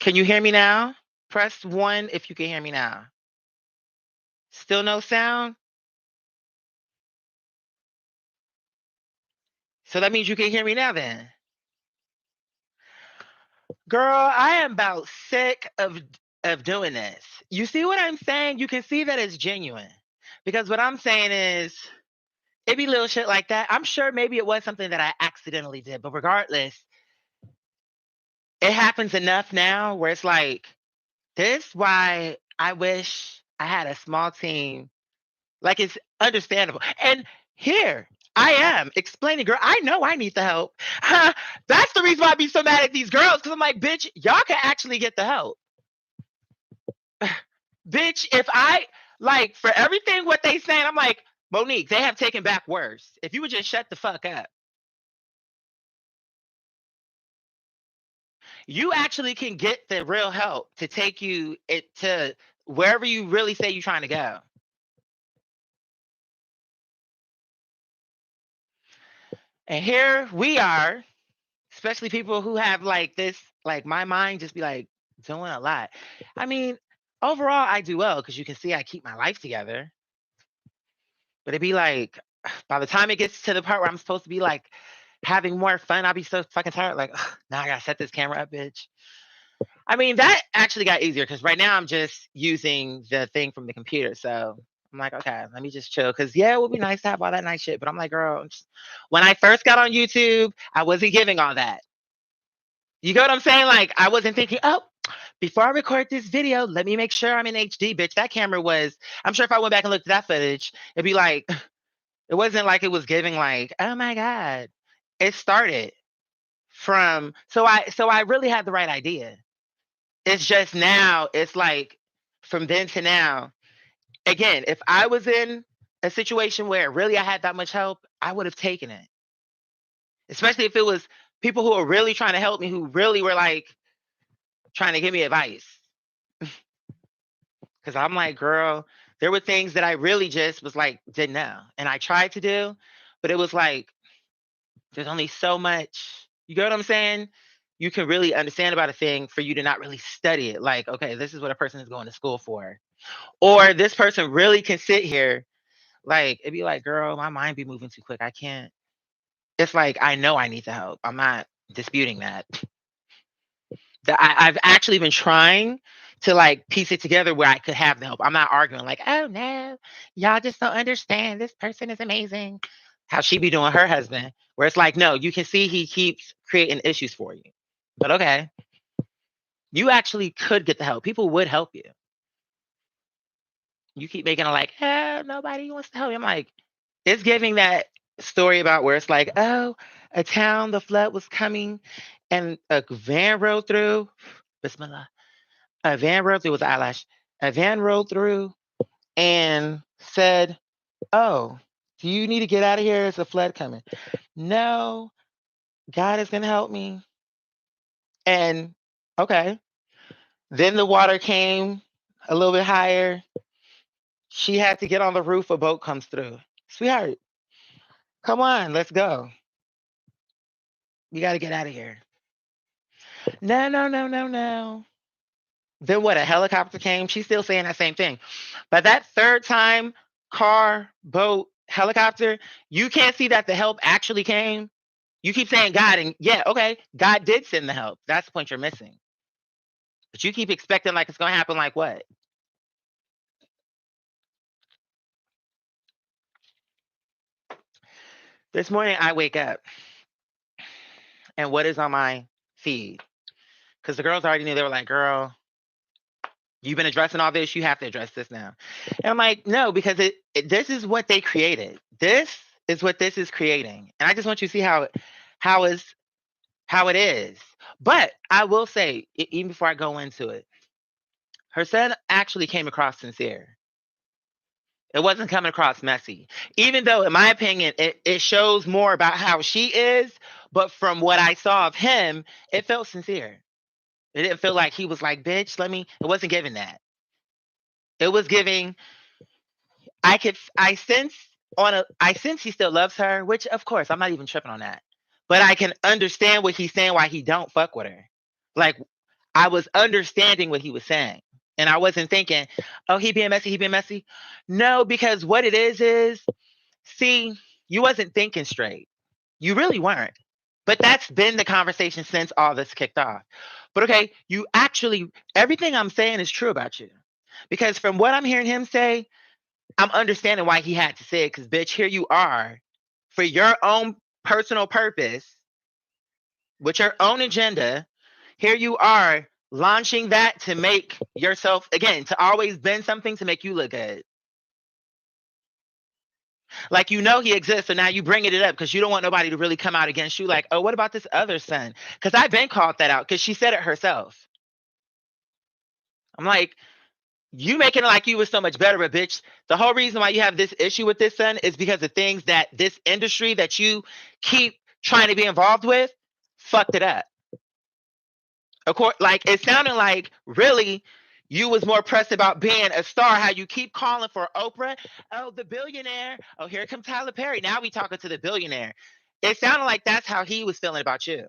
Can you hear me now? Press 1 if you can hear me now. Still no sound? So that means you can hear me now then. Girl, I am about sick of doing this. You see what I'm saying? You can see that it's genuine. Because what I'm saying is it be little shit like that. I'm sure maybe it was something that I accidentally did, but regardless, it happens enough now where it's like, this why I wish I had a small team. Like, it's understandable. And here I am explaining, girl, I know I need the help. That's the reason why I be so mad at these girls, because I'm like, bitch, y'all can actually get the help. Bitch, if I, like, for everything what they saying, I'm like, Monique, they have taken back worse. If you would just shut the fuck up. You actually can get the real help to take you to wherever you really say you're trying to go. And here we are, especially people who have like this, like my mind just be like doing a lot. I mean, overall, I do well because you can see I keep my life together. But it'd be like, by the time it gets to the part where I'm supposed to be like having more fun, I'll be so fucking tired. Like, now I gotta set this camera up, bitch. I mean, that actually got easier because right now I'm just using the thing from the computer. So I'm like, okay, let me just chill. Cause yeah, it would be nice to have all that nice shit. But I'm like, girl, when I first got on YouTube, I wasn't giving all that. You get what I'm saying? Like, I wasn't thinking, oh, before I record this video, let me make sure I'm in HD, bitch. That camera was, I'm sure if I went back and looked at that footage, it'd be like, it wasn't like it was giving like, oh my God. It started from, so I really had the right idea. It's just now, it's like from then to now, again, if I was in a situation where really I had that much help, I would have taken it. Especially if it was people who were really trying to help me, who really were like trying to give me advice. Cause I'm like, girl, there were things that I really just was like, didn't know. And I tried to do, but it was like, there's only so much, you get what I'm saying? You can really understand about a thing for you to not really study it. Like, okay, this is what a person is going to school for. Or this person really can sit here. Like, it'd be like, girl, my mind be moving too quick. I can't. It's like, I know I need the help. I'm not disputing that. I've actually been trying to like piece it together where I could have the help. I'm not arguing like, oh no, y'all just don't understand. This person is amazing. How she be doing her husband, where it's like, no, you can see he keeps creating issues for you. But okay, you actually could get the help. People would help you. You keep making it like, oh, nobody wants to help you. I'm like, it's giving that story about where it's like, oh, a town, the flood was coming and a van rode through. Bismillah. A van rode through with the eyelash. A van rode through and said, oh, do you need to get out of here? There's a flood coming. No, God is going to help me. And okay. Then the water came a little bit higher. She had to get on the roof. A boat comes through. Sweetheart, come on, let's go. You got to get out of here. No, no, no, no, no. Then what? A helicopter came. She's still saying that same thing. But that third time, car, boat, helicopter, you can't see that the help actually came. You keep saying God, and yeah, okay, God did send the help. That's the point you're missing. But you keep expecting like it's going to happen like what? This morning I wake up and what is on my feed? Because the girls already knew. They were like, girl, you've been addressing all this. You have to address this now. And I'm like, no, because this is what they created. This is what this is creating. And I just want you to see how is how it is. But I will say, even before I go into it, her son actually came across sincere. It wasn't coming across messy. Even though, in my opinion, it shows more about how she is, but from what I saw of him, it felt sincere. It didn't feel like he was like, bitch, let me. It wasn't giving that. It was giving, I sense he still loves her, which of course I'm not even tripping on that. But I can understand what he's saying why he don't fuck with her. Like, I was understanding what he was saying. And I wasn't thinking, oh, he being messy, he being messy. No, because what it is, see, you wasn't thinking straight. You really weren't. But that's been the conversation since all this kicked off. But okay, you actually, everything I'm saying is true about you. Because from what I'm hearing him say, I'm understanding why he had to say it. Because, bitch, here you are for your own personal purpose with your own agenda. Here you are launching that to make yourself, again, to always bend something to make you look good. Like, you know he exists, so now you bringing it up because you don't want nobody to really come out against you. Like, oh, what about this other son? Because I've been called that out because she said it herself. I'm like, you making it like you was so much better, but bitch, the whole reason why you have this issue with this son is because of things that this industry that you keep trying to be involved with fucked it up. Of course, like it sounded like really you was more pressed about being a star. How you keep calling for Oprah? Oh, the billionaire. Oh, here comes Tyler Perry. Now we talking to the billionaire. It sounded like that's how he was feeling about you.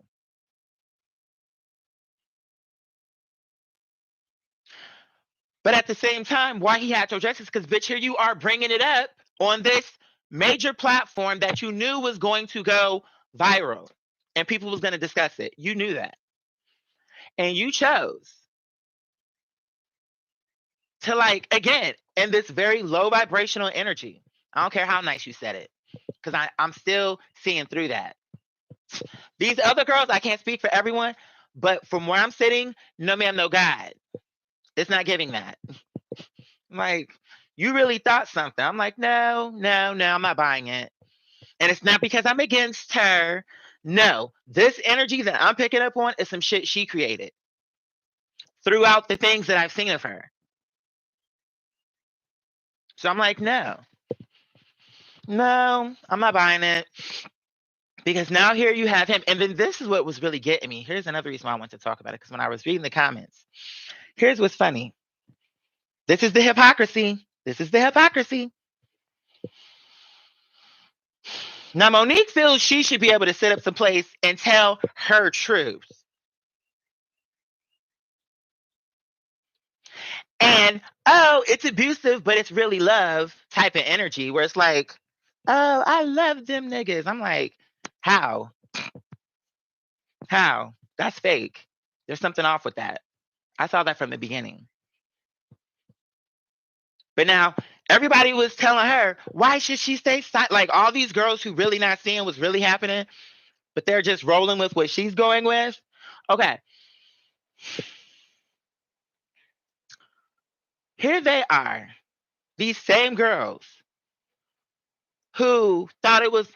But at the same time, why he had to address this? Because bitch, here you are bringing it up on this major platform that you knew was going to go viral and people was going to discuss it. You knew that, and you chose to, like, again, in this very low vibrational energy. I don't care how nice you said it, because I'm still seeing through that. These other girls, I can't speak for everyone, but from where I'm sitting, no ma'am, no God. It's not giving that. Like, you really thought something. I'm like, no, no, no, I'm not buying it. And it's not because I'm against her. No, this energy that I'm picking up on is some shit she created throughout the things that I've seen of her. So I'm like, no, no, I'm not buying it. Because now here you have him. And then this is what was really getting me. Here's another reason why I want to talk about it. Because when I was reading the comments, here's what's funny. This is the hypocrisy. This is the hypocrisy. Now, Monique feels she should be able to sit up someplace and tell her truth. And, oh, it's abusive, but it's really love type of energy where it's like, oh, I love them niggas. I'm like, how? How? That's fake. There's something off with that. I saw that from the beginning. But now everybody was telling her, why should she stay silent? Like all these girls who really not seeing what's really happening, but they're just rolling with what she's going with. Okay. Here they are, these same girls who thought it was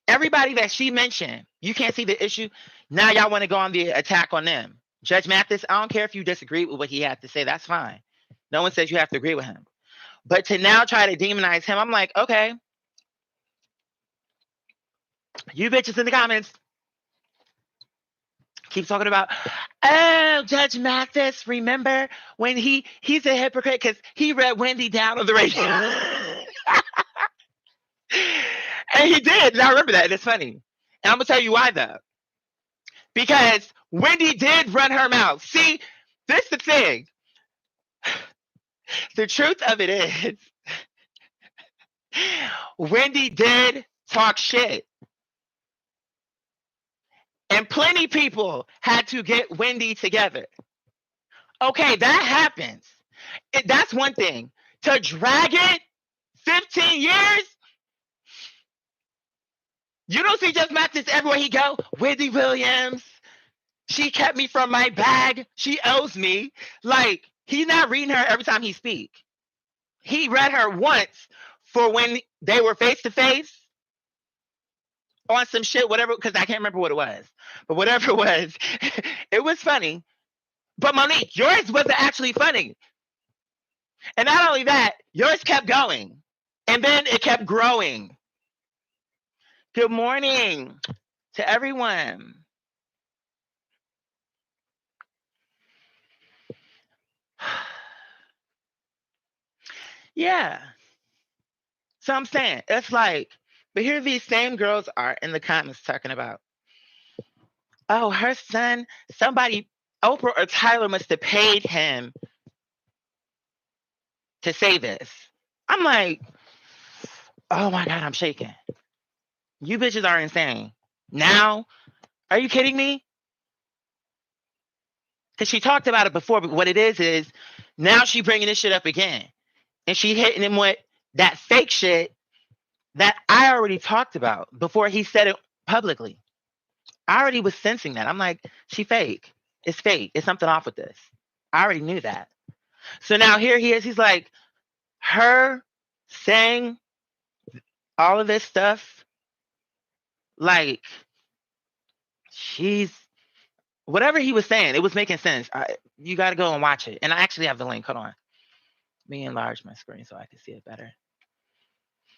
everybody that she mentioned. You can't see the issue. Now y'all want to go on the attack on them. Judge Mathis, I don't care if you disagree with what he had to say. That's fine. No one says you have to agree with him. But to now try to demonize him, I'm like, okay. You bitches in the comments keep talking about, oh, Judge Mathis, remember when he's a hypocrite because he read Wendy down on the radio. And he did. And I remember that. And it's funny. And I'm going to tell you why, though. Because Wendy did run her mouth. See, this is the thing. The truth of it is, Wendy did talk shit. And plenty people had to get Wendy together. Okay, that happens. That's one thing. To drag it 15 years, you don't see Judge Mathis everywhere he go. Wendy Williams, she kept me from my bag. She owes me. Like, he's not reading her every time he speak. He read her once for when they were face to face on some shit, whatever, because I can't remember what it was. But whatever it was, it was funny. But Monique, yours wasn't actually funny. And not only that, yours kept going. And then it kept growing. Good morning to everyone. Yeah. So I'm saying, it's like, but here these same girls are in the comments talking about, oh, her son, somebody Oprah or Tyler must have paid him to say this. I'm like, oh my God, I'm shaking. You bitches are insane. Now, are you kidding me? Because she talked about it before, but what it is now she bringing this shit up again. And she hitting him with that fake shit that I already talked about before he said it publicly. I already was sensing that. I'm like, she fake. It's fake. It's something off with this. I already knew that. So now here he is. He's like, her saying all of this stuff, like, she's whatever he was saying, it was making sense. You got to go and watch it. And I actually have the link. Hold on. Let me enlarge my screen so I can see it better.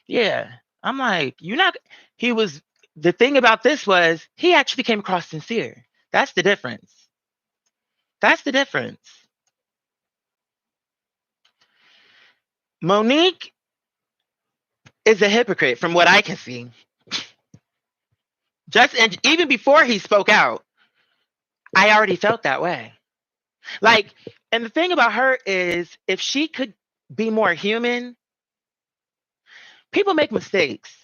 Yeah. I'm like, you're not. He was. The thing about this was he actually came across sincere. That's the difference. That's the difference. Monique is a hypocrite from what I can see. Just and even before he spoke out, I already felt that way. Like, and the thing about her is if she could be more human, people make mistakes.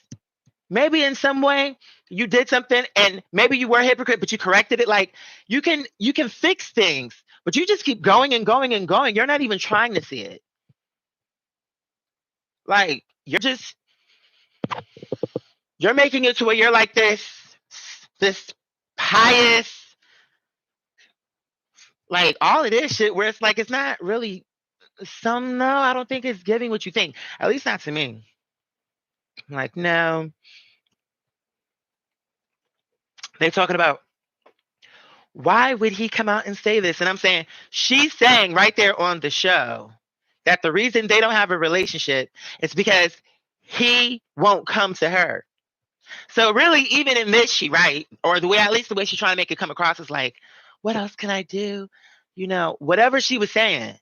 Maybe in some way you did something and maybe you were a hypocrite, but you corrected it. Like you can fix things, but you just keep going and going and going. You're not even trying to see it. Like you're making it to where you're like this pious, like all of this shit where it's like it's not really no, I don't think it's giving what you think. At least not to me. Like, no. They're talking about why would he come out and say this? And I'm saying she's saying right there on the show that the reason they don't have a relationship is because he won't come to her. So really, even in this, she right, or the way at least the way she's trying to make it come across is like, what else can I do? You know, whatever she was saying.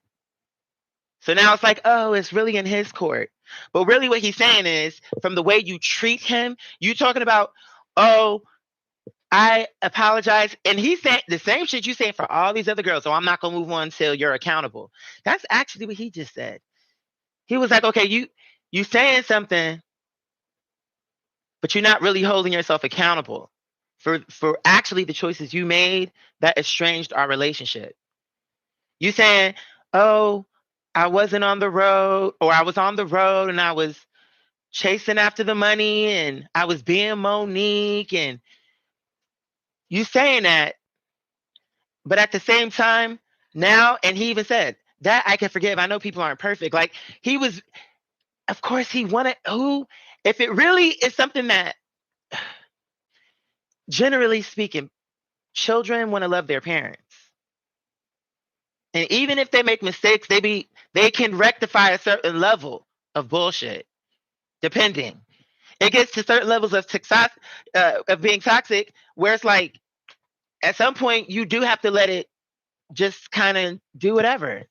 So now it's like, oh, it's really in his court. But really what he's saying is from the way you treat him, you talking about, oh, I apologize. And he's saying the same shit you saying for all these other girls. So I'm not gonna move on until you're accountable. That's actually what he just said. He was like, okay, you saying something, but you're not really holding yourself accountable for actually the choices you made that estranged our relationship. You saying, oh, I wasn't on the road, or I was on the road and I was chasing after the money and I was being Monique, and you saying that, but at the same time, now, and he even said that I can forgive. I know people aren't perfect. Like he was, of course, he wanted who, if it really is something that, generally speaking, children want to love their parents. And even if they make mistakes, they can rectify a certain level of bullshit, depending. It gets to certain levels of being toxic, where it's like at some point you do have to let it just kind of do whatever.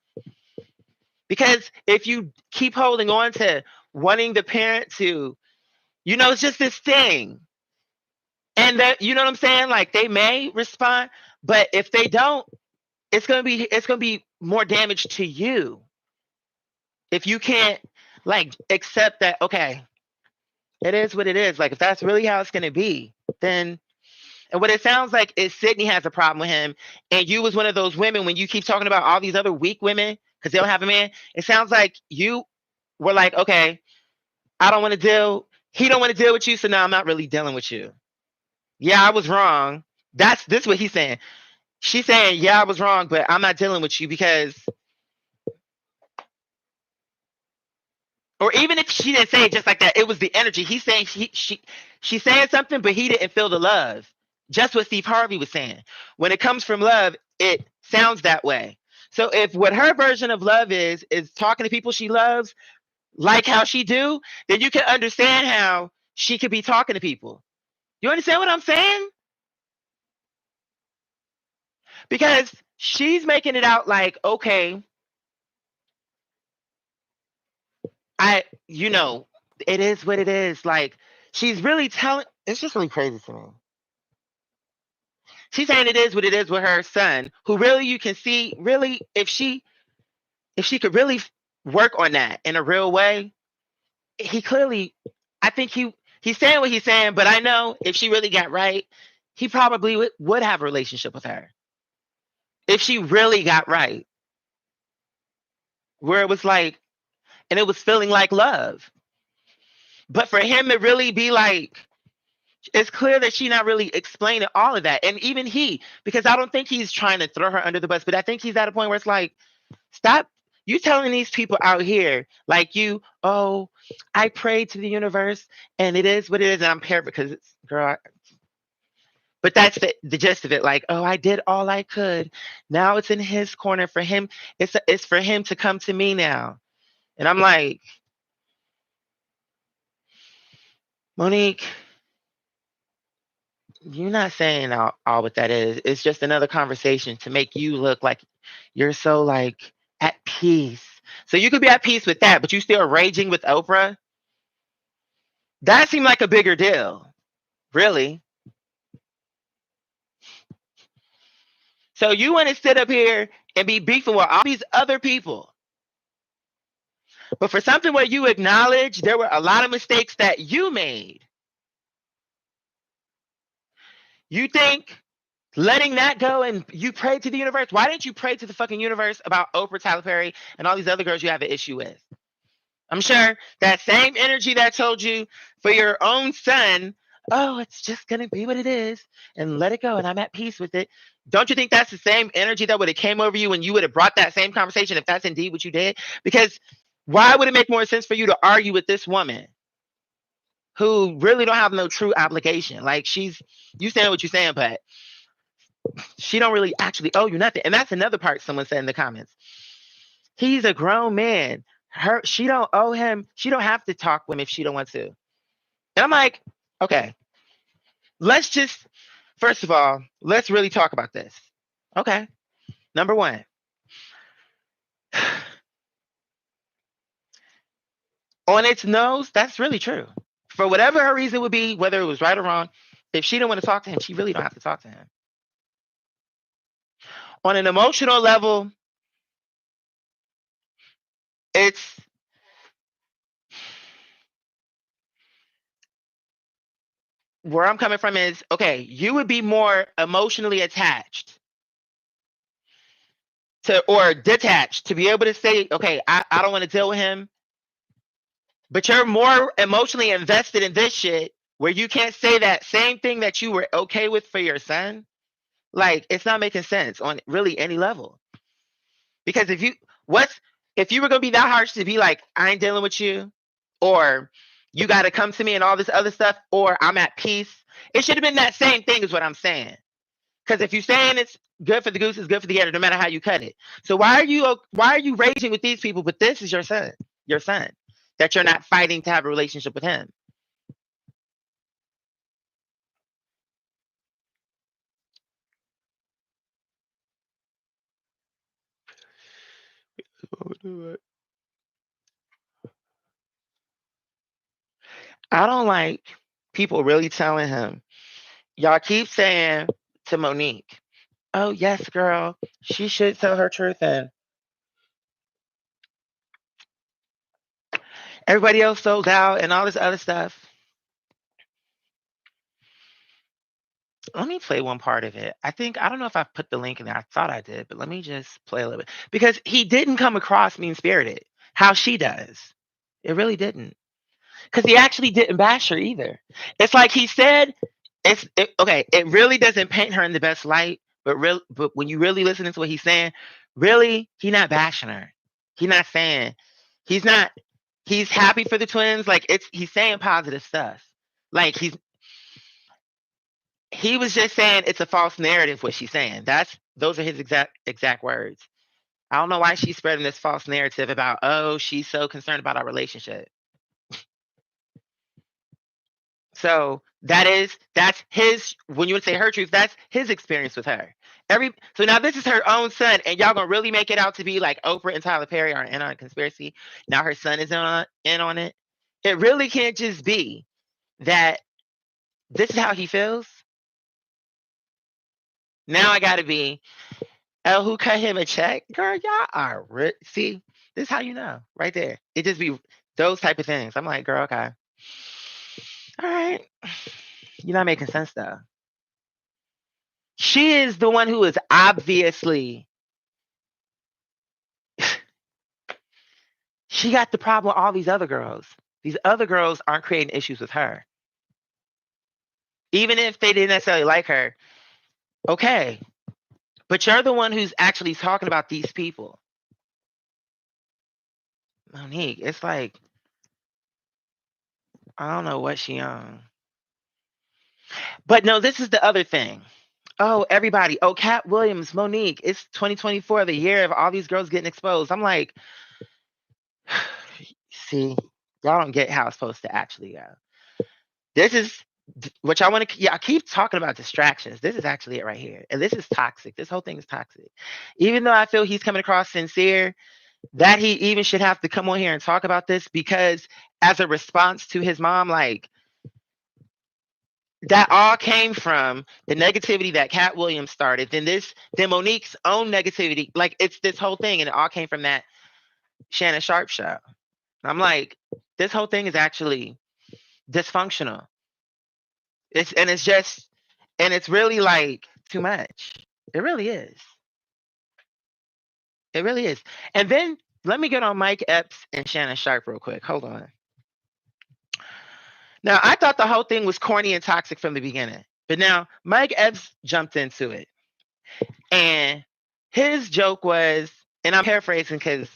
Because if you keep holding on to wanting the parent to, it's just this thing. And that, you know what I'm saying? Like they may respond, but if they don't, it's gonna be more damage to you if you can't like accept that, okay, it is what it is. Like if that's really how it's gonna be, then. And what it sounds like is Sydney has a problem with him, and you was one of those women when you keep talking about all these other weak women because they don't have a man. It sounds like you were like, okay, I don't want to deal. He don't want to deal with you, so now I'm not really dealing with you. Yeah, I was wrong. This what he's saying. She's saying, yeah, I was wrong, but I'm not dealing with you because, or even if she didn't say it just like that, it was the energy. He's saying she's saying something, but he didn't feel the love. Just what Steve Harvey was saying. When it comes from love, it sounds that way. So if what her version of love is talking to people she loves, like how she do, then you can understand how she could be talking to people. You understand what I'm saying? Because she's making it out like, okay, you know, it is what it is. Like she's really telling. It's just really crazy to me. She's saying it is what it is with her son, who really you can see really if she could really work on that in a real way, he clearly I think he's saying what he's saying, but I know if she really got right, he probably would have a relationship with her. If she really got right, where it was like and it was feeling like love. But for him to really be like it's clear that she's not really explaining all of that. And even he, because I don't think he's trying to throw her under the bus, but I think he's at a point where it's like, stop. You telling these people out here, like you, oh, I prayed to the universe and it is what it is. And I'm paraphrasing because it's, girl, but that's the gist of it. Like, oh, I did all I could. Now it's in his corner for him. It's for him to come to me now. And I'm like, Monique, you're not saying all what that is. It's just another conversation to make you look like you're so like at peace. So you could be at peace with that, but you still raging with Oprah. That seemed like a bigger deal, really. So you want to sit up here and be beefing with all these other people. But for something where you acknowledge there were a lot of mistakes that you made, you think letting that go and you pray to the universe? Why didn't you pray to the fucking universe about Oprah, Tyler Perry, and all these other girls you have an issue with? I'm sure that same energy that told you for your own son, oh, it's just going to be what it is and let it go and I'm at peace with it. Don't you think that's the same energy that would have came over you when you would have brought that same conversation if that's indeed what you did? Because why would it make more sense for you to argue with this woman who really don't have no true obligation? Like you saying what you're saying, but she don't really actually owe you nothing. And that's another part someone said in the comments. He's a grown man. She don't owe him. She don't have to talk with him if she don't want to. And I'm like, okay, let's just first of all, let's really talk about this. Okay. Number one. On its nose, that's really true. For whatever her reason would be, whether it was right or wrong, if she didn't want to talk to him, she really don't have to talk to him. On an emotional level, it's where I'm coming from is okay, you would be more emotionally attached to or detached to be able to say, okay, I don't want to deal with him. But you're more emotionally invested in this shit where you can't say that same thing that you were okay with for your son. Like it's not making sense on really any level. Because if you were gonna be that harsh to be like, I ain't dealing with you, or you gotta come to me and all this other stuff, or I'm at peace. It should have been that same thing is what I'm saying. Because if you're saying it's good for the goose, it's good for the gander, no matter how you cut it. So why are you raging with these people? But this is your son, that you're not fighting to have a relationship with him. I don't like people really telling him. Y'all keep saying to Monique, "Oh yes, girl, she should tell her truth," and everybody else sold out and all this other stuff. Let me play one part of it. I don't know if I put the link in there. I thought I did, but let me just play a little bit because he didn't come across mean spirited. How she does, it really didn't. Because he actually didn't bash her either. It's like he said, okay. It really doesn't paint her in the best light, but when you really listen to what he's saying, really, he's not bashing her. He's not saying he's not. He's happy for the twins. Like he's saying positive stuff. Like he was just saying it's a false narrative. What she's saying. Those are his exact words. I don't know why she's spreading this false narrative about oh she's so concerned about our relationship. So that's his when you would say her truth, that's his experience with her. So now this is her own son, and y'all gonna really make it out to be like Oprah and Tyler Perry are in on a conspiracy. Now her son is in on it. It really can't just be that this is how he feels. Now I gotta be, oh, who cut him a check? Girl, y'all are rich. See, this is how you know, right there. It just be those type of things. I'm like, girl, okay. All right. You're not making sense though. She is the one who is obviously she got the problem with all these other girls. These other girls aren't creating issues with her. Even if they didn't necessarily like her, okay. But you're the one who's actually talking about these people. Monique, it's like, I don't know what she on. But no, this is the other thing. Oh, everybody. Oh, Cat Williams, Monique. It's 2024, the year of all these girls getting exposed. I'm like, see, y'all don't get how it's supposed to actually go. This is what y'all want to. Yeah, I keep talking about distractions. This is actually it right here, and this is toxic. This whole thing is toxic. Even though I feel he's coming across sincere, that he even should have to come on here and talk about this because as a response to his mom, like that all came from the negativity that Cat Williams started. Then Monique's own negativity. Like it's this whole thing, and it all came from that Shannon Sharp show. I'm like, this whole thing is actually dysfunctional. It's really like too much. It really is. It really is. And then let me get on Mike Epps and Shannon Sharp real quick. Hold on. Now I thought the whole thing was corny and toxic from the beginning, but now Mike Epps jumped into it, and his joke was, and I'm paraphrasing because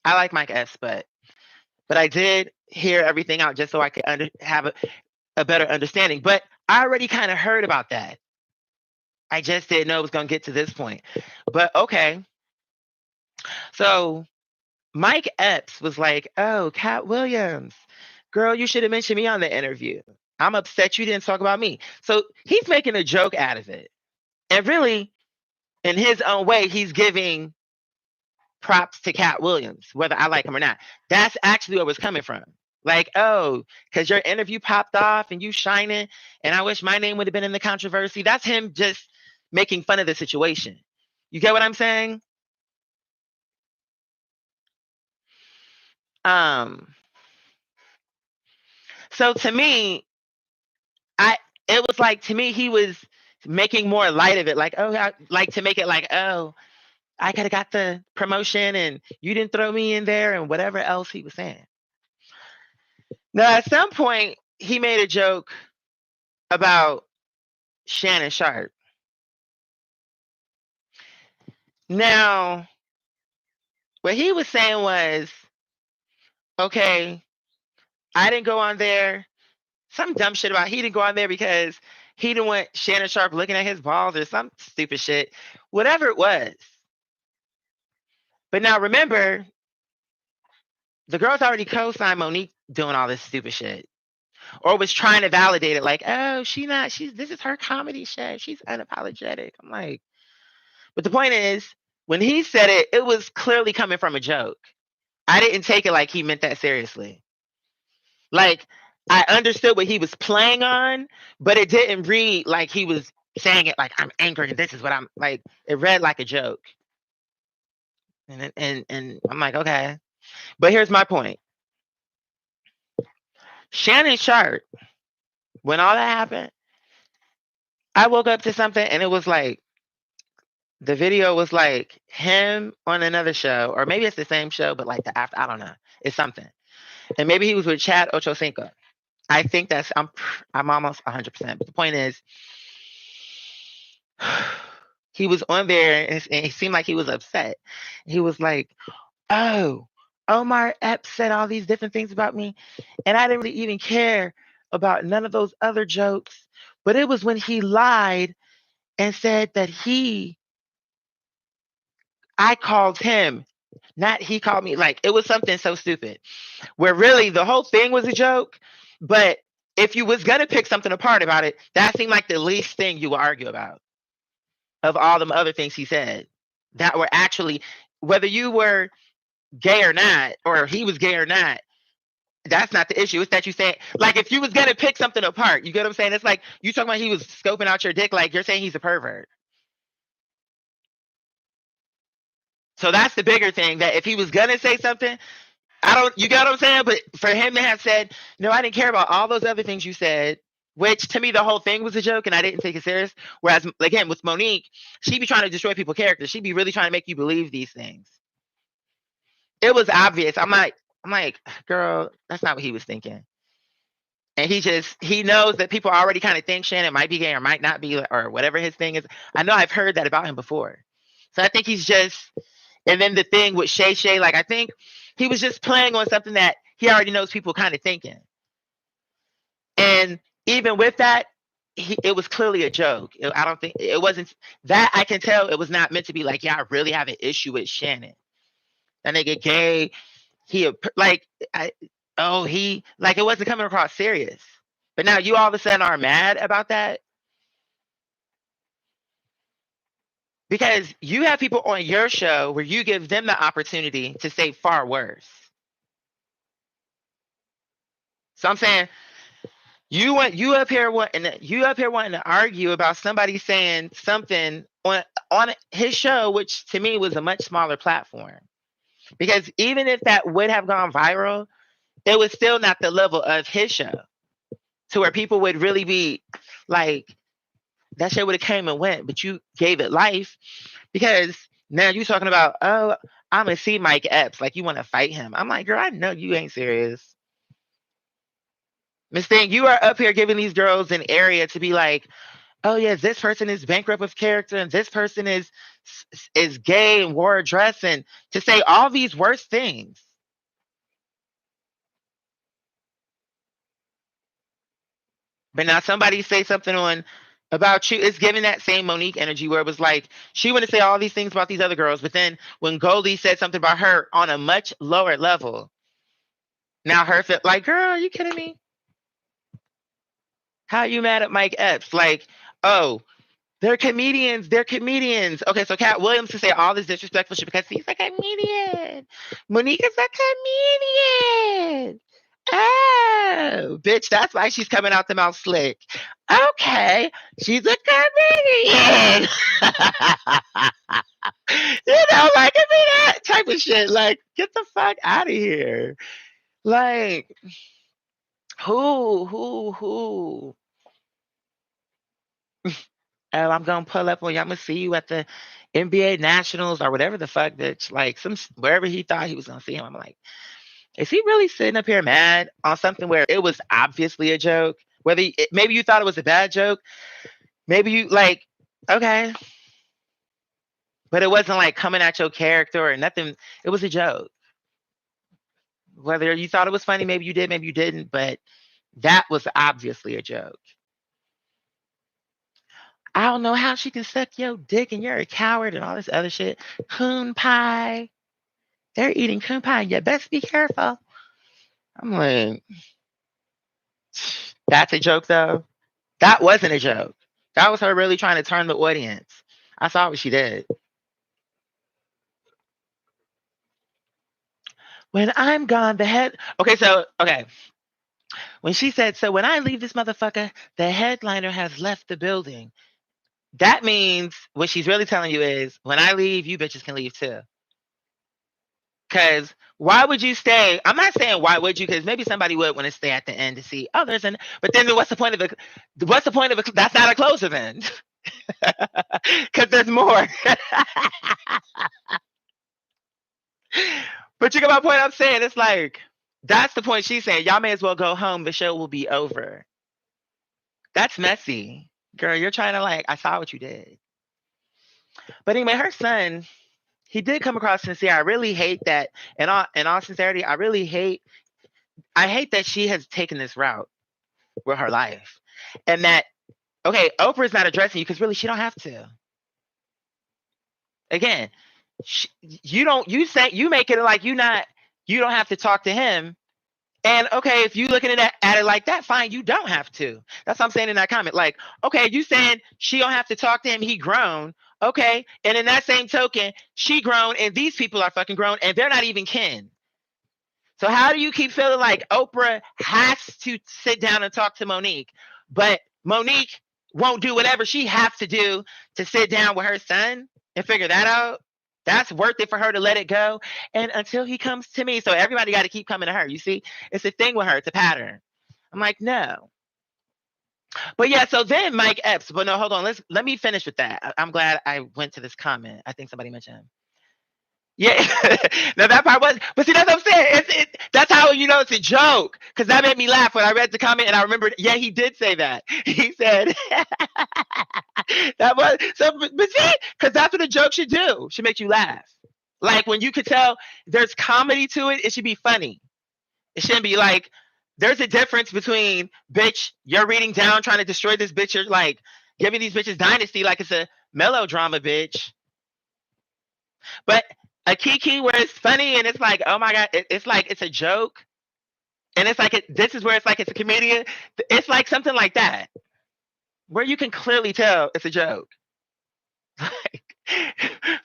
I like Mike Epps, but I did hear everything out just so I could have a better understanding. But I already kind of heard about that. I just didn't know it was going to get to this point. But okay. So Mike Epps was like, oh, Cat Williams, girl, you should have mentioned me on the interview. I'm upset you didn't talk about me. So he's making a joke out of it. And really, in his own way, he's giving props to Cat Williams, whether I like him or not. That's actually where it was coming from. Like, oh, because your interview popped off and you shining, and I wish my name would have been in the controversy. That's him just making fun of the situation. You get what I'm saying? Um, so to me, I it was like to me he was making more light of it, like like to make it like, oh, I could have got the promotion and you didn't throw me in there and whatever else he was saying. Now at some point he made a joke about Shannon Sharp. Now what he was saying was, okay, I didn't go on there. Some dumb shit about he didn't go on there because he didn't want Shannon Sharp looking at his balls or some stupid shit. Whatever it was. But now remember, the girls already co-signed Monique doing all this stupid shit. Or was trying to validate it like, oh, this is her comedy show. She's unapologetic. I'm like, but the point is, when he said it, it was clearly coming from a joke. I didn't take it like he meant that seriously. Like, I understood what he was playing on, but it didn't read like he was saying it like I'm angry and this is what I'm like. It read like a joke. And I'm like, okay. But here's my point. Shannon Sharp, when all that happened, I woke up to something and it was like the video was like him on another show, or maybe it's the same show, but like the after, I don't know. It's something. And maybe he was with Chad Ochocinco. I think I'm almost 100%. But the point is, he was on there and it seemed like he was upset. He was like, oh, Omar Epps said all these different things about me, and I didn't really even care about none of those other jokes. But it was when he lied and said that I called him, not he called me. Like it was something so stupid where really the whole thing was a joke. But if you was gonna pick something apart about it, that seemed like the least thing you would argue about of all the other things he said that were actually, whether you were gay or not, or he was gay or not, that's not the issue. It's that you say, like, if you was gonna pick something apart, you get what I'm saying? It's like you talking about he was scoping out your dick, like you're saying he's a pervert. So that's the bigger thing, that if he was gonna say something, you got what I'm saying? But for him to have said, no, I didn't care about all those other things you said, which to me, the whole thing was a joke and I didn't take it serious. Whereas, again, with Monique, she be trying to destroy people's characters. She be really trying to make you believe these things. It was obvious. I'm like, girl, that's not what he was thinking. And he knows that people already kind of think Shannon might be gay or might not be, or whatever his thing is. I know I've heard that about him before. So I think he's just, and then the thing with Shay, like, I think he was just playing on something that he already knows people kind of thinking. And even with that, it was clearly a joke. I don't think it wasn't that. I can tell it was not meant to be like, yeah, I really have an issue with Shannon. That nigga gay. He like, like, it wasn't coming across serious. But now you all of a sudden are mad about that because you have people on your show where you give them the opportunity to say far worse. So I'm saying, you up here wanting to argue about somebody saying something on his show, which to me was a much smaller platform. Because even if that would have gone viral, it was still not the level of his show to where people would really be like, that shit would have came and went, but you gave it life. Because now you're talking about, oh, I'm gonna see Mike Epps, like you want to fight him. I'm like, girl, I know you ain't serious. Miss Thing, you are up here giving these girls an area to be like, oh yeah, this person is bankrupt of character, and this person is gay and wore a dress, and to say all these worst things. But now somebody say something on about you, it's giving that same Monique energy where it was like she wanted to say all these things about these other girls, but then when Goldie said something about her on a much lower level, now her felt like, girl, are you kidding me? How are you mad at Mike Epps? Like, oh, they're comedians. They're comedians. Okay, so Cat Williams to say all this disrespectful shit because he's a comedian. Monique is a comedian. Oh, bitch, that's why she's coming out the mouth slick. Okay, she's a comedian. Like, I mean, that type of shit. Like, get the fuck out of here. Like, who? Oh, I'm gonna pull up on you. I'm gonna see you at the NBA Nationals or whatever the fuck, bitch. Like, wherever he thought he was gonna see him. I'm like, is he really sitting up here mad on something where it was obviously a joke? Whether maybe you thought it was a bad joke, maybe you like, okay, but it wasn't like coming at your character or nothing. It was a joke. Whether you thought it was funny, maybe you did, maybe you didn't, but that was obviously a joke. I don't know how she can suck your dick and you're a coward and all this other shit. Coon pie. They're eating coon pie. You best be careful. I'm like, that's a joke though. That wasn't a joke. That was her really trying to turn the audience. I saw what she did. When I'm gone, the head. Okay. When she said, so when I leave this motherfucker, the headliner has left the building. That means what she's really telling you is, when I leave, you bitches can leave too. Because why would you stay? I'm not saying why would you, because maybe somebody would want to stay at the end to see others. But then what's the point of that's not a close event. Because there's more. But you get my point. I'm saying, it's like, that's the point she's saying. Y'all may as well go home. The show will be over. That's messy. Girl, you're trying to, like, I saw what you did. But anyway, her son, he did come across sincere. I really hate that. In all sincerity, I hate that she has taken this route with her life. And that, okay, Oprah's not addressing you because really she don't have to. Again, you make it like you don't have to talk to him. And okay, if you looking at it like that, fine, you don't have to. That's what I'm saying in that comment. Like, okay, you saying she don't have to talk to him, he grown. Okay. And in that same token, she grown and these people are fucking grown and they're not even kin. So how do you keep feeling like Oprah has to sit down and talk to Monique, but Monique won't do whatever she has to do to sit down with her son and figure that out? That's worth it for her to let it go. And until he comes to me. So everybody got to keep coming to her. You see, it's a thing with her. It's a pattern. I'm like, no. But yeah, so then Mike Epps. But no, hold on. Let me finish with that. I'm glad I went to this comment. I think somebody mentioned him. Yeah, no, that part was, but see, that's what I'm saying. That's how you know it's a joke, because that made me laugh when I read the comment and I remembered. Yeah, he did say that. He said that was so, but see, because that's what a joke should do. Should make you laugh. Like when you could tell there's comedy to it, it should be funny. It shouldn't be like there's a difference between bitch, you're reading down trying to destroy this bitch. You're like giving these bitches dynasty like it's a melodrama, bitch. But a kiki where it's funny and it's like, oh my god, it's like it's a joke, and it's like this is where it's like it's a comedian. It's like something like that where you can clearly tell it's a joke. Like,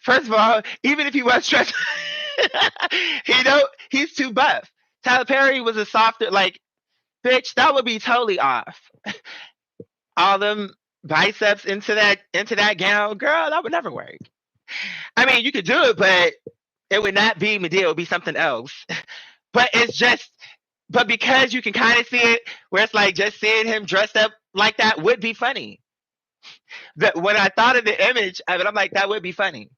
first of all, even if he was stressed, he's too buff. Tyler Perry was a softer, like, bitch, that would be totally off. All them biceps into that gown, girl, that would never work. I mean, you could do it, but it would not be Medea. It would be something else. But it's just, but because you can kind of see it, where it's like just seeing him dressed up like that would be funny. That when I thought of the image of it, I'm like, that would be funny.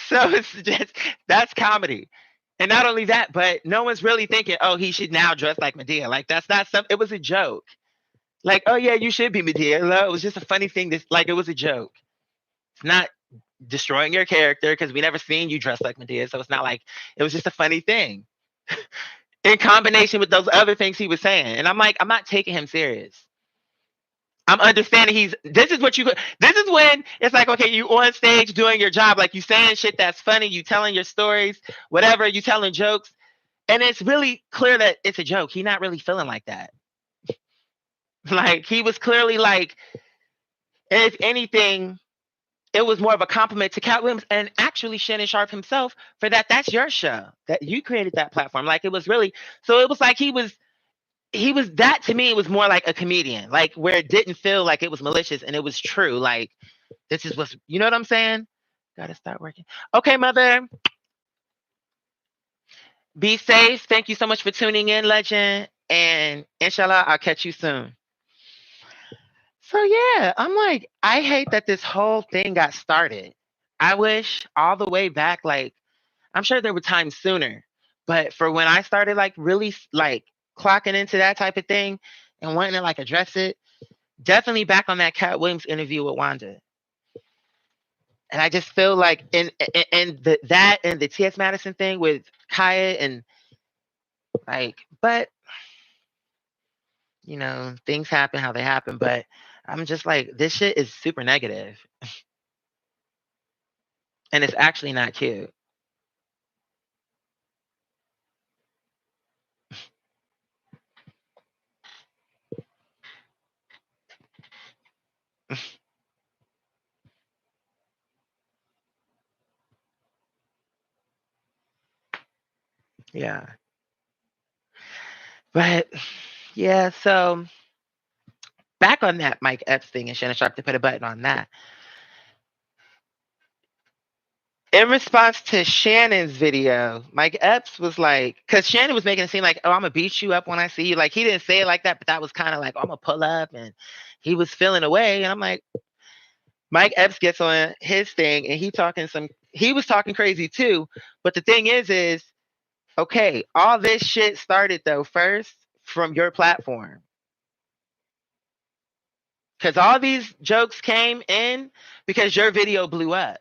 So it's just that's comedy. And not only that, but no one's really thinking, oh, he should now dress like Medea. Like that's not something. It was a joke. Like, oh yeah, you should be Medea. No, it was just a funny thing. This like it was a joke. It's not destroying your character because we never seen you dress like Medea. So it's not like it was just a funny thing. In combination with those other things he was saying. And I'm like, I'm not taking him serious. I'm understanding this is when it's like, okay, you on stage doing your job, like you saying shit that's funny, you telling your stories, whatever, you telling jokes, and it's really clear that it's a joke. He's not really feeling like that. Like he was clearly like, if anything, it was more of a compliment to Cat Williams and actually Shannon Sharp himself for that. That's your show. That you created that platform. Like it was really so it was like he was that to me, it was more like a comedian, like where it didn't feel like it was malicious and it was true. Like this is what's you know what I'm saying? Gotta start working. Okay, mother. Be safe. Thank you so much for tuning in, legend. And inshallah, I'll catch you soon. So yeah, I'm like, I hate that this whole thing got started. I wish all the way back, like, I'm sure there were times sooner, but for when I started like really like clocking into that type of thing and wanting to like address it, definitely back on that Cat Williams interview with Wanda. And I just feel like in that and the T.S. Madison thing with Kaya and like, but things happen how they happen. But I'm just like, this shit is super negative, and it's actually not cute. Yeah, but yeah. So back on that Mike Epps thing and Shannon Sharp to put a button on that. In response to Shannon's video, Mike Epps was like, because Shannon was making it seem like, oh, I'm gonna beat you up when I see you. Like he didn't say it like that, but that was kind of like, oh, I'm gonna pull up, and he was feeling away. And I'm like, Mike Epps gets on his thing, and he was talking crazy too. But the thing is, okay, all this shit started though first from your platform. Because all these jokes came in because your video blew up.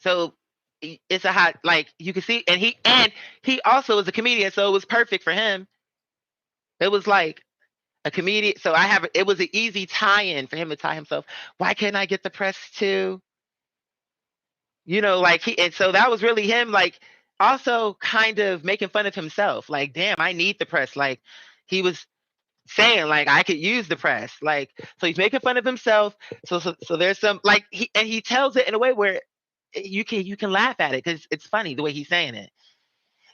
So it's a hot, like you can see, and he also is a comedian, so it was perfect for him. It was like a comedian, so it was an easy tie-in for him to tie himself. Why can't I get the press too? Like and so that was really him, like also kind of making fun of himself. Like, damn, I need the press. Like he was saying, like I could use the press. Like so he's making fun of himself. So there's some like he tells it in a way where you can laugh at it because it's funny the way he's saying it,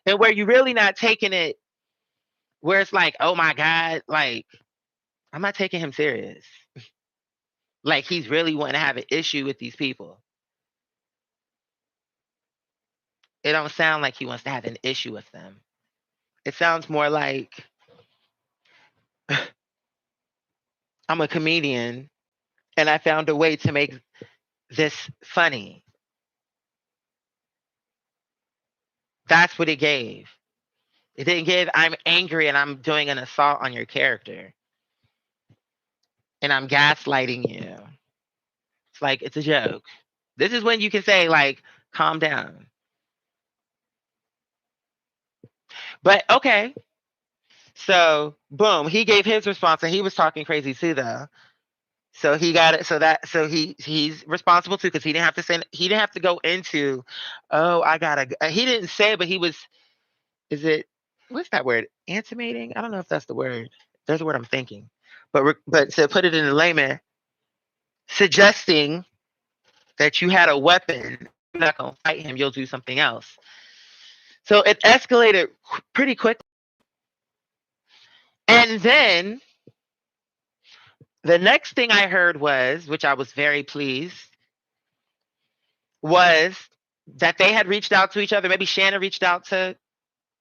and where you're really not taking it where it's like, oh my god, like I'm not taking him serious. Like he's really wanting to have an issue with these people. It don't sound like he wants to have an issue with them. It sounds more like I'm a comedian and I found a way to make this funny. That's what it gave. It didn't give I'm angry and I'm doing an assault on your character and I'm gaslighting you. It's like it's a joke. This is when you can say like calm down. But okay. So boom, he gave his response and he was talking crazy too though. So he got it. So he's responsible too because he didn't have to go into, oh I gotta. He didn't say it, but he was. Is it what's that word? Intimating? I don't know if that's the word. There's a word I'm thinking, but to put it in layman, suggesting that you had a weapon. You're not gonna fight him. You'll do something else. So it escalated pretty quick, and then the next thing I heard was, which I was very pleased, was that they had reached out to each other. Maybe Shannon reached out to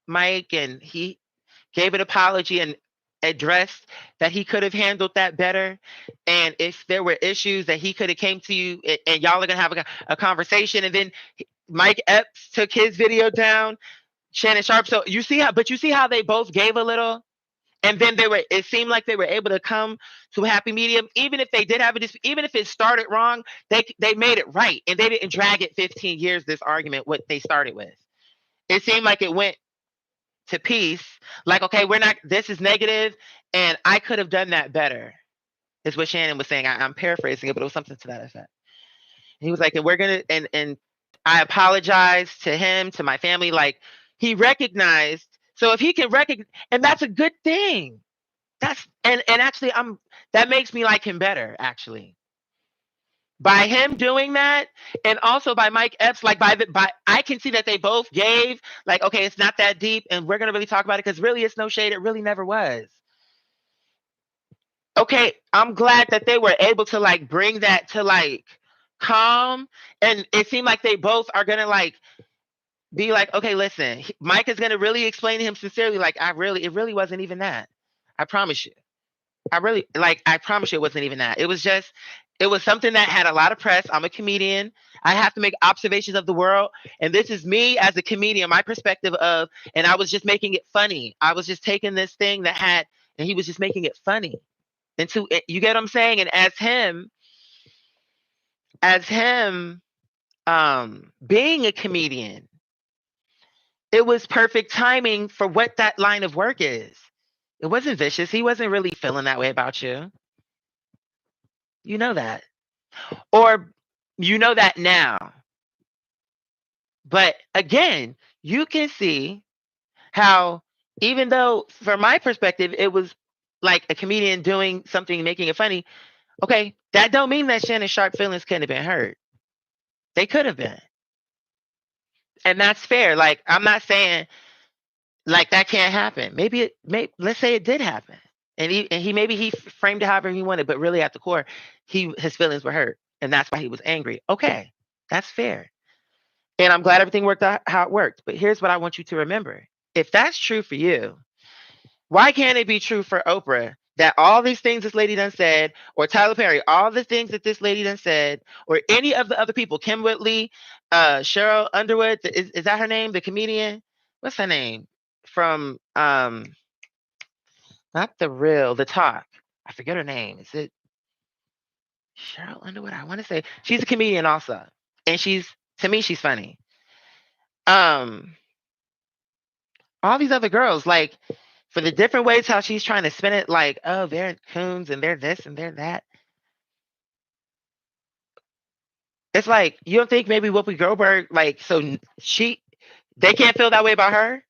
Mike and he gave an apology and addressed that he could have handled that better. And if there were issues that he could have came to you and y'all are going to have a conversation. And then Mike Epps took his video down, Shannon Sharp. So you see how they both gave a little. And then it seemed like they were able to come to a happy medium. Even if they did have even if it started wrong, they made it right. And they didn't drag it 15 years, this argument, what they started with. It seemed like it went to peace. Like, okay, this is negative, and I could have done that better, is what Shannon was saying. I'm paraphrasing it, but it was something to that effect. He was like, and we're going to, and I apologize to him, to my family. Like, he recognized. So if he can recognize, and that's a good thing. And actually that makes me like him better, actually. By him doing that, and also by Mike Epps, like by I can see that they both gave like, okay, it's not that deep, and we're gonna really talk about it because really it's no shade. It really never was. Okay, I'm glad that they were able to like bring that to like calm, and it seemed like they both are gonna like be like, okay, listen, Mike is gonna really explain to him sincerely, like it really wasn't even that. I promise you. I promise you it wasn't even that. It was something that had a lot of press. I'm a comedian. I have to make observations of the world. And this is me as a comedian, my perspective of, and I was just making it funny. I was just taking this thing and he was just making it funny. And you get what I'm saying? And as him, being a comedian, it was perfect timing for what that line of work is. It wasn't vicious. He wasn't really feeling that way about you. You know that. Or you know that now. But again, you can see how, even though from my perspective, it was like a comedian doing something, making it funny. Okay, that don't mean that Shannon Sharp feelings couldn't have been hurt. They could have been. And that's fair. Like, I'm not saying like that can't happen. Let's say it did happen. And he framed it however he wanted, but really at the core, his feelings were hurt. And that's why he was angry. Okay, that's fair. And I'm glad everything worked out how it worked. But here's what I want you to remember. If that's true for you, why can't it be true for Oprah that all these things this lady done said, or Tyler Perry, all the things that this lady done said, or any of the other people, Kim Whitley, Cheryl Underwood, is that her name? The comedian? What's her name? From not the talk. I forget her name. Is it Cheryl Underwood? I want to say she's a comedian also. And to me, she's funny. All these other girls, like, for the different ways how she's trying to spin it, like, oh, they're coons and they're this and they're that. It's like, you don't think maybe Whoopi Goldberg, like, so they can't feel that way about her?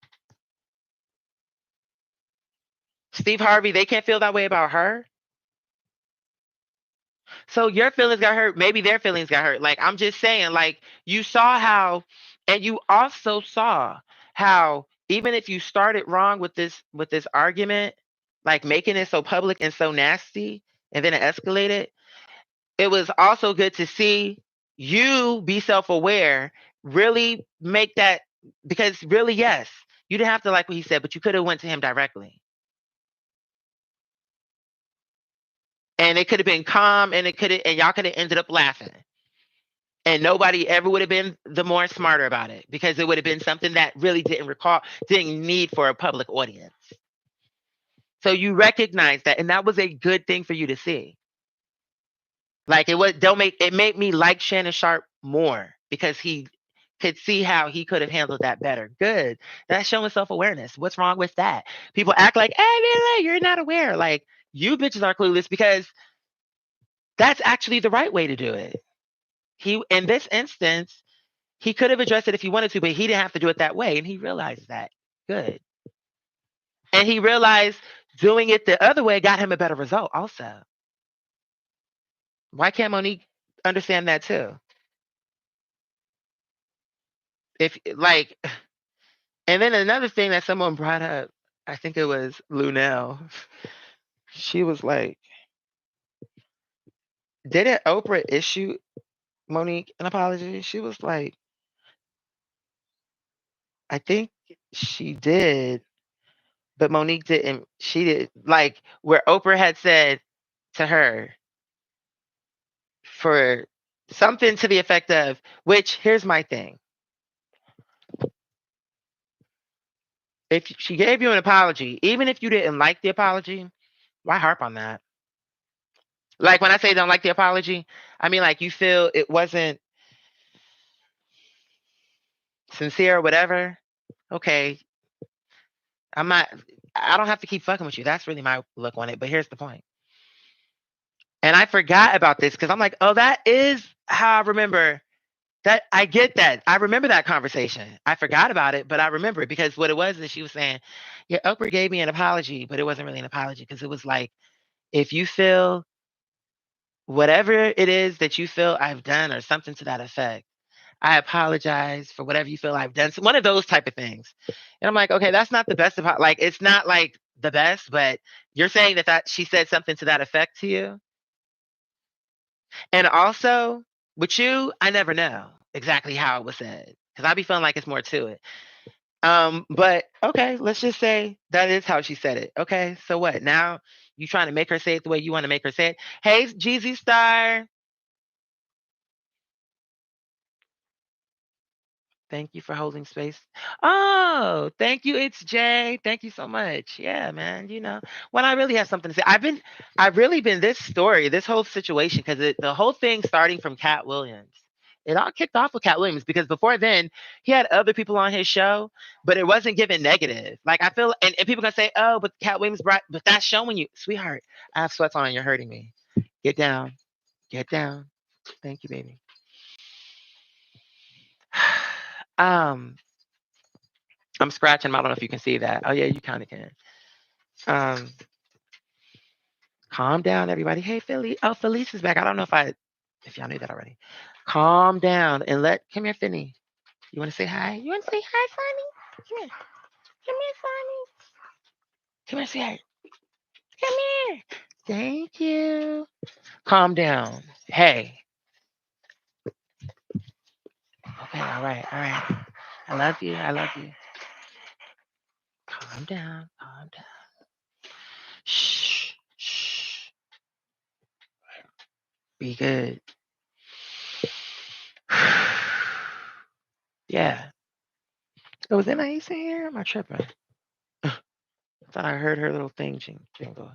Steve Harvey, they can't feel that way about her? So your feelings got hurt, maybe their feelings got hurt. Like, I'm just saying, like, you saw how, and you also saw how, even if you started wrong with this argument, like making it so public and so nasty, and then it escalated, it was also good to see you be self-aware, really make that, because really, yes, you didn't have to like what he said, but you could have went to him directly. And it could have been calm, and it could have, and y'all could have ended up laughing. And nobody ever would have been the more smarter about it, because it would have been something that really didn't need for a public audience. So you recognize that, and that was a good thing for you to see. Like it made me like Shannon Sharp more, because he could see how he could have handled that better. Good. That's showing self-awareness. What's wrong with that? People act like, hey, man, you're not aware. Like, you bitches are clueless, because that's actually the right way to do it. In this instance, he could have addressed it if he wanted to, but he didn't have to do it that way. And he realized that. Good. And he realized doing it the other way got him a better result also. Why can't Monique understand that too? If like, and then another thing that someone brought up, I think it was Lunel. She was like, didn't Oprah issue Monique an apology? She was like, I think she did, but Monique didn't. She did, like, where Oprah had said to her for something to the effect of, which, here's my thing. If she gave you an apology, even if you didn't like the apology, why harp on that? Like, when I say don't like the apology, I mean, like, you feel it wasn't sincere or whatever. Okay, I'm not. I don't have to keep fucking with you. That's really my look on it. But here's the point. And I forgot about this, because I'm like, oh, that is how I remember that. I get that. I remember that conversation. I forgot about it, but I remember it, because what it was is she was saying, yeah, Oprah gave me an apology, but it wasn't really an apology, because it was like, if you feel whatever it is that you feel I've done, or something to that effect, I apologize for whatever you feel I've done. So one of those type of things. And I'm like, okay, that's not the best of, like, it's not like the best, but you're saying that she said something to that effect to you. And also, with you, I never know exactly how it was said, because I be feeling like it's more to it. But okay, let's just say that is how she said it. Okay, so what? Now you trying to make her say it the way you want to make her say it? Hey, Jeezy Star. Thank you for holding space. Oh, thank you. It's Jay. Thank you so much. Yeah, man. When I really have something to say, I've really been this story, this whole situation, because the whole thing starting from Cat Williams. It all kicked off with Cat Williams, because before then he had other people on his show, but it wasn't given negative. Like, I feel, and people gonna say, oh, but Cat Williams but that's showing you, sweetheart, I have sweats on, you're hurting me. Get down. Get down. Thank you, baby. um I'm scratching them. I don't know if you can see that. Oh yeah, you kind of can. Um, calm down, everybody. Hey, Philly. Oh, Felice is back. I don't know if y'all knew that already. Calm down and come here, Finny. You want to say hi? You want to say hi, Sonny? Come here. Come here, Sonny. Come here, say hi. Come here. Thank you. Calm down. Hey. Okay. All right. All right. I love you. I love you. Calm down. Calm down. Shh. Shh. Be good. Yeah. Oh, was that nice in here? Am I tripping? I thought I heard her little thing jingle.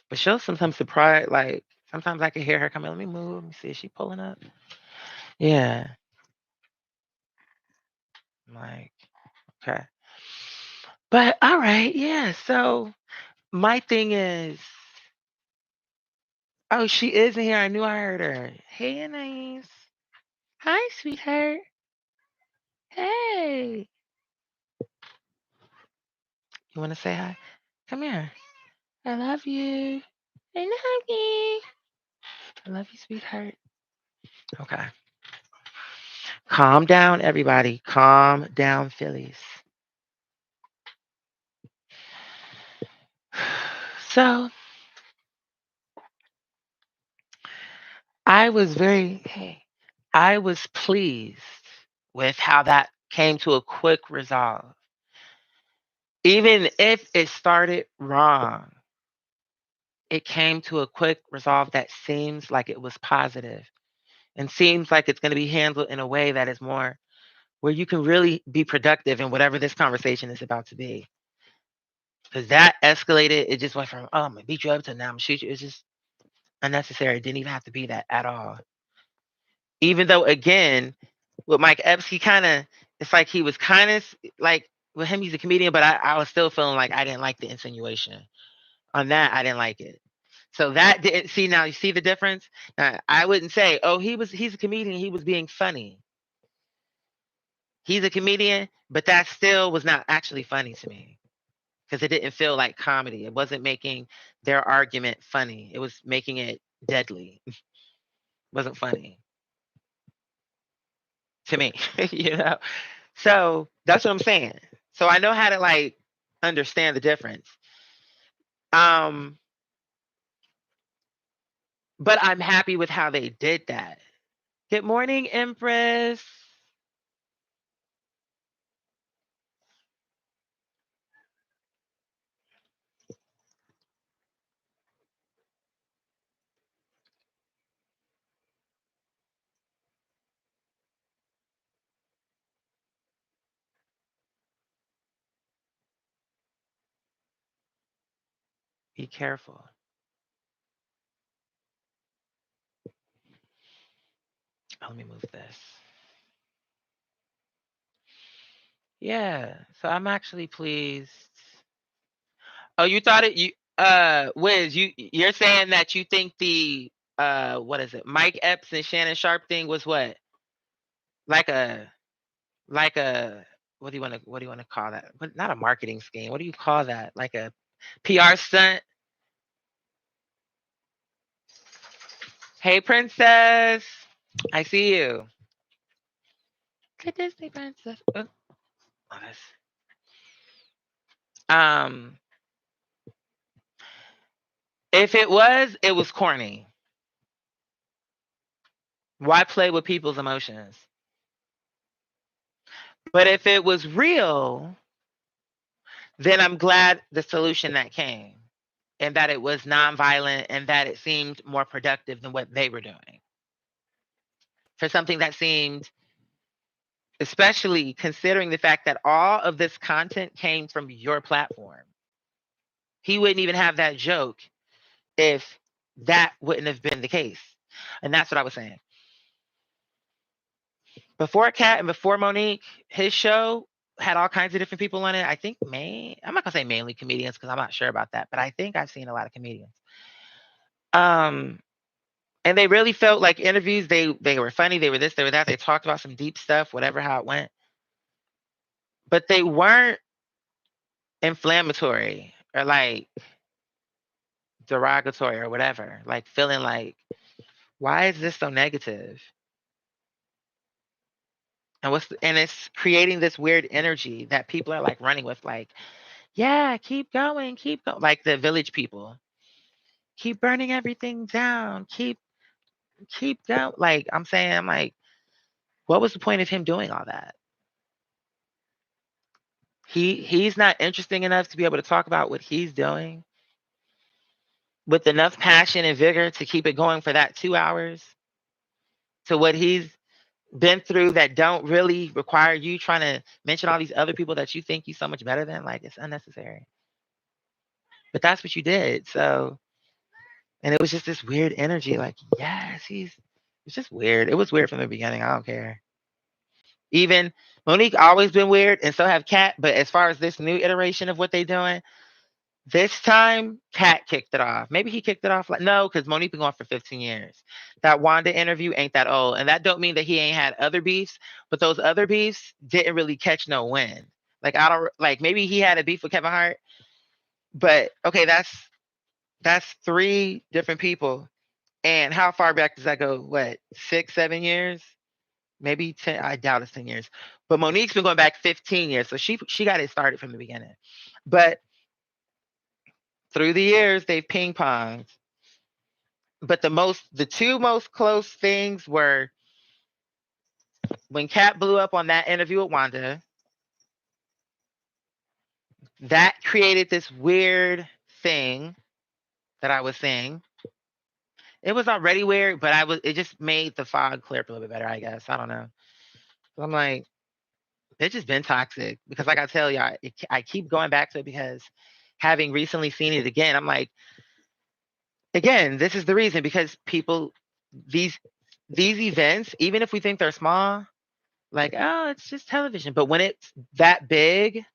But she'll sometimes surprise, like, sometimes I can hear her coming. Let me move. Let me see. Is she pulling up? Yeah. I'm like, okay. But all right. Yeah. So my thing is, oh, she is in here. I knew I heard her. Hey, Anais. Hi, sweetheart. Hey. You want to say hi? Come here. I love you. I love you. I love you, sweetheart. Okay. Calm down, everybody. Calm down, Phillies. So I was very, I was pleased with how that came to a quick resolve. Even if it started wrong, it came to a quick resolve that seems like it was positive and seems like it's going to be handled in a way that is more where you can really be productive in whatever this conversation is about to be. Because that escalated, it just went from, oh, I'm going to beat you up to now I'm going to shoot you. It's just unnecessary. It didn't even have to be that at all. Even though, again, with Mike Epps, he kind of, it's like he was kind of like, with him, he's a comedian, but I was still feeling like I didn't like the insinuation. On that, I didn't like it. So that didn't see now. You see the difference. I wouldn't say, oh, he's a comedian. He was being funny. He's a comedian, but that still was not actually funny to me because it didn't feel like comedy. It wasn't making their argument funny. It was making it deadly. It wasn't funny to me, you know. So that's what I'm saying. So I know how to like understand the difference. Um, but I'm happy with how they did that. Good morning, Empress. Be careful. Oh, let me move this. Yeah. So I'm actually pleased. Oh, you thought it you Wiz, you're saying that you think the what is it? Mike Epps and Shannon Sharp thing was what? Like a like a what do you want to call that? But not a marketing scheme. What do you call that? Like a PR stunt? Hey princess. I see you. Good Disney princess. Oh, um if it was corny. Why play with people's emotions? But if it was real, then I'm glad the solution that came and that it was nonviolent and that it seemed more productive than what they were doing. For something that seemed, especially considering the fact that all of this content came from your platform. He wouldn't even have that joke if that wouldn't have been the case. And that's what I was saying. Before Kat and before Monique, his show had all kinds of different people on it. I think I'm not gonna say mainly comedians because I'm not sure about that, but I think I've seen a lot of comedians. Um, and they really felt like interviews. They were funny. They were this. They were that. They talked about some deep stuff, whatever how it went. But they weren't inflammatory or like derogatory or whatever. Like feeling like, why is this so negative? And it's creating this weird energy that people are like running with, like, yeah, keep going. Like the village people, keep burning everything down, keep going. Like I'm saying, I'm like, what was the point of him doing all that? He's not interesting enough to be able to talk about what he's doing with enough passion and vigor to keep it going for that 2 hours to what he's been through that don't really require you trying to mention all these other people that you think you so much better than. Like it's unnecessary. But that's what you did. So and it was just this weird energy, like, yes, it's just weird. It was weird from the beginning. I don't care. Even Monique always been weird, and so have Kat. But as far as this new iteration of what they doing, this time Kat kicked it off. Maybe he kicked it off like no, because Monique been going for 15 years. That Wanda interview ain't that old. And that don't mean that he ain't had other beefs, but those other beefs didn't really catch no wind. Like I don't like maybe he had a beef with Kevin Hart, but okay, that's three different people. And how far back does that go? What, 6, 7 years? Maybe 10. I doubt it's 10 years. But Monique's been going back 15 years. So she got it started from the beginning. But through the years, they've ping ponged. But the two most close things were when Kat blew up on that interview with Wanda. That created this weird thing that I was saying. It was already weird, but it just made the fog clear up a little bit better, I guess. I don't know. I'm like, it's just been toxic because, like I tell y'all, I keep going back to it because having recently seen it again, I'm like, again, this is the reason because people, these events, even if we think they're small, like, oh, it's just television. But when it's that big,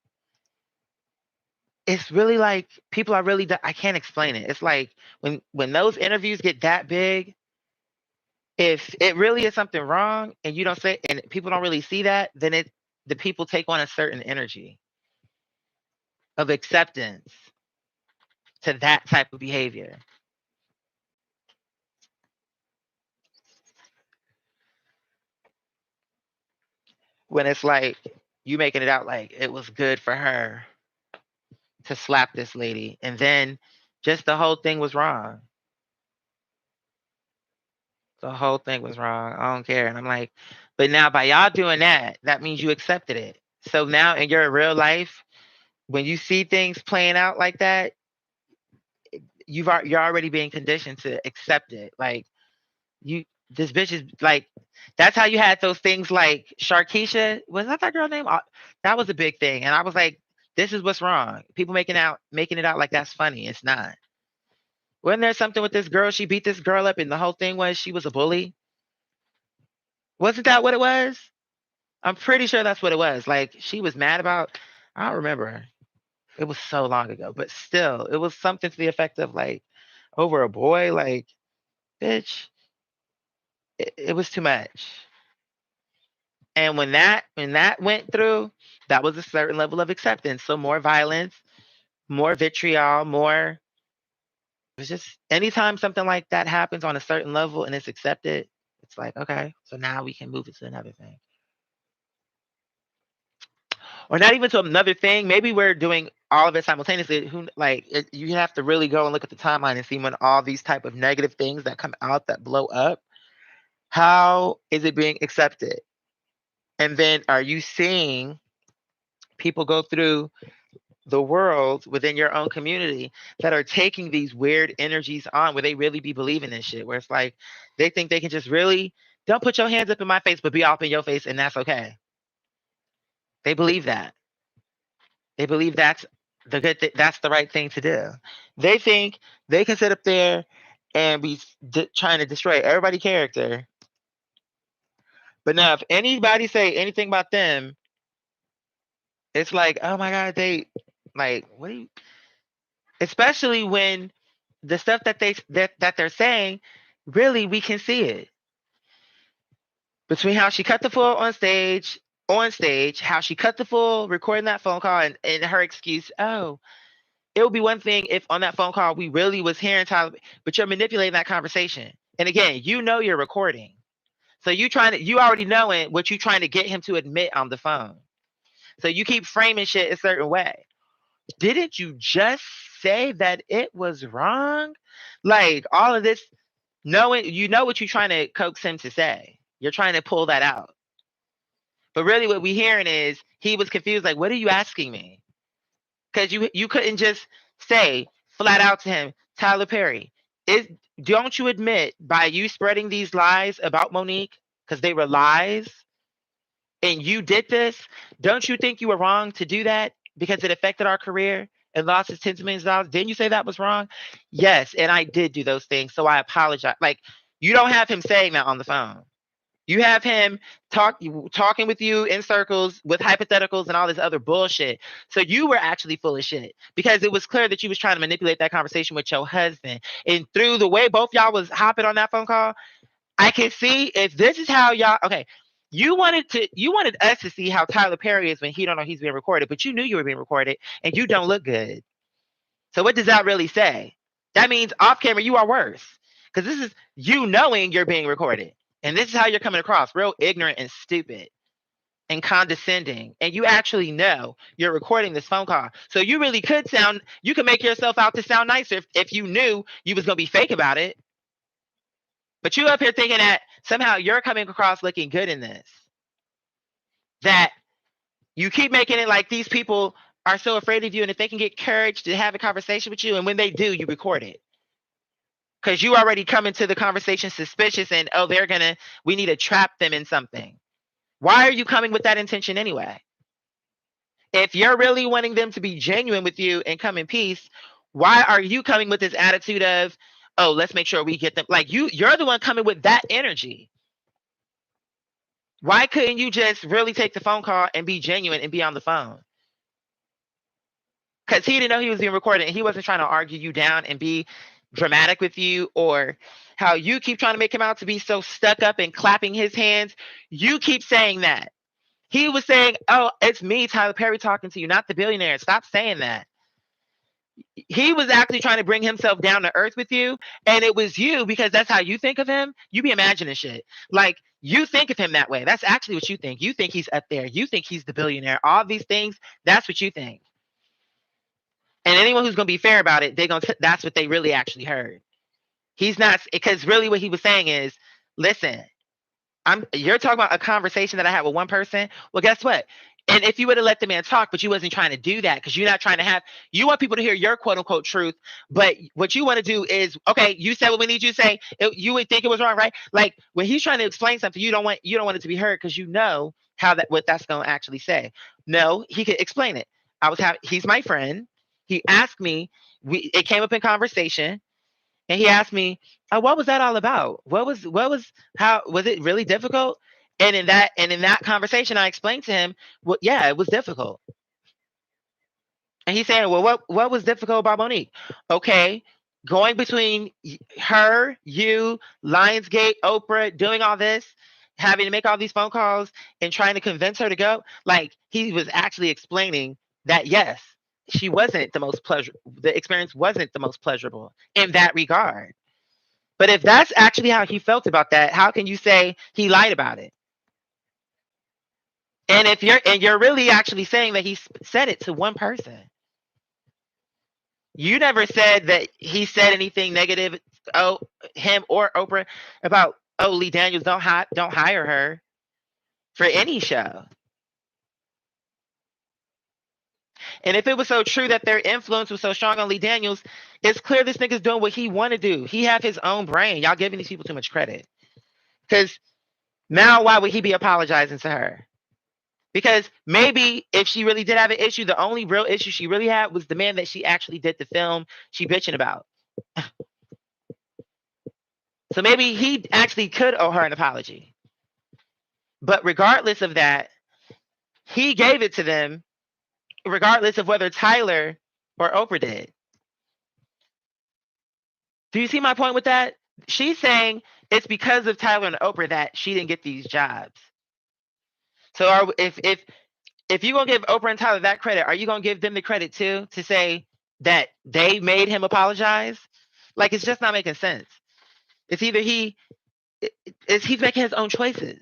it's really like people are really, I can't explain it. It's like when those interviews get that big, if it really is something wrong and you don't say, and people don't really see that, then the people take on a certain energy of acceptance to that type of behavior. When it's like you making it out like it was good for her to slap this lady, and then just the whole thing was wrong. The whole thing was wrong. I don't care. And I'm like, but now by y'all doing that, that means you accepted it. So now in your real life, when you see things playing out like that, you're already being conditioned to accept it. Like you, this bitch is like, that's how you had those things like Sharkeisha. Was that girl name? That was a big thing. And I was like, this is what's wrong. People making it out like that's funny. It's not. Wasn't there something with this girl? She beat this girl up, and the whole thing was she was a bully. Wasn't that what it was? I'm pretty sure that's what it was. Like she was mad about. I don't remember. It was so long ago, but still, it was something to the effect of like over a boy. Like, bitch, it was too much. And when that went through, that was a certain level of acceptance. So more violence, more vitriol, more. It's just anytime something like that happens on a certain level and it's accepted, it's like okay, so now we can move it to another thing. Or not even to another thing. Maybe we're doing all of it simultaneously. Who like you have to really go and look at the timeline and see when all these type of negative things that come out that blow up. How is it being accepted? And then are you seeing people go through the world within your own community that are taking these weird energies on where they really be believing in shit? Where it's like they think they can just really don't put your hands up in my face, but be off in your face, and that's okay. They believe that. They believe that's that's the right thing to do. They think they can sit up there and be trying to destroy everybody's character. But now, if anybody say anything about them, it's like, oh my god, they like what? Do you, especially when the stuff that they're saying, really, we can see it between how she cut the fool on stage, how she cut the fool recording that phone call, and her excuse, oh, it would be one thing if on that phone call we really was hearing Tyler, but you're manipulating that conversation. And again, you know you're recording. So you already knowing what you're trying to get him to admit on the phone. So you keep framing shit a certain way. Didn't you just say that it was wrong? Like all of this, knowing you know what you're trying to coax him to say. You're trying to pull that out. But really what we hearing is he was confused, like, what are you asking me? Because you couldn't just say flat out to him, Tyler Perry, is don't you admit by you spreading these lies about Monique, because they were lies, and you did this, don't you think you were wrong to do that because it affected our career and lost us tens of millions of dollars? Didn't you say that was wrong? Yes, and I did do those things, so I apologize. Like you don't have him saying that on the phone. You have him talking with you in circles with hypotheticals and all this other bullshit. So you were actually full of shit because it was clear that you was trying to manipulate that conversation with your husband. And through the way both y'all was hopping on that phone call, I can see if this is how y'all okay. You wanted us to see how Tyler Perry is when he don't know he's being recorded, but you knew you were being recorded and you don't look good. So what does that really say? That means off camera you are worse. Because this is you knowing you're being recorded. And this is how you're coming across real ignorant and stupid and condescending. And you actually know you're recording this phone call. So you really could you could make yourself out to sound nicer if you knew you was going to be fake about it. But you up here thinking that somehow you're coming across looking good in this. That you keep making it like these people are so afraid of you, and if they can get courage to have a conversation with you, and when they do, you record it. Because you already come into the conversation suspicious and, oh, we need to trap them in something. Why are you coming with that intention anyway? If you're really wanting them to be genuine with you and come in peace, why are you coming with this attitude of, oh, let's make sure we get them? Like you're the one coming with that energy. Why couldn't you just really take the phone call and be genuine and be on the phone? Because he didn't know he was being recorded, and he wasn't trying to argue you down and be dramatic with you, or how you keep trying to make him out to be so stuck up and clapping his hands. You keep saying that. He was saying, oh, it's me, Tyler Perry, talking to you, not the billionaire. Stop saying that. He was actually trying to bring himself down to earth with you, and it was you, because that's how you think of him. You be imagining shit. Like, you think of him that way. That's actually what you think. You think he's up there. You think he's the billionaire. All these things, that's what you think. And anyone who's going to be fair about it, that's what they really actually heard. He's not, because really what he was saying is, listen, you're talking about a conversation that I had with one person. Well, guess what? And if you would have let the man talk, but you wasn't trying to do that, because you're not trying to you want people to hear your quote unquote truth. But what you want to do is, okay, you said what we need you to say. You would think it was wrong, right? Like when he's trying to explain something, you don't want it to be heard, because you know what that's going to actually say. No, he could explain it. He's my friend. He asked me, it came up in conversation, and he asked me, oh, what was that all about? How was it really difficult? And in that conversation, I explained to him, well, yeah, it was difficult. And he's saying, well, what was difficult about Monique? Okay, going between her, you, Lionsgate, Oprah, doing all this, having to make all these phone calls and trying to convince her to go. Like, he was actually explaining that, yes, she wasn't the most the experience wasn't the most pleasurable in that regard. But if that's actually how he felt about that, how can you say he lied about it? And if you're really actually saying that he said it to one person, you never said that he said anything negative, oh, him or Oprah, about, oh, Lee Daniels, don't hire her for any show. And if it was so true that their influence was so strong on Lee Daniels, it's clear this nigga's doing what he want to do. He have his own brain. Y'all giving these people too much credit. Because now why would he be apologizing to her? Because maybe if she really did have an issue, the only real issue she really had was the man that she actually did the film she bitching about. So maybe he actually could owe her an apology. But regardless of that, he gave it to them, regardless of whether Tyler or Oprah did. Do you see my point with that? She's saying it's because of Tyler and Oprah that she didn't get these jobs. So if you're going to give Oprah and Tyler that credit, are you going to give them the credit too, to say that they made him apologize? Like, it's just not making sense. It's either he's making his own choices.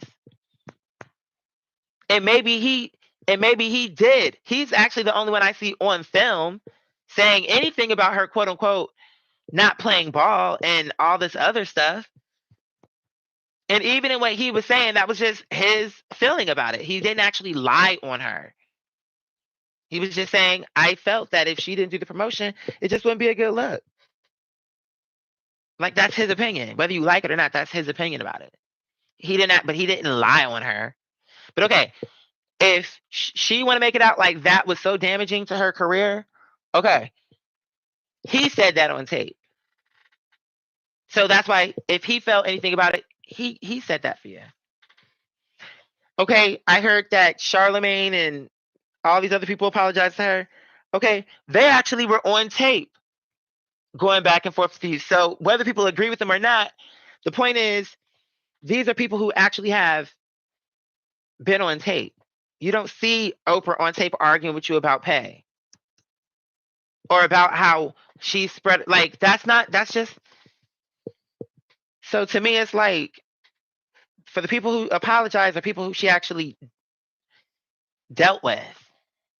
And maybe he did. He's actually the only one I see on film saying anything about her, quote unquote, not playing ball and all this other stuff. And even in what he was saying, that was just his feeling about it. He didn't actually lie on her. He was just saying, I felt that if she didn't do the promotion, it just wouldn't be a good look. Like, that's his opinion. Whether you like it or not, that's his opinion about it. He didn't lie on her. But okay, if she want to make it out like that was so damaging to her career, okay. He said that on tape. So that's why if he felt anything about it, he said that for you. Okay, I heard that Charlemagne and all these other people apologized to her. Okay, they actually were on tape going back and forth with you. So whether people agree with them or not, the point is, these are people who actually have been on tape. You don't see Oprah on tape arguing with you about pay or about how she spread. Like, that's just. So to me, it's like, for the people who apologize are people who she actually dealt with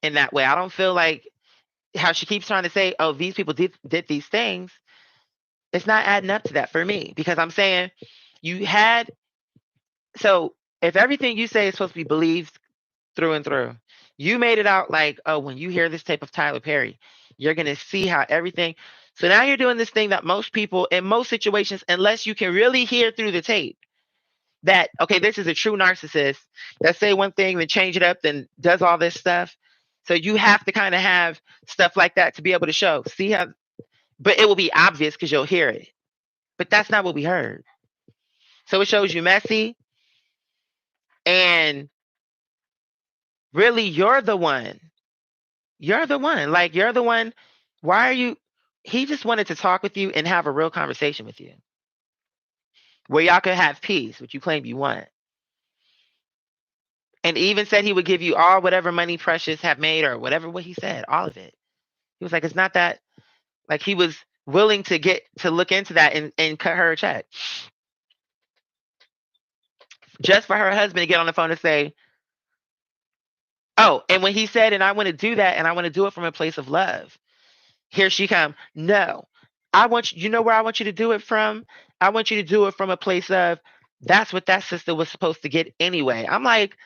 in that way. I don't feel like how she keeps trying to say, oh, these people did these things. It's not adding up to that for me, because I'm saying, You had so if everything you say is supposed to be believed through and through, you made it out like, oh, when you hear this tape of Tyler Perry, you're gonna see how everything. So now you're doing this thing that most people in most situations, unless you can really hear through the tape, that okay, this is a true narcissist that say one thing, then change it up, then does all this stuff. So you have to kind of have stuff like that to be able to show. See how, but it will be obvious because you'll hear it. But that's not what we heard. So it shows you messy, and really you're the one. You're the one. Like you're the one. Why are you? He just wanted to talk with you and have a real conversation with you where y'all could have peace, which you claim you want. And even said he would give you all whatever money Precious have made or whatever what he said, all of it. He was like, it's not that. Like he was willing to get to look into that and cut her a check just for her husband to get on the phone and say, oh, and when he said, and I want to do that, and I want to do it from a place of love. Here she come. No, I want you know where I want you to do it from? I want you to do it from a place of that's what that sister was supposed to get anyway. I'm like,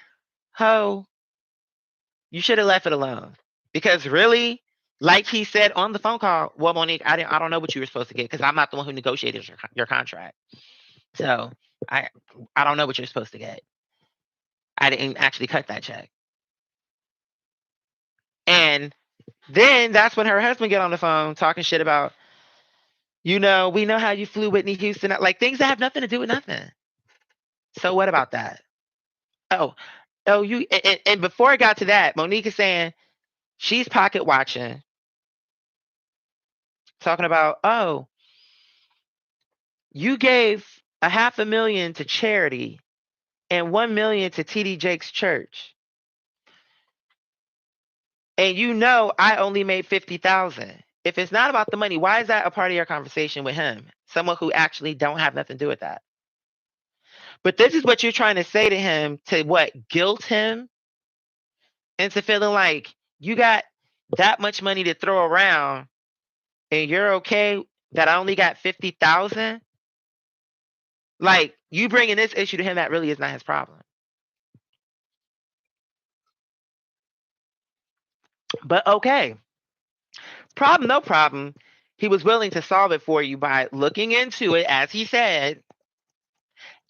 ho, you should have left it alone. Because really, like he said on the phone call, well, Monique, I don't know what you were supposed to get because I'm not the one who negotiated your contract. So I don't know what you're supposed to get. I didn't actually cut that check. And then that's when her husband get on the phone talking shit about, we know how you flew Whitney Houston, like things that have nothing to do with nothing. So what about that? Oh, you and before I got to that, Monique is saying she's pocket watching, talking about, oh, you gave $500,000 to charity and $1 million to TD Jakes church. And I only made 50,000. If it's not about the money, why is that a part of your conversation with him? Someone who actually don't have nothing to do with that. But this is what you're trying to say to him to what? Guilt him into feeling like you got that much money to throw around and you're okay that I only got 50,000? Like you bringing this issue to him that really is not his problem. But okay. Problem, no problem. He was willing to solve it for you by looking into it, as he said,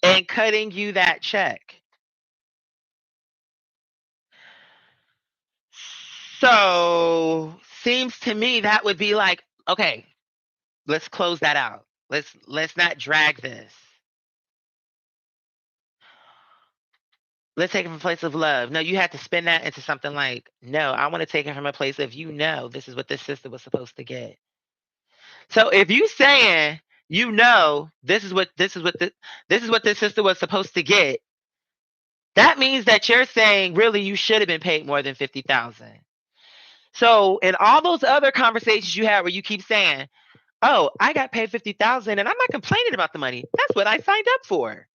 and cutting you that check. So seems to me that would be like, okay, let's close that out. Let's not drag this. Let's take it from a place of love. No, you had to spin that into something like, no, I want to take it from a place of, this is what this sister was supposed to get. So if you saying, this is what this sister was supposed to get, that means that you're saying really you should have been paid more than 50,000. So in all those other conversations you had where you keep saying, oh, I got paid 50,000 and I'm not complaining about the money. That's what I signed up for.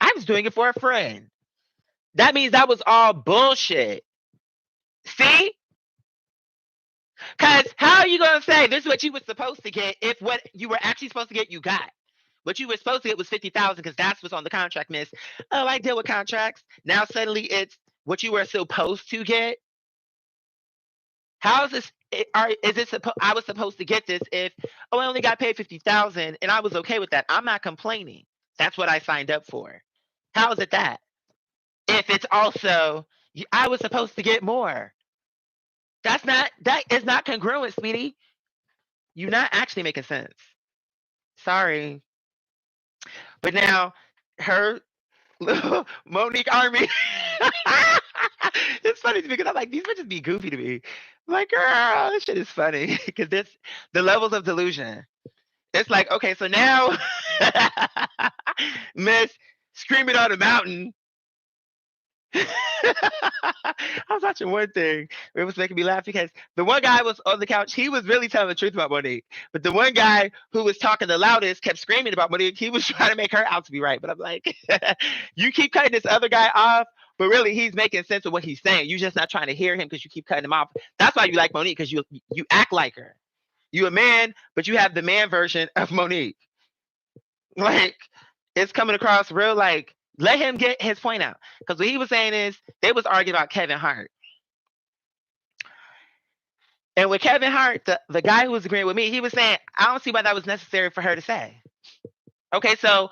I was doing it for a friend. That means that was all bullshit. See? Because how are you going to say this is what you were supposed to get if what you were actually supposed to get you got? What you were supposed to get was 50,000 because that's what's on the contract, miss. Oh, I deal with contracts. Now suddenly it's what you were supposed to get. How is this? I was supposed to get this if, I only got paid 50,000 and I was okay with that. I'm not complaining. That's what I signed up for. How is it that? If it's also, I was supposed to get more. That is not congruent, sweetie. You're not actually making sense. Sorry. But now, her Monique Army. It's funny to me because I'm like, these bitches be goofy to me. I'm like, girl, this shit is funny. Because the levels of delusion. It's like, okay, so now Miss screaming on the mountain. I was watching one thing. It was making me laugh because the one guy was on the couch. He was really telling the truth about Monique. But the one guy who was talking the loudest kept screaming about Monique. He was trying to make her out to be right. But I'm like, you keep cutting this other guy off, but really he's making sense of what he's saying. You're just not trying to hear him because you keep cutting him off. That's why you like Monique, because you act like her. You a man, but you have the man version of Monique. Like, it's coming across real like, let him get his point out. Because what he was saying is they was arguing about Kevin Hart. And with Kevin Hart, the guy who was agreeing with me, he was saying, I don't see why that was necessary for her to say. Okay, so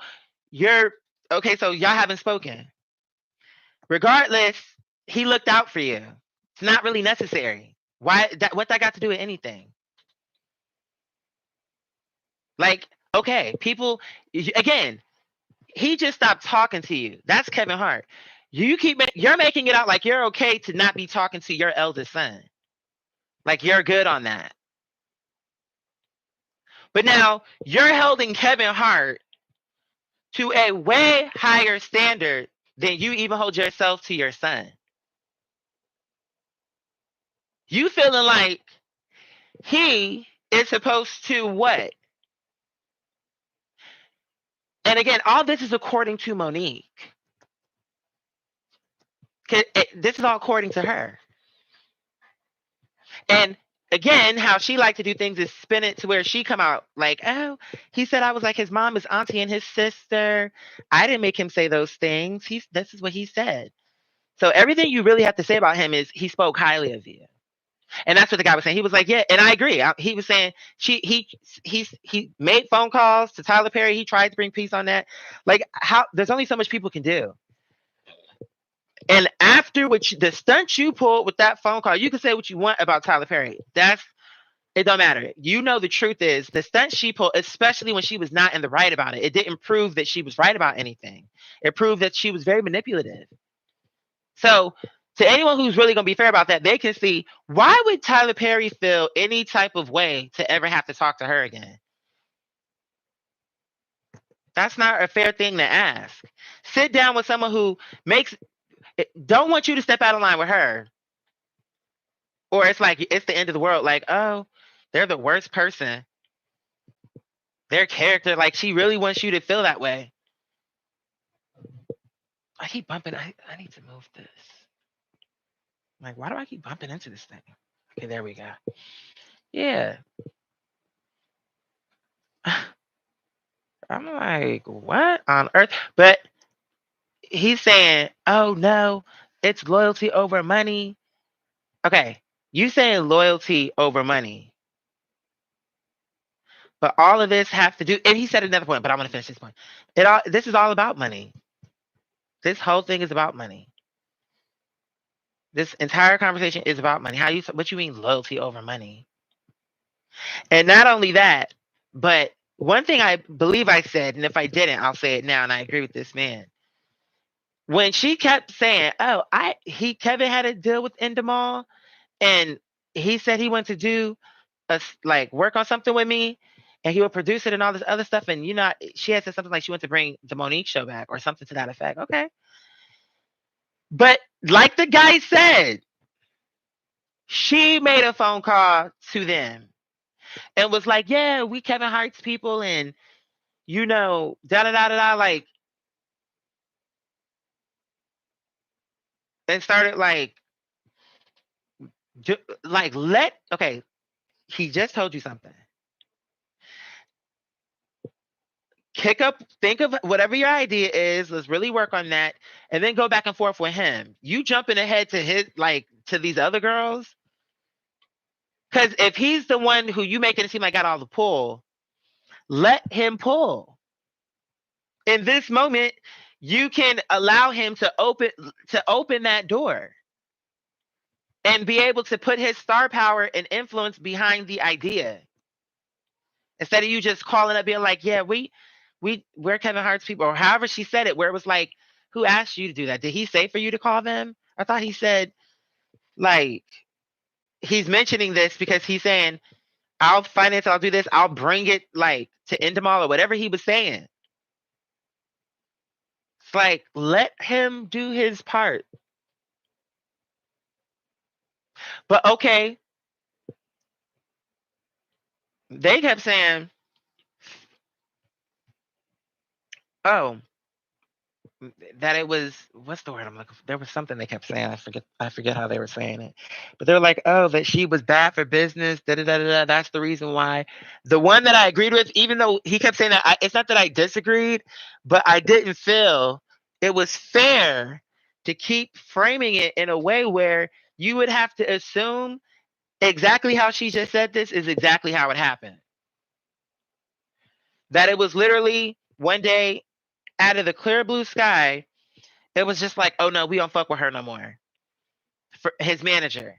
y'all haven't spoken. Regardless, he looked out for you. It's not really necessary. What that got to do with anything? Like, okay, people again, he just stopped talking to you. That's Kevin Hart. You're making it out like you're okay to not be talking to your eldest son. Like you're good on that. But now you're holding Kevin Hart to a way higher standard than you even hold yourself to your son. You feeling like he is supposed to what? And again, all this is according to Monique. This is all according to her. And again, how she like to do things is spin it to where she come out like, oh, he said I was like his mom, his auntie, and his sister. I didn't make him say those things. This is what he said. So everything you really have to say about him is he spoke highly of you. And that's what the guy was saying. He was like, yeah, and I agree. He was saying he made phone calls to Tyler Perry. He tried to bring peace on that. Like how there's only so much people can do. And after the stunt you pulled with that phone call, you can say what you want about Tyler Perry. It don't matter. You know the truth is the stunt she pulled, especially when she was not in the right about it. It didn't prove that she was right about anything. It proved that she was very manipulative. So to anyone who's really going to be fair about that, they can see why would Tyler Perry feel any type of way to ever have to talk to her again? That's not a fair thing to ask. Sit down with someone who don't want you to step out of line with her. Or it's like it's the end of the world. Like, oh, they're the worst person. Their character, like she really wants you to feel that way. I keep bumping. I need to move this. Like, why do I keep bumping into this thing? Okay, there we go. Yeah. I'm like, what on earth? But he's saying, oh no, it's loyalty over money. Okay, you saying loyalty over money. But all of this has to do, and he said another point, but I'm gonna finish this point. This is all about money. This whole thing is about money. This entire conversation is about money. What you mean loyalty over money? And not only that, but one thing I believe I said, and if I didn't, I'll say it now, and I agree with this man. When she kept saying, "Oh, Kevin had a deal with Endemol, and he said he went to do work on something with me, and he would produce it and all this other stuff," and she had said something like she went to bring the Monique show back or something to that effect. Okay, but like the guy said, she made a phone call to them and was like, "Yeah, we Kevin Hart's people, and da da da da da," and started okay, he just told you something. Think of whatever your idea is. Let's really work on that, and then go back and forth with him. You jumping ahead to these other girls, because if he's the one who you making it seem like got all the pull, let him pull. In this moment, you can allow him to open that door and be able to put his star power and influence behind the idea, instead of you just calling up being like, yeah, we're Kevin Hart's people, or however she said it, where it was like, who asked you to do that? Did he say for you to call them? I thought he said, like, he's mentioning this because he's saying, I'll finance, I'll do this, I'll bring it to Endemol or whatever he was saying. It's like, let him do his part. But okay, they kept saying, oh, that it was, what's the word I'm looking for? There was something they kept saying. I forget how they were saying it. But they were like, oh, that she was bad for business. Da da da da. Da. That's the reason why. The one that I agreed with, even though he kept saying that, it's not that I disagreed, but I didn't feel it was fair to keep framing it in a way where you would have to assume exactly how she just said this is exactly how it happened. That it was literally one day out of the clear blue sky, it was just like, oh no, we don't fuck with her no more. For his manager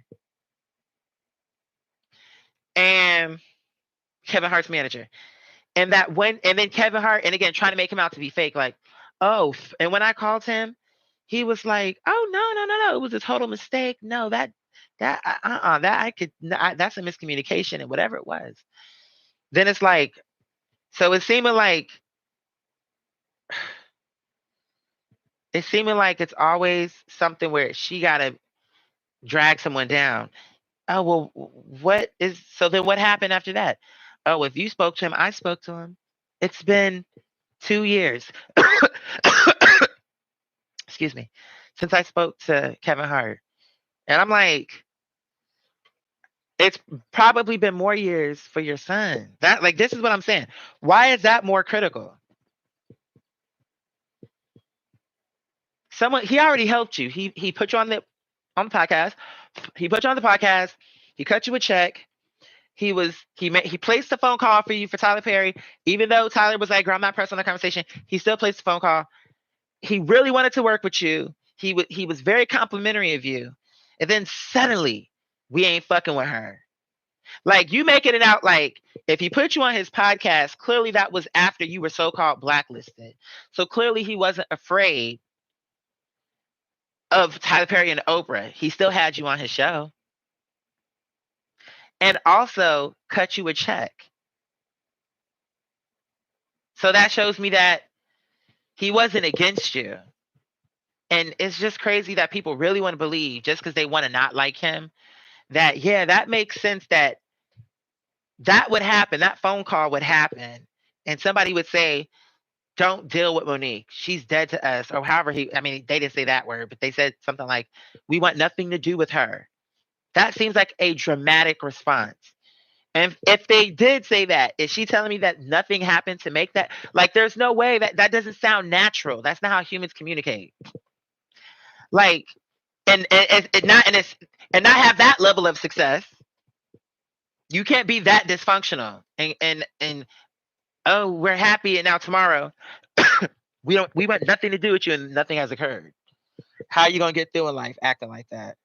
and Kevin Hart's manager. And that when, and then Kevin Hart, and again, trying to make him out to be fake, like, oh, and when I called him, he was like, oh, no, no, no, no, it was a total mistake. No, that I could, that's a miscommunication and whatever it was. Then it's like, so it's seeming like it's always something where she got to drag someone down. Oh, well, so then what happened after that? Oh, if you spoke to him, I spoke to him. It's been 2 years. Excuse me. Since I spoke to Kevin Hart. And I'm like, it's probably been more years for your son. That, like, this is what I'm saying. Why is that more critical? He already helped you. He put you on the podcast. He put you on the podcast. He cut you a check. He placed the phone call for you for Tyler Perry, even though Tyler was like, "Girl, I'm not pressed on the conversation." He still placed the phone call. He really wanted to work with you. He was very complimentary of you, and then suddenly we ain't fucking with her. Like, you making it out like if he put you on his podcast, clearly that was after you were so-called blacklisted. So clearly he wasn't afraid of Tyler Perry and Oprah. He still had you on his show. And also cut you a check. So that shows me that he wasn't against you. And it's just crazy that people really want to believe, just because they want to not like him, that, yeah, that makes sense, that would happen. That phone call would happen. And somebody would say, don't deal with Monique. She's dead to us. Or however I mean, they didn't say that word, but they said something like, we want nothing to do with her. That seems like a dramatic response. And if they did say that, is she telling me that nothing happened to make that? Like, there's no way. That doesn't sound natural. That's not how humans communicate. Like, and not have that level of success. You can't be that dysfunctional. And oh, we're happy, and now tomorrow we want nothing to do with you, and nothing has occurred. How are you gonna get through in life acting like that?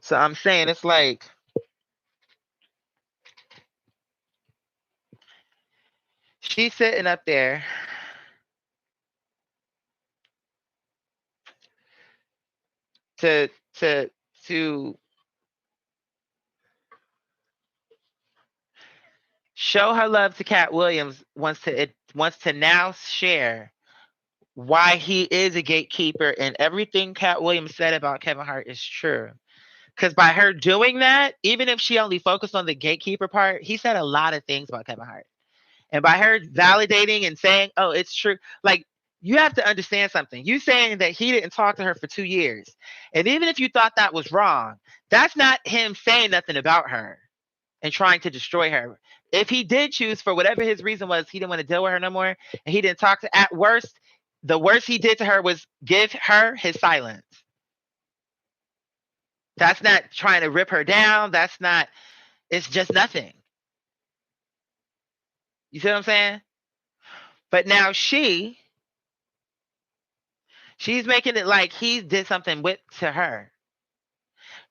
So I'm saying, it's like, she's sitting up there to to to show her love to Cat Williams, wants to now share why he is a gatekeeper, and everything Cat Williams said about Kevin Hart is true. Because by her doing that, even if she only focused on the gatekeeper part, he said a lot of things about Kevin Hart. And by her validating and saying, oh, it's true, like, you have to understand something. You saying that he didn't talk to her for 2 years. And even if you thought that was wrong, that's not him saying nothing about her and trying to destroy her. If he did choose, for whatever his reason was, he didn't want to deal with her no more, and he didn't talk to, at worst, the worst he did to her was give her his silence. That's not trying to rip her down. That's not, it's just nothing. You see what I'm saying? But now she's making it like he did something to her.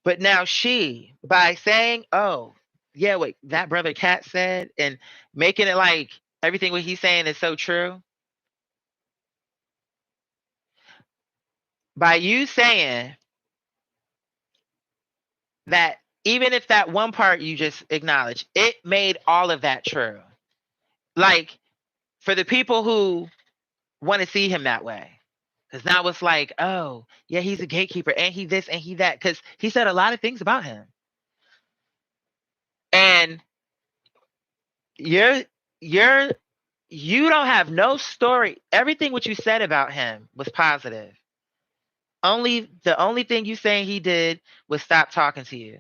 But now by saying, oh, yeah, what that brother Cat said, and making it like everything what he's saying is so true. By you saying that, even if that one part you just acknowledged, it made all of that true. Like, for the people who want to see him that way. Because now it's like, oh, yeah, he's a gatekeeper, and he this and he that. Because he said a lot of things about him. And you're You don't have no story. Everything what you said about him was positive. The only thing you saying he did was stop talking to you.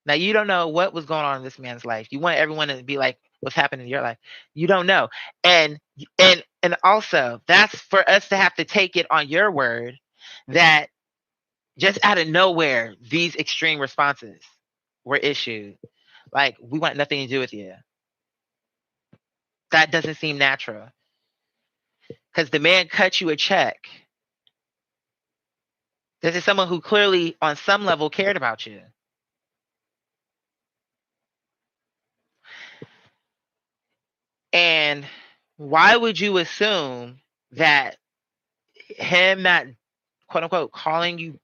Now you don't know what was going on in this man's life. You want everyone to be like, what's happening in your life? You don't know. And and also that's for us to have to take it on your word that just out of nowhere, these extreme responses were issued. Like, we want nothing to do with you. That doesn't seem natural. Because the man cut you a check. This is someone who clearly, on some level, cared about you. And why would you assume that him not quote unquote calling you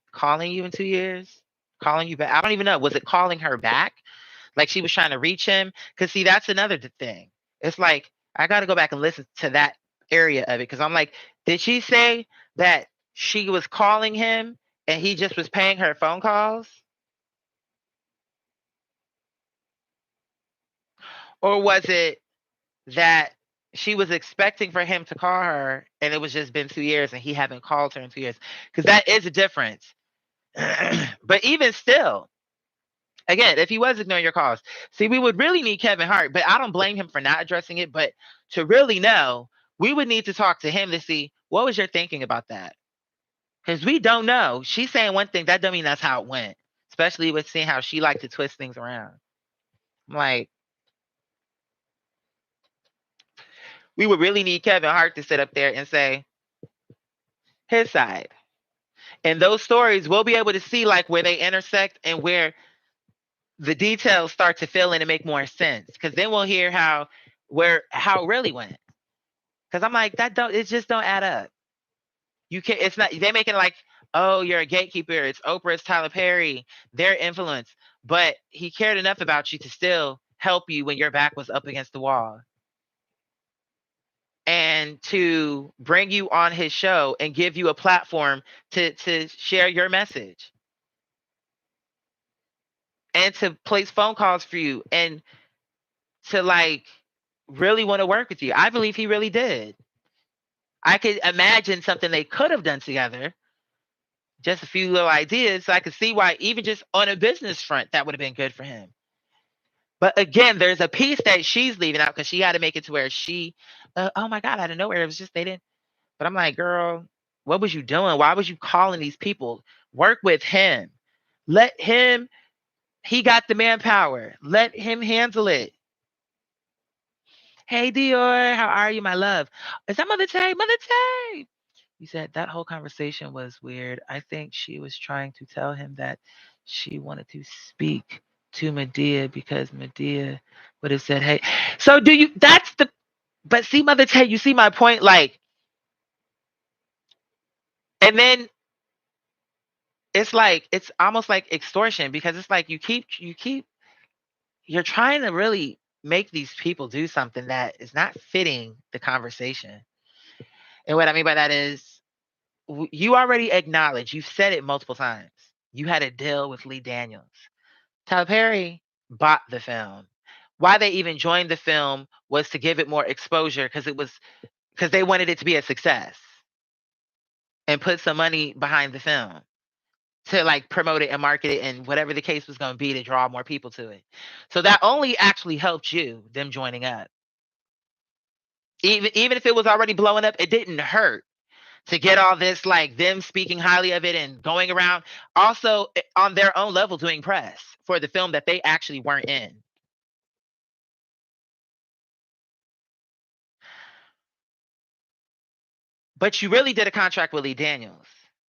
in 2 years, calling you back? I don't even know. Was it calling her back? Like she was trying to reach him? Because see, that's another thing. It's like I got to go back and listen to that area of it because I'm like, did she say that she was calling him and he just was paying her phone calls? Or was it that she was expecting for him to call her and it was just been 2 years and he haven't called her in 2 years? Because that is a difference. But even still, again, if he was ignoring your calls, see, we would really need Kevin Hart, but I don't blame him for not addressing it. But to really know, we would need to talk to him to see what was your thinking about that. Because we don't know. She's saying one thing, that doesn't mean that's how it went. Especially with seeing how she liked to twist things around. I'm like, we would really need Kevin Hart to sit up there and say his side. And those stories, we'll be able to see like where they intersect and where the details start to fill in and make more sense. Because then we'll hear how it really went. Because I'm like, it just don't add up. You can't, it's not, they make it like, oh, you're a gatekeeper. It's Oprah, it's Tyler Perry, their influence. But he cared enough about you to still help you when your back was up against the wall. And to bring you on his show and give you a platform to share your message. And to place phone calls for you and to like really want to work with you. I believe he really did. I could imagine something they could have done together. Just a few little ideas. So I could see why, even just on a business front, that would have been good for him. But again, there's a piece that she's leaving out because she had to make it to where oh my God, out of nowhere, it was just they didn't. But I'm like, girl, what was you doing? Why was you calling these people? Work with him. Let him, he got the manpower. Let him handle it. Hey, Dior, how are you, my love? Is that Mother Tay? Mother Tay! You said that whole conversation was weird. I think she was trying to tell him that she wanted to speak to Medea because Medea would have said, hey. So but see, Mother Tay, you see my point? Like, and then it's like, it's almost like extortion because it's like you're trying to really make these people do something that is not fitting the conversation. And what I mean by that is, you already acknowledged, you've said it multiple times. You had a deal with Lee Daniels. Tyler Perry bought the film. Why they even joined the film was to give it more exposure because they wanted it to be a success and put some money behind the film to like promote it and market it and whatever the case was going to be to draw more people to it. So that only actually helped you, them joining up. Even if it was already blowing up, it didn't hurt to get all this, like them speaking highly of it and going around also on their own level doing press for the film that they actually weren't in. But you really did a contract with Lee Daniels.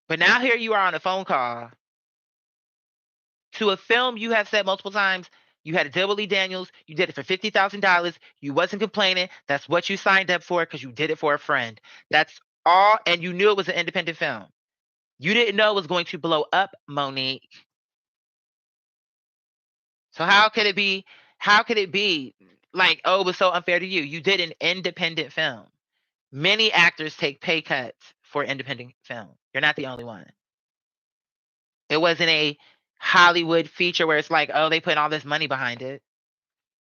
But now here you are on a phone call to a film you have said multiple times. You had a deal with Lee Daniels. You did it for $50,000. You wasn't complaining. That's what you signed up for because you did it for a friend. That's all. And you knew it was an independent film. You didn't know it was going to blow up, Monique. So how could it be? How could it be like, oh, it was so unfair to you? You did an independent film. Many actors take pay cuts for independent film. You're not the only one. It wasn't a Hollywood feature where it's like, oh, they put all this money behind it.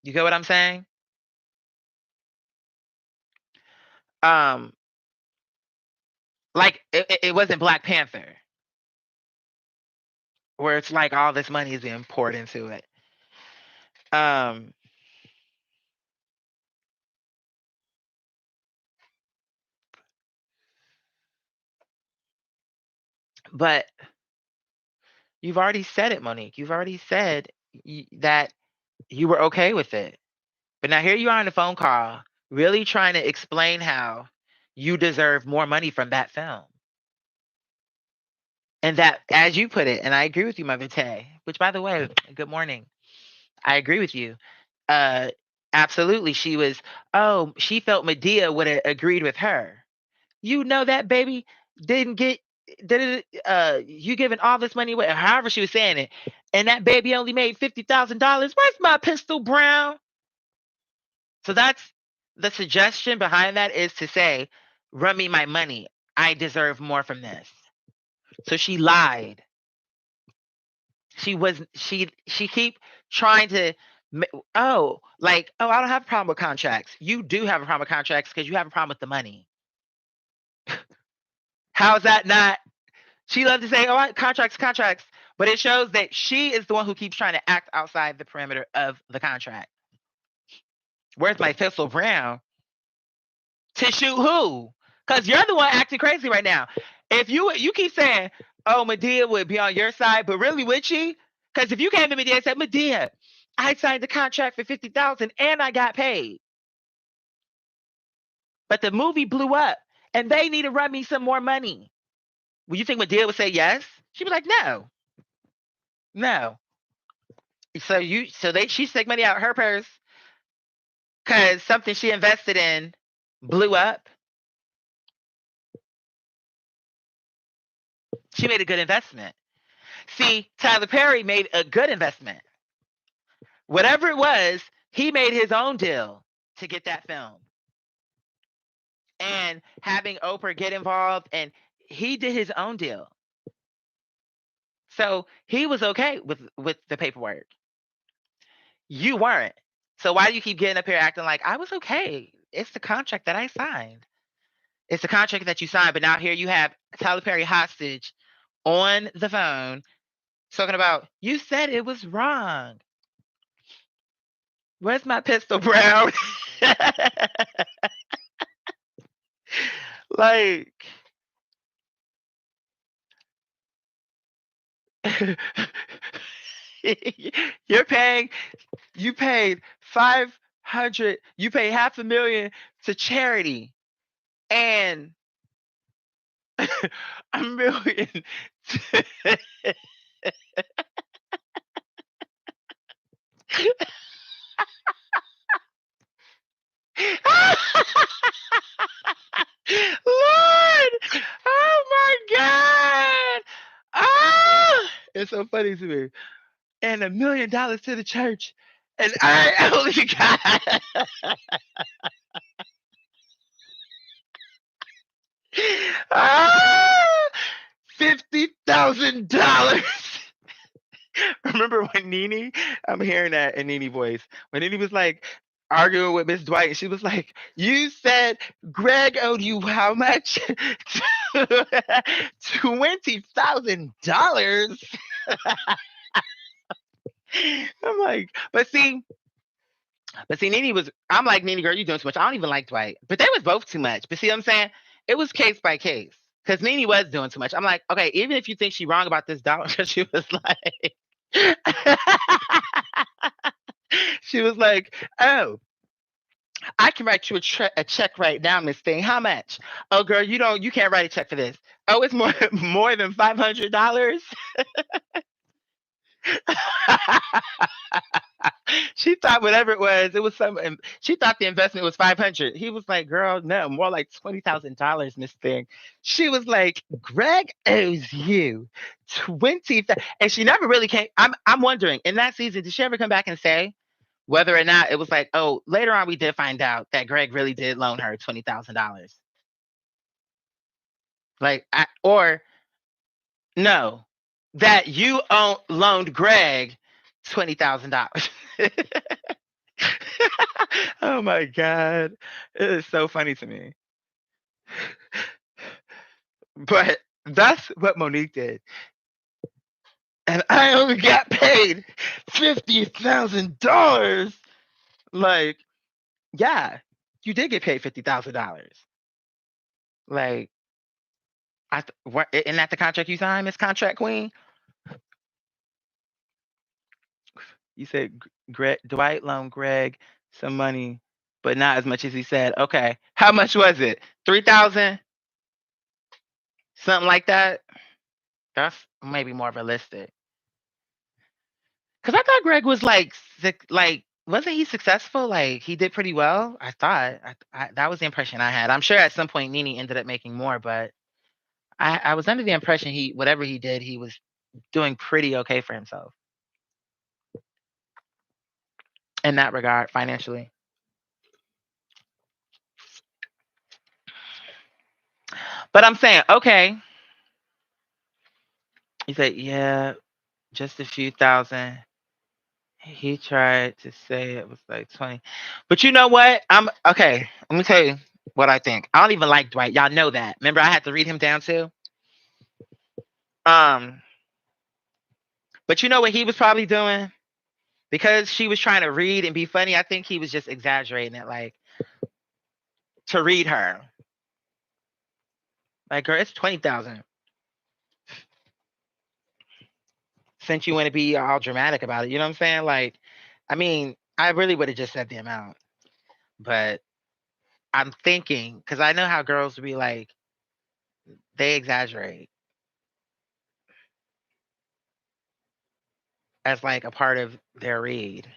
You get what I'm saying? Um, like it wasn't Black Panther, where it's like all this money is being poured into it. Um, but you've already said it, Monique. You've already said that you were okay with it. But now here you are on the phone call, really trying to explain how you deserve more money from that film. And that, as you put it, and I agree with you, my Vite, which by the way, good morning. I agree with you. Uh, absolutely. She felt Medea would have agreed with her. You know that baby didn't get did it you giving all this money away, however she was saying it, and that baby only made $50,000. Where's my pistol brown? So that's the suggestion behind that, is to say, run me my money. I deserve more from this. So she lied. She keep trying to I don't have a problem with contracts. You do have a problem with contracts because you have a problem with the money. How is that not? She loves to say, "Oh, contracts, contracts," but it shows that she is the one who keeps trying to act outside the perimeter of the contract. Where's my pistol brown? To shoot who? Because you're the one acting crazy right now. If you keep saying, "Oh, Medea would be on your side," but really would she? Because if you came to Medea and said, "Medea, I signed the contract for 50,000 and I got paid, but the movie blew up and they need to run me some more money," would you think Medea would say yes? She'd be like, "No, no." She took money out of her purse because something she invested in blew up. She made a good investment. See, Tyler Perry made a good investment. Whatever it was, he made his own deal to get that film. And having Oprah get involved, and he did his own deal. So he was okay with the paperwork. You weren't. So why do you keep getting up here acting like I was okay? It's the contract that I signed. It's the contract that you signed, but now here you have Tyler Perry hostage on the phone talking about, you said it was wrong. Where's my pistol, Brown? Like, you're paying, you paid 500, you paid half a million to charity, and a million. Lord! Oh my God! Ah! It's so funny to me. And $1 million to the church. And I only got ah, $50,000. Remember when Nene, I'm hearing that in Nene voice, when Nene was like arguing with Miss Dwight, and she was like, "You said Greg owed you how much? $20,000." I'm like, but see, Nene was. I'm like, Nene, girl, you doing too much. I don't even like Dwight, but they was both too much. But see, what I'm saying, it was case by case because Nene was doing too much. I'm like, okay, even if you think she's wrong about this dollar, she was like. She was like, "Oh, I can write you a check right now, Miss Thing. How much? Oh, girl, you can't write a check for this. Oh, it's more than $500." She thought whatever it was some. She thought the investment was 500. He was like, "Girl, no, more like $20,000, Miss Thing." She was like, "Greg owes you 20," and she never really came. I'm wondering, in that season, did she ever come back and say whether or not it was like, oh, later on we did find out that Greg really did loan her $20,000? Like, or no, that you loaned Greg $20,000. Oh my God. It is so funny to me. But that's what Monique did. And I only got paid $50,000. Like, yeah, you did get paid $50,000. Like, what, isn't that the contract you signed, Miss Contract Queen? You said Greg, Dwight loaned Greg some money, but not as much as he said. Okay, how much was it? 3,000, something like that. That's maybe more realistic. Cause I thought Greg was like sick. Like, wasn't he successful? Like, he did pretty well. I thought. That was the impression I had. I'm sure at some point Nene ended up making more, but I was under the impression whatever he did, he was doing pretty okay for himself in that regard financially. But I'm saying, okay, he said, yeah, just a few thousand. He tried to say it was like 20. But you know what? I'm okay. Let me tell you what I think. I don't even like Dwight. Y'all know that. Remember, I had to read him down too. Um, but you know what he was probably doing? Because she was trying to read and be funny, I think he was just exaggerating it, like to read her. Like, girl, it's 20,000. Since you want to be all dramatic about it, you know what I'm saying? Like, I mean, I really would have just said the amount, but I'm thinking because I know how girls would be like, they exaggerate as like a part of their read.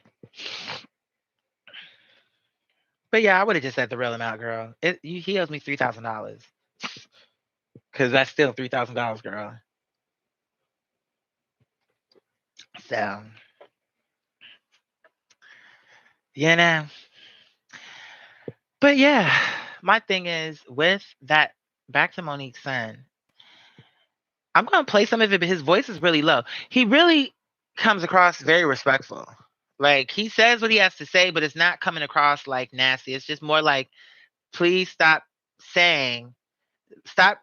But yeah, I would have just said the real amount, girl. He owes me $3,000 because that's still $3,000, girl. So you know, but yeah, my thing is with that. Back to Monique's son. I'm gonna play some of it, but his voice is really low. He really comes across very respectful. Like he says what he has to say, but it's not coming across like nasty. It's just more like, please stop saying, stop.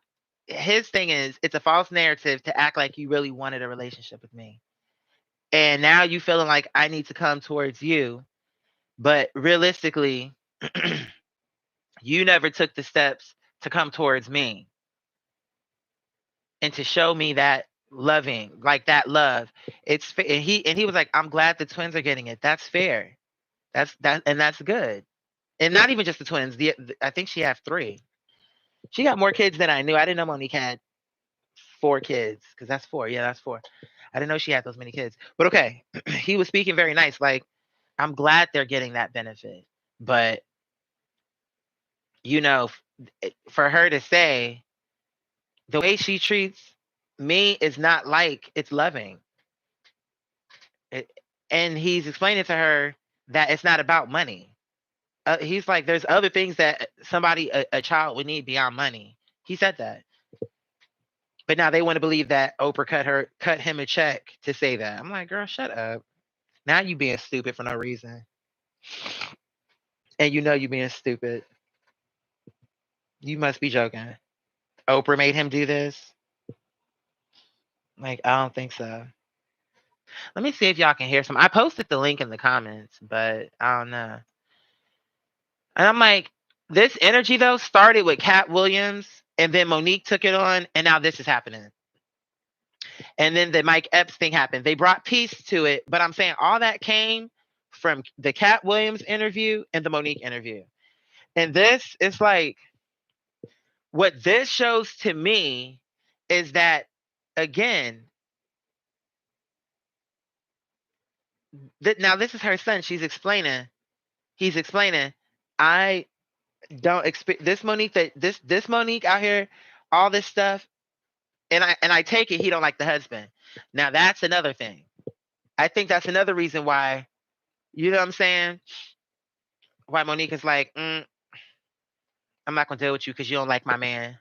His thing is, it's a false narrative to act like you really wanted a relationship with me. And now you feeling like I need to come towards you. But realistically, you never took the steps to come towards me and to show me that loving, like that love. And he was like, I'm glad the twins are getting it. That's fair. And that's good. And not even just the twins. I think she has three. She got more kids than I knew. I didn't know Monique had four kids because that's four. Yeah, that's four. I didn't know she had those many kids. But okay, he was speaking very nice. Like, I'm glad they're getting that benefit. But, you know, for her to say the way she treats me is not like it's loving. It, and he's explaining to her that it's not about money. He's like, there's other things that a child would need beyond money. He said that. But now they want to believe that Oprah cut him a check to say that. I'm like, girl, shut up. Now you being stupid for no reason. And you know you being stupid. You must be joking. Oprah made him do this? Like, I don't think so. Let me see if y'all can hear some. I posted the link in the comments, but I don't know. And I'm like, this energy though started with Cat Williams, and then Monique took it on, and now this is happening. And then the Mike Epps thing happened. They brought peace to it, but I'm saying all that came from the Cat Williams interview and the Monique interview. And this is like, what this shows to me is that, again, now this is her son. He's explaining, I don't expect this Monique, this Monique out here, all this stuff, and I take it he don't like the husband. Now that's another thing. I think that's another reason why, you know what I'm saying? Why Monique is like, I'm not gonna deal with you because you don't like my man.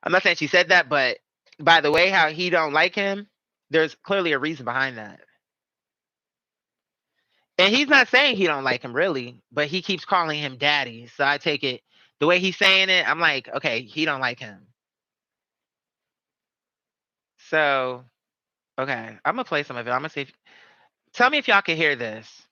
I'm not saying she said that, but by the way, how he don't like him, there's clearly a reason behind that. And he's not saying he don't like him really, but he keeps calling him daddy. So I take it The way he's saying it, I'm like, okay, he don't like him. So, okay, I'm gonna play some of it. I'm gonna see if tell me if y'all can hear this.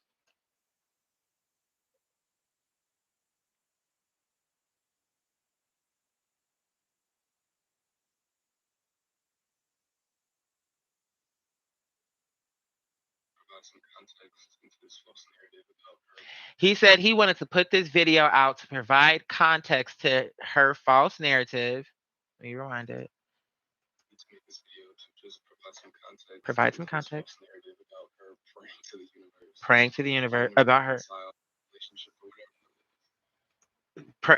He said he wanted to put this video out to provide context to her false narrative. Let me rewind it. Provide some context. Praying to the universe about her.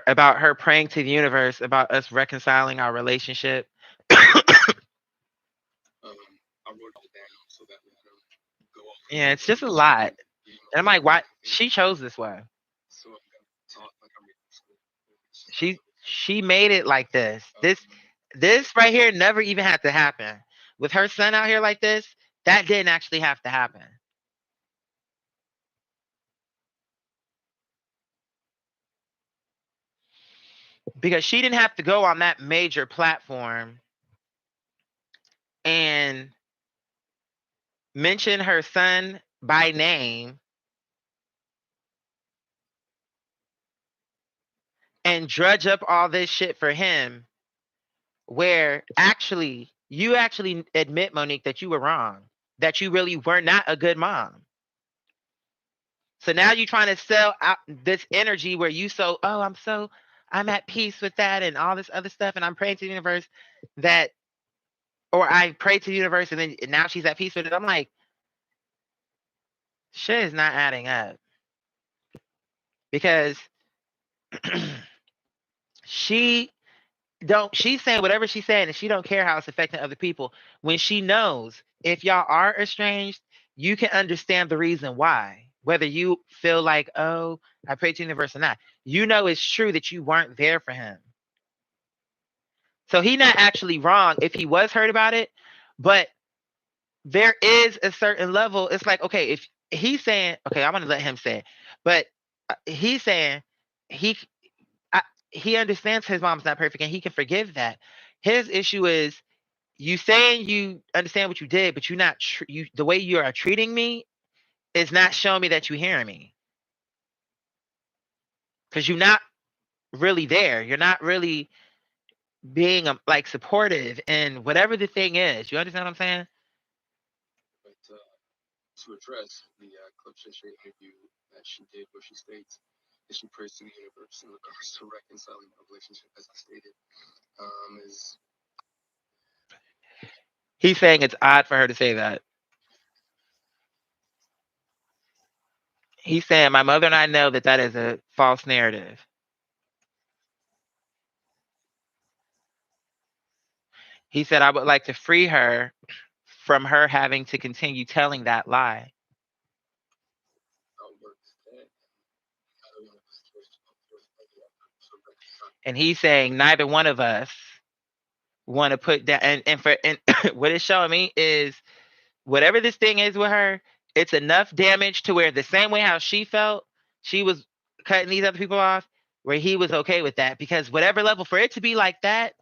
About her praying to the universe about us reconciling our relationship. Yeah, it's just a lot. And I'm like, why? She chose this way. She made it like this. This right here never even had to happen. With her son out here like this, that didn't actually have to happen. Because she didn't have to go on that major platform and mention her son by name and drudge up all this shit for him, where actually you actually admit, Monique, that you were wrong, that you really were not a good mom. So now you're trying to sell out this energy where you I'm at peace with that and all this other stuff, and I'm praying to the universe that, or I pray to the universe and then now she's at peace with it. I'm like, shit is not adding up because she she's saying whatever she's saying and she don't care how it's affecting other people when she knows if y'all are estranged, you can understand the reason why. Whether you feel like, oh, I pray to the universe or not, you know it's true that you weren't there for him. So he not actually wrong if he was hurt about it, but there is a certain level. It's like, okay, if he's saying, okay, I'm gonna let him say it, but he's saying he I, he understands his mom's not perfect and he can forgive that. His issue is you saying you understand what you did, but you're not you the way you are treating me is not showing me that you're hearing me because you're not really there. You're not really being like supportive and whatever the thing is. You understand what I'm saying? He's saying it's odd for her to say that. He's saying my mother and I know that that is a false narrative. He said I would like to free her from her having to continue telling that lie. And he's saying neither one of us want to put that and what it's showing me is whatever this thing is with her, it's enough damage to where the same way how she felt, she was cutting these other people off, where he was okay with that because whatever level for it to be like that,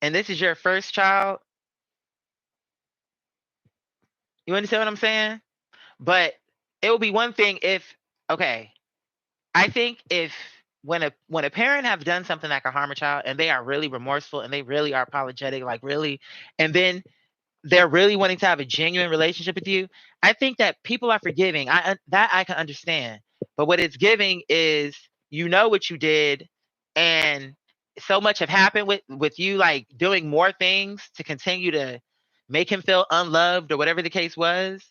and this is your first child, you understand what I'm saying? But it will be one thing if okay, I think if when a parent have done something that can harm a child and they are really remorseful and they really are apologetic, like really, and then they're really wanting to have a genuine relationship with you, I think that people are forgiving. That I can understand. But what it's giving is you know what you did, and so much have happened with you like doing more things to continue to make him feel unloved or whatever the case was.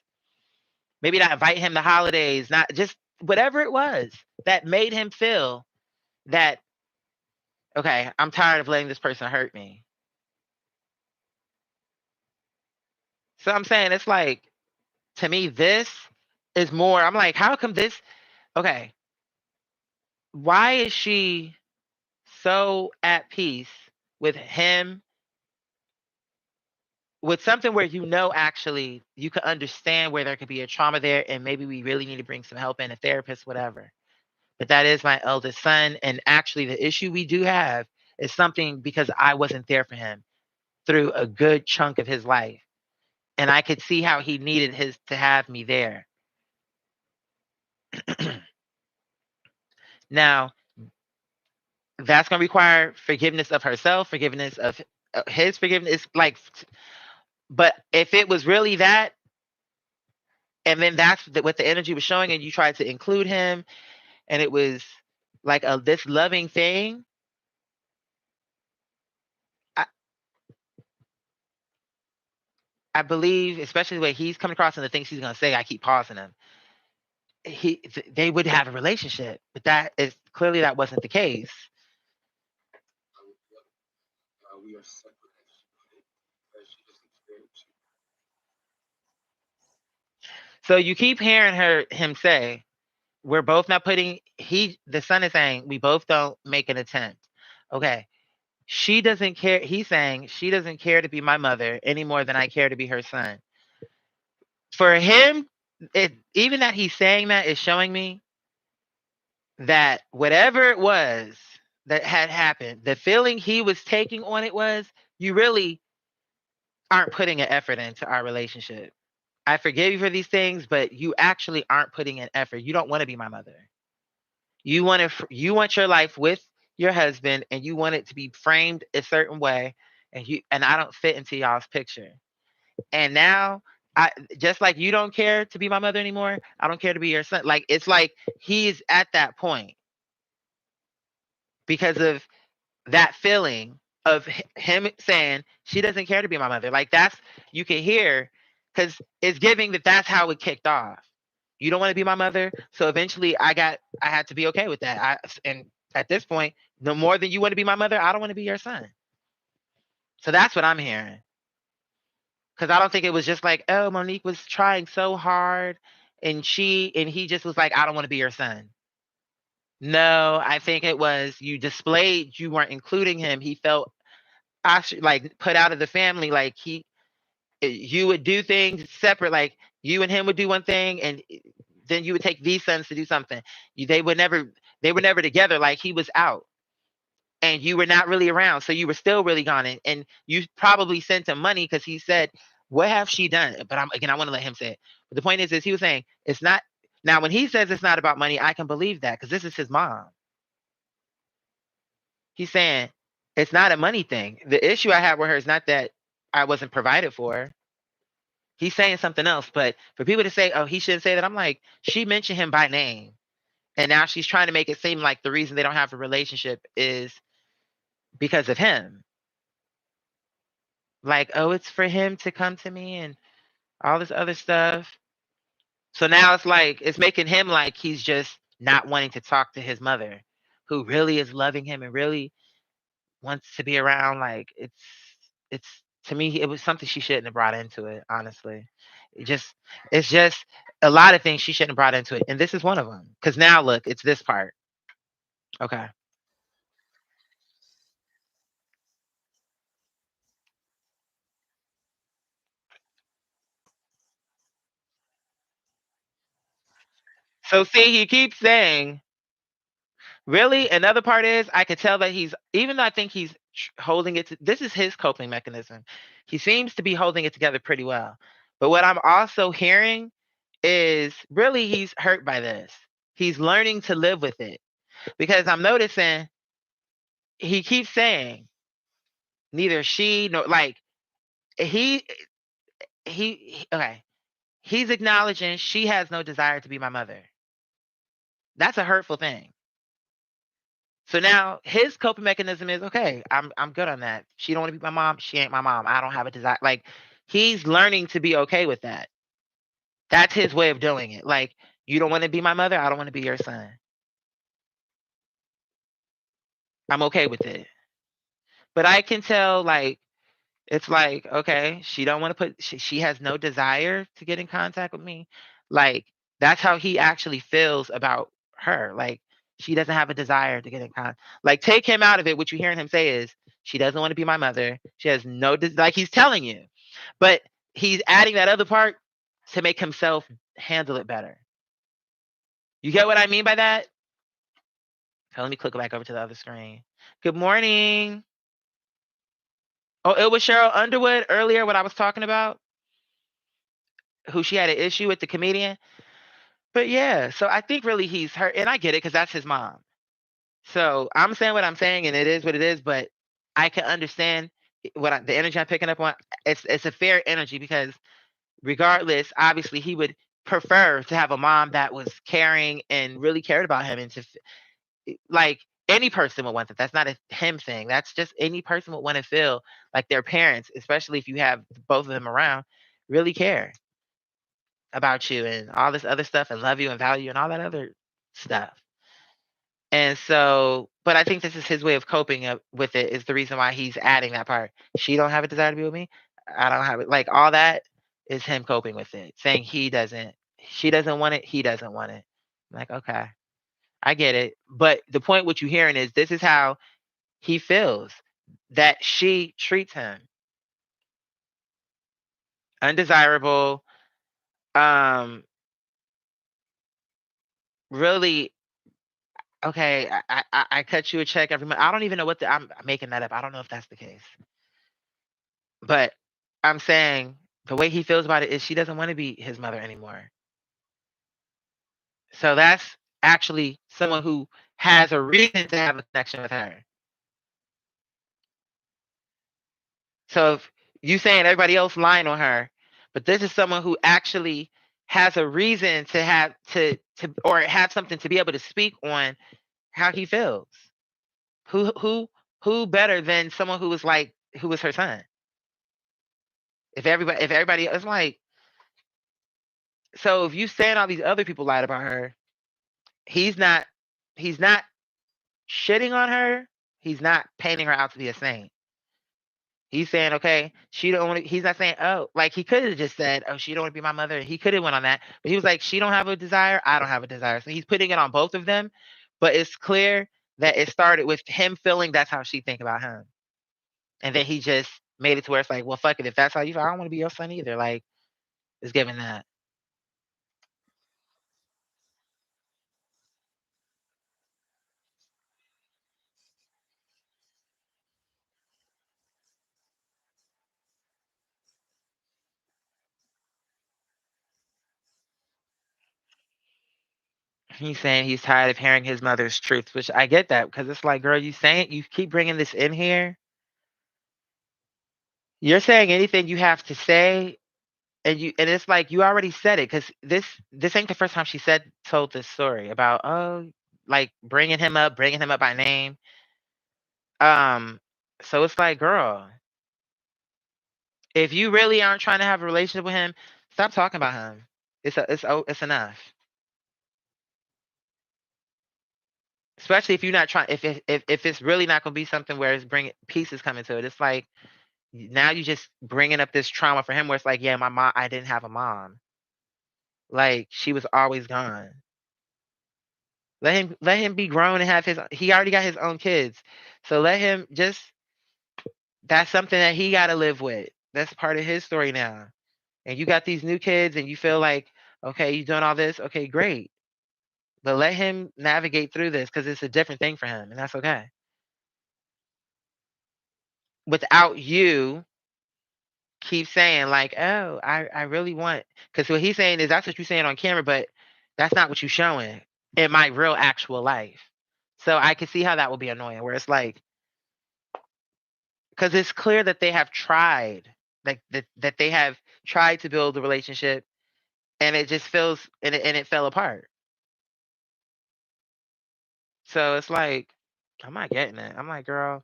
Maybe not invite him to holidays, not just whatever it was that made him feel that okay, I'm tired of letting this person hurt me. So I'm saying it's like to me, this is more. I'm like, how come this? Okay, why is she so at peace with him with something where you know actually you can understand where there could be a trauma there, and maybe we really need to bring some help in, a therapist, whatever. but that is my eldest son. And actually, the issue we do have is something because I wasn't there for him through a good chunk of his life. And I could see how he needed his to have me there. Now, that's going to require forgiveness of herself, forgiveness of his forgiveness. It's like, but if it was really that, and then that's what the energy was showing, and you tried to include him, and it was like a this loving thing. I, I believe, especially the way he's coming across and the things he's going to say, I keep pausing him. They would have a relationship, but that is clearly that wasn't the case. So you keep hearing him say, "We're both not putting." The son is saying, "We both don't make an attempt." Okay, she doesn't care. He's saying she doesn't care to be my mother any more than I care to be her son. For him, even that he's saying that is showing me that whatever it was that had happened, the feeling he was taking on it was, you really aren't putting an effort into our relationship. I forgive you for these things, but you actually aren't putting an effort. You don't want to be my mother. You want your life with your husband, and you want it to be framed a certain way, and I don't fit into y'all's picture. And now, I just like you don't care to be my mother anymore, I don't care to be your son. Like it's like he's at that point because of that feeling of him saying she doesn't care to be my mother. Like that's you can hear because it's giving that that's how it kicked off. You don't want to be my mother, so eventually I had to be okay with that. And at this point, no more than you want to be my mother, I don't want to be your son. So that's what I'm hearing. Because I don't think it was just like, oh, Monique was trying so hard, and he just was like, I don't want to be your son. No, I think it was you weren't including him. He felt actually like put out of the family. Like you would do things separate. Like you and him would do one thing, and then you would take these sons to do something. They were never together. Like he was out, and you were not really around, so you were still really gone. And you probably sent him money because he said, "What have she done?" But I want to let him say it. But the point is he was saying it's not. Now, when he says it's not about money, I can believe that because this is his mom. He's saying it's not a money thing. The issue I have with her is not that I wasn't provided for her. He's saying something else. But for people to say, oh, he shouldn't say that, I'm like, she mentioned him by name. And now she's trying to make it seem like the reason they don't have a relationship is because of him. Like, oh, it's for him to come to me and all this other stuff. So now it's like, it's making him like he's just not wanting to talk to his mother, who really is loving him and really wants to be around. Like, it's, to me, it was something she shouldn't have brought into it, honestly. It just, it's just a lot of things she shouldn't have brought into it. And this is one of them. Because now, look, it's this part. Okay. So see, he keeps saying, really? Another part is I could tell that even though I think he's holding it, this is his coping mechanism. He seems to be holding it together pretty well. But what I'm also hearing is really he's hurt by this. He's learning to live with it because I'm noticing he keeps saying neither she nor like he okay. He's acknowledging she has no desire to be my mother. That's a hurtful thing. So now his coping mechanism is okay. I'm good on that. She don't want to be my mom. She ain't my mom. I don't have a desire. Like he's learning to be okay with that. That's his way of doing it. Like you don't want to be my mother. I don't want to be your son. I'm okay with it. But I can tell like it's like okay, she don't want to she has no desire to get in contact with me. Like that's how he actually feels about her. Like she doesn't have a desire to get in contact. Like take him out of it. What you're hearing him say is she doesn't want to be my mother. She has no like he's telling you, but he's adding that other part to make himself handle it better. You get what I mean by that? So let me click back over to the other screen. Good morning. Oh, it was Cheryl Underwood earlier, what I was talking about, who she had an issue with the comedian. But yeah, so I think really he's hurt, and I get it because that's his mom. So I'm saying what I'm saying, and it is what it is. But I can understand the energy I'm picking up on. It's a fair energy because regardless, obviously he would prefer to have a mom that was caring and really cared about him, and like any person would want that. That's not a him thing. That's just any person would want to feel like their parents, especially if you have both of them around, really care about you and all this other stuff and love you and value you and all that other stuff. And so, but I think this is his way of coping with it is the reason why he's adding that part. She don't have a desire to be with me. I don't have it. Like all that is him coping with it, saying she doesn't want it, he doesn't want it. I'm like, okay, I get it. But the point what you're hearing is this is how he feels that she treats him undesirable, um, really. Okay, I cut you a check every month. I don't even know what I'm making that up. I don't know if that's the case. But I'm saying the way he feels about it is she doesn't want to be his mother anymore. So that's actually someone who has a reason to have a connection with her. So if you saying everybody else lying on her, but this is someone who actually has a reason to have to or have something to be able to speak on how he feels. Who better than someone who was her son? If everybody it's like, so if you saying all these other people lied about her, he's not he's not shitting on her. He's not painting her out to be a saint. He's saying, okay, she don't want to, he's not saying, oh, like he could have just said, oh, she don't want to be my mother. He could have went on that. But he was like, she don't have a desire, I don't have a desire. So he's putting it on both of them. But it's clear that it started with him feeling that's how she think about him. And then he just made it to where it's like, well, fuck it. If that's how you feel, I don't want to be your son either. Like, it's giving that. He's saying he's tired of hearing his mother's truth, which I get that because it's like, girl, you keep bringing this in here. You're saying anything you have to say, and it's like you already said it because this ain't the first time she told this story about, oh, like bringing him up by name. Um, so it's like, girl, if you really aren't trying to have a relationship with him, stop talking about him. It's enough. Especially if you're not trying, if it's really not gonna be something where it's bringing pieces coming to it. It's like now you just bringing up this trauma for him where it's like, yeah, my mom, I didn't have a mom. Like she was always gone. Let him be grown and have he already got his own kids. So let him just that's something that he gotta live with. That's part of his story now. And you got these new kids and you feel like, okay, you doing all this, okay, great. But let him navigate through this because it's a different thing for him, and that's okay. Without you keep saying like, oh, I really want because what he's saying is that's what you're saying on camera, but that's not what you're showing in my real actual life. So I can see how that would be annoying, where it's like, because it's clear that they have tried, like that they have tried to build a relationship, and it just feels and it fell apart. So it's like, I'm not getting it. I'm like, girl,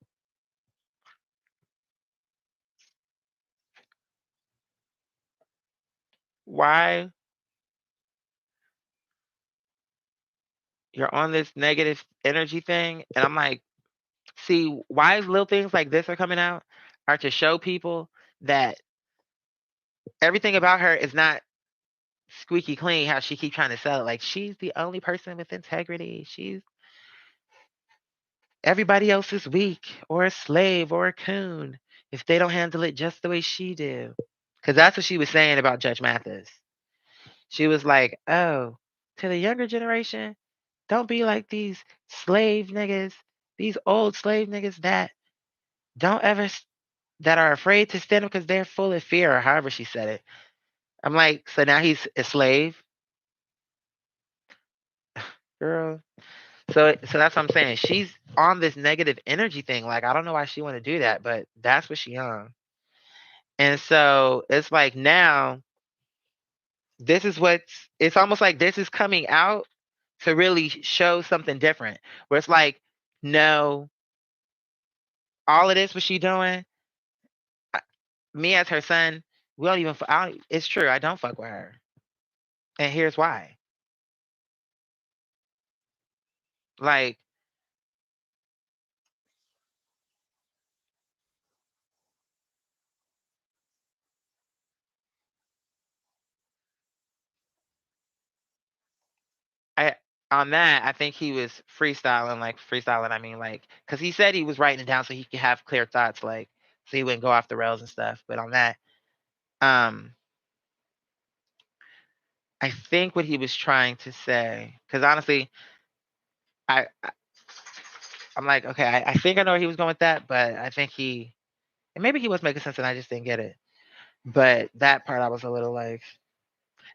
why you're on this negative energy thing? And I'm like, see, why little things like this are coming out are to show people that everything about her is not squeaky clean. How she keep trying to sell it, like she's the only person with integrity. She's everybody else is weak or a slave or a coon if they don't handle it just the way she do. Because that's what she was saying about Judge Mathis. She was like, oh, to the younger generation, Don't be like these slave niggas, these old slave niggas that don't ever that are afraid to stand up because they're full of fear, or however she said it. I'm like, so now he's a slave, girl. So that's what I'm saying. She's on this negative energy thing. Like, I don't know why she want to do that, but that's what she on. And so it's like now this is what's it's almost like this is coming out to really show something different. Where it's like, no, all of this what she doing, I, me as her son, we don't even it's true, I don't fuck with her. And here's why. Like, I on that, I think he was freestyling, like freestyling, I mean, like, because he said he was writing it down so he could have clear thoughts, like, so he wouldn't go off the rails and stuff. But on that, um, I think what he was trying to say, because honestly, I I'm like, okay, I think I know where he was going with that, but I think and maybe he was making sense and I just didn't get it. But that part I was a little like,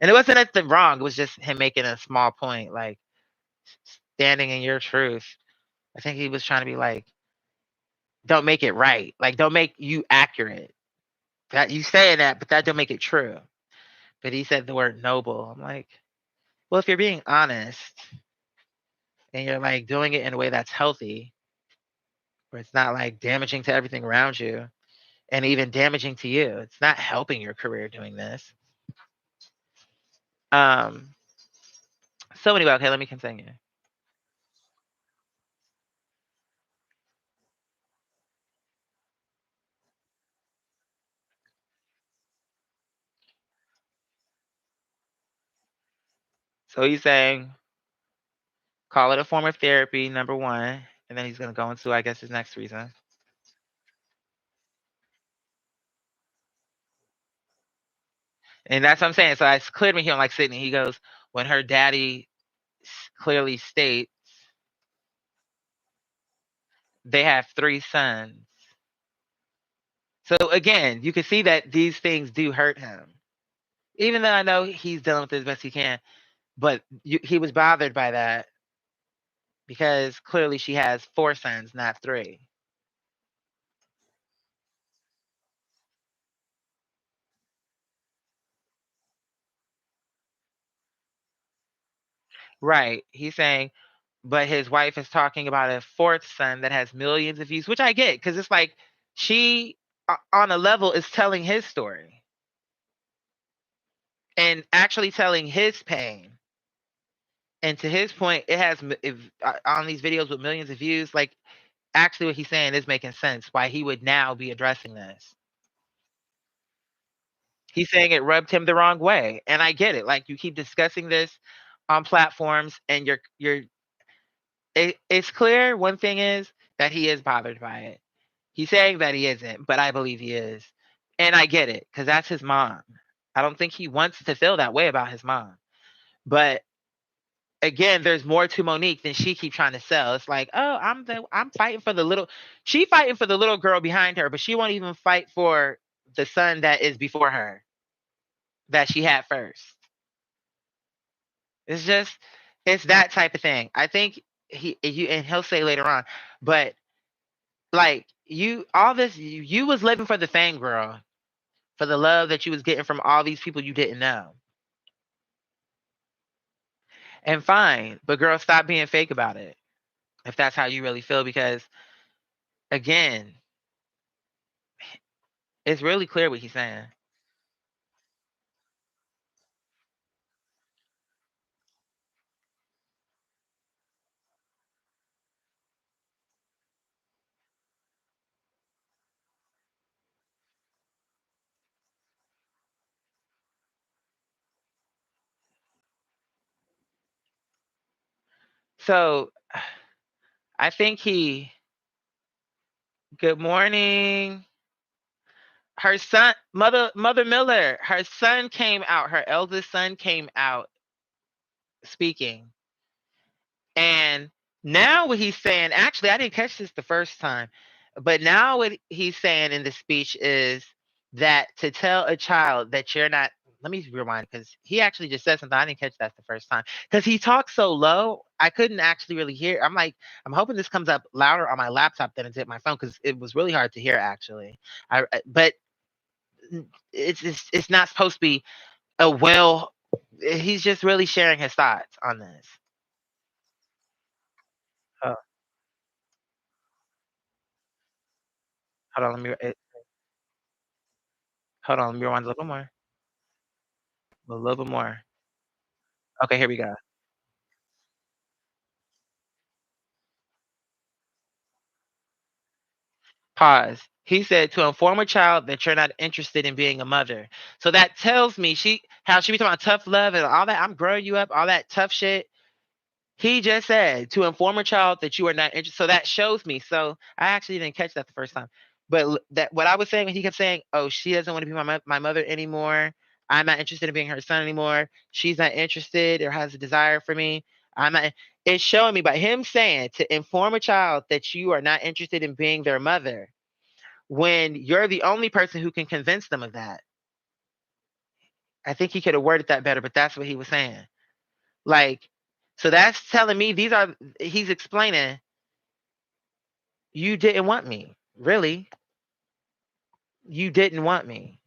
and it wasn't anything wrong. It was just him making a small point, like standing in your truth. I think he was trying to be like, don't make it right. Like, don't make you accurate. That you saying that, but that don't make it true. But he said the word noble. I'm like, well, if you're being honest and you're like doing it in a way that's healthy, where it's not like damaging to everything around you and even damaging to you, it's not helping your career doing this. Um, so anyway, okay, let me continue. So he's saying, call it a form of therapy, number one, and then he's gonna go into, I guess, his next reason. And that's what I'm saying. So it's clear to me he don't like Sydney. He goes, when her daddy clearly states they have 3 sons. So again, you can see that these things do hurt him. Even though I know he's dealing with it as best he can, but he was bothered by that because clearly she has 4 sons, not 3. Right. He's saying, but his wife is talking about a 4th son that has millions of views, which I get because it's like she, on a level, is telling his story and actually telling his pain. And to his point, it has on these videos with millions of views, like actually what he's saying is making sense why he would now be addressing this. He's saying it rubbed him the wrong way, and I get it. Like, you keep discussing this on platforms, and it's clear. One thing is that he is bothered by it. He's saying that he isn't, but I believe he is, and I get it because that's his mom. I don't think he wants to feel that way about his mom, but again, there's more to Monique than she keep trying to sell. It's like, oh, I'm fighting for the little, she fighting for the little girl behind her, but she won't even fight for the son that is before her that she had first. It's just, it's that type of thing. I think and he'll say later on, but like all this, you was living for the fame, girl, for the love that you was getting from all these people you didn't know. And fine, but girl, stop being fake about it if that's how you really feel, because again, it's really clear what he's saying. So I think good morning. Her son, Mother Miller, her son came out, her eldest son came out speaking. And now what he's saying, actually, I didn't catch this the first time, but now what he's saying in the speech is that to tell a child that you're not, let me rewind because he actually just said something. I didn't catch that the first time because he talks so low. I couldn't actually really hear. I'm like, I'm hoping this comes up louder on my laptop than it did my phone because it was really hard to hear actually. But it's not supposed to be a well. He's just really sharing his thoughts on this. Oh, hold on, hold on, let me rewind a little more. A little bit more. Okay, here we go. Pause. He said to inform a child that you're not interested in being a mother. So that tells me how she be talking about tough love and all that. I'm growing you up, all that tough shit. He just said to inform a child that you are not interested. So that shows me. So I actually didn't catch that the first time. But that what I was saying, he kept saying, "Oh, she doesn't want to be my mother anymore. I'm not interested in being her son anymore. She's not interested or has a desire for me. I'm not." It's showing me by him saying to inform a child that you are not interested in being their mother when you're the only person who can convince them of that. I think he could have worded that better, but that's what he was saying. Like, so that's telling me he's explaining you didn't want me. Really? You didn't want me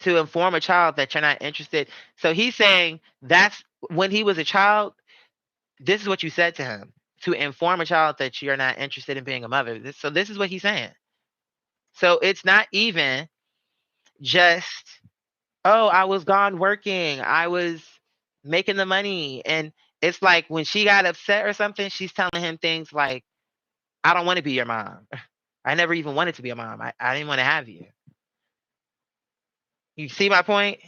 to inform a child that you're not interested. So he's saying that's when he was a child, this is what you said to him to inform a child that you're not interested in being a mother. So this is what he's saying. So it's not even just, oh, I was gone working. I was making the money. And it's like when she got upset or something, she's telling him things like, I don't want to be your mom. I never even wanted to be a mom. I didn't want to have you. You see my point?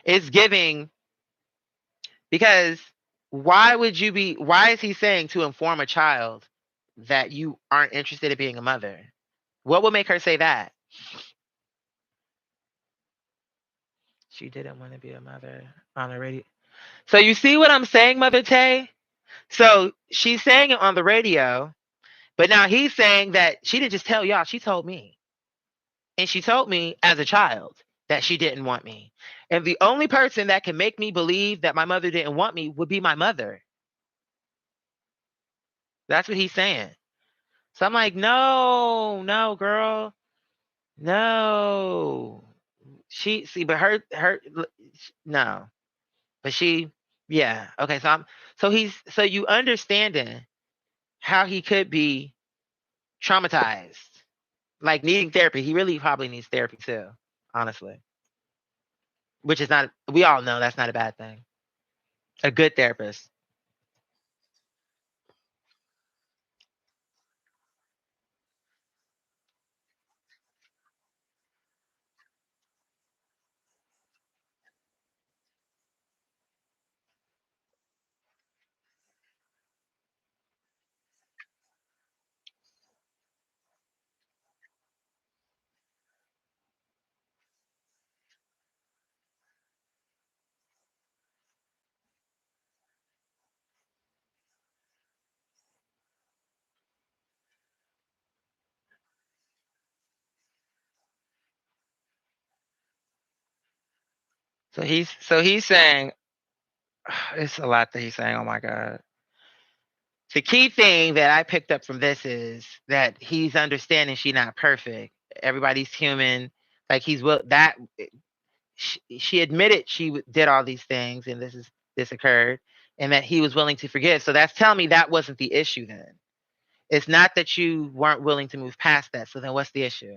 It's giving because why is he saying to inform a child that you aren't interested in being a mother? What would make her say that? She didn't want to be a mother on the radio. So you see what I'm saying, Mother Tay? So she's saying it on the radio, but now he's saying that she didn't just tell y'all, she told me. And she told me as a child that she didn't want me. And the only person that can make me believe that my mother didn't want me would be my mother. That's what he's saying. So I'm like, no, no, girl, no. She see, but her no, but she, yeah, okay. So you understanding how he could be traumatized, like needing therapy. He really probably needs therapy too, honestly. Which is not. We all know that's not a bad thing. A good therapist. So he's saying it's a lot that he's saying. Oh my god. The key thing that I picked up from this is that he's understanding she's not perfect. Everybody's human. Like he's will that she admitted did all these things and this occurred and that he was willing to forgive. So that's telling me that wasn't the issue then. It's not that you weren't willing to move past that. So then what's the issue?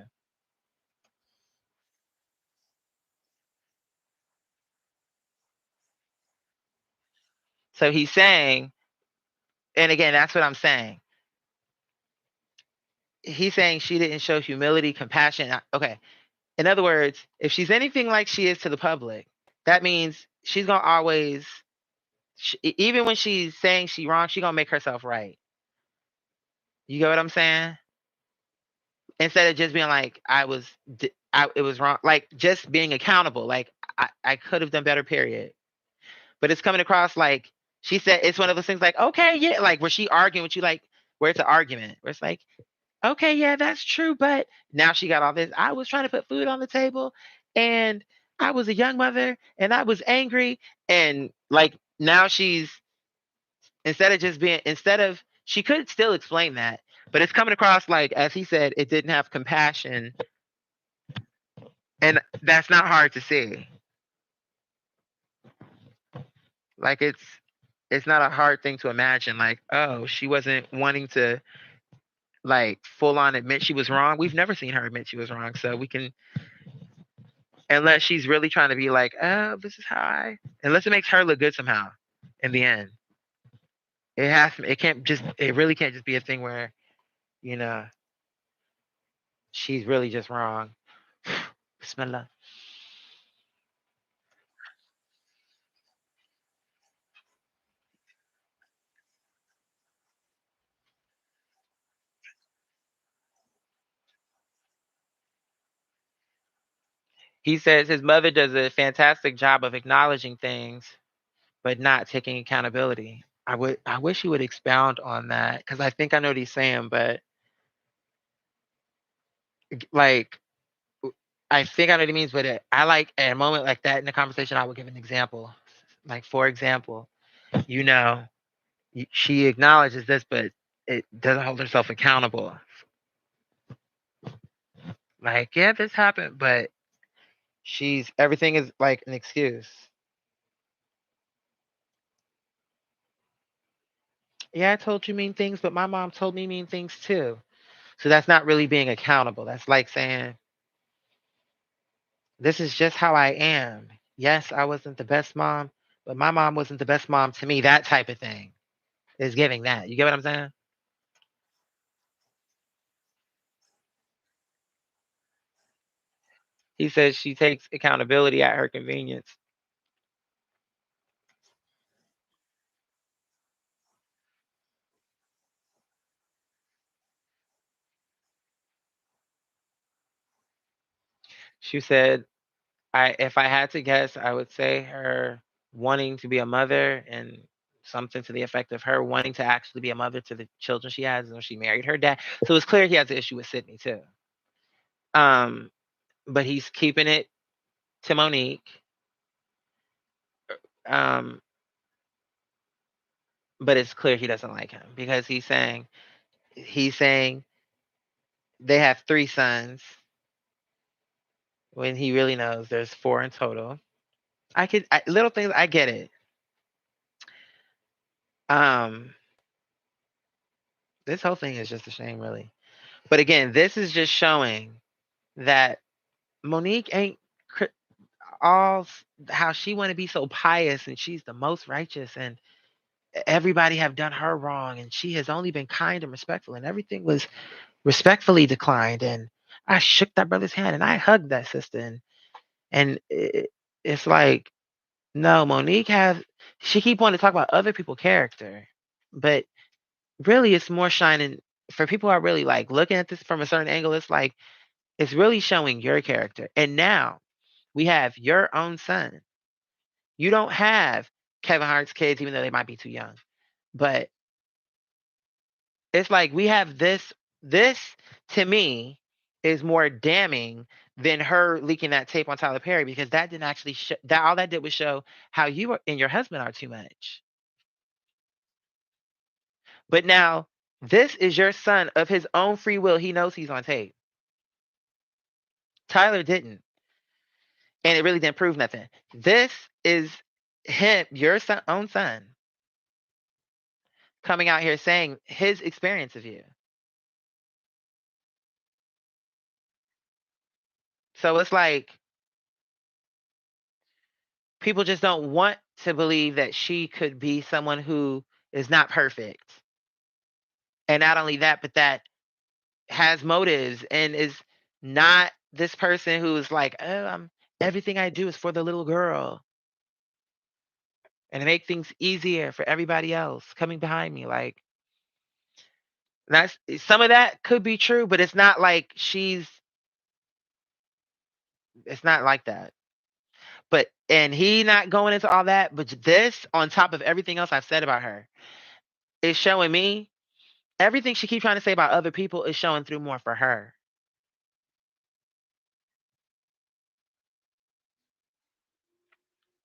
So he's saying, and again, that's what I'm saying. He's saying she didn't show humility, compassion. Okay. In other words, if she's anything like she is to the public, that means she's gonna always, even when she's saying she wrong, she's gonna make herself right. You get what I'm saying? Instead of just being like, it was wrong. Like just being accountable. Like I could have done better. Period. But it's coming across like She said it's one of those things like, okay, yeah, like where she arguing with you, like where it's an argument, where it's like, okay, yeah, that's true, but now she got all this. I was trying to put food on the table, and I was a young mother, and I was angry, and like now she's instead of she could still explain that, but it's coming across like as he said, it didn't have compassion, and that's not hard to see. Like it's not a hard thing to imagine. Like, oh, she wasn't wanting to like full on admit she was wrong. We've never seen her admit she was wrong, so we can unless she's really trying to be like, oh, this is how I unless it makes her look good somehow in the end. It can't just it really can't just be a thing where, you know, she's really just wrong. Bismillah. He says his mother does a fantastic job of acknowledging things, but not taking accountability. I wish he would expound on that because I think I know what he's saying, but like I think I know what he means, but I like at a moment like that in the conversation, I would give an example. Like for example, you know, she acknowledges this, but it doesn't hold herself accountable. Like, yeah, this happened, but she's everything is like an excuse. Yeah, I told you mean things, but my mom told me mean things too. So that's not really being accountable. That's like saying, this is just how I am. Yes, I wasn't the best mom, but my mom wasn't the best mom to me. That type of thing is giving that. You get what I'm saying? He says she takes accountability at her convenience. She said, I if I had to guess, I would say her wanting to be a mother and something to the effect of her wanting to actually be a mother to the children she has when she married her dad. So it's clear he has an issue with Sydney too. Um, but he's keeping it to Monique. Um, but it's clear he doesn't like him because he's saying they have three sons when he really knows there's four in total. Little things I get it. Um, this whole thing is just a shame, really. But again, this is just showing that Monique ain't all how she want to be so pious and she's the most righteous and everybody have done her wrong and she has only been kind and respectful and everything was respectfully declined and I shook that brother's hand and I hugged that sister and it's like no Monique has she keep wanting to talk about other people's character but really it's more shining for people who are really like looking at this from a certain angle it's like it's really showing your character and now we have your own son. You don't have Kevin Hart's kids, even though they might be too young. But it's like we have this. This to me is more damning than her leaking that tape on Tyler Perry because that didn't actually that all that did was show how and your husband are too much. But now this is your son of his own free will. He knows he's on tape. Tyler didn't, and it really didn't prove nothing. This is him, your own son, coming out here saying his experience of you. So it's like people just don't want to believe that she could be someone who is not perfect. And not only that, but that has motives and is not this person who is like, oh, everything I do is for the little girl and to make things easier for everybody else coming behind me. Like that's some of that could be true, but it's not like it's not like that. But and he not going into all that, but this on top of everything else I've said about her is showing me everything she keep trying to say about other people is showing through more for her.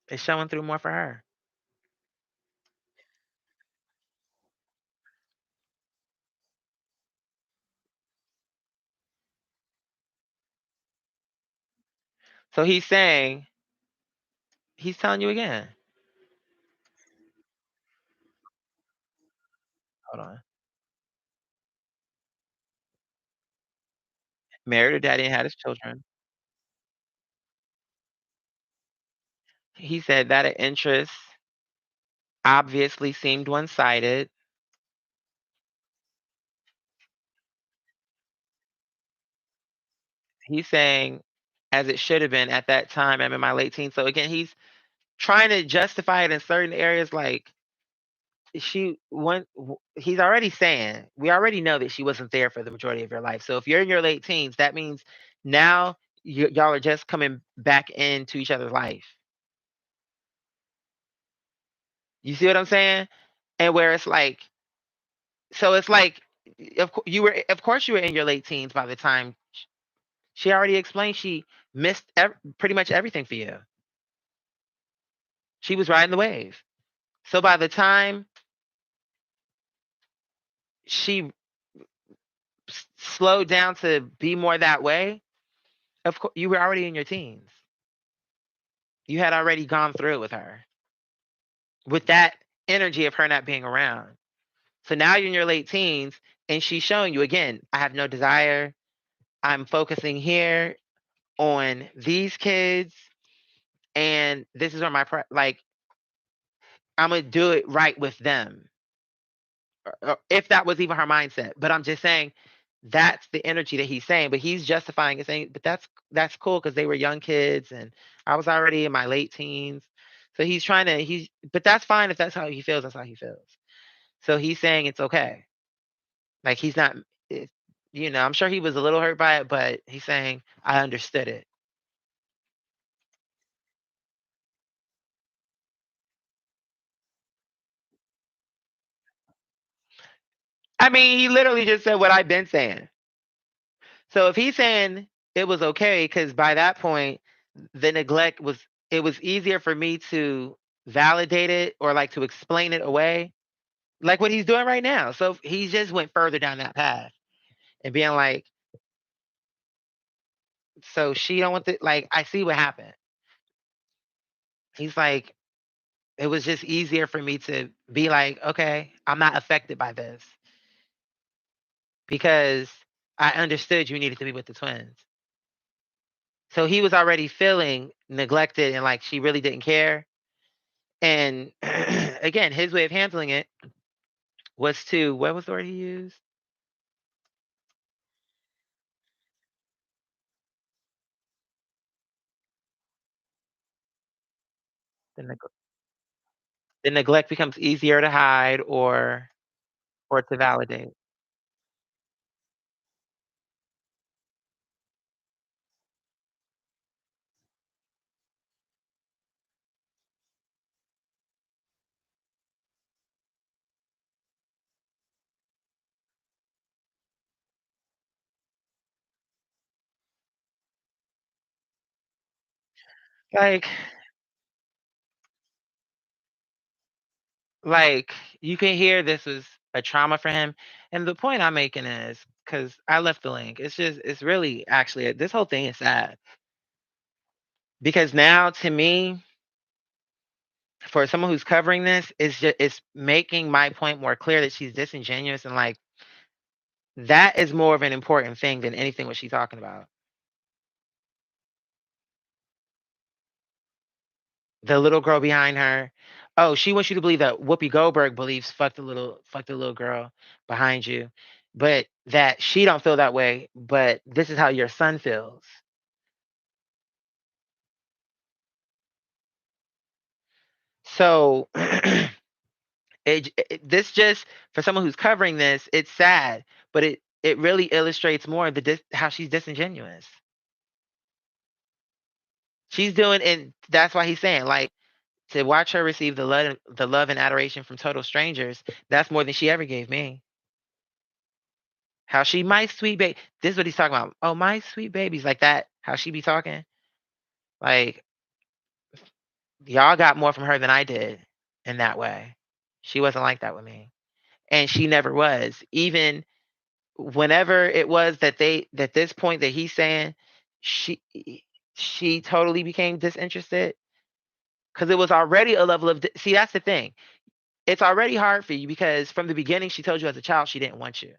It's showing through more for her. So he's telling you again. Hold on. Married her daddy and had his children. He said that an interest obviously seemed one-sided. He's saying, as it should have been at that time, I'm in my late teens. So again, he's trying to justify it in certain areas like he's already saying, we already know that she wasn't there for the majority of your life. So if you're in your late teens, that means now y'all are just coming back into each other's life. You see what I'm saying? And where it's like, so it's like, of course you were in your late teens by the time she already explained she missed pretty much everything for you. She was riding the wave. So by the time she slowed down to be more that way, of course you were already in your teens. You had already gone through it with her, with that energy of her not being around. So now you're in your late teens, and she's showing you again, I have no desire. I'm focusing here on these kids, and this is where like I'm gonna do it right with them. Or if that was even her mindset. But I'm just saying that's the energy that he's saying. But he's justifying it, saying, but that's cool because they were young kids and I was already in my late teens. So he's trying to he's but that's fine if that's how he feels, that's how he feels. So he's saying it's okay. Like he's not it, I'm sure he was a little hurt by it, but he's saying, I understood it. I mean, he literally just said what I've been saying. So if he's saying it was okay, because by that point, the neglect was it was easier for me to validate it or like to explain it away, like what he's doing right now. So he just went further down that path and being like, so she don't want to like I see what happened. He's like, it was just easier for me to be like, okay, I'm not affected by this because I understood you needed to be with the twins. So he was already feeling neglected and like she really didn't care. And again, his way of handling it was to what was the word he used? The, the neglect becomes easier to hide or to validate. Like like you can hear this was a trauma for him. And the point I'm making is because I left the link. It's really actually this whole thing is sad because now to me, for someone who's covering this, it's making my point more clear that she's disingenuous and like that is more of an important thing than anything what she's talking about. The little girl behind her. Oh, she wants you to believe that Whoopi Goldberg believes fuck the little girl behind you, but that she don't feel that way, but this is how your son feels. So this just for someone who's covering this, it's sad, but it really illustrates more how she's disingenuous. She's doing, and that's why he's saying, like, to watch her receive the love and adoration from total strangers, that's more than she ever gave me. How she, my sweet baby. This is what he's talking about. Oh, my sweet babies, like that. How she be talking. Like, y'all got more from her than I did in that way. She wasn't like that with me. And she never was. Even whenever it was that this point that he's saying she she totally became disinterested, because it was already a level of see, that's the thing. It's already hard for you because from the beginning she told you as a child she didn't want you.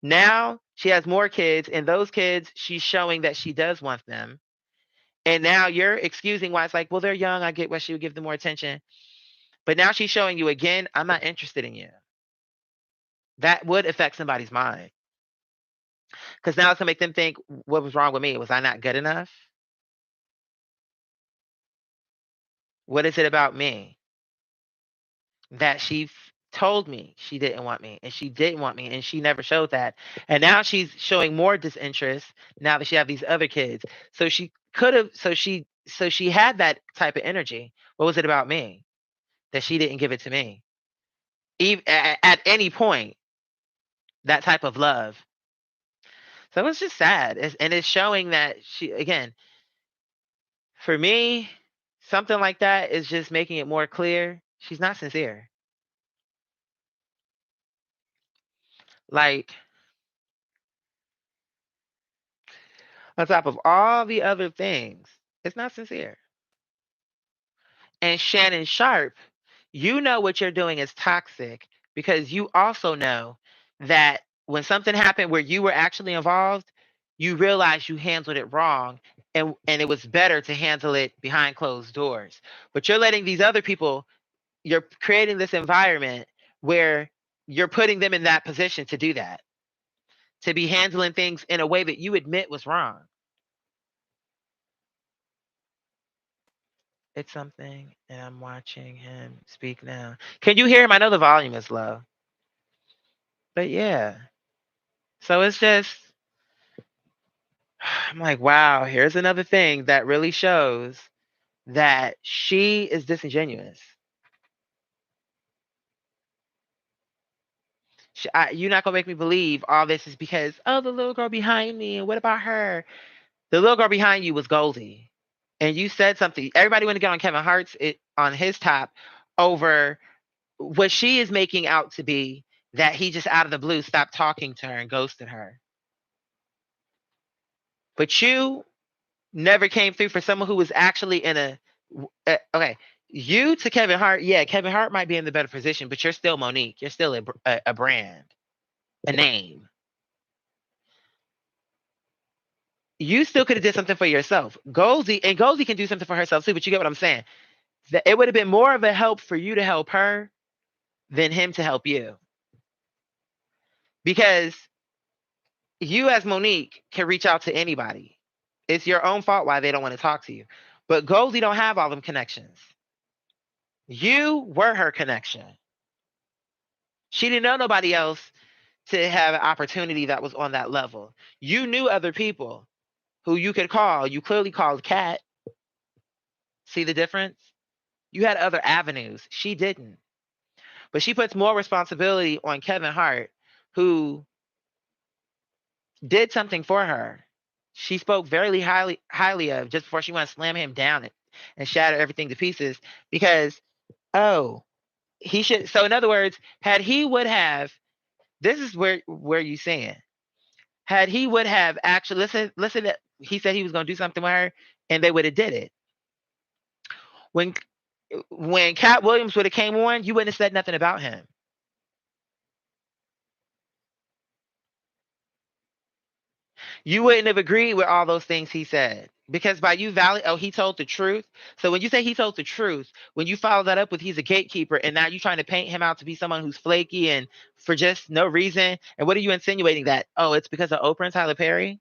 Now she has more kids, and those kids she's showing that she does want them. And now you're excusing why it's like, well, they're young. I get why she would give them more attention. But now she's showing you again, I'm not interested in you. That would affect somebody's mind. Because now it's gonna make them think, what was wrong with me? Was I not good enough? What is it about me that told me she didn't want me, and she didn't want me, and she never showed that. And now she's showing more disinterest now that she have these other kids. So she could have so she had that type of energy. What was it about me that she didn't give it to me? Even at any point, that type of love. So it's just sad. And it's showing that she, again, for me, something like that is just making it more clear she's not sincere. Like, on top of all the other things, it's not sincere. And Shannon Sharp, you know what you're doing is toxic because you also know that when something happened where you were actually involved, you realize you handled it wrong, and it was better to handle it behind closed doors. But you're letting these other people, you're creating this environment where you're putting them in that position to do that, to be handling things in a way that you admit was wrong. It's something, and I'm watching him speak now. Can you hear him? I know the volume is low, but yeah. So it's just, I'm like, wow, here's another thing that really shows that she is disingenuous. You're not gonna make me believe all this is because, oh, the little girl behind me, and what about her? The little girl behind you was Goldie, and you said something. Everybody want to get on Kevin Hart's on his top over what she is making out to be that he just out of the blue stopped talking to her and ghosted her. But you never came through for someone who was actually in okay. You to Kevin Hart, yeah, Kevin Hart might be in the better position, but you're still Monique. You're still a brand, a name. You still could have did something for yourself. Goldie can do something for herself too, but you get what I'm saying. That it would have been more of a help for you to help her than him to help you. Because you as Monique can reach out to anybody. It's your own fault why they don't want to talk to you. But Goldie don't have all them connections. You were her connection. She didn't know nobody else to have an opportunity that was on that level. You knew other people who you could call. You clearly called Kat. See the difference? You had other avenues. She didn't. But she puts more responsibility on Kevin Hart, who did something for her. She spoke very highly of just before she went to slam him down and shatter everything to pieces because, oh, he should. So in other words, had he would have, this is where you saying, had he would have actually listen, he said he was going to do something with her, and they would have did it. When when Cat Williams would have came on, you wouldn't have said nothing about him. You wouldn't have agreed with all those things he said. Because by you valid, oh, he told the truth. So when you say he told the truth, when you follow that up with he's a gatekeeper, and now you're trying to paint him out to be someone who's flaky and for just no reason, and what are you insinuating that? Oh, it's because of Oprah and Tyler Perry?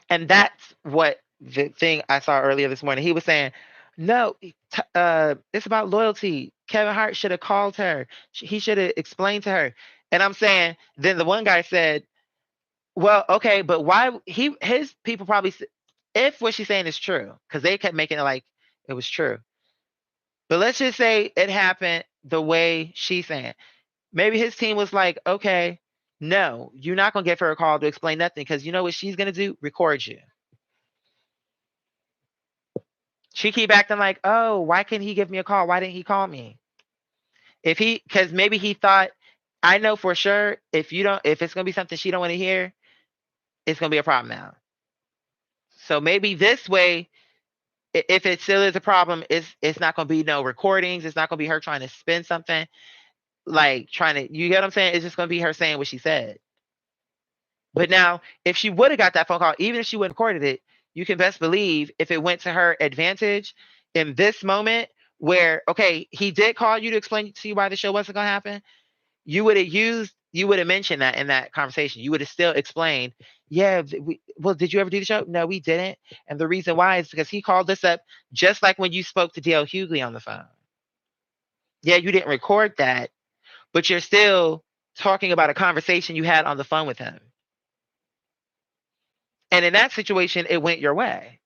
And that's what the thing I saw earlier this morning. He was saying, no, it's about loyalty. Kevin Hart should have called her. He should have explained to her. And I'm saying, then the one guy said, Well, okay, but why his people probably if what she's saying is true, because they kept making it like it was true. But let's just say it happened the way she's saying. Maybe his team was like, okay, no, you're not gonna give her a call to explain nothing because you know what she's gonna do? Record you. She keep acting like, oh, why couldn't he give me a call? Why didn't he call me? If he, because maybe he thought, I know for sure if it's gonna be something she don't want to hear, it's gonna be a problem now. So maybe this way, if it still is a problem, it's not gonna be no recordings. It's not gonna be her trying to spin something like trying to. You get what I'm saying? It's just gonna be her saying what she said. But now, if she would have got that phone call, even if she would have recorded it, you can best believe if it went to her advantage in this moment where, okay, he did call you to explain to you why the show wasn't going to happen, you would have mentioned that in that conversation. You would have still explained, yeah, well, did you ever do the show? No, we didn't. And the reason why is because he called us up just like when you spoke to D.L. Hughley on the phone. Yeah, you didn't record that, but you're still talking about a conversation you had on the phone with him. And in that situation, it went your way.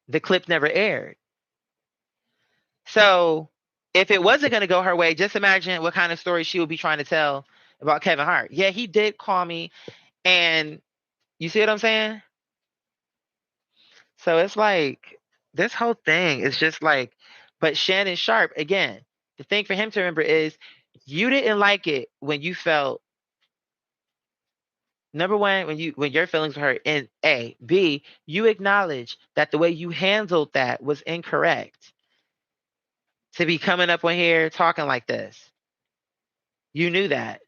The clip never aired. So if it wasn't going to go her way, just imagine what kind of story she would be trying to tell about Kevin Hart. Yeah, he did call me. And you see what I'm saying? So it's like this whole thing is just like, but Shannon Sharp, again, the thing for him to remember is you didn't like it when you felt number one, when your feelings were hurt, and A. B, you acknowledge that the way you handled that was incorrect. To be coming up on here talking like this. You knew that.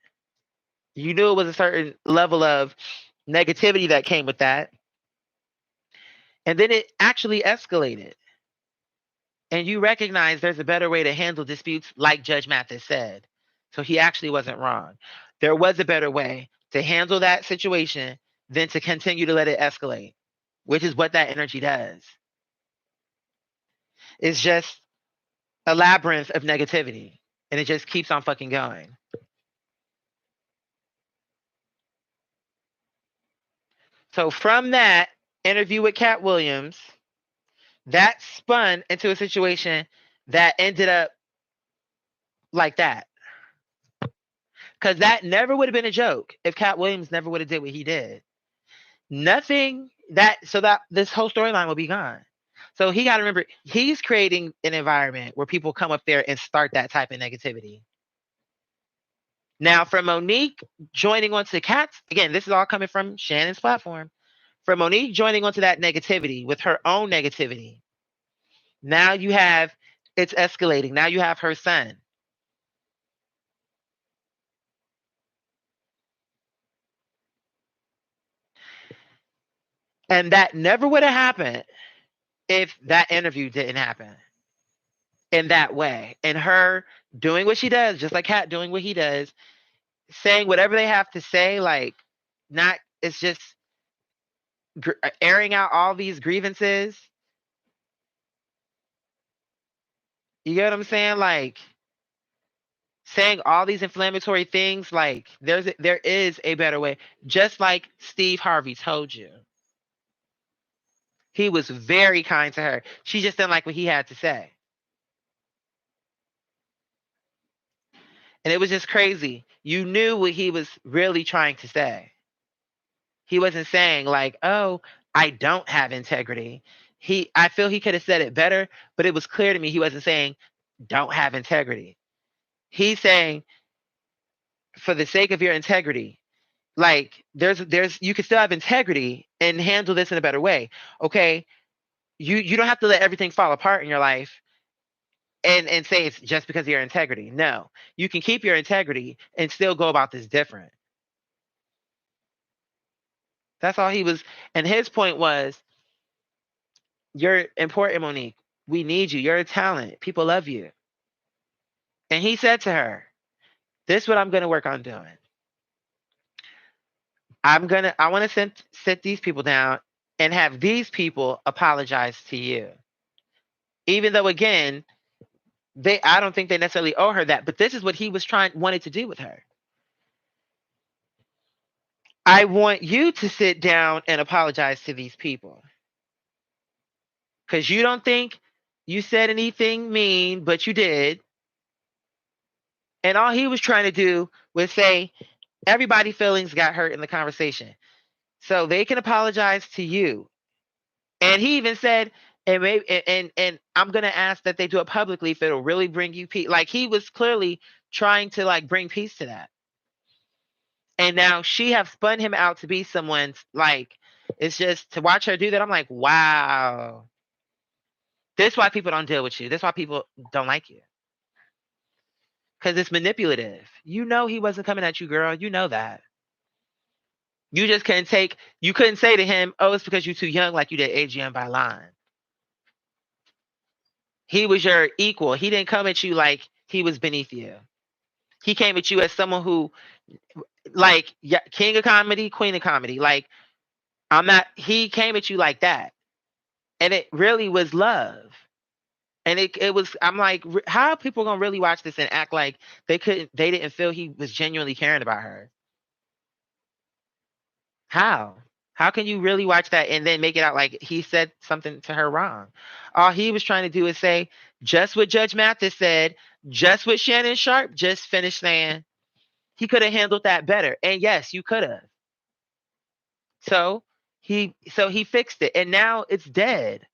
You knew it was a certain level of negativity that came with that. And then it actually escalated. And you recognize there's a better way to handle disputes, like Judge Mathis said. So he actually wasn't wrong. There was a better way to handle that situation than to continue to let it escalate, which is what that energy does. It's just a labyrinth of negativity, and it just keeps on fucking going. So from that interview with Cat Williams, that spun into a situation that ended up like that. Because that never would have been a joke if Cat Williams never would have did what he did. Nothing that this whole storyline will be gone. So he got to remember he's creating an environment where people come up there and start that type of negativity. Now, from Monique joining onto Cat's, again, this is all coming from Shannon's platform. From Monique joining onto that negativity with her own negativity. Now you have it's escalating. Now you have her son. And that never would have happened if that interview didn't happen in that way. And her doing what she does, just like Kat doing what he does, saying whatever they have to say, like not it's just airing out all these grievances. You get what I'm saying? Like saying all these inflammatory things, like there is a better way. Just like Steve Harvey told you. He was very kind to her. She just didn't like what he had to say. And it was just crazy. You knew what he was really trying to say. He wasn't saying like, "Oh, I don't have integrity." I feel he could have said it better, but it was clear to me he wasn't saying don't have integrity. He's saying for the sake of your integrity, like there's you can still have integrity and handle this in a better way. Okay? You don't have to let everything fall apart in your life and say it's just because of your integrity. No. You can keep your integrity and still go about this different. That's all he was. And his point was, you're important, Monique. We need you. You're a talent. People love you. And he said to her, this is what I'm going to work on doing. I want to sit these people down and have these people apologize to you. Even though, again, I don't think they necessarily owe her that, but this is what he was wanted to do with her. I want you to sit down and apologize to these people. Because you don't think you said anything mean, but you did. And all he was trying to do was say, everybody's feelings got hurt in the conversation. So they can apologize to you. And he even said, and maybe and I'm gonna ask that they do it publicly if it'll really bring you peace. Like he was clearly trying to like bring peace to that. And now she have spun him out to be someone's like it's just to watch her do that. I'm like, wow. This is why people don't deal with you. This is why people don't like you. Because it's manipulative. You know he wasn't coming at you, girl. You know that. You just you couldn't say to him, oh, it's because you're too young, like you did AGM by line. He was your equal. He didn't come at you like he was beneath you. He came at you as someone who, like, yeah, king of comedy, queen of comedy. Like, he came at you like that. And it really was love. And it was, I'm like, how are people gonna really watch this and act like they didn't feel he was genuinely caring about her? How? How can you really watch that and then make it out like he said something to her wrong? All he was trying to do is say just what Judge Mathis said, just what Shannon Sharp just finished saying. He could have handled that better. And yes, you could have. So he fixed it and now it's dead.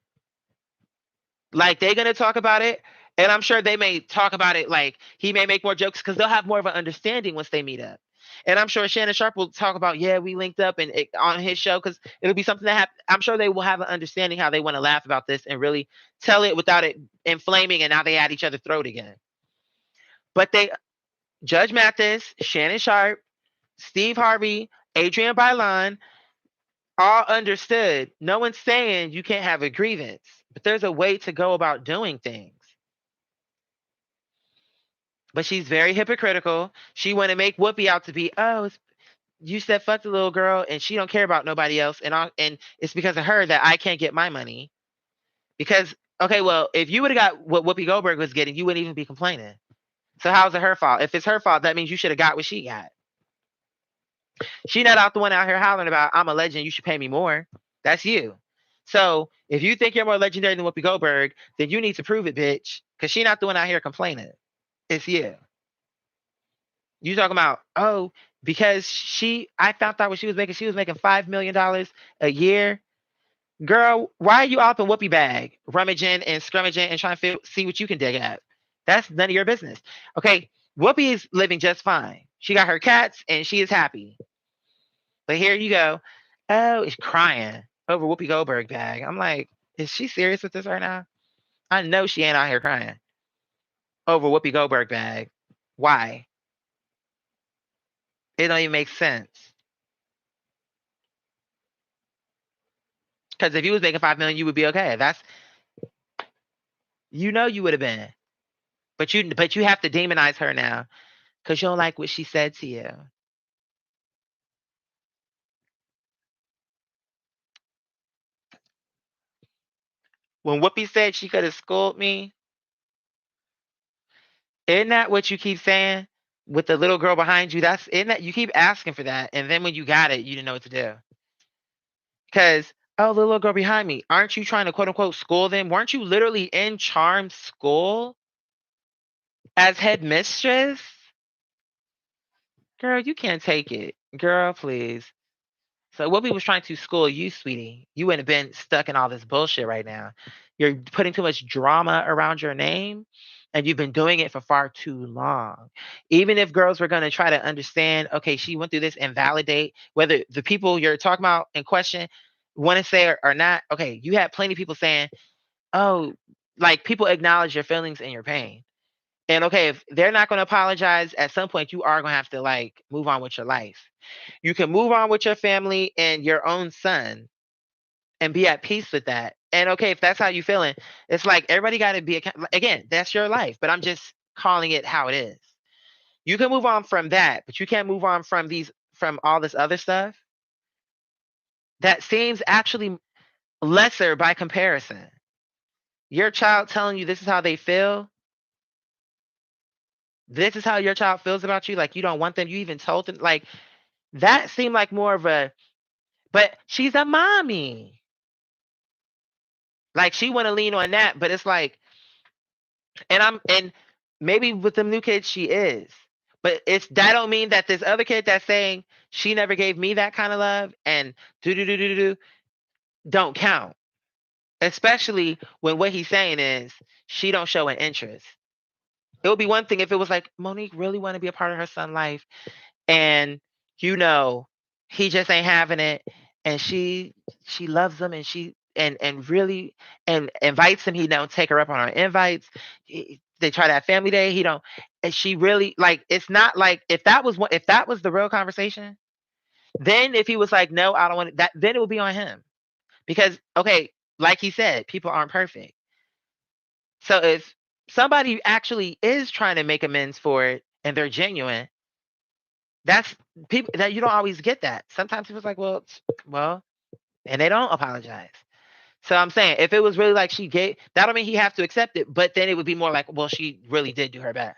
Like they're gonna talk about it, and I'm sure they may talk about it. Like he may make more jokes because they'll have more of an understanding once they meet up. And I'm sure Shannon Sharp will talk about, yeah, we linked up and on his show because it'll be something that happened. I'm sure they will have an understanding how they want to laugh about this and really tell it without it inflaming. And now they at each other's throat again. But Judge Mathis, Shannon Sharp, Steve Harvey, Adrian Bailon, all understood. No one's saying you can't have a grievance, but there's a way to go about doing things. But she's very hypocritical. She want to make Whoopi out to be, oh, you said fuck the little girl, and she don't care about nobody else, and it's because of her that I can't get my money. Because okay, well, if you would have got what Whoopi Goldberg was getting, you wouldn't even be complaining. So how's it her fault? If it's her fault, that means you should have got what she got. She not out the one out here hollering about I'm a legend, you should pay me more. That's you. So if you think you're more legendary than Whoopi Goldberg, then you need to prove it, bitch. Because she not the one out here complaining. It's you. You talking about, oh, because I found out what she was making $5 million a year. Girl, why are you up in Whoopi bag, rummaging and scrummaging and trying to see what you can dig at? That's none of your business. Okay, Whoopi is living just fine. She got her cats and she is happy. But here you go. Oh, it's crying over Whoopi Goldberg bag. I'm like, is she serious with this right now? I know she ain't out here crying over Whoopi Goldberg bag. Why? It don't even make sense. Because if you was making $5 million, you would be okay. You would have been. But you have to demonize her now because you don't like what she said to you. When Whoopi said she could have schooled me, isn't that what you keep saying with the little girl behind you? Isn't that you keep asking for that, and then when you got it, you didn't know what to do. Because oh, the little girl behind me, aren't you trying to quote unquote school them? Weren't you literally in charm school as headmistress? Girl, you can't take it. Girl, please. So Whoopi was trying to school you, sweetie. You wouldn't have been stuck in all this bullshit right now. You're putting too much drama around your name, and you've been doing it for far too long. Even if girls were going to try to understand, okay, she went through this and validate whether the people you're talking about in question want to say or not. Okay, you had plenty of people saying, oh, like people acknowledge your feelings and your pain. And okay, if they're not going to apologize, at some point you are going to have to like move on with your life. You can move on with your family and your own son and be at peace with that. And okay, if that's how you feeling, it's like everybody got to be again, that's your life, but I'm just calling it how it is. You can move on from that, but you can't move on from all this other stuff that seems actually lesser by comparison. Your child telling you this is how they feel. This is how your child feels about you. Like you don't want them. You even told them like That seemed like more of a, but she's a mommy. Like she want to lean on that, but it's like, and maybe with them new kids she is, but it's that don't mean that this other kid that's saying she never gave me that kind of love and do don't count. Especially when what he's saying is she don't show an interest. It would be one thing if it was like Monique really want to be a part of her son's life, and you know he just ain't having it, and she loves him, and and really and invites him. He don't take her up on her invites. They try to have family day. He don't. And she really like. It's not like if that was what if that was the real conversation. Then if he was like, no, I don't want that. Then it would be on him because okay, like he said, people aren't perfect. So if somebody actually is trying to make amends for it and they're genuine, that's people that you don't always get that. Sometimes people's like, well, and they don't apologize. So I'm saying if it was really like she gave, that don't mean he have to accept it, but then it would be more like, well, she really did do her best.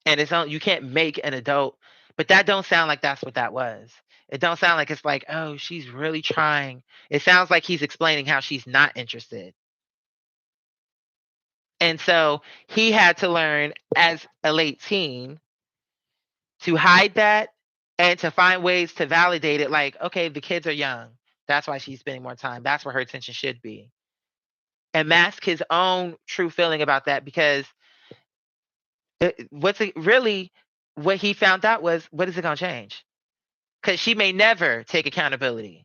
And it's on you can't make an adult, but that don't sound like that's what that was. It don't sound like it's like, oh, she's really trying. It sounds like he's explaining how she's not interested. And so he had to learn as a late teen to hide that and to find ways to validate it like, okay, the kids are young. That's why she's spending more time. That's where her attention should be. And mask his own true feeling about that because what's it really what he found out was what is it going to change? Because she may never take accountability.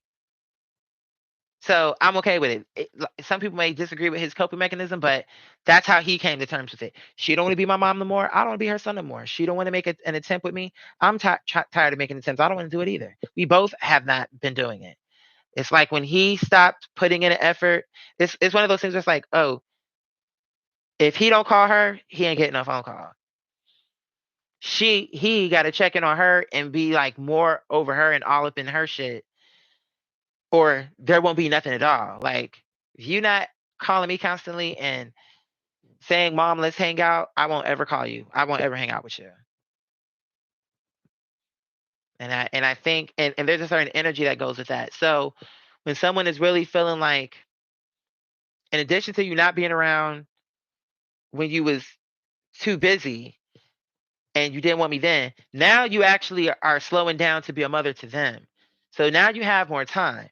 So I'm okay with it. Some people may disagree with his coping mechanism, but that's how he came to terms with it. She don't want to be my mom no more. I don't want to be her son no more. She don't want to make an attempt with me. I'm tired of making attempts. I don't want to do it either. We both have not been doing it. It's like when he stopped putting in an effort. It's one of those things. That's like, oh, if he don't call her, he ain't getting a phone call. He got to check in on her and be like more over her and all up in her shit or there won't be nothing at all. Like, if you not calling me constantly and saying, "Mom, let's hang out," I won't ever call you. I won't ever hang out with you. And I think and there's a certain energy that goes with that. So when someone is really feeling like, in addition to you not being around when you was too busy and you didn't want me then, now you actually are slowing down to be a mother to them. So now you have more time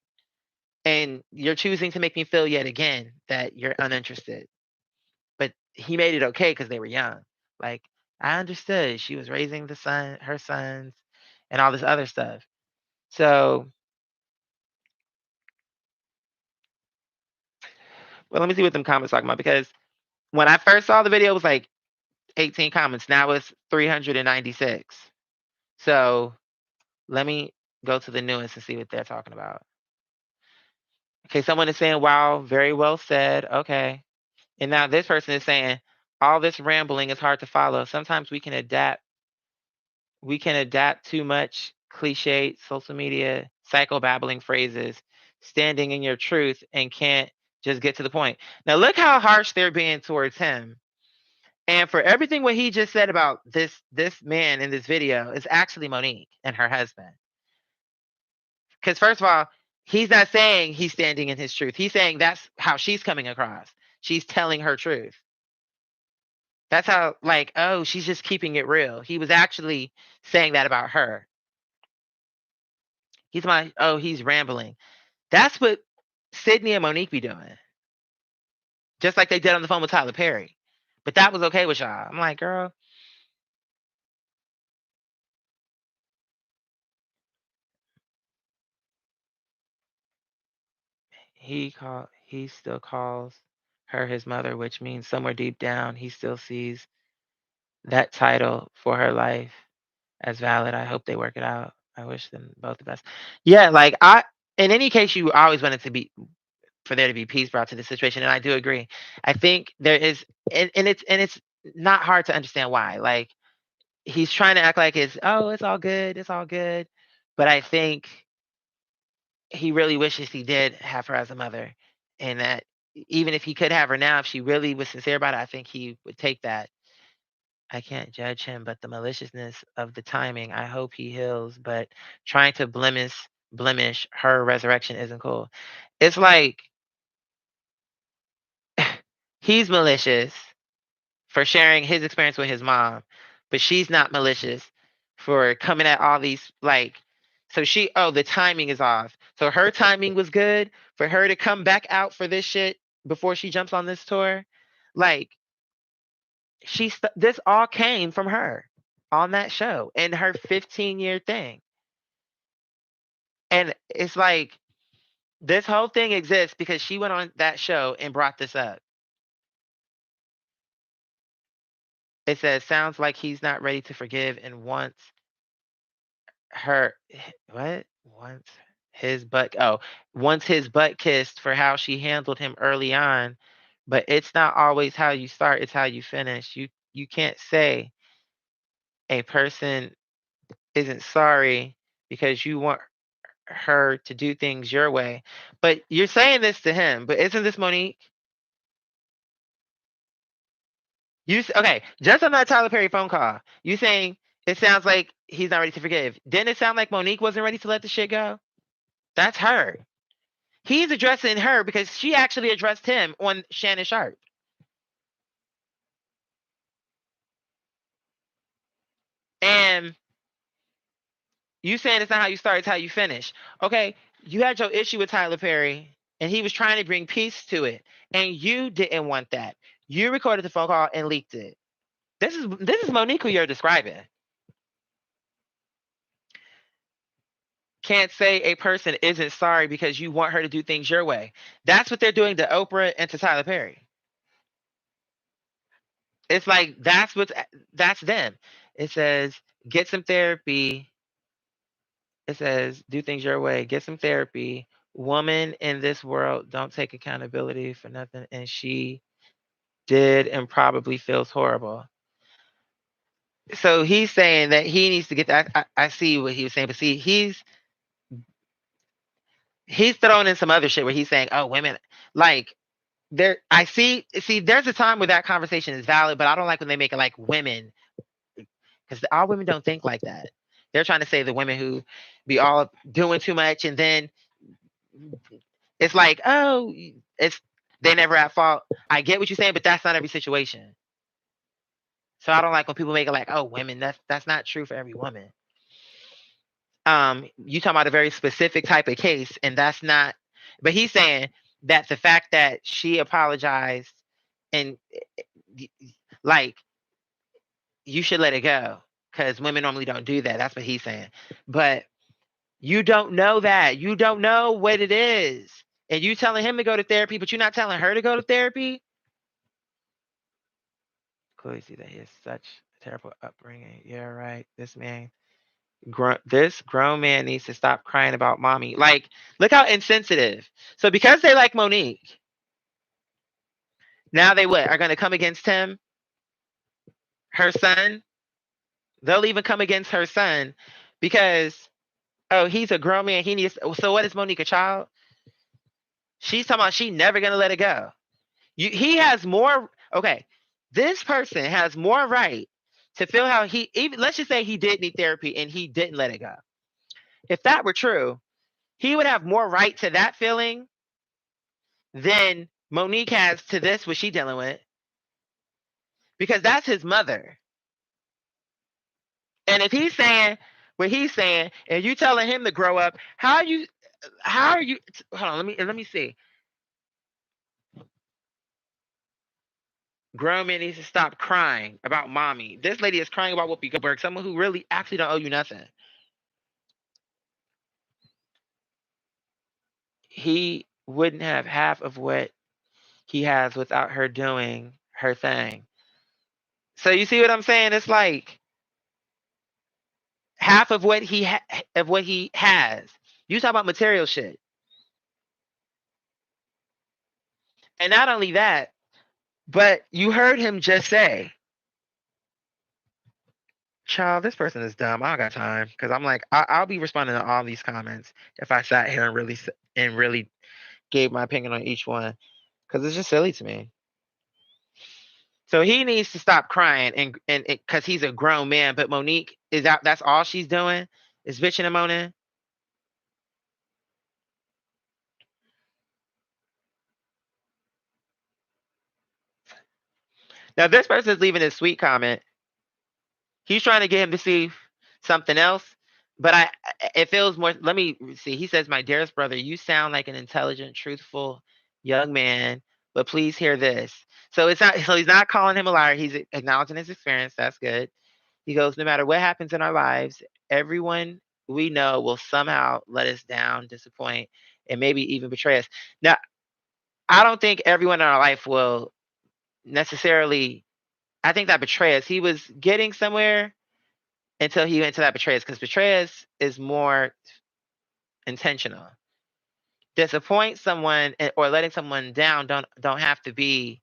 and you're choosing to make me feel yet again that you're uninterested. But he made it okay because they were young. Like, I understood she was raising her sons, and all this other stuff. So, well, let me see what them comments talking about because when I first saw the video, it was like 18 comments. Now it's 396. So let me go to the newest and see what they're talking about. Okay, someone is saying, "Wow, very well said." Okay, and now this person is saying, "All this rambling is hard to follow. Sometimes we can adapt too much cliche social media psychobabbling phrases, standing in your truth and can't just get to the point." Now look how harsh they're being towards him. And for everything what he just said about this man in this video is actually Monique and her husband. Because first of all, he's not saying he's standing in his truth. He's saying that's how she's coming across. She's telling her truth. That's how like, oh, she's just keeping it real. He was actually saying that about her. He's rambling. That's what Sydney and Monique be doing. Just like they did on the phone with Tyler Perry. But that was okay with y'all. I'm like, girl, he still calls her his mother, which means somewhere deep down he still sees that title for her life as valid. I hope they work it out. I wish them both the best. Yeah, like I in any case you always wanted to be for there to be peace brought to the situation. And I do agree. I think there is and it's not hard to understand why. Like he's trying to act like it's all good, it's all good. But I think he really wishes he did have her as a mother. And that even if he could have her now, if she really was sincere about it, I think he would take that. I can't judge him, but the maliciousness of the timing. I hope he heals, but trying to blemish her resurrection isn't cool. It's like he's malicious for sharing his experience with his mom, but she's not malicious for coming at all these like so she oh the timing is off. So her timing was good for her to come back out for this shit before she jumps on this tour. Like this all came from her on that show and her 15-year thing. And it's like this whole thing exists because she went on that show and brought this up. It says sounds like he's not ready to forgive and wants her what? His butt wants his butt kissed for how she handled him early on, but it's not always how you start, it's how you finish. You can't say a person isn't sorry because you want her to do things your way. But you're saying this to him, but isn't this Monique? Okay, just on that Tyler Perry phone call, you saying it sounds like he's not ready to forgive. Didn't it sound like Monique wasn't ready to let the shit go? That's her. He's addressing her because she actually addressed him on Shannon Sharp. And you saying it's not how you start, it's how you finish. Okay, you had your issue with Tyler Perry, and he was trying to bring peace to it, and you didn't want that. You recorded the phone call and leaked it. This is Monique who you're describing. Can't say a person isn't sorry because you want her to do things your way. That's what they're doing to Oprah and to Tyler Perry. It's like that's them. It says get some therapy. It says do things your way. Get some therapy. Woman in this world don't take accountability for nothing, and she did and probably feels horrible. So he's saying that he needs to get that. I see what he was saying, but see, he's throwing in some other shit where he's saying, "Oh, women like there." I see. There's a time where that conversation is valid, but I don't like when they make it like women because all women don't think like that. They're trying to say the women who be all doing too much, and then it's like, oh, it's they never at fault. I get what you're saying, but that's not every situation. So I don't like when people make it like, oh, women. That's not true for every woman. You talking about a very specific type of case, and that's not. But he's saying that the fact that she apologized and like you should let it go because women normally don't do that. That's what he's saying. But you don't know that. You don't know what it is. And you telling him to go to therapy, but you're not telling her to go to therapy. Clearly see that he has such a terrible upbringing. Yeah, right. This grown man needs to stop crying about mommy. Like, look how insensitive. So because they like Monique, now they what are going to come against him, her son. They'll even come against her son because oh, he's a grown man. He needs. So what is Monique, a child? She's talking about she never gonna let it go. He has more. Okay, this person has more right to feel how he. Even let's just say he did need therapy and he didn't let it go. If that were true, he would have more right to that feeling than Monique has to this what she dealing with because that's his mother. And if he's saying what he's saying, and you telling him to grow up, how are you? Hold on, let me see. Grown man needs to stop crying about mommy. This lady is crying about Whoopi Goldberg, someone who really actually don't owe you nothing. He wouldn't have half of what he has without her doing her thing. So you see what I'm saying? It's like half of what he has. You talk about material shit, and not only that, but you heard him just say, "Child, this person is dumb. I don't got time." Because I'm like, I'll be responding to all these comments if I sat here and really gave my opinion on each one because it's just silly to me. So he needs to stop crying and because he's a grown man. But Monique is out. That's all she's doing is bitching and moaning. Now this person's leaving a sweet comment. He's trying to get him to see something else. But it feels more. Let me see. He says, "My dearest brother, you sound like an intelligent, truthful young man. But please hear this." So it's not. So he's not calling him a liar. He's acknowledging his experience. That's good. He goes, "No matter what happens in our lives, everyone we know will somehow let us down, disappoint, and maybe even betray us." Now, I don't think everyone in our life will necessarily. I think that betray us. He was getting somewhere until he went to that betray us, because betray us is more intentional. Disappoint someone or letting someone down don't have to be.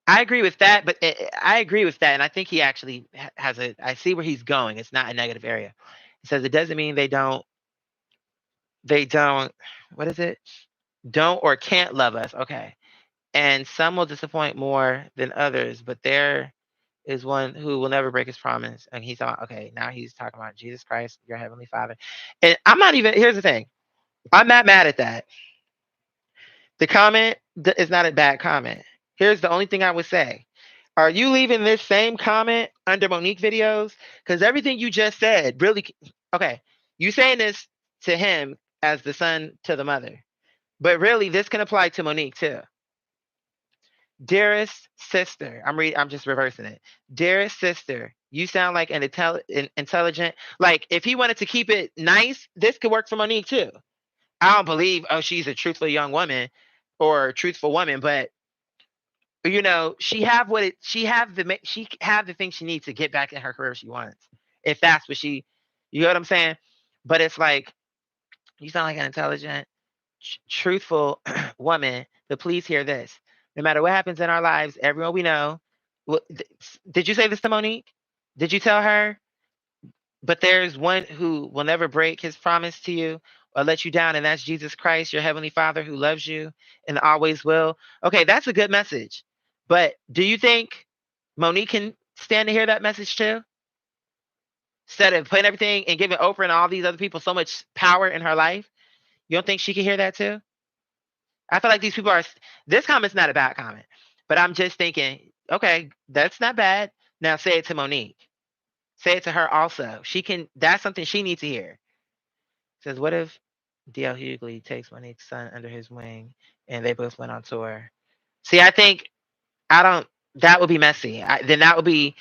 I agree with that, but I agree with that, and I think he actually has a. I see where he's going. It's not a negative area. He says it doesn't mean they don't. They don't. What is it? Don't or can't love us. Okay, and some will disappoint more than others, but there is one who will never break his promise. And he's talking. Okay, now he's talking about Jesus Christ, your heavenly Father. And I'm not even. Here's the thing. I'm not mad at that. The comment is not a bad comment. Here's the only thing I would say. Are you leaving this same comment under Monique videos? Because everything you just said really, okay, you saying this to him as the son to the mother, but really this can apply to Monique too. Dearest sister, I'm just reversing it. Dearest sister, you sound like an intelligent. Like if he wanted to keep it nice, this could work for Monique too. I don't believe, oh, she's a truthful young woman or a truthful woman, but she have what she have the things she needs to get back in her career she wants. If that's what you know what I'm saying? But it's like you sound like an intelligent, truthful woman. But please hear this: no matter what happens in our lives, everyone we know. Did you say this to Monique? Did you tell her? But there's one who will never break his promise to you or let you down, and that's Jesus Christ, your heavenly Father who loves you and always will. Okay, that's a good message. But do you think Monique can stand to hear that message too? Instead of putting everything and giving Oprah and all these other people so much power in her life, you don't think she can hear that too? I feel like these people are. This comment's not a bad comment, but I'm just thinking, okay, that's not bad. Now say it to Monique. Say it to her also. She can. That's something she needs to hear. Says, what if DL Hughley takes Monique's son under his wing and they both went on tour? See, I think I don't. That would be messy. Then that would be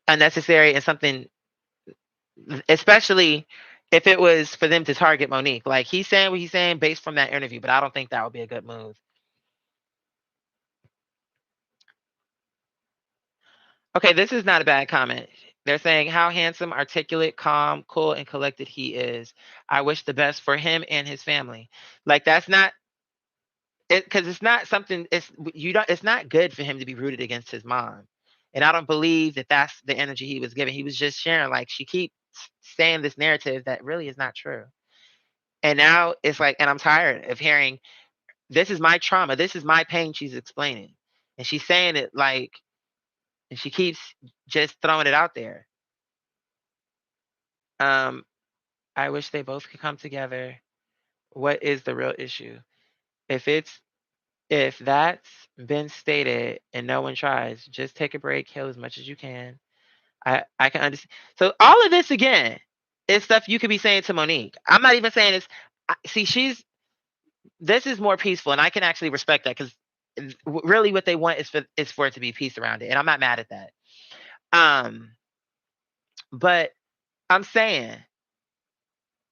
unnecessary and something, especially if it was for them to target Monique. Like he's saying what he's saying based from that interview, but I don't think that would be a good move. Okay, this is not a bad comment. They're saying how handsome, articulate, calm, cool, and collected he is. I wish the best for him and his family. Like that's not it, because it's not something. It's you don't. It's not good for him to be rooted against his mom, and I don't believe that that's the energy he was giving. He was just sharing. Like she keeps saying this narrative that really is not true, and now it's like, and I'm tired of hearing this is my trauma, this is my pain. She's explaining, and she's saying it like, and she keeps just throwing it out there. Um, I wish they both could come together. What is the real issue? If it's if that's been stated and no one tries, just take a break, heal as much as you can. I can understand. So all of this again is stuff you could be saying to Monique. I'm not even saying this. See, this is more peaceful, and I can actually respect that because really what they want is for it to be peace around it, and I'm not mad at that. Um, but I'm saying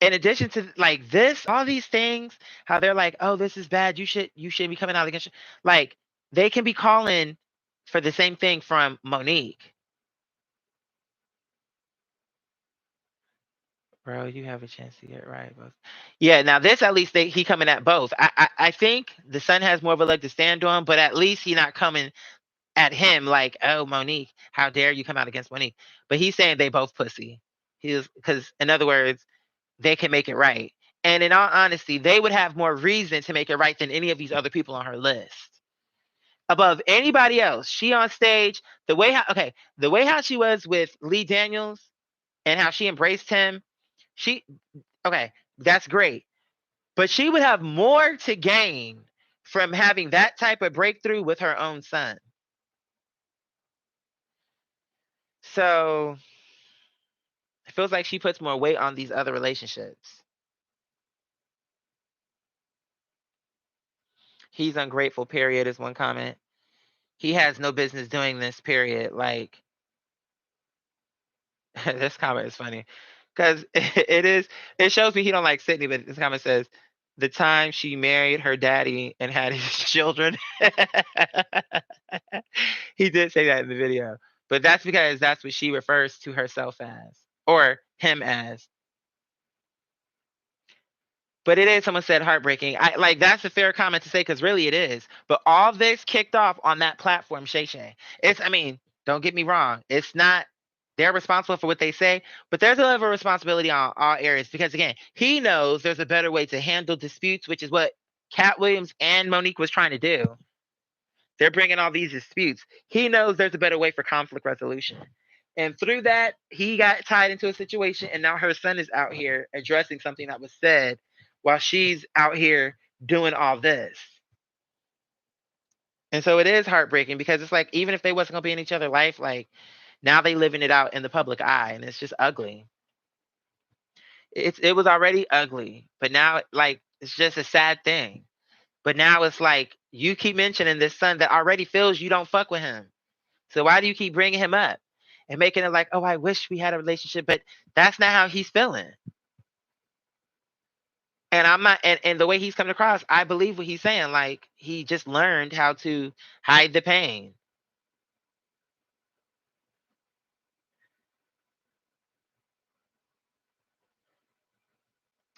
in addition to like this, all these things, how they're like, oh, this is bad. You should be coming out against. Like they can be calling for the same thing from Monique. Bro, you have a chance to get right, both. Yeah, now this at least he coming at both. I think the son has more of a leg to stand on, but at least he not coming at him like, oh Monique, how dare you come out against Monique? But he's saying they both pussy. He's because in other words, they can make it right. And in all honesty, they would have more reason to make it right than any of these other people on her list. above anybody else. She on stage, the way how she was with Lee Daniels and how she embraced him, she okay, that's great. But she would have more to gain from having that type of breakthrough with her own son. So it feels like she puts more weight on these other relationships. He's ungrateful, period, is one comment. He has no business doing this, period. Like, this comment is funny because it shows me he don't like Sydney, but this comment says, the time she married her daddy and had his children. He did say that in the video, but that's because that's what she refers to herself as or him as. But it is, someone said, heartbreaking. I like, that's a fair comment to say because really it is. But all this kicked off on that platform, Shay Shay. I mean, don't get me wrong. It's not, they're responsible for what they say, but there's a level of responsibility on all areas because, again, he knows there's a better way to handle disputes, which is what Cat Williams and Monique was trying to do. They're bringing all these disputes. He knows there's a better way for conflict resolution. And through that, he got tied into a situation, and now her son is out here addressing something that was said while she's out here doing all this. And so it is heartbreaking because it's like, even if they wasn't gonna be in each other's life, like now they living it out in the public eye, and it's just ugly. It was already ugly, but now like it's just a sad thing. But now it's like you keep mentioning this son that already feels you don't fuck with him. So why do you keep bringing him up and making it like, oh, I wish we had a relationship, but that's not how he's feeling. And I'm not, and the way he's coming across, I believe what he's saying. Like he just learned how to hide the pain.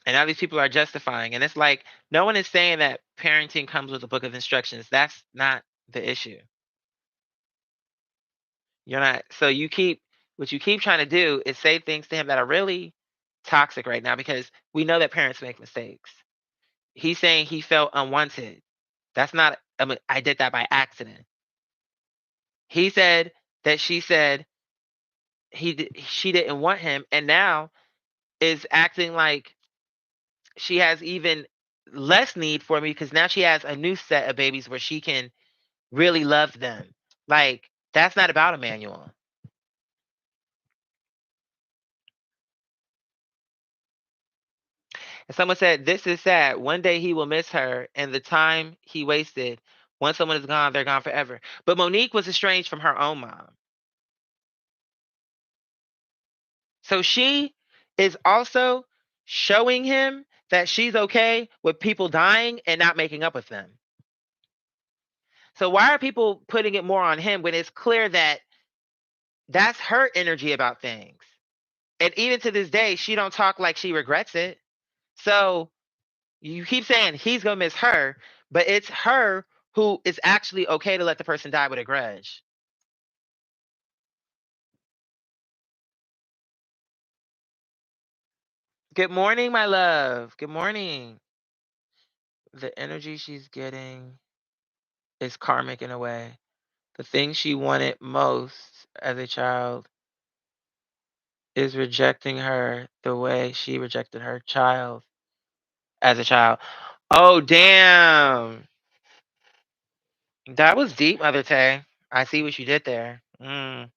And now these people are justifying. And it's like, no one is saying that parenting comes with a book of instructions. That's not the issue. You're not, so you keep, what you keep trying to do is say things to him that are really toxic right now because we know that parents make mistakes. He's saying he felt unwanted. That's not, I mean, I did that by accident. He said that she said she didn't want him, and now is acting like she has even less need for me because now she has a new set of babies where she can really love them. Like that's not about a manual. And someone said, "This is sad. One day he will miss her, and the time he wasted. Once someone is gone, they're gone forever." But Monique was estranged from her own mom. So she is also showing him that she's okay with people dying and not making up with them. So why are people putting it more on him when it's clear that that's her energy about things? And even to this day, she don't talk like she regrets it. So you keep saying he's gonna miss her, but it's her who is actually okay to let the person die with a grudge. Good morning, my love. Good morning. The energy she's getting is karmic in a way. The thing she wanted most as a child is rejecting her the way she rejected her child as a child. Oh, damn. That was deep, Mother Tay. I see what you did there. Mm.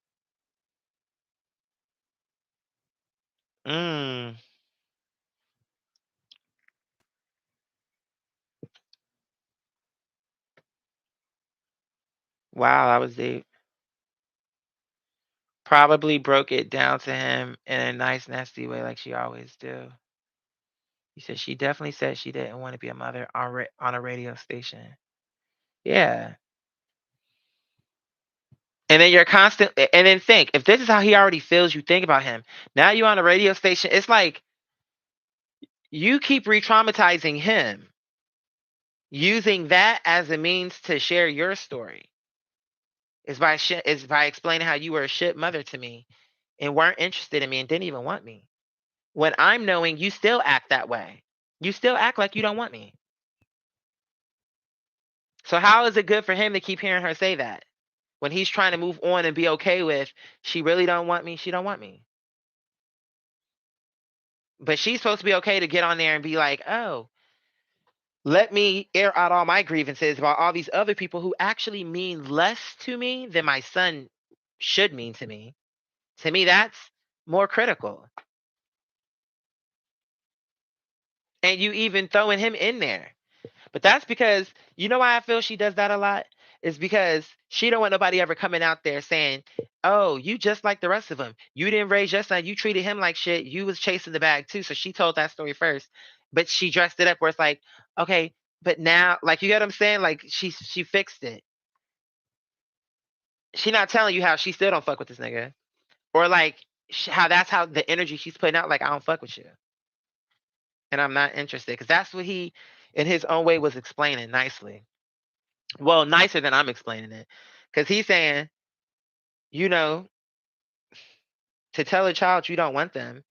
Wow, that was deep. Probably broke it down to him in a nice, nasty way like she always do. He said she definitely said she didn't want to be a mother on a radio station. Yeah. And then you're constant, and then think, if this is how he already feels, you think about him. Now you're on a radio station. It's like you keep re-traumatizing him using that as a means to share your story. Is by explaining how you were a shit mother to me and weren't interested in me and didn't even want me. When I'm knowing you still act that way. You still act like you don't want me. So how is it good for him to keep hearing her say that when he's trying to move on and be okay with she really don't want me, she don't want me. But she's supposed to be okay to get on there and be like, "Oh, let me air out all my grievances about all these other people who actually mean less to me than my son should mean to me." To me, that's more critical. And you even throwing him in there. But that's because you know why I feel she does that a lot? Is because she don't want nobody ever coming out there saying, "Oh, you just like the rest of them. You didn't raise your son. You treated him like shit. You was chasing the bag too." So she told that story first, but she dressed it up where it's like, okay, but now, like, you get what I'm saying? Like she fixed it. She not telling you how she still don't fuck with this nigga, or like how that's how the energy she's putting out. Like, I don't fuck with you, and I'm not interested, because that's what he, in his own way, was explaining nicely. Well, nicer than I'm explaining it. Because he's saying, you know, to tell a child you don't want them,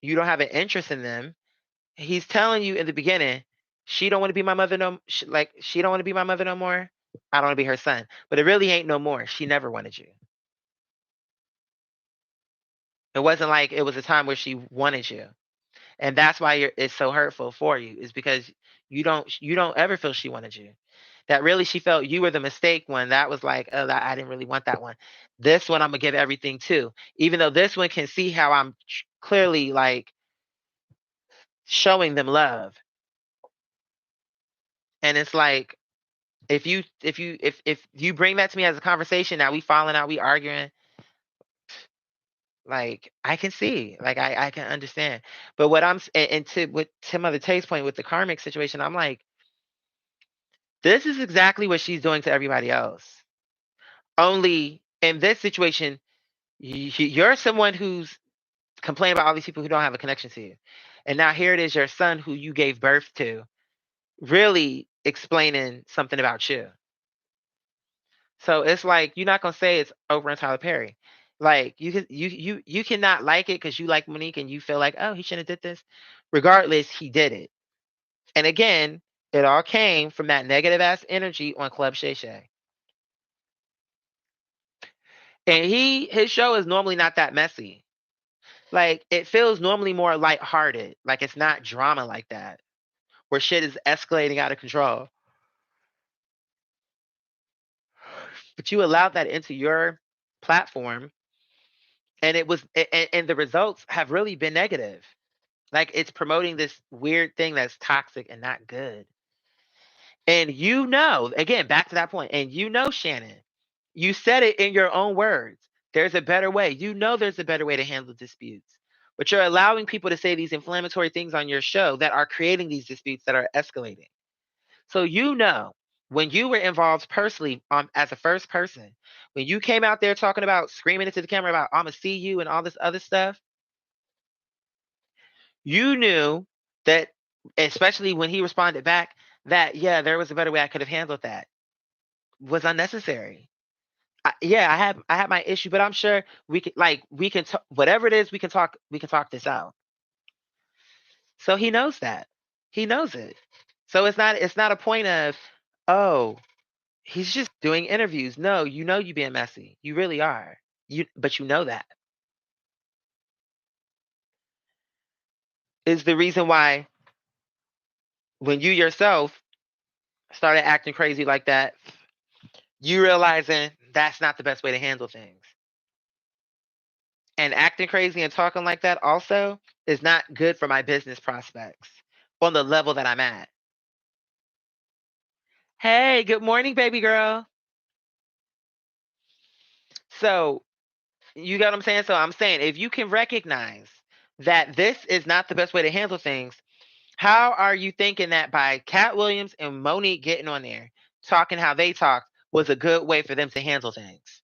you don't have an interest in them. He's telling you in the beginning, she don't want to be my mother no, like she don't want to be my mother no more. I don't want to be her son. But it really ain't no more. She never wanted you. It wasn't like it was a time where she wanted you, and that's why it's so hurtful for you. Is because you don't ever feel she wanted you. That really she felt you were the mistake one. That was like, oh, I didn't really want that one. This one I'm gonna give everything to, even though this one can see how I'm clearly like showing them love. And it's like, if you bring that to me as a conversation, now we falling out, we arguing, like I can see, like I can understand. But what and to with Tim other Tate's point with the karmic situation, I'm like, this is exactly what she's doing to everybody else. Only in this situation, you're someone who's complaining about all these people who don't have a connection to you. And now here it is, your son who you gave birth to, really explaining something about you. So it's like you're not gonna say it's over on Tyler Perry. Like you cannot like it because you like Monique and you feel like, oh, he shouldn't have did this. Regardless, he did it. And again, it all came from that negative ass energy on Club Shay Shay. And his show is normally not that messy. Like it feels normally more lighthearted. Like it's not drama like that, where shit is escalating out of control. But you allowed that into your platform, and and the results have really been negative. Like it's promoting this weird thing that's toxic and not good. And again, back to that point, and Shannon, you said it in your own words. There's a better way. There's a better way to handle disputes. But you're allowing people to say these inflammatory things on your show that are creating these disputes that are escalating. So when you were involved personally, as a first person, when you came out there talking about screaming into the camera about "I'ma see you" and all this other stuff, you knew that, especially when he responded back, that yeah, there was a better way I could have handled that. Was unnecessary. Yeah, I had my issue, but I'm sure we can talk, whatever it is, we can talk this out. So he knows that. He knows it. So it's not a point of, oh, he's just doing interviews. No, you being messy. You really are. But you know that is the reason why when you yourself started acting crazy like that, you realizing that's not the best way to handle things. And acting crazy and talking like that also is not good for my business prospects on the level that I'm at. Hey, good morning, baby girl. So, you get what I'm saying? So, I'm saying if you can recognize that this is not the best way to handle things, how are you thinking that by Cat Williams and Monique getting on there, talking how they talk, was a good way for them to handle things?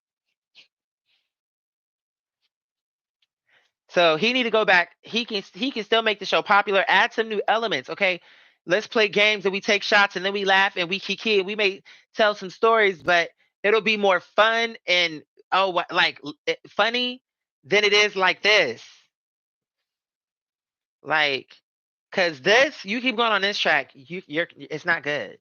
So he need to go back. He can still make the show popular. Add some new elements. Okay, let's play games and we take shots and then we laugh and we kiki and we may tell some stories, but it'll be more fun and funny than it is like this. Like, cause this you keep going on this track, you're it's not good.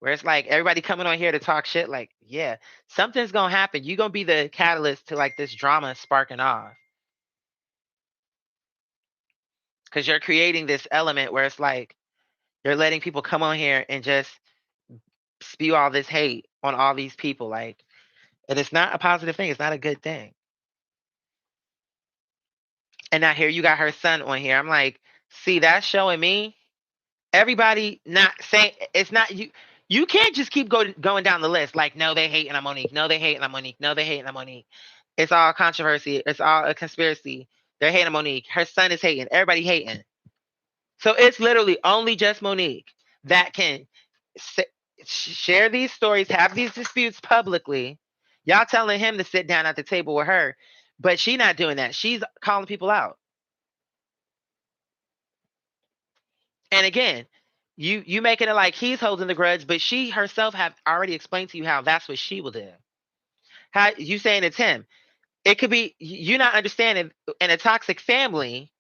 where it's like everybody coming on here to talk shit. Like, yeah, something's gonna happen. You're gonna be the catalyst to like this drama sparking off. Because you're creating this element where it's like you're letting people come on here and just spew all this hate on all these people. Like, and it's not a positive thing. It's not a good thing. And now here you got her son on here. I'm like, see, that's showing me everybody not saying it's not you. You can't just keep going down the list like, no, they hate and I'm Monique. No, they hate and I'm Monique. No, they hate and I'm Monique. It's all controversy. It's all a conspiracy. They're hating Monique. Her son is hating. Everybody hating. So it's literally only just Monique that can share these stories, have these disputes publicly. Y'all telling him to sit down at the table with her, but she's not doing that. She's calling people out. And again, you making it like he's holding the grudge, but she herself have already explained to you how that's what she will do. How you saying it's him? It could be you not understanding in a toxic family.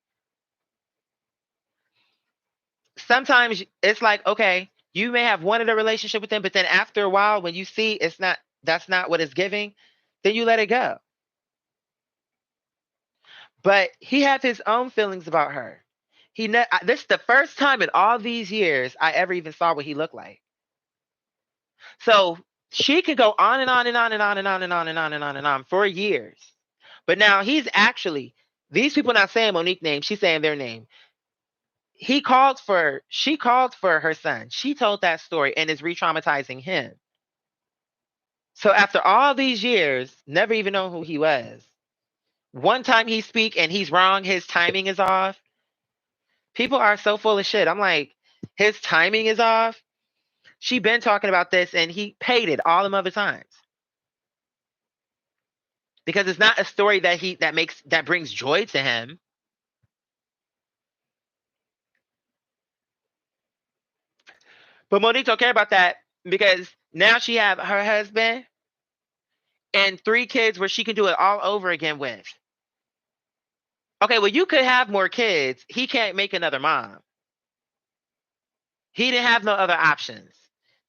Sometimes it's like, okay, you may have wanted a relationship with them, but then after a while, when you see it's not, that's not what it's giving, then you let it go. But he has his own feelings about her. This is the first time in all these years I ever even saw what he looked like. So she could go on and on and on and on and on and on and on and on and on for years. But now he's actually, these people not saying Monique name, she's saying their name. She called for her son. She told that story and is re-traumatizing him. So after all these years, never even know who he was. One time he speak and he's wrong, his timing is off. People are so full of shit. I'm like, his timing is off. She been talking about this and he paid it all them other times. Because it's not a story that brings joy to him. But Monique don't care about that because now she have her husband and 3 kids where she can do it all over again with. Okay, well, you could have more kids. He can't make another mom. He didn't have no other options.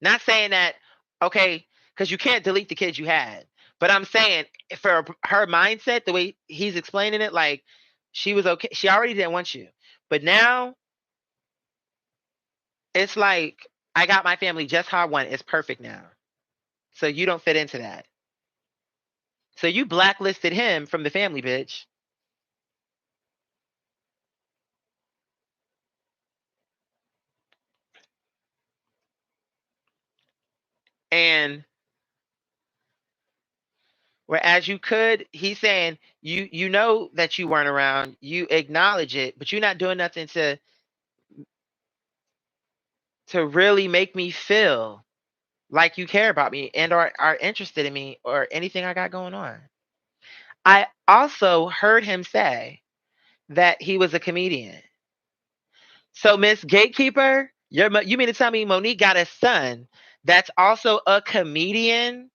Not saying that, okay, because you can't delete the kids you had. But I'm saying for her mindset, the way he's explaining it, like she was okay. She already didn't want you. But now it's like, I got my family just how I want. It's perfect now. So you don't fit into that. So you blacklisted him from the family, bitch. And whereas you could, he's saying you know that you weren't around, you acknowledge it, but you're not doing nothing to really make me feel like you care about me and or are interested in me or anything I got going on. I also heard him say that he was a comedian. So Miss Gatekeeper, you mean to tell me Monique got a son that's also a comedian?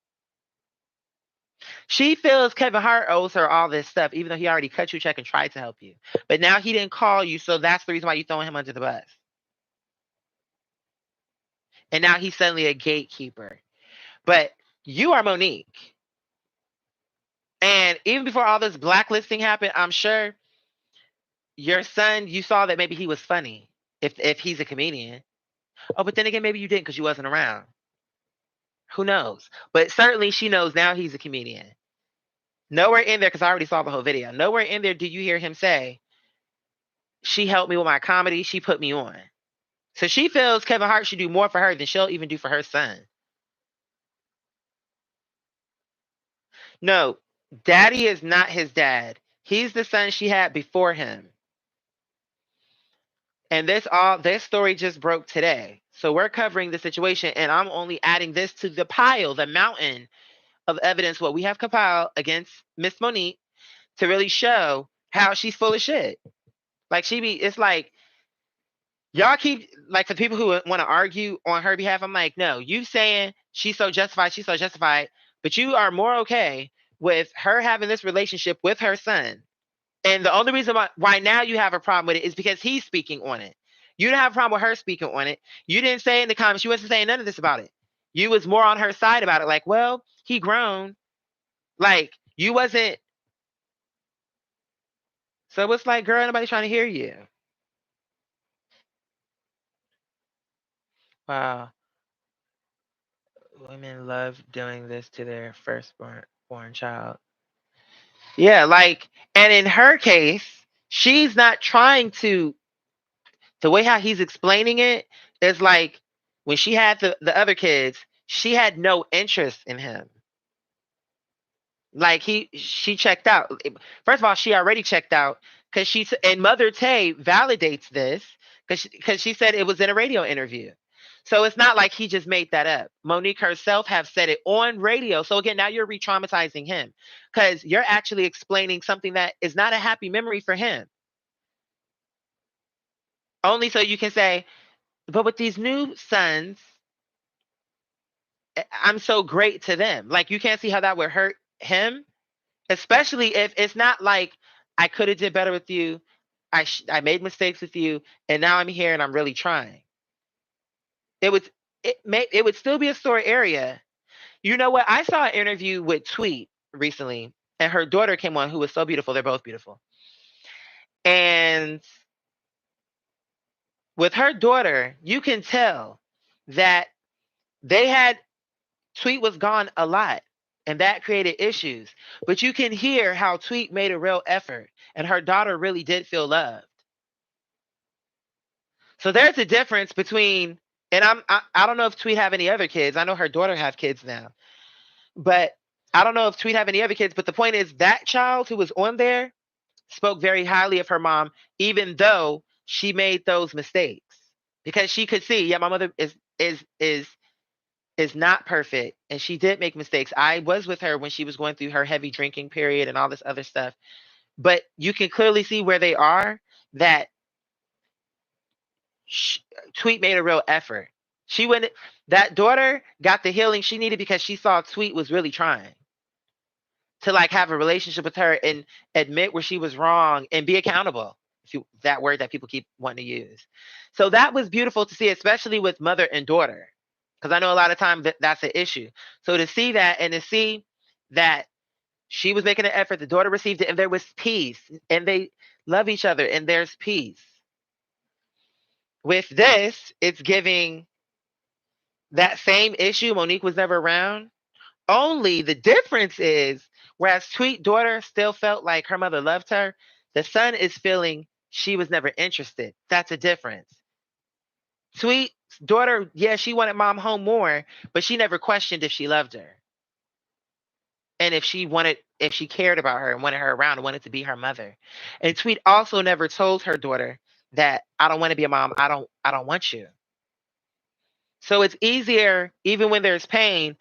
She feels Kevin Hart owes her all this stuff, even though he already cut you a check and tried to help you. But now he didn't call you, so that's the reason why you're throwing him under the bus. And now he's suddenly a gatekeeper. But you are Monique. And even before all this blacklisting happened, I'm sure your son, you saw that maybe he was funny if he's a comedian. Oh, but then again, maybe you didn't because you wasn't around. Who knows? But certainly she knows now he's a comedian. Nowhere in there, because I already saw the whole video. Nowhere in there do you hear him say, she helped me with my comedy. She put me on. So she feels Kevin Hart should do more for her than she'll even do for her son. No, daddy is not his dad. He's the son she had before him. And this story just broke today. So we're covering the situation and I'm only adding this to the pile, the mountain of evidence what we have compiled against Miss Monique to really show how she's full of shit. Like it's like y'all keep like for people who want to argue on her behalf, I'm like, no, you saying she's so justified, but you are more okay with her having this relationship with her son. And the only reason why now you have a problem with it is because he's speaking on it. You didn't have a problem with her speaking on it. You didn't say in the comments, she wasn't saying none of this about it. You was more on her side about it. Like, well, he grown. Like, you wasn't. So it's like, girl, nobody's trying to hear you. Wow. Women love doing this to their firstborn child. Yeah, like, and in her case, she's not trying to. The way how he's explaining it is like when she had the other kids, she had no interest in him. Like she checked out. First of all, she already checked out because and Mother Tay validates this because she said it was in a radio interview. So it's not like he just made that up. Monique herself have said it on radio. So again, now you're re-traumatizing him because you're actually explaining something that is not a happy memory for him. Only so you can say, but with these new sons, I'm so great to them. Like you can't see how that would hurt him, especially if it's not like I could have did better with you. I made mistakes with you, and now I'm here and I'm really trying. It would it would still be a sore area. You know what? I saw an interview with Tweet recently, and her daughter came on, who was so beautiful. They're both beautiful, and with her daughter, you can tell that they had Tweet was gone a lot, and that created issues. But you can hear how Tweet made a real effort, and her daughter really did feel loved. So there's a difference between, and I don't know if Tweet have any other kids. I know her daughter have kids now, but I don't know if Tweet have any other kids. But the point is that child who was on there spoke very highly of her mom, even though she made those mistakes, because she could see, yeah, my mother is not perfect, and she did make mistakes. I was with her when she was going through her heavy drinking period and all this other stuff, but you can clearly see where they are, that sh- Tweet made a real effort. She went. That daughter got the healing she needed because she saw Tweet was really trying to like have a relationship with her and admit where she was wrong and be accountable. That word that people keep wanting to use. So that was beautiful to see, especially with mother and daughter, because I know a lot of times that's an issue. So to see that and to see that she was making an effort, the daughter received it, and there was peace, and they love each other, and there's peace. With this, it's giving that same issue. Monique was never around. Only the difference is, whereas Tweet daughter still felt like her mother loved her, the son is feeling she was never interested. That's a difference. Tweet's daughter, yeah, she wanted mom home more, but she never questioned if she loved her. And if she cared about her and wanted her around and wanted to be her mother. And Tweet also never told her daughter that I don't want to be a mom. I don't want you. So it's easier, even when there's pain,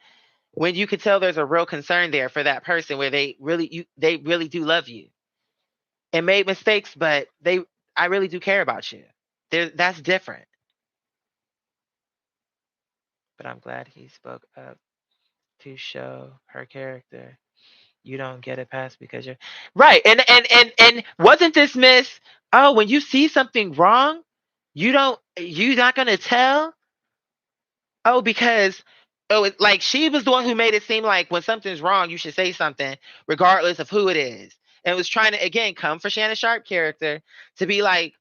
when you can tell there's a real concern there for that person, where they really do love you and made mistakes, but I really do care about you. That's different. But I'm glad he spoke up to show her character. You don't get a pass because you're right. And wasn't this Miss? Oh, when you see something wrong, you're not gonna tell. Oh, because like she was the one who made it seem like when something's wrong, you should say something, regardless of who it is. And was trying to again come for Shannon Sharp character to be like,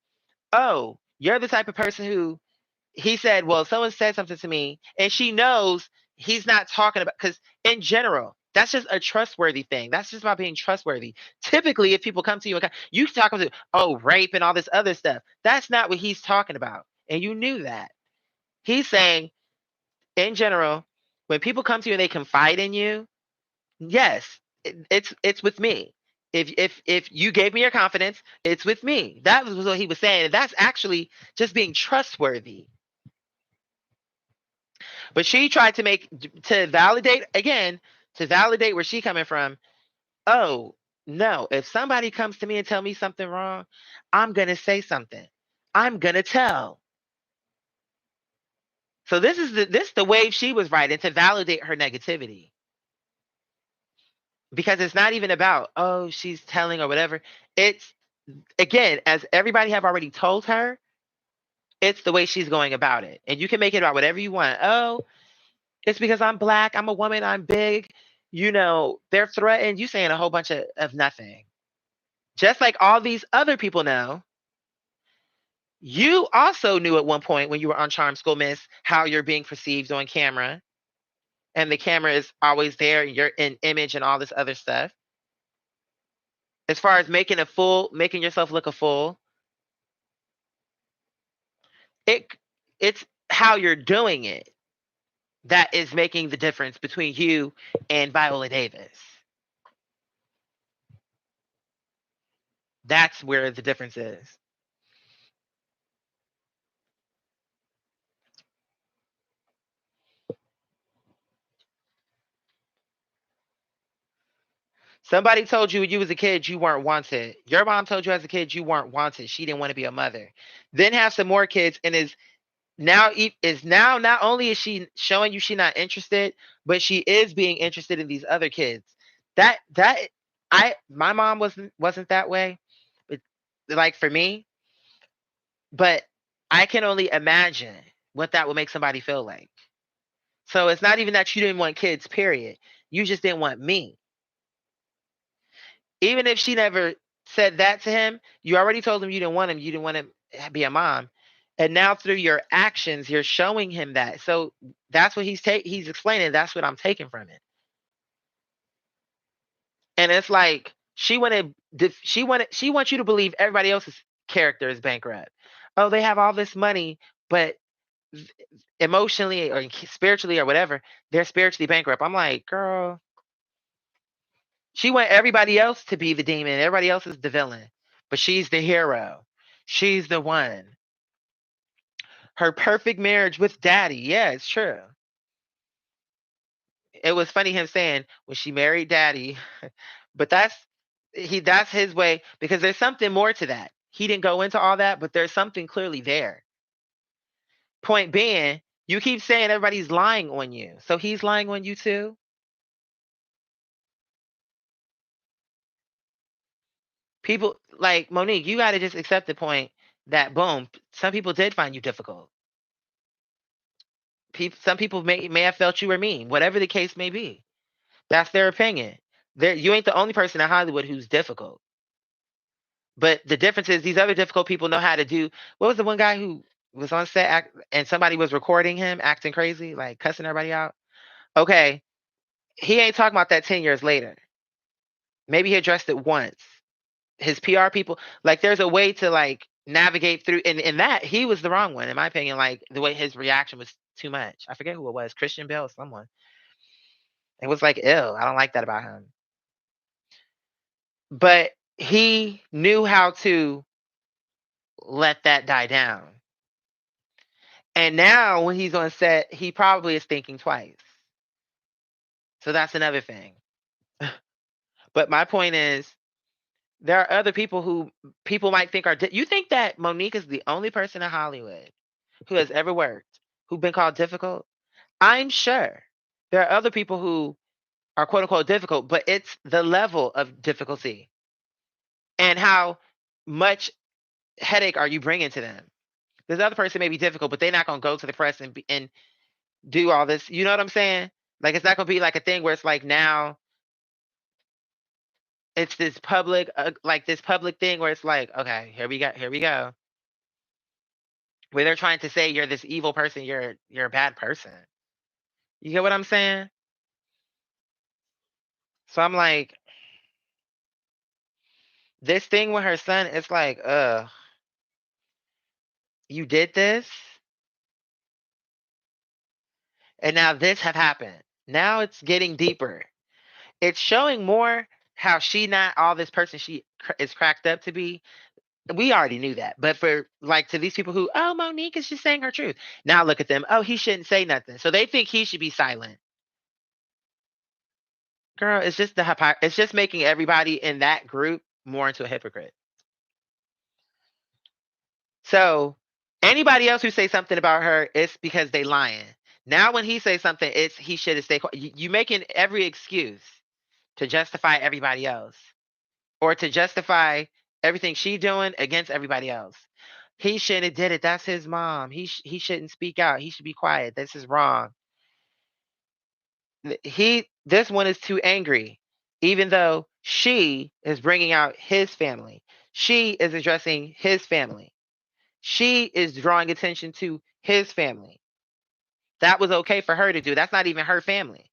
oh, you're the type of person who, he said, well, someone said something to me, and she knows he's not talking about, because in general, that's just a trustworthy thing. That's just about being trustworthy. Typically, if people come to you and you talk about, oh, rape and all this other stuff, that's not what he's talking about, and you knew that. He's saying in general, when people come to you and they confide in you, yes, it's with me. If you gave me your confidence, it's with me. That was what he was saying. And that's actually just being trustworthy. But she tried to to validate again, to validate where she coming from. Oh, no, if somebody comes to me and tell me something wrong, I'm gonna say something. I'm gonna tell. So this the wave she was riding to validate her negativity. Because it's not even about, oh, she's telling or whatever. It's, again, as everybody have already told her, it's the way she's going about it. And you can make it about whatever you want. Oh, It's because I'm black, I'm a woman, I'm big. They're threatened. You saying a whole bunch of nothing. Just like all these other people know, you also knew at one point when you were on Charm School Miss how you're being perceived on camera, and the camera is always there, and you're in image and all this other stuff. As far as making yourself look a fool, it it's how you're doing it that is making the difference between you and Viola Davis. That's where the difference is. Somebody told you when you was a kid you weren't wanted. Your mom told you as a kid you weren't wanted. She didn't want to be a mother. Then have some more kids and is now not only is she showing you she not interested, but she is being interested in these other kids. That I my mom wasn't that way, but like for me, but I can only imagine what that would make somebody feel like. So it's not even that you didn't want kids, period. You just didn't want me. Even if she never said that to him, you already told him you didn't want him. You didn't want him to be a mom. And now through your actions, you're showing him that. So that's what he's explaining. That's what I'm taking from it. And it's like she wants you to believe everybody else's character is bankrupt. Oh, they have all this money, but emotionally or spiritually or whatever, they're spiritually bankrupt. I'm like, girl, she want everybody else to be the demon. Everybody else is the villain, but she's the hero. She's the one. Her perfect marriage with daddy. Yeah, it's true. It was funny him saying when she married daddy, but that's his way because there's something more to that. He didn't go into all that, but there's something clearly there. Point being, you keep saying everybody's lying on you. So he's lying on you too? People like Monique, you got to just accept the point that boom, some people did find you difficult. Some people may have felt you were mean, whatever the case may be. That's their opinion. You ain't the only person in Hollywood who's difficult. But the difference is these other difficult people know how to do. What was the one guy who was on set and somebody was recording him acting crazy, like cussing everybody out? Okay, he ain't talking about that 10 years later. Maybe he addressed it once. His PR people, like, there's a way to like navigate through. And in that, he was the wrong one, in my opinion. Like the way his reaction was too much. I forget who it was, Christian Bale, or someone. It was like, ill. I don't like that about him. But he knew how to let that die down. And now when he's on set, he probably is thinking twice. So that's another thing. But my point is, there are other people who people might think are. You think that Monique is the only person in Hollywood who has ever worked who've been called difficult? I'm sure there are other people who are quote unquote difficult, but it's the level of difficulty and how much headache are you bringing to them. This other person may be difficult, but they're not going to go to the press and do all this. You know what I'm saying? Like it's not going to be like a thing where it's like now it's this public, like this public thing where it's like, okay, here we go. Where they're trying to say you're this evil person, you're a bad person. You get what I'm saying? So I'm like, this thing with her son, it's like, you did this, and now this have happened. Now it's getting deeper. It's showing more how she not all this person she is cracked up to be. We already knew that, but for like to these people who, oh, Monique is just saying her truth. Now look at them. Oh, he shouldn't say nothing. So they think he should be silent. Girl, it's just it's just making everybody in that group more into a hypocrite. So anybody else who say something about her, it's because they lying. Now when he says something, it's he should have stayed quiet. You making every excuse to justify everybody else or to justify everything she doing against everybody else. He shouldn't have did it. That's his mom. He shouldn't speak out. He should be quiet. This is wrong. This one is too angry, even though she is bringing out his family. She is addressing his family. She is drawing attention to his family. That was okay for her to do. That's not even her family.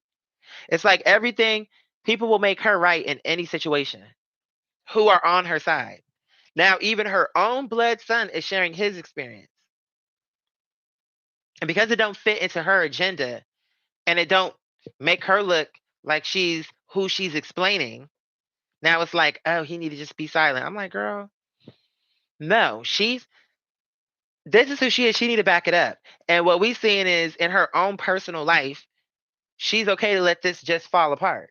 It's like everything, people will make her right in any situation who are on her side. Now, even her own blood son is sharing his experience. And because it don't fit into her agenda and it don't make her look like she's who she's explaining, now it's like, oh, he need to just be silent. I'm like, girl, no, this is who she is. She need to back it up. And what we seeing is in her own personal life, she's okay to let this just fall apart.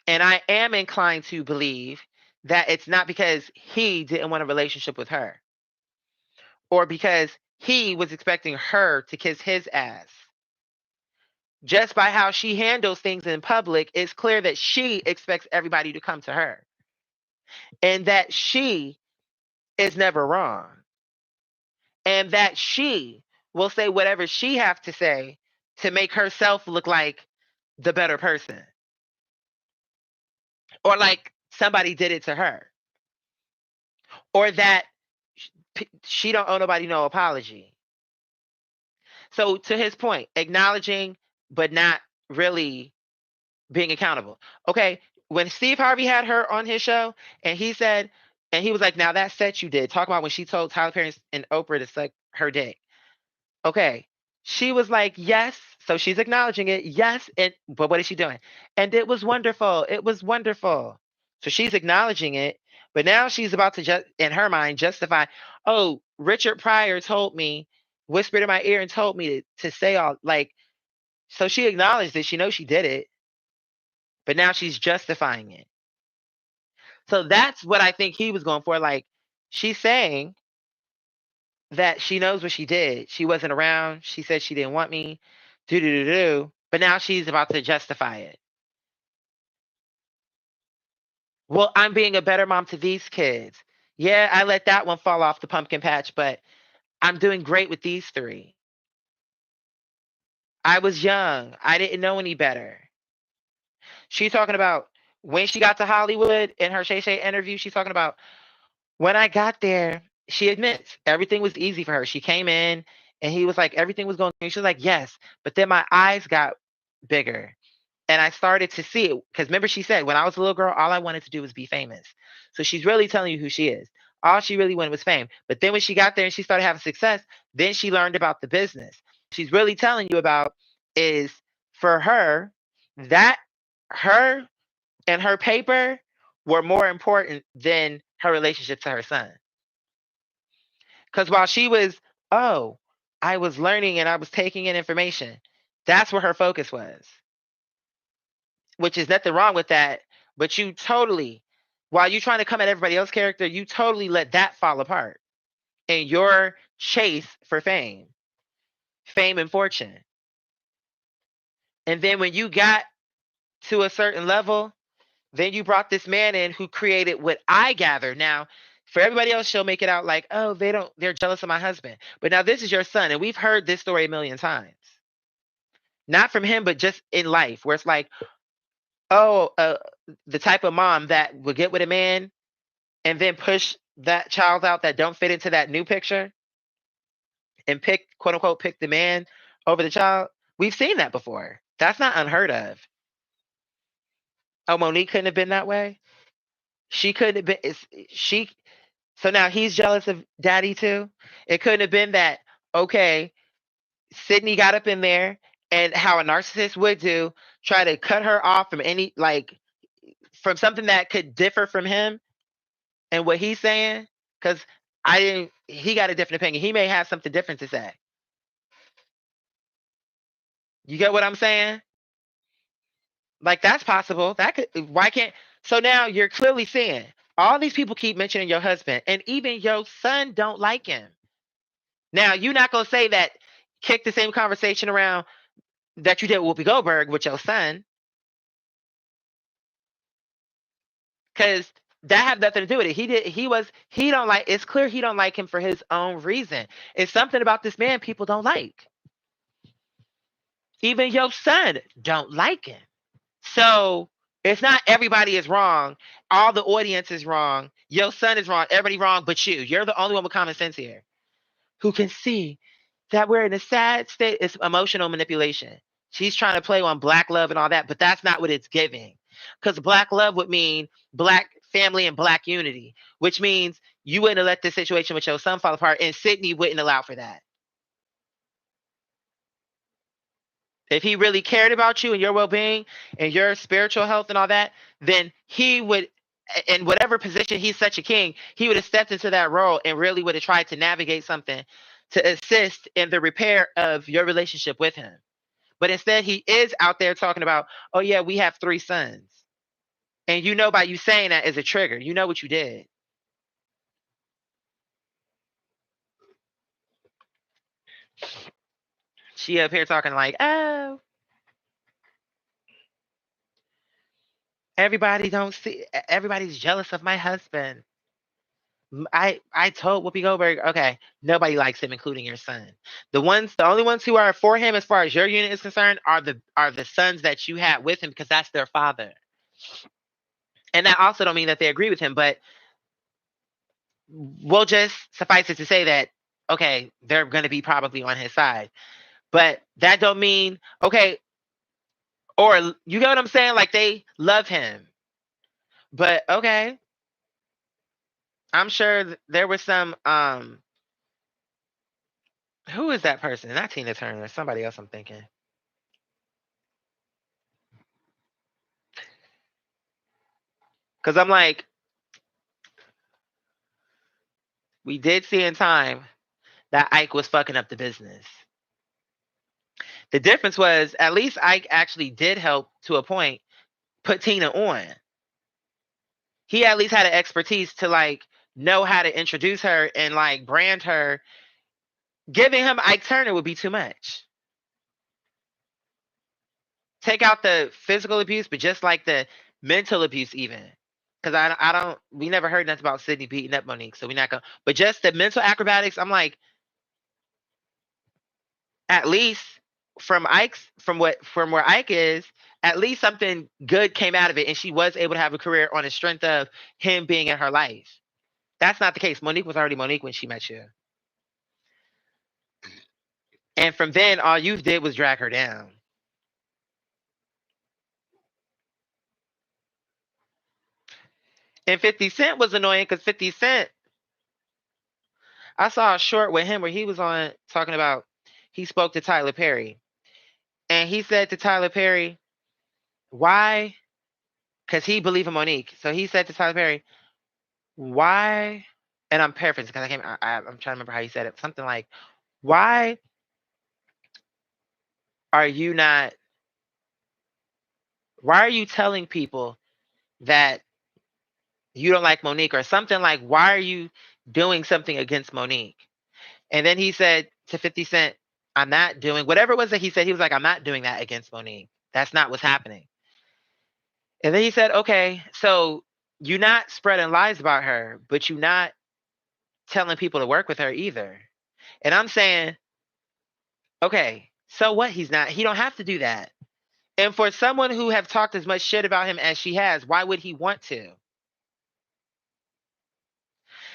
And I am inclined to believe that it's not because he didn't want a relationship with her or because he was expecting her to kiss his ass. Just by how she handles things in public, it's clear that she expects everybody to come to her and that she is never wrong and that she will say whatever she has to say to make herself look like the better person or like somebody did it to her or that she don't owe nobody no apology. So to his point, acknowledging but not really being accountable. Okay, when Steve Harvey had her on his show and he said, and he was like, now that set you did, talk about when she told Tyler Perry and Oprah to suck her dick. Okay. She was like, yes. So she's acknowledging it. Yes. But what is she doing? And it was wonderful. It was wonderful. So she's acknowledging it. But now she's about to just in her mind justify, oh, Richard Pryor told me, whispered in my ear and told me to say all like, so she acknowledged it. She knows she did it, but now she's justifying it. So that's what I think he was going for. Like, she's saying that she knows what she did. She wasn't around. She said she didn't want me. Do do do do. But now she's about to justify it. Well, I'm being a better mom to these kids. Yeah, I let that one fall off the pumpkin patch, but I'm doing great with these three. I was young. I didn't know any better. She's talking about when she got to Hollywood in her Shay Shay interview. She's talking about when I got there, she admits everything was easy for her. She came in and he was like, everything was going. She was like, yes. But then my eyes got bigger and I started to see it. Because remember, she said, when I was a little girl, all I wanted to do was be famous. So she's really telling you who she is. All she really wanted was fame. But then when she got there and she started having success, then she learned about the business. She's really telling you about is for her that her and her paper were more important than her relationship to her son. Because while she was, oh, I was learning and I was taking in information, that's where her focus was, which is nothing wrong with that. But you totally, while you trying to come at everybody else's character, you totally let that fall apart in your chase for fame and fortune. And then when you got to a certain level, then you brought this man in who created what I gather. Now, for everybody else, she'll make it out like, oh, they're jealous of my husband. But now this is your son, and we've heard this story a million times. Not from him, but just in life, where it's like, oh, the type of mom that will get with a man and then push that child out that don't fit into that new picture and pick, quote unquote, pick the man over the child. We've seen that before. That's not unheard of. Oh, Monique couldn't have been that way. She couldn't have been. She So now he's jealous of daddy too. It couldn't have been that, okay, Sydney got up in there and how a narcissist would do, try to cut her off from any, like, from something that could differ from him and what he's saying. Because he got a different opinion. He may have something different to say. You get what I'm saying? Like, that's possible. Why can't, so now you're clearly seeing all these people keep mentioning your husband and even your son don't like him. Now, you're not going to say that, kick the same conversation around that you did with Whoopi Goldberg with your son, because that had nothing to do with it. He don't like, it's clear he don't like him for his own reason. It's something about this man people don't like. Even your son don't like him. So it's not everybody is wrong. All the audience is wrong. Your son is wrong. Everybody wrong but you. You're the only one with common sense here who can see that we're in a sad state. It's emotional manipulation. She's trying to play on black love and all that, but that's not what it's giving. Because black love would mean black family and black unity, which means you wouldn't have let this situation with your son fall apart, and Sydney wouldn't allow for that. If he really cared about you and your well-being and your spiritual health and all that, then he would, in whatever position he's such a king, he would have stepped into that role and really would have tried to navigate something to assist in the repair of your relationship with him. But instead, he is out there talking about, oh yeah, we have 3 sons. And you know by you saying that is a trigger. You know what you did. She up here talking like, oh, everybody's jealous of my husband. I told Whoopi Goldberg, okay, nobody likes him, including your son. The only ones who are for him, as far as your unit is concerned, are the sons that you had with him because that's their father. And that also don't mean that they agree with him, but we'll just suffice it to say that okay, they're going to be probably on his side, but that don't mean okay, or you get what I'm saying? Like they love him, but okay, I'm sure there was some who is that person? Not Tina Turner. Somebody else I'm thinking. Because I'm like, we did see in time that Ike was fucking up the business. The difference was at least Ike actually did help to a point put Tina on. He at least had an expertise to like know how to introduce her and like brand her. Giving him Ike Turner would be too much. Take out the physical abuse, but just like the mental abuse, even. Because I don't, we never heard nothing about Sydney beating up Monique, so we're not gonna. But just the mental acrobatics, I'm like, at least from where Ike is, at least something good came out of it, and she was able to have a career on the strength of him being in her life. That's not the case. Monique was already Monique when she met you, and from then, all you did was drag her down. And 50 Cent was annoying because 50 Cent, I saw a short with him where he was on talking about he spoke to Tyler Perry, and he said to Tyler Perry, "Why?" Because he believed in Monique, so he said to Tyler Perry, "Why?" And I'm paraphrasing because I'm trying to remember how he said it. Something like, "Why are you not? Why are you telling people that you don't like Monique?" Or something like, "Why are you doing something against Monique?" And then he said to 50 Cent, "I'm not doing whatever it was that he said." He was like, "I'm not doing that against Monique. That's not what's happening." And then he said, "Okay, so you're not spreading lies about her, but you're not telling people to work with her either." And I'm saying, okay, so what? He don't have to do that. And for someone who have talked as much shit about him as she has, why would he want to?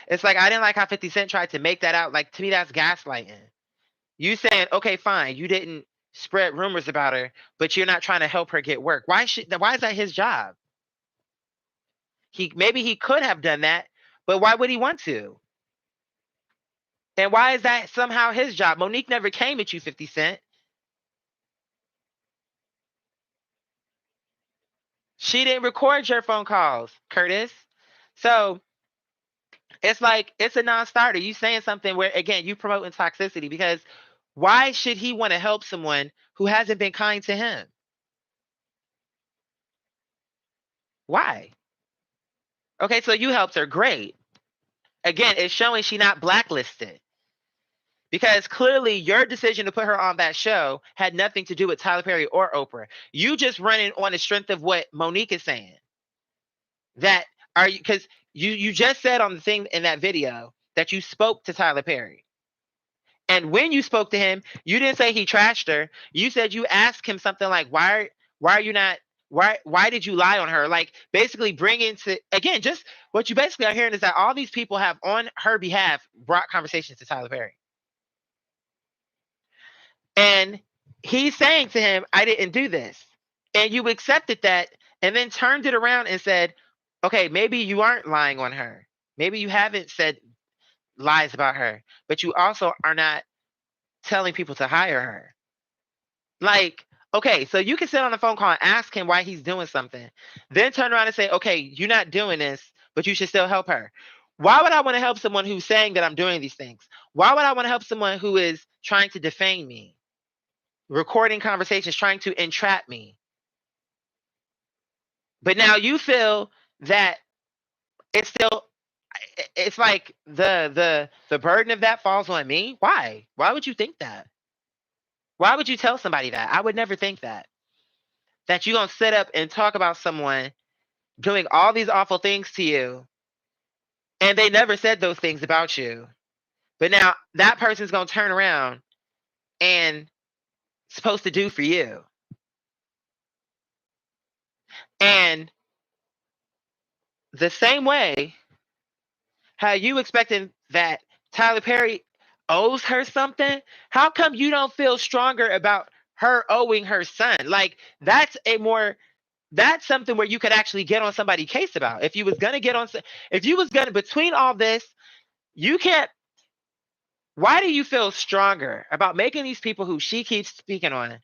It's like I didn't like how 50 Cent tried to make that out. Like to me, that's gaslighting. You saying, okay, fine, you didn't spread rumors about her, but you're not trying to help her get work. Why is that his job? Maybe he could have done that, but why would he want to? And why is that somehow his job? Monique never came at you, 50 Cent. She didn't record your phone calls, Curtis. So it's like it's a non-starter. You saying something where again you promoting toxicity because why should he want to help someone who hasn't been kind to him? Why? Okay, so you helped her. Great. Again, it's showing she not blacklisted. Because clearly your decision to put her on that show had nothing to do with Tyler Perry or Oprah. You just running on the strength of what Monique is saying. That are you because you just said on the thing in that video that you spoke to Tyler Perry. And when you spoke to him, you didn't say he trashed her. You said you asked him something like, why are you not why did you lie on her? Like basically bring into again, just what you basically are hearing is that all these people have on her behalf brought conversations to Tyler Perry. And he's saying to him, I didn't do this. And you accepted that and then turned it around and said, okay, maybe you aren't lying on her. Maybe you haven't said lies about her, but you also are not telling people to hire her. Like, okay, so you can sit on the phone call and ask him why he's doing something, then turn around and say, okay, you're not doing this, but you should still help her. Why would I want to help someone who's saying that I'm doing these things? Why would I want to help someone who is trying to defame me, recording conversations, trying to entrap me? But now you feel that it's still it's like the burden of that falls on me. Why would you think that? Why would you tell somebody that? I would never think that you're gonna sit up and talk about someone doing all these awful things to you and they never said those things about you, but now that person's gonna turn around and supposed to do for you. And the same way how you expecting that Tyler Perry owes her something, how come you don't feel stronger about her owing her son? Like that's something where you could actually get on somebody's case about. If you was gonna get on, if you was gonna between all this, you can't. Why do you feel stronger about making these people who she keeps speaking on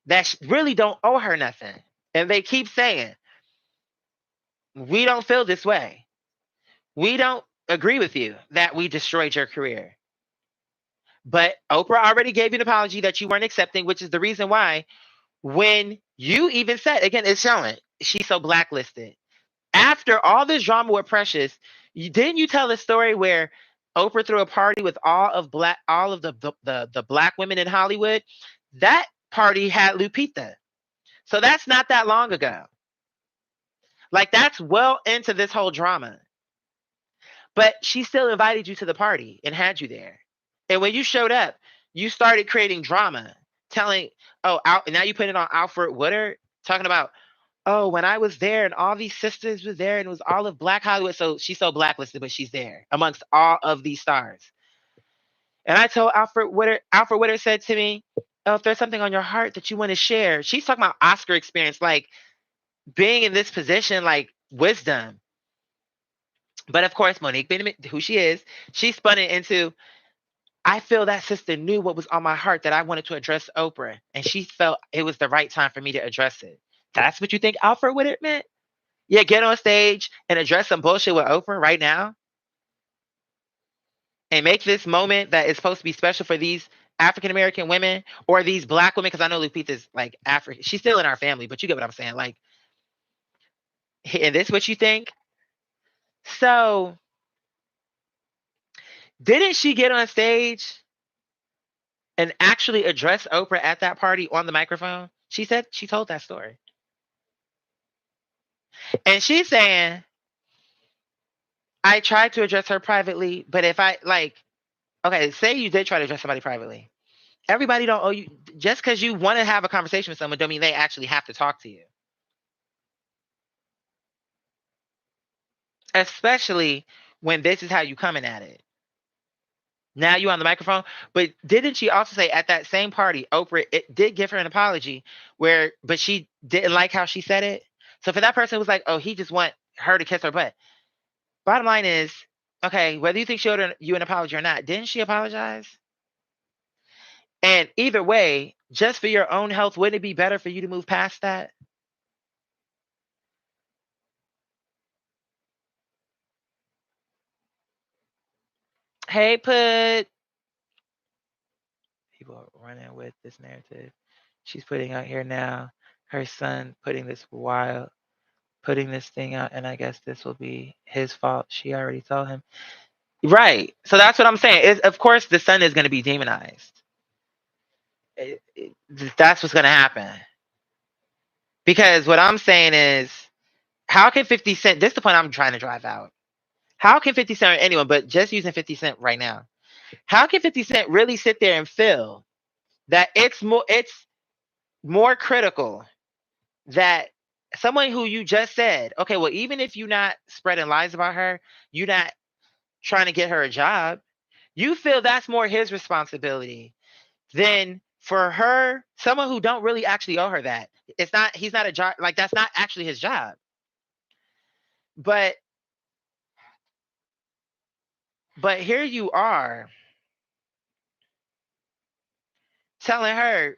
that really don't owe her nothing, and they keep saying we don't feel this way, we don't agree with you that we destroyed your career, but Oprah already gave you an apology that you weren't accepting, which is the reason why when you even said again, it's showing she's so blacklisted. After all this drama with Precious, didn't you tell a story where Oprah threw a party with all of the black women in Hollywood? That party had Lupita. So that's not that long ago. Like that's well into this whole drama. But she still invited you to the party and had you there. And when you showed up, you started creating drama, telling, oh, now you put it on Alfred Woodard, talking about, oh, when I was there and all these sisters were there and it was all of Black Hollywood. So she's so blacklisted, but she's there amongst all of these stars. And I told Alfred Woodard said to me, oh, if there's something on your heart that you want to share, she's talking about Oscar experience, like being in this position, like wisdom. But of course, Monique, being who she is, she spun it into, I feel that sister knew what was on my heart that I wanted to address Oprah. And she felt it was the right time for me to address it. That's what you think Alfred Woodard meant? Yeah, get on stage and address some bullshit with Oprah right now and make this moment that is supposed to be special for these African American women or these black women, because I know Lupita's like African. She's still in our family, but you get what I'm saying. Like, and this what you think? So didn't she get on stage and actually address Oprah at that party on the microphone? She said she told that story. And she's saying, I tried to address her privately, but if I like, okay, say you did try to address somebody privately. Everybody don't owe you just because you want to have a conversation with someone don't mean they actually have to talk to you. Especially when this is how you coming at it. Now you on the microphone, but didn't she also say at that same party, Oprah it did give her an apology but she didn't like how she said it. So for that person who was like, oh, he just want her to kiss her butt. Bottom line is, okay, whether you think she owed you an apology or not, didn't she apologize? And either way, just for your own health, wouldn't it be better for you to move past that? Hey, put people running with this narrative. She's putting out here now. Her son putting this thing out, and I guess this will be his fault. She already told him. Right. So that's what I'm saying. Of course, the son is going to be demonized. That's what's going to happen. Because what I'm saying is, how can 50 Cent, this is the point I'm trying to drive out. How can 50 Cent or anyone, but just using 50 Cent right now, How can 50 Cent really sit there and feel that it's more critical that someone who you just said, okay, well, even if you're not spreading lies about her, you're not trying to get her a job, you feel that's more his responsibility than for her, someone who don't really actually owe her that. He's not a job, like that's not actually his job. But here you are telling her,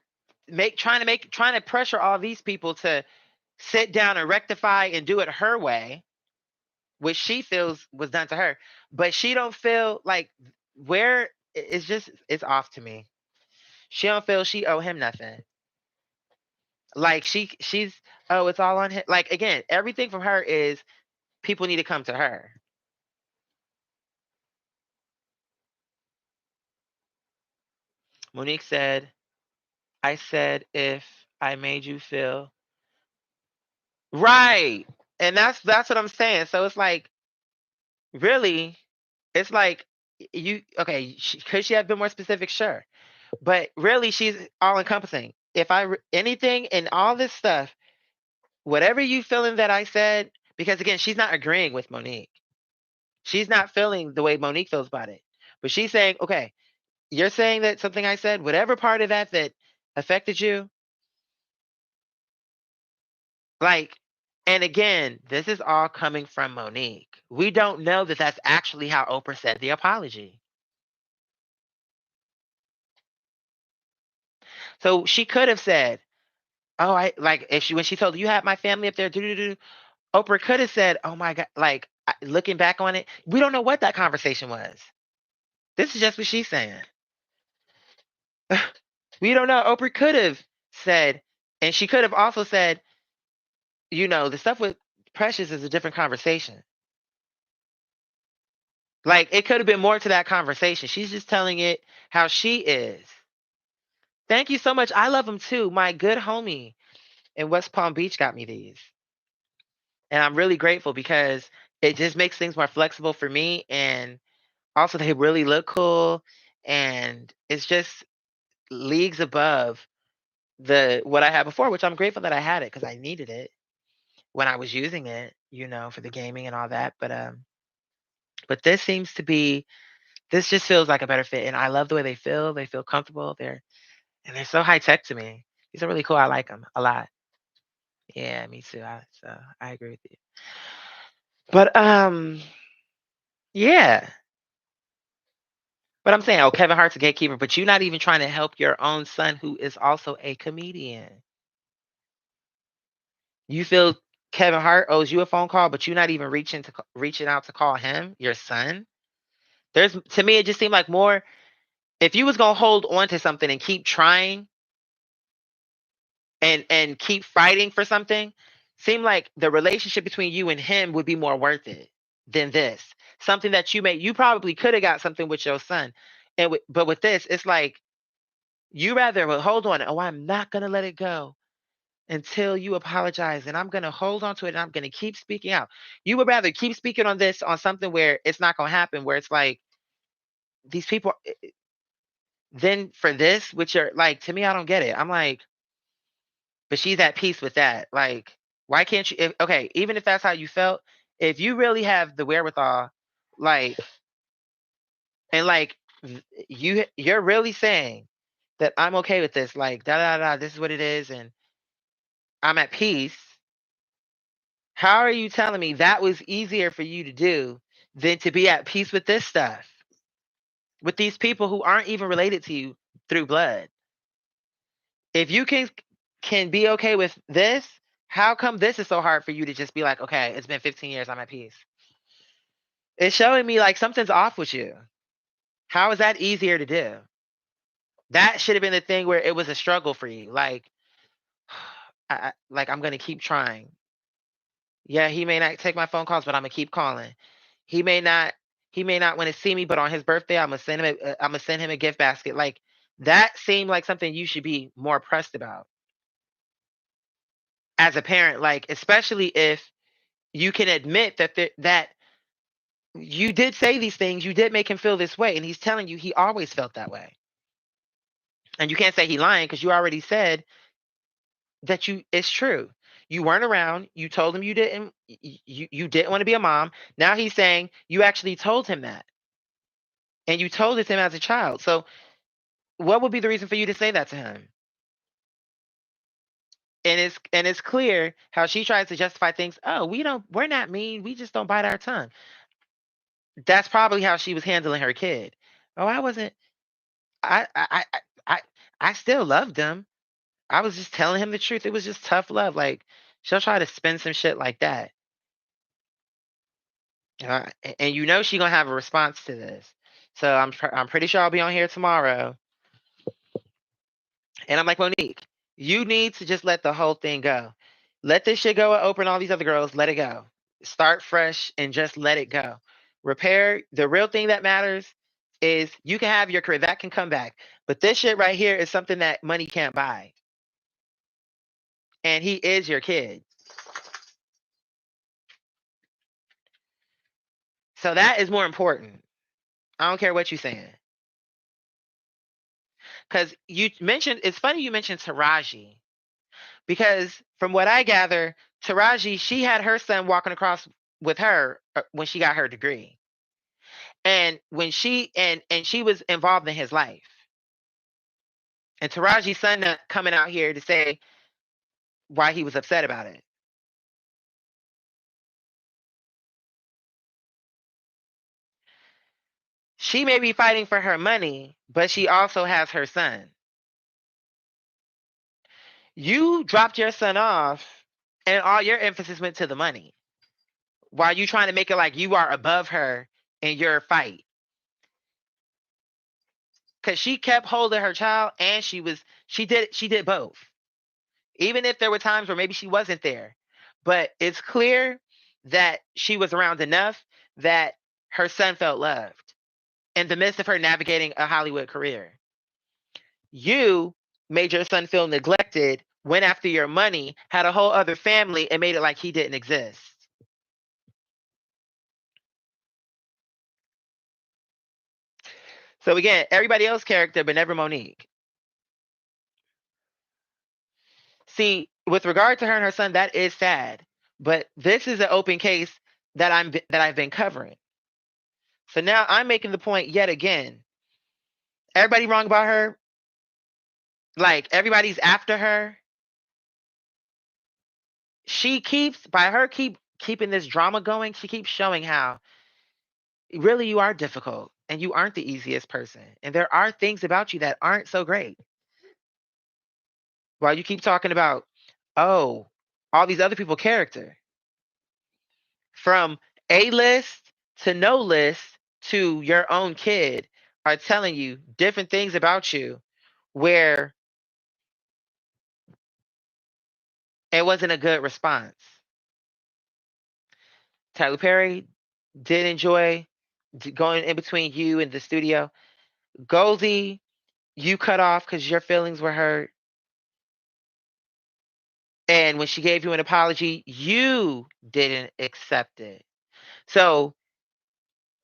trying to pressure all these people to sit down and rectify and do it her way, which she feels was done to her. But she don't feel like where it's off to me. She don't feel she owe him nothing. Like she's oh, it's all on him. Like again, everything from her is people need to come to her. Monique said, I said if I made you feel right. And that's what I'm saying. So it's like really, it's like you okay, could she have been more specific? Sure. But really she's all encompassing. If anything and all this stuff, whatever you feeling that I said, because again, she's not agreeing with Monique. She's not feeling the way Monique feels about it. But she's saying, okay, you're saying that something I said, whatever part of that affected you, like, and again, this is all coming from Monique. We don't know that that's actually how Oprah said the apology. So she could have said, "Oh, I like if she when she told you had my family up there." Do do do. Oprah could have said, "Oh my god!" Like looking back on it, we don't know what that conversation was. This is just what she's saying. We don't know. Oprah could have said, and she could have also said, the stuff with Precious is a different conversation. Like it could have been more to that conversation. She's just telling it how she is. Thank you so much. I love him too. My good homie in West Palm Beach got me these. And I'm really grateful because it just makes things more flexible for me. And also, they really look cool. And it's just leagues above the what I had before, which I'm grateful that I had it because I needed it when I was using it, for the gaming and all that. But this just feels like a better fit. And I love the way they feel. They feel comfortable. They're so high tech to me. These are really cool. I like them a lot. Yeah, me too. So I agree with you. But yeah. But I'm saying, oh, Kevin Hart's a gatekeeper, but you're not even trying to help your own son who is also a comedian. You feel Kevin Hart owes you a phone call, but you're not even reaching out to call him, your son. To me, it just seemed like more. If you was gonna hold on to something and keep trying and keep fighting for something, seemed like the relationship between you and him would be more worth it than this. Something that you probably could have got something with your son, but with this, it's like you rather well, hold on. Oh, I'm not gonna let it go until you apologize, and I'm gonna hold on to it, and I'm gonna keep speaking out. You would rather keep speaking on this on something where it's not gonna happen, where it's like these people. Then for this, which are like to me, I don't get it. I'm like, but she's at peace with that. Like, why can't you? Okay, even if that's how you felt, if you really have the wherewithal, like, and like, you're really saying that I'm okay with this, like, da da da. This is what it is, and I'm at peace. How are you telling me that was easier for you to do than to be at peace with this stuff, with these people who aren't even related to you through blood? If you can be okay with this, how come this is so hard for you to just be like, okay, it's been 15 years, I'm at peace? It's showing me like something's off with you. How is that easier to do? That should have been the thing where it was a struggle for you. Like, like I'm gonna keep trying. Yeah, he may not take my phone calls, but I'm gonna keep calling. He may not. He may not want to see me, but on his birthday, I'm gonna send him a gift basket. Like that seemed like something you should be more pressed about as a parent. Like especially if you can admit that You did say these things. You did make him feel this way, and he's telling you he always felt that way. And you can't say he lying because you already said that you it's true. You weren't around. You told him you didn't want to be a mom. Now he's saying you actually told him that, and you told it to him as a child. So what would be the reason for you to say that to him? And it's clear how she tries to justify things. Oh, we're not mean. We just don't bite our tongue. That's probably how she was handling her kid. Oh, I wasn't. I I still loved him. I was just telling him the truth. It was just tough love. Like she'll try to spin some shit like that. And you know she gonna have a response to this. So I'm pretty sure I'll be on here tomorrow. And I'm like, Monique, you need to just let the whole thing go. Let this shit go and open all these other girls. Let it go. Start fresh and just let it go. Repair. The real thing that matters is you can have your career. That can come back. But this shit right here is something that money can't buy. And he is your kid. So that is more important. I don't care what you're saying. Because you mentioned, it's funny you mentioned Taraji. Because from what I gather, Taraji, she had her son walking across with her when she got her degree. And when she was involved in his life. And Taraji's son not coming out here to say why he was upset about it. She may be fighting for her money, but she also has her son. You dropped your son off and all your emphasis went to the money. While you trying to make it like you are above her in your fight. Cause she kept holding her child and she did both. Even if there were times where maybe she wasn't there. But it's clear that she was around enough that her son felt loved in the midst of her navigating a Hollywood career. You made your son feel neglected, went after your money, had a whole other family, and made it like he didn't exist. So again, everybody else character, but never Monique. See, with regard to her and her son, that is sad. But this is an open case that I've been covering. So now I'm making the point yet again. Everybody wrong about her. Like everybody's after her. She keeps by her keeping this drama going. She keeps showing how really you are difficult and you aren't the easiest person. And there are things about you that aren't so great. While you keep talking about, oh, all these other people character. From A list to no list to your own kid are telling you different things about you where it wasn't a good response. Tyler Perry did enjoy going in between you and the studio. Goldie, you cut off because your feelings were hurt. And when she gave you an apology, you didn't accept it. So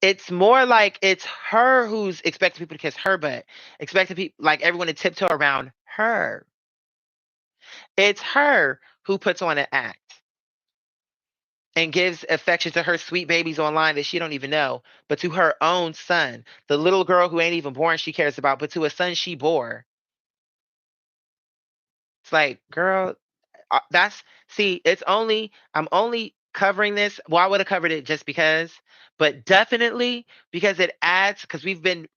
it's more like it's her who's expecting people to kiss her butt, expecting people like everyone to tiptoe around her. It's her who puts on an act and gives affection to her sweet babies online that she don't even know, but to her own son, the little girl who ain't even born she cares about, but to a son she bore. It's like, girl, that's see, I'm only covering this. Well, I would have covered it just because, but definitely because it adds because we've been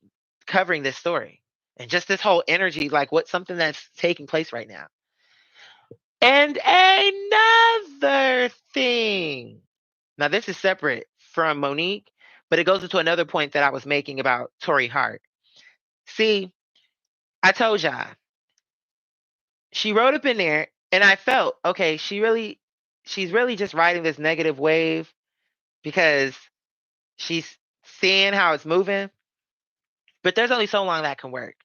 covering this story and just this whole energy, like what's something that's taking place right now. And another thing. Now, this is separate from Monique, but it goes into another point that I was making about Tori Hart. See, I told y'all, she wrote up in there, and I felt, okay, she's really just riding this negative wave because she's seeing how it's moving, but there's only so long that can work.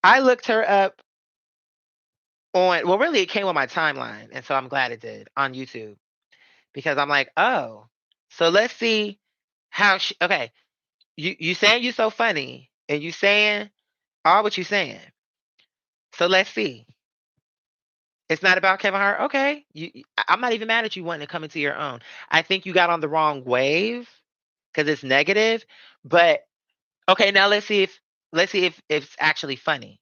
I looked her up on, well, really, it came on my timeline, and so I'm glad it did on YouTube because I'm like, oh, so let's see Okay, you saying you so funny and you saying all what you saying. So let's see. It's not about Kevin Hart. Okay. I'm not even mad at you wanting to come into your own. I think you got on the wrong wave because it's negative. But okay, now let's see if it's actually funny.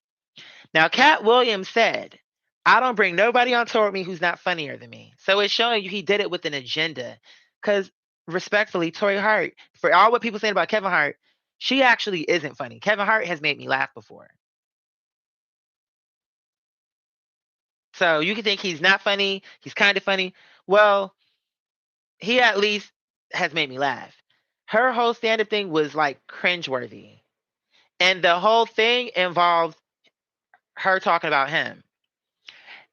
Now, Cat Williams said, I don't bring nobody on tour with me who's not funnier than me. So it's showing you he did it with an agenda. Because respectfully, Tori Hart, for all what people saying about Kevin Hart, she actually isn't funny. Kevin Hart has made me laugh before. So you can think he's not funny, he's kind of funny. Well, he at least has made me laugh. Her whole stand up thing was like cringeworthy. And the whole thing involved her talking about him.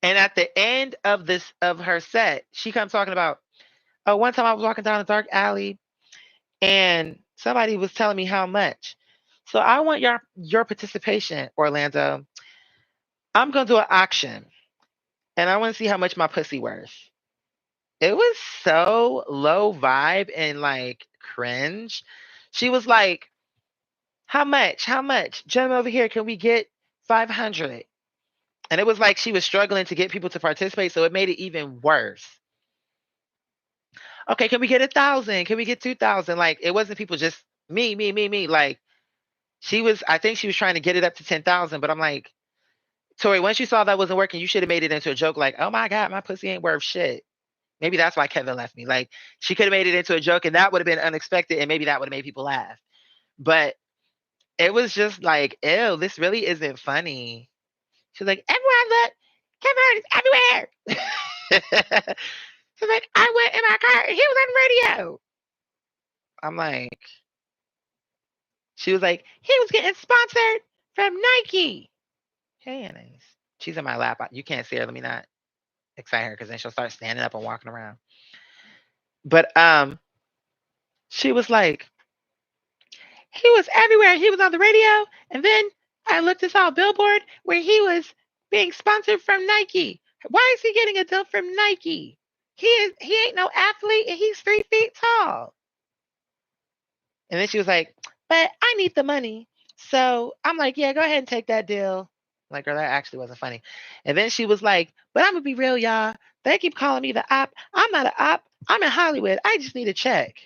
And at the end of her set, she comes talking about, oh, one time I was walking down a dark alley and somebody was telling me how much. So I want your participation, Orlando. I'm gonna do an auction and I want to see how much my pussy worth. It was so low vibe and like cringe. She was like, how much? How much? Gentlemen over here, can we get 500? And it was like she was struggling to get people to participate, so it made it even worse. Okay, can we get 1,000? Can we get 2,000? Like it wasn't people just me, me, me, me. Like I think she was trying to get it up to 10,000, but I'm like, Tori, once you saw that wasn't working, you should have made it into a joke like, oh my God, my pussy ain't worth shit. Maybe that's why Kevin left me. Like she could have made it into a joke and that would have been unexpected and maybe that would have made people laugh. But it was just like, ew, this really isn't funny. She's like, everywhere I look, Kevin Hart is everywhere. She's like, I went in my car and he was on the radio. I'm like, she was like, he was getting sponsored from Nike. Hey, Anais. She's in my lap. You can't see her. Let me not excite her because then she'll start standing up and walking around. But she was like, he was everywhere. He was on the radio. And then I looked and saw a billboard where he was being sponsored from Nike. Why is he getting a deal from Nike? He ain't no athlete and he's 3 feet tall. And then she was like, but I need the money. So I'm like, yeah, go ahead and take that deal. Like, girl, that actually wasn't funny. And then she was like, but I'm gonna be real, y'all. They keep calling me the op. I'm not an op. I'm in Hollywood. I just need a check.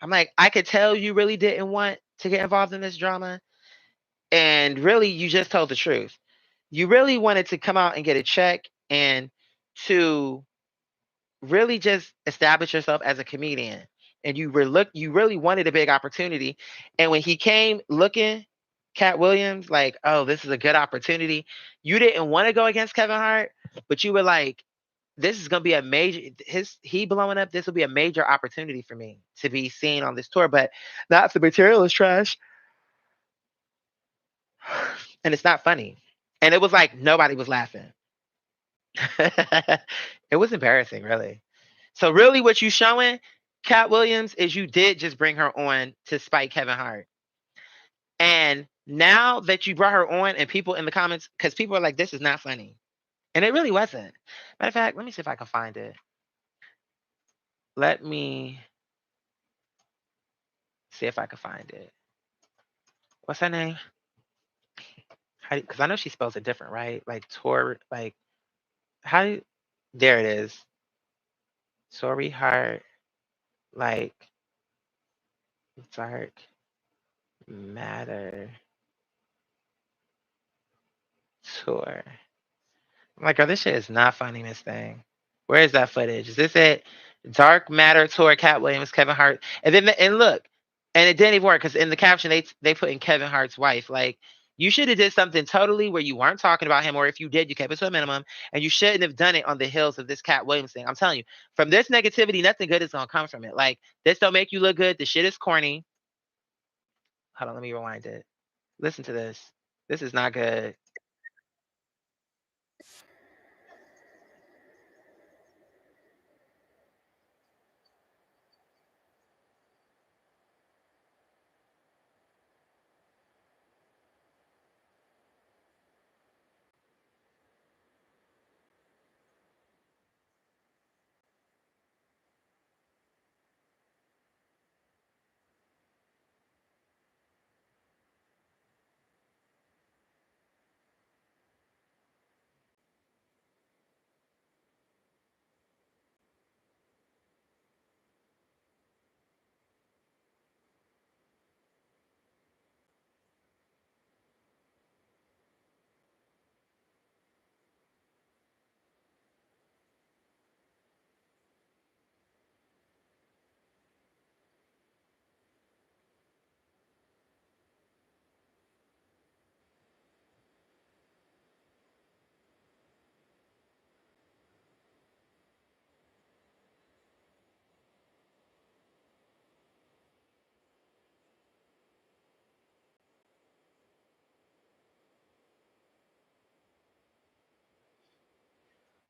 I'm like, I could tell you really didn't want to get involved in this drama. And really, you just told the truth. You really wanted to come out and get a check and to really just establish yourself as a comedian. And you really wanted a big opportunity. And when he came looking, Cat Williams, like, oh, this is a good opportunity. You didn't want to go against Kevin Hart, but you were like, this is gonna be a major he blowing up, this will be a major opportunity for me to be seen on this tour. But not if the material is trash. And it's not funny. And it was like nobody was laughing. It was embarrassing, really. So really what you showing, Cat Williams, is you did just bring her on to spite Kevin Hart. And now that you brought her on and people in the comments, because people are like, this is not funny. And it really wasn't. Matter of fact, let me see if I can find it. Let me see if I can find it. What's her name? Because I know she spells it different, right? Like Tor, like how do you, there it is. Tori Hart, like dark matter tour. I'm like, girl, this shit is not funny, Miss Thing. Where is that footage? Is this it? Dark Matter tour, Cat Williams, Kevin Hart, and then and look, and it didn't even work because in the caption they put in Kevin Hart's wife. Like, you should have did something totally where you weren't talking about him, or if you did, you kept it to a minimum, and you shouldn't have done it on the heels of this Cat Williams thing. I'm telling you, from this negativity, nothing good is gonna come from it. Like, this don't make you look good. The shit is corny. Hold on, let me rewind it. Listen to this. This is not good.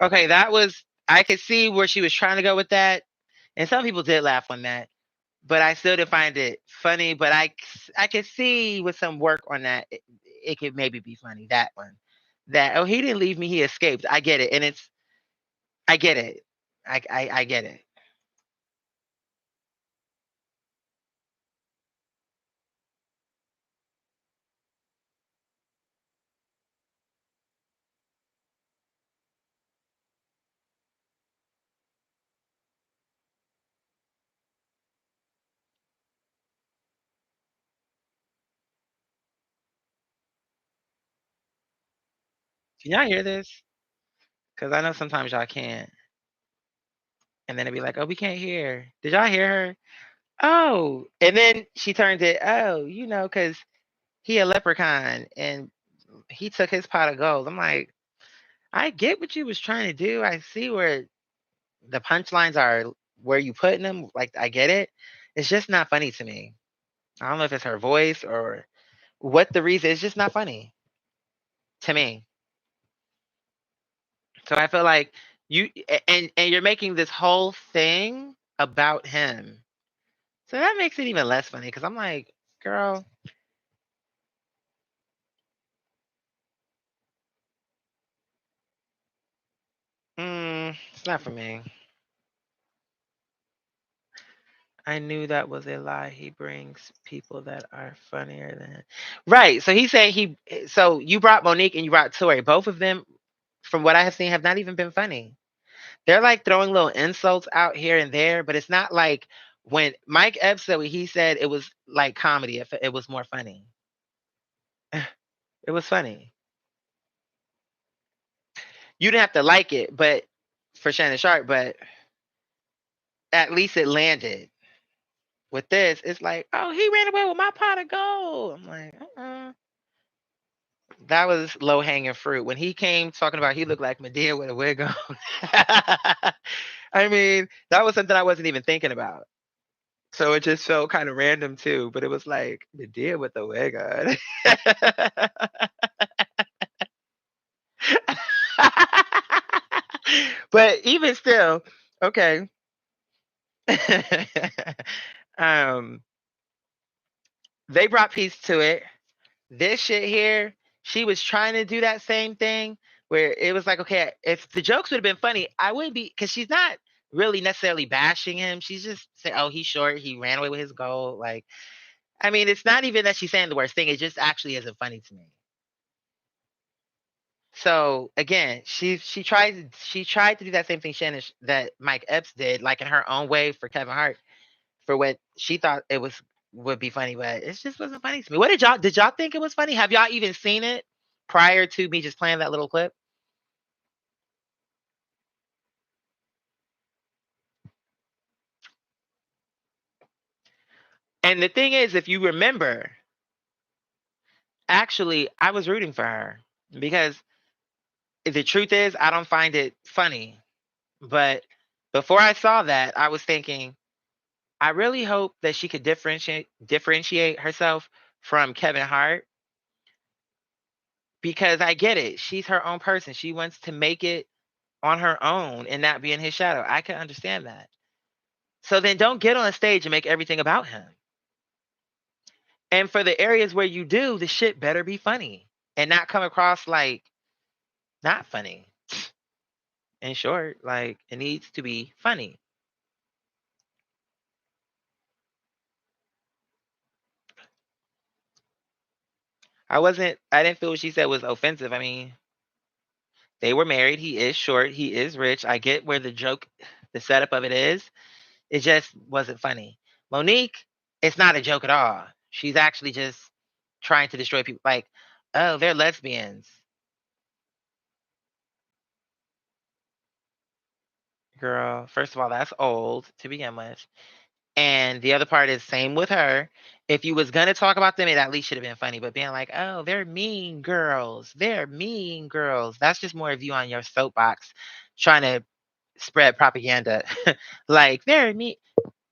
Okay, that was I could see where she was trying to go with that, and some people did laugh on that, but I still didn't find it funny. But I could see with some work on that, it could maybe be funny. That one, that oh he didn't leave me, he escaped. I get it, and it's I get it. I get it. Can y'all hear this? Because I know sometimes y'all can't, and then it'd be like, oh we can't hear. Did y'all hear her? Oh, and then she turned it. Oh, because he a leprechaun and he took his pot of gold. I'm like, I get what you was trying to do. I see where the punchlines are, where you putting them. Like, I get it. It's just not funny to me. I don't know if it's her voice or what the reason. It's just not funny to me. So I feel like and you're making this whole thing about him. So that makes it even less funny because I'm like, girl, it's not for me. I knew that was a lie. He brings people that are funnier than right. So he said so you brought Monique and you brought Tori. Both of them, from what I have seen, have not even been funny. They're like throwing little insults out here and there, but it's not like when Mike Epps said what he said, it was like comedy. It was more funny. It was funny. You didn't have to like it, but for Shannon Sharp, but at least it landed. With this, it's like, oh, he ran away with my pot of gold. I'm like, that was low hanging fruit. When he came talking about he looked like Medea with a wig on. I mean, that was something I wasn't even thinking about. So it just felt kind of random too, but it was like Medea with the wig on. But even still, okay. um, they brought peace to it. This shit here, she was trying to do that same thing where it was like, okay, if the jokes would have been funny, I wouldn't be because she's not really necessarily bashing him. She's just saying, oh, he's short, he ran away with his gold. Like, I mean, it's not even that she's saying the worst thing, it just actually isn't funny to me. So again, she tried to do that same thing Shannon that Mike Epps did, like in her own way for Kevin Hart, for what she thought it was would be funny, but it just wasn't funny to me. What did y'all think it was funny? Have y'all even seen it prior to me just playing that little clip? And the thing is, if you remember, actually, I was rooting for her because the truth is, I don't find it funny. But before I saw that, I was thinking, I really hope that she could differentiate herself from Kevin Hart because I get it. She's her own person. She wants to make it on her own and not be in his shadow. I can understand that. So then don't get on stage and make everything about him. And for the areas where you do, the shit better be funny and not come across like not funny. In short, like it needs to be funny. I didn't feel what she said was offensive. I mean, they were married. He is short. He is rich. I get where the setup of it is. It just wasn't funny. Monique, it's not a joke at all. She's actually just trying to destroy people. Like, oh, they're lesbians. Girl, first of all, that's old to begin with. And the other part is same with her. If you was gonna talk about them, it at least should have been funny. But being like, oh, they're mean girls. They're mean girls. That's just more of you on your soapbox trying to spread propaganda. Like, they're mean.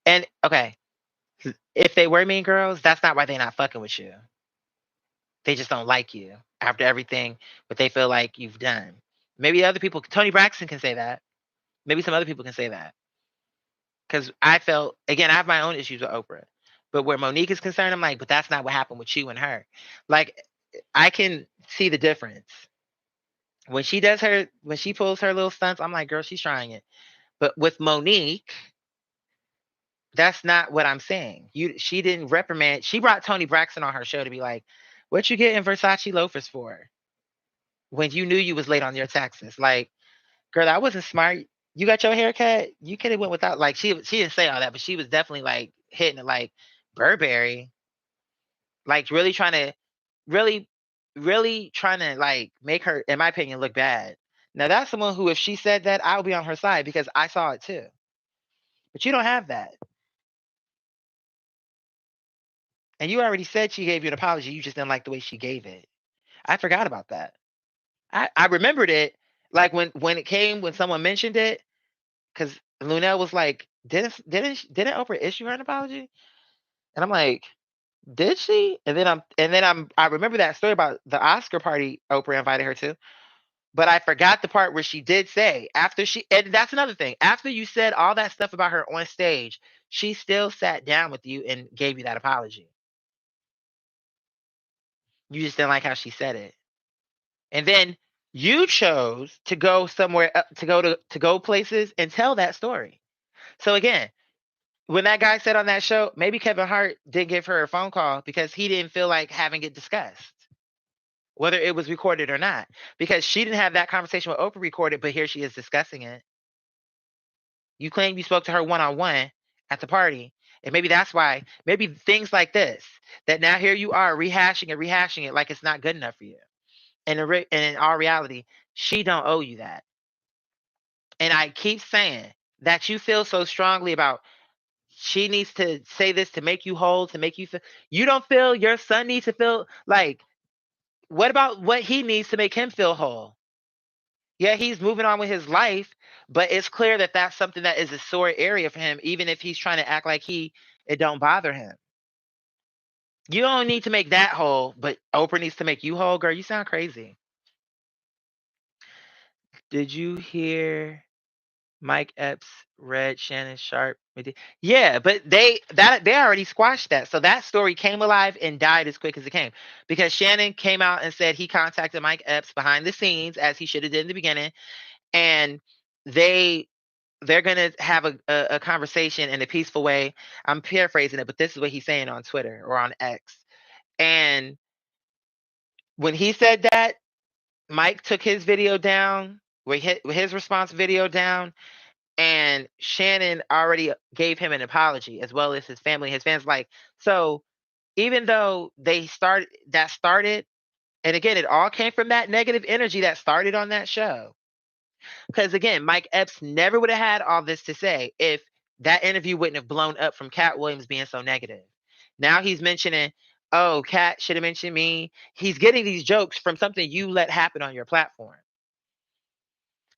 And okay, if they were mean girls, that's not why they're not fucking with you. They just don't like you after everything what they feel like you've done. Maybe other people, Tony Braxton can say that. Maybe some other people can say that. Because I felt, again, I have my own issues with Oprah. But where Monique is concerned, I'm like, but that's not what happened with you and her. Like, I can see the difference. When she pulls her little stunts, I'm like, girl, she's trying it. But with Monique, that's not what I'm saying. She didn't reprimand. She brought Tony Braxton on her show to be like, what you getting Versace loafers for? When you knew you was late on your taxes. Like, girl, that wasn't smart. You got your hair cut. You could have went without. Like, she didn't say all that, but she was definitely like hitting it like Burberry, like really, really trying to like make her, in my opinion, look bad. Now that's someone who, if she said that, I would be on her side because I saw it too. But you don't have that, and you already said she gave you an apology. You just didn't like the way she gave it. I forgot about that. I remembered it, like when it came, when someone mentioned it, because Lunel was like, didn't Oprah issue her an apology? And I'm like, did she? I remember that story about the Oscar party Oprah invited her to, but I forgot the part where she did say, after she, and that's another thing. After you said all that stuff about her on stage, she still sat down with you and gave you that apology. You just didn't like how she said it. And then you chose to go somewhere, to go places and tell that story. So again, when that guy said on that show, maybe Kevin Hart did give her a phone call because he didn't feel like having it discussed, whether it was recorded or not, because she didn't have that conversation with Oprah recorded, but here she is discussing it. You claim you spoke to her one on one at the party, and maybe that's why. Maybe things like this, that now here you are rehashing it like it's not good enough for you. And in all reality, she don't owe you that. And I keep saying that you feel so strongly about, she needs to say this to make you whole, to make you feel. You don't feel your son needs to feel like. What about what he needs to make him feel whole? Yeah, he's moving on with his life, but it's clear that that's something that is a sore area for him, even if he's trying to act like it don't bother him. You don't need to make that whole, but Oprah needs to make you whole, girl. You sound crazy. Did you hear Mike Epps read Shannon Sharp? Yeah, but they already squashed that. So that story came alive and died as quick as it came, because Shannon came out and said he contacted Mike Epps behind the scenes, as he should have did in the beginning, and they they're gonna have a conversation in a peaceful way. I'm paraphrasing it, but this is what he's saying on Twitter or on X. And when he said that, Mike took his video down, with his response video down, and Shannon already gave him an apology, as well as his family. His fans, like, so even though started, and again, it all came from that negative energy that started on that show. Because again, Mike Epps never would have had all this to say if that interview wouldn't have blown up from Cat Williams being so negative. Now he's mentioning, oh, Cat should have mentioned me. He's getting these jokes from something you let happen on your platform.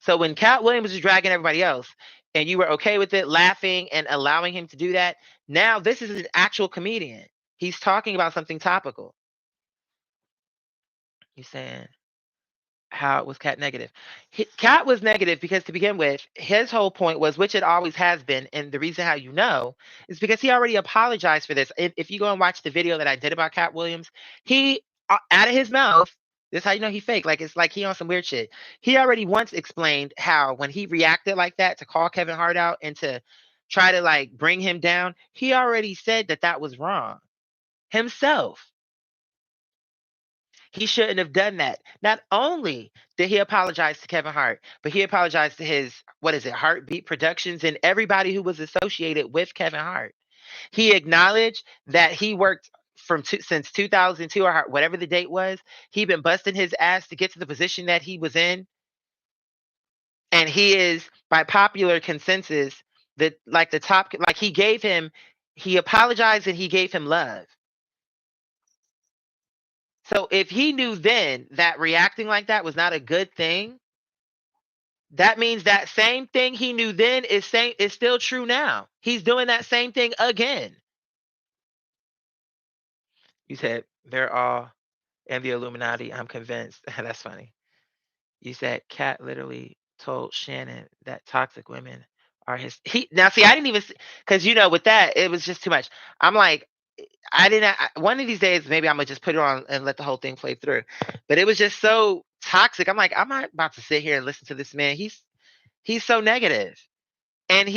So when Cat Williams was dragging everybody else, and you were okay with it, laughing and allowing him to do that, now this is an actual comedian. He's talking about something topical. He's saying, how was Cat negative? Cat was negative because, to begin with, his whole point was, which it always has been, and the reason how you know is because he already apologized for this. If you go and watch the video that I did about Cat Williams, he, out of his mouth, this is how you know he fake. Like, it's like he on some weird shit. He already once explained how, when he reacted like that to call Kevin Hart out and to try to like bring him down, he already said that that was wrong himself. He shouldn't have done that. Not only did he apologize to Kevin Hart, but he apologized to his, what is it, Heartbeat Productions, and everybody who was associated with Kevin Hart. He acknowledged that he worked since 2002, or whatever the date was. He'd been busting his ass to get to the position that he was in, and he is, by popular consensus, the top. Like, he apologized and he gave him love. So if he knew then that reacting like that was not a good thing, that means that same thing he knew then is still true now. He's doing that same thing again. You said they're all in the Illuminati. I'm convinced. That's funny. You said Cat literally told Shannon that toxic women are his. He now see, I didn't even because with that it was just too much. I'm like, I didn't. One of these days, maybe I'm gonna just put it on and let the whole thing play through. But it was just so toxic. I'm like, I'm not about to sit here and listen to this man. He's so negative, and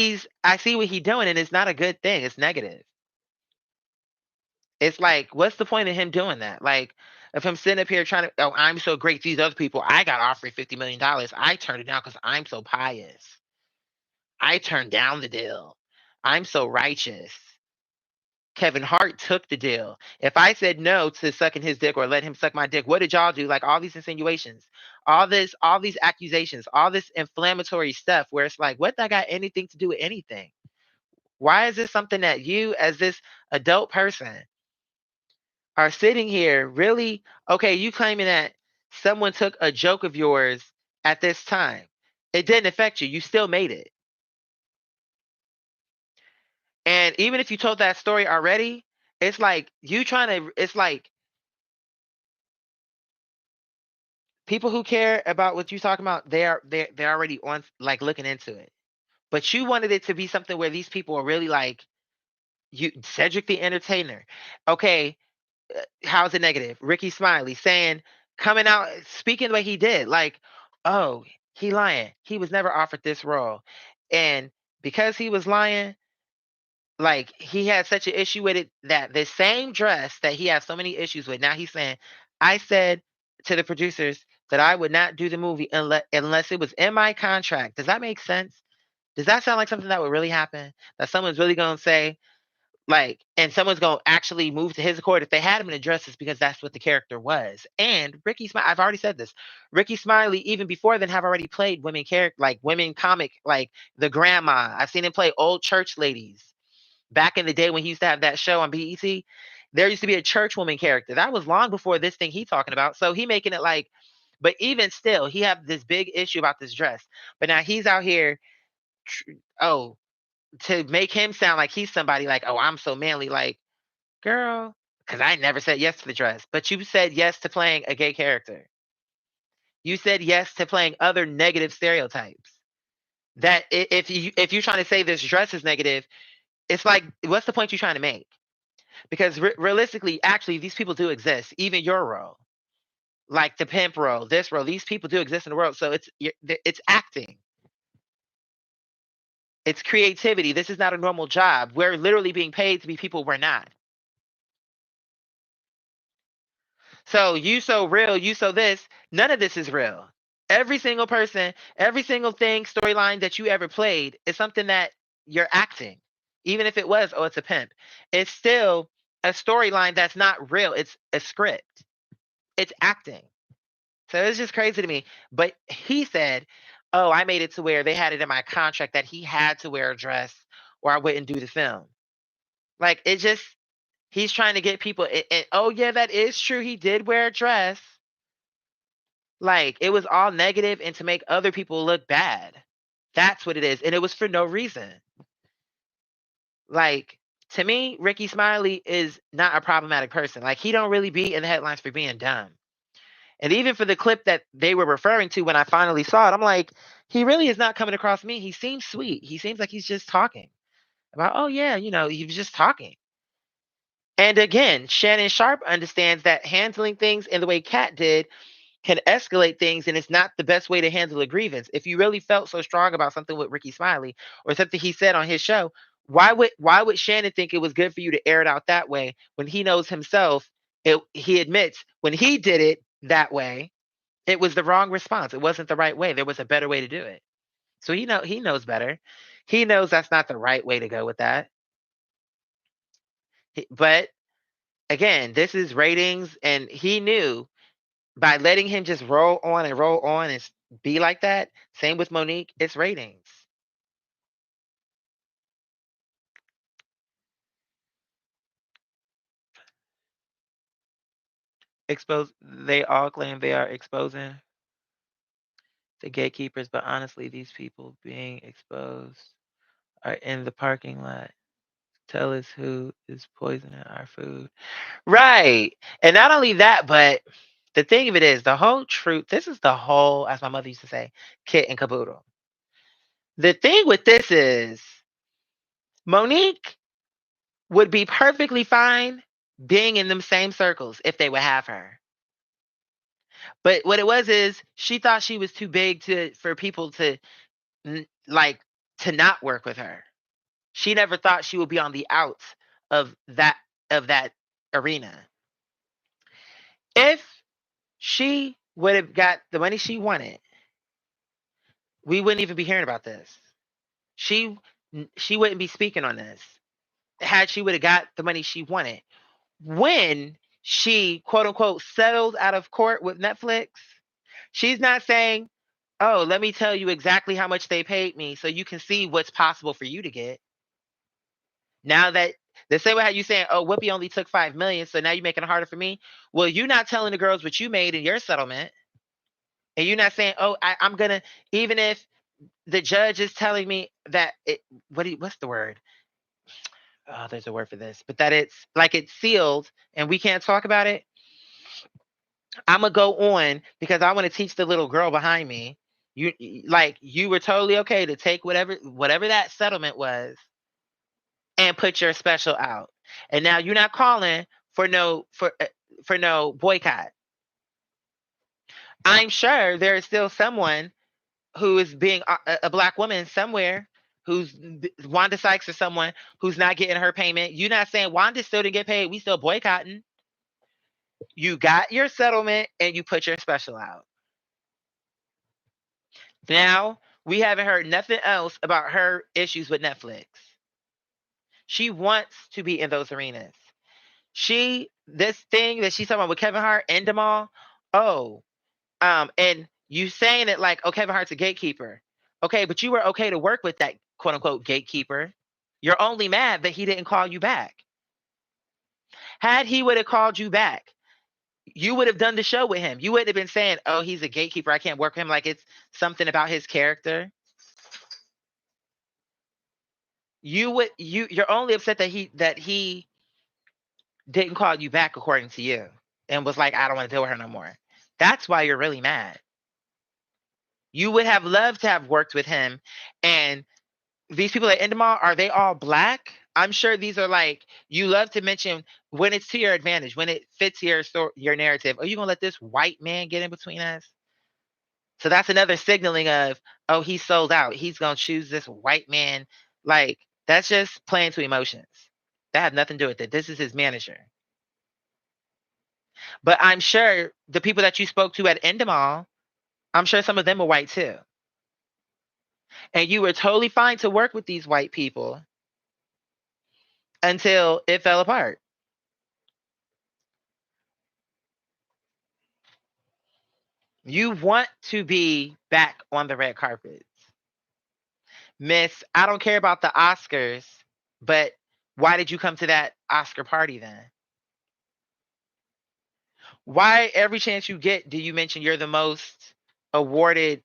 I see what he's doing, and it's not a good thing. It's negative. It's like, what's the point of him doing that? Like, if I'm sitting up here trying to, oh, I'm so great. These other people, I got offered $50 million. I turned it down because I'm so pious. I turned down the deal. I'm so righteous. Kevin Hart took the deal. If I said no to sucking his dick or let him suck my dick, what did y'all do? Like all these insinuations, all these accusations, all this inflammatory stuff where it's like, what that got anything to do with anything? Why is this something that you, as this adult person, are sitting here really okay? You claiming that someone took a joke of yours at this time. It didn't affect you. You still made it. And even if you told that story already, it's like you trying to, it's like people who care about what you're talking about, they're already on like looking into it. But you wanted it to be something where these people are really like you Cedric the Entertainer. Okay, how's it negative? Ricky Smiley saying coming out speaking the way he did, like, oh, he lying. He was never offered this role. And because he was lying, like he had such an issue with it that the same dress that he has so many issues with, now he's saying, I said to the producers that I would not do the movie unless it was in my contract. Does that make sense? Does that sound like something that would really happen? That someone's really gonna say, like, and someone's gonna actually move to his accord if they had him in a dress, it's because that's what the character was. And Ricky Smiley, I've already said this. Ricky Smiley, even before then, have already played women character, like women comic, like the grandma. I've seen him play old church ladies back in the day when he used to have that show on BET. There used to be a church woman character that was long before this thing he talking about. So he making it like, but even still, he have this big issue about this dress. But now he's out here, oh, to make him sound like he's somebody like, oh, I'm so manly. Like, girl, because I never said yes to the dress, but you said yes to playing a gay character. You said yes to playing other negative stereotypes. That if you're trying to say this dress is negative, it's like, what's the point you're trying to make? Because realistically, actually, these people do exist. Even your role, like the pimp role, this role, these people do exist in the world. So it's acting, it's creativity. This is not a normal job. We're literally being paid to be people we're not. So you so real, you so this. None of this is real. Every single person, every single thing, storyline that you ever played is something that you're acting. Even if it was, oh, it's a pimp, it's still a storyline that's not real. It's a script. It's acting. So it's just crazy to me. But he said, oh, I made it to where they had it in my contract that he had to wear a dress or I wouldn't do the film. Like it just, he's trying to get people. And oh, yeah, that is true. He did wear a dress. Like it was all negative and to make other people look bad. That's what it is. And it was for no reason. Like to me, Ricky Smiley is not a problematic person. Like he don't really be in the headlines for being dumb. And even for the clip that they were referring to when I finally saw it, I'm like, he really is not coming across me. He seems sweet. He seems like he's just talking about, oh yeah, he was just talking. And again, Shannon Sharp understands that handling things in the way Kat did can escalate things, and it's not the best way to handle a grievance. If you really felt so strong about something with Ricky Smiley or something he said on his show, why would Shannon think it was good for you to air it out that way when he knows himself? He admits when he did it that way, it was the wrong response. It wasn't the right way. There was a better way to do it. So he knows better. He knows that's not the right way to go with that. But again, this is ratings, and he knew by letting him just roll on and be like that. Same with Monique. It's ratings. Expose. They all claim they are exposing the gatekeepers, but honestly, these people being exposed are in the parking lot. Tell us who is poisoning our food. Right. And not only that, but The thing of it is, the whole truth, this is the whole, as my mother used to say, kit and caboodle. The thing with this is, Monique would be perfectly fine being in them same circles if they would have her. But what it was is she thought she was too big to for people to like to not work with her. She never thought she would be on the outs of that arena. If she would have got the money she wanted, we wouldn't even be hearing about this. She she wouldn't be speaking on this had she would have got the money she wanted. When she quote unquote settled out of court with Netflix, she's not saying, "Oh, let me tell you exactly how much they paid me so you can see what's possible for you to get." Now that the same way how you saying, "Oh, Whoopi only took 5 million, so now you're making it harder for me." Well, you're not telling the girls what you made in your settlement, and you're not saying, "Oh, I'm gonna," even if the judge is telling me that it. What's the word? Oh, there's a word for this, but that it's like it's sealed and we can't talk about it. I'm gonna go on because I want to teach the little girl behind me. Like you were totally okay to take whatever that settlement was and put your special out. And now you're not calling for no boycott. I'm sure there is still someone who is being a black woman somewhere who's Wanda Sykes or someone who's not getting her payment. You're not saying Wanda still didn't get paid. We still boycotting. You got your settlement and you put your special out. Now we haven't heard nothing else about her issues with Netflix. She wants to be in those arenas. This thing that she's talking about with Kevin Hart and Jamal. Oh, and you saying it like, oh, Kevin Hart's a gatekeeper. Okay, but you were okay to work with that quote unquote gatekeeper. You're only mad that he didn't call you back. Had he would have called you back, you would have done the show with him. You wouldn't have been saying, "Oh, he's a gatekeeper. I can't work with him." Like it's something about his character. You're only upset that he didn't call you back according to you and was like, "I don't want to deal with her no more." That's why you're really mad. You would have loved to have worked with him. And these people at Endemol, are they all black? I'm sure these are like you love to mention when it's to your advantage, when it fits your narrative. Are you gonna let this white man get in between us? So that's another signaling of, oh, he's sold out. He's gonna choose this white man. Like that's just playing to emotions. That had nothing to do with it. This is his manager. But I'm sure the people that you spoke to at Endemol, I'm sure some of them were white too. And you were totally fine to work with these white people until it fell apart. You want to be back on the red carpet. Miss, I don't care about the Oscars, but why did you come to that Oscar party then? Why every chance you get do you mention you're the most awarded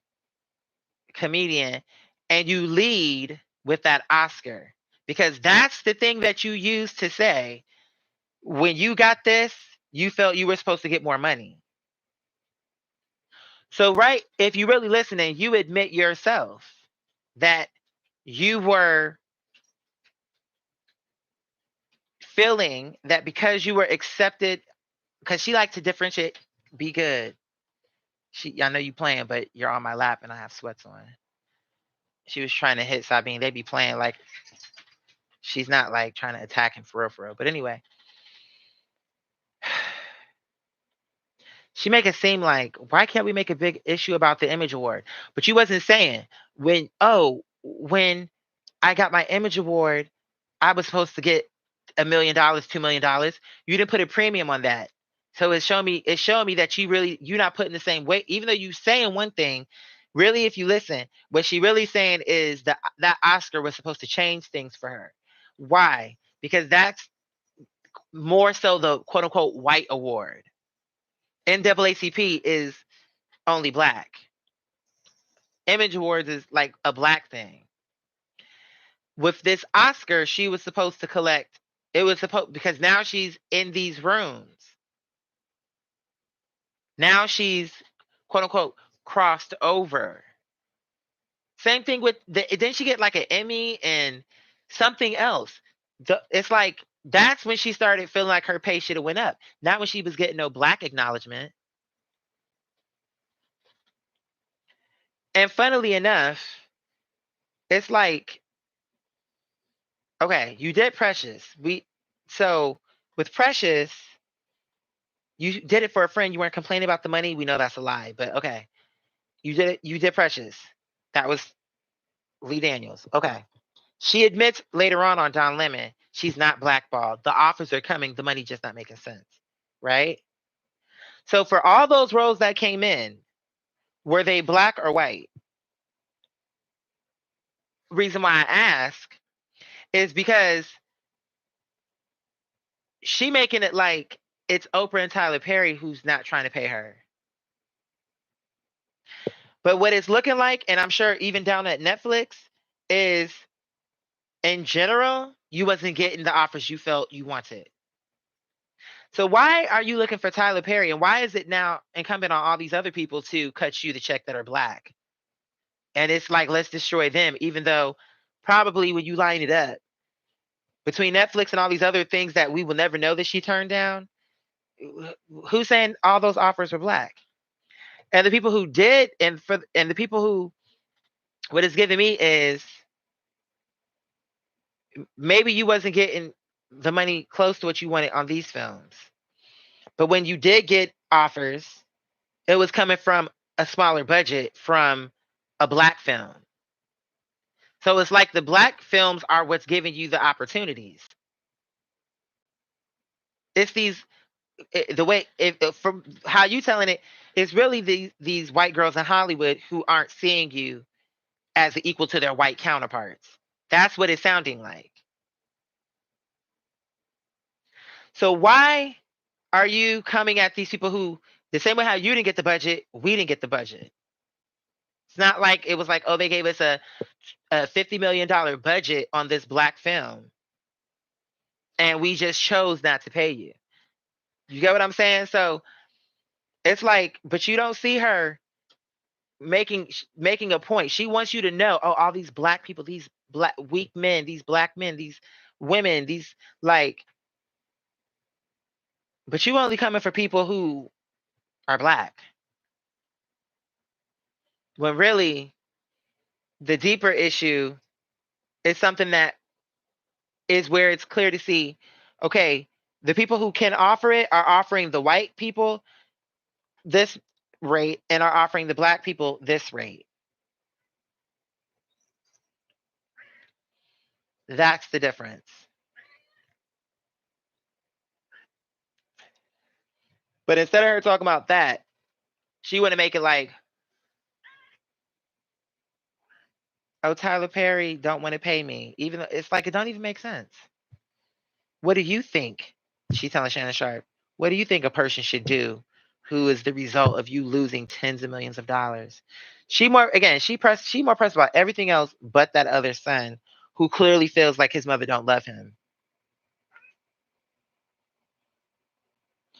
comedian and you lead with that Oscar? Because that's the thing that you use to say when you got this, you felt you were supposed to get more money. So, right, if you really listening, you admit yourself that you were feeling that because you were accepted, because she liked to differentiate, be good. I know you playing, but you're on my lap and I have sweats on. She was trying to hit Sabine. They be playing like she's not like trying to attack him for real, for real. But anyway, she make it seem like why can't we make a big issue about the image award? But you wasn't saying when I got my image award, I was supposed to get $1 million, $2 million. You didn't put a premium on that. So it's showing me that you're not putting the same weight, even though you saying one thing. Really, if you listen, what she really saying is that Oscar was supposed to change things for her. Why? Because that's more so the quote unquote white award. NAACP is only black. Image awards is like a black thing. With this Oscar, she was supposed to collect. It was supposed because now she's in these rooms. Now she's quote unquote crossed over. Same thing with didn't she get like an Emmy and something else? It's like that's when she started feeling like her pay should have went up. Not when she was getting no black acknowledgement. And funnily enough, it's like, okay, you did Precious. So with Precious, you did it for a friend. You weren't complaining about the money. We know that's a lie, but okay. You did it, you did Precious. That was Lee Daniels. Okay. She admits later on Don Lemon, she's not blackballed. The offers are coming, the money just not making sense. Right? So for all those roles that came in, were they black or white? Reason why I ask is because she making it like it's Oprah and Tyler Perry who's not trying to pay her. But what it's looking like, and I'm sure even down at Netflix, is in general, you wasn't getting the offers you felt you wanted. So why are you looking for Tyler Perry, and why is it now incumbent on all these other people to cut you the check that are black? And it's like, let's destroy them, even though probably when you line it up between Netflix and all these other things that we will never know that she turned down, who's saying all those offers were black? And the people who did, and the people who, what it's giving me is maybe you wasn't getting the money close to what you wanted on these films. But when you did get offers, it was coming from a smaller budget from a black film. So it's like the black films are what's giving you the opportunities. It's the way from how you telling it, it's really these white girls in Hollywood who aren't seeing you as equal to their white counterparts. That's what it's sounding like. So why are you coming at these people who, the same way how you didn't get the budget, we didn't get the budget? It's not like it was like, oh, they gave us a $50 million budget on this black film, and we just chose not to pay you. You get what I'm saying? So it's like, but you don't see her making a point. She wants you to know, oh, all these black people, these black weak men, these black men, these women, these like, but you only coming for people who are black. When really the deeper issue is something that is where it's clear to see, okay, the people who can offer it are offering the white people this rate and are offering the black people this rate. That's the difference. But instead of her talking about that, she want to make it like, oh, Tyler Perry don't want to pay me, even though it's like it don't even make sense. What do you think? She's telling Shannon Sharp, what do you think a person should do who is the result of you losing tens of millions of dollars? She more again, she more pressed about everything else but that other son who clearly feels like his mother don't love him.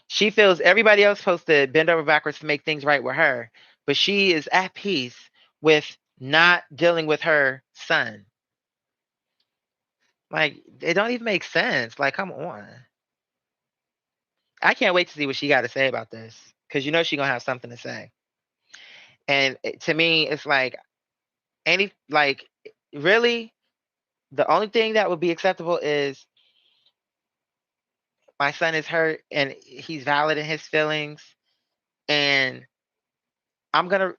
She feels everybody else supposed to bend over backwards to make things right with her, but she is at peace with not dealing with her son. Like, it don't even make sense. Like, come on. I can't wait to see what she got to say about this because you know she gonna have something to say. And to me, it's like any like really the only thing that would be acceptable is my son is hurt and he's valid in his feelings, and I'm gonna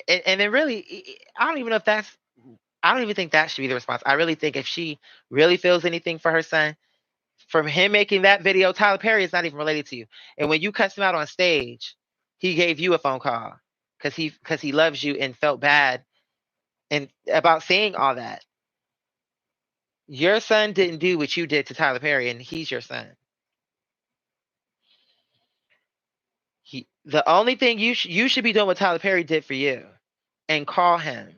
and then really I don't even know if that's I don't even think that should be the response. I really think if she really feels anything for her son, from him making that video, Tyler Perry is not even related to you. And when you cussed him out on stage, he gave you a phone call because he loves you and felt bad and about saying all that. Your son didn't do what you did to Tyler Perry, and he's your son. The only thing you should be doing what Tyler Perry did for you, and call him.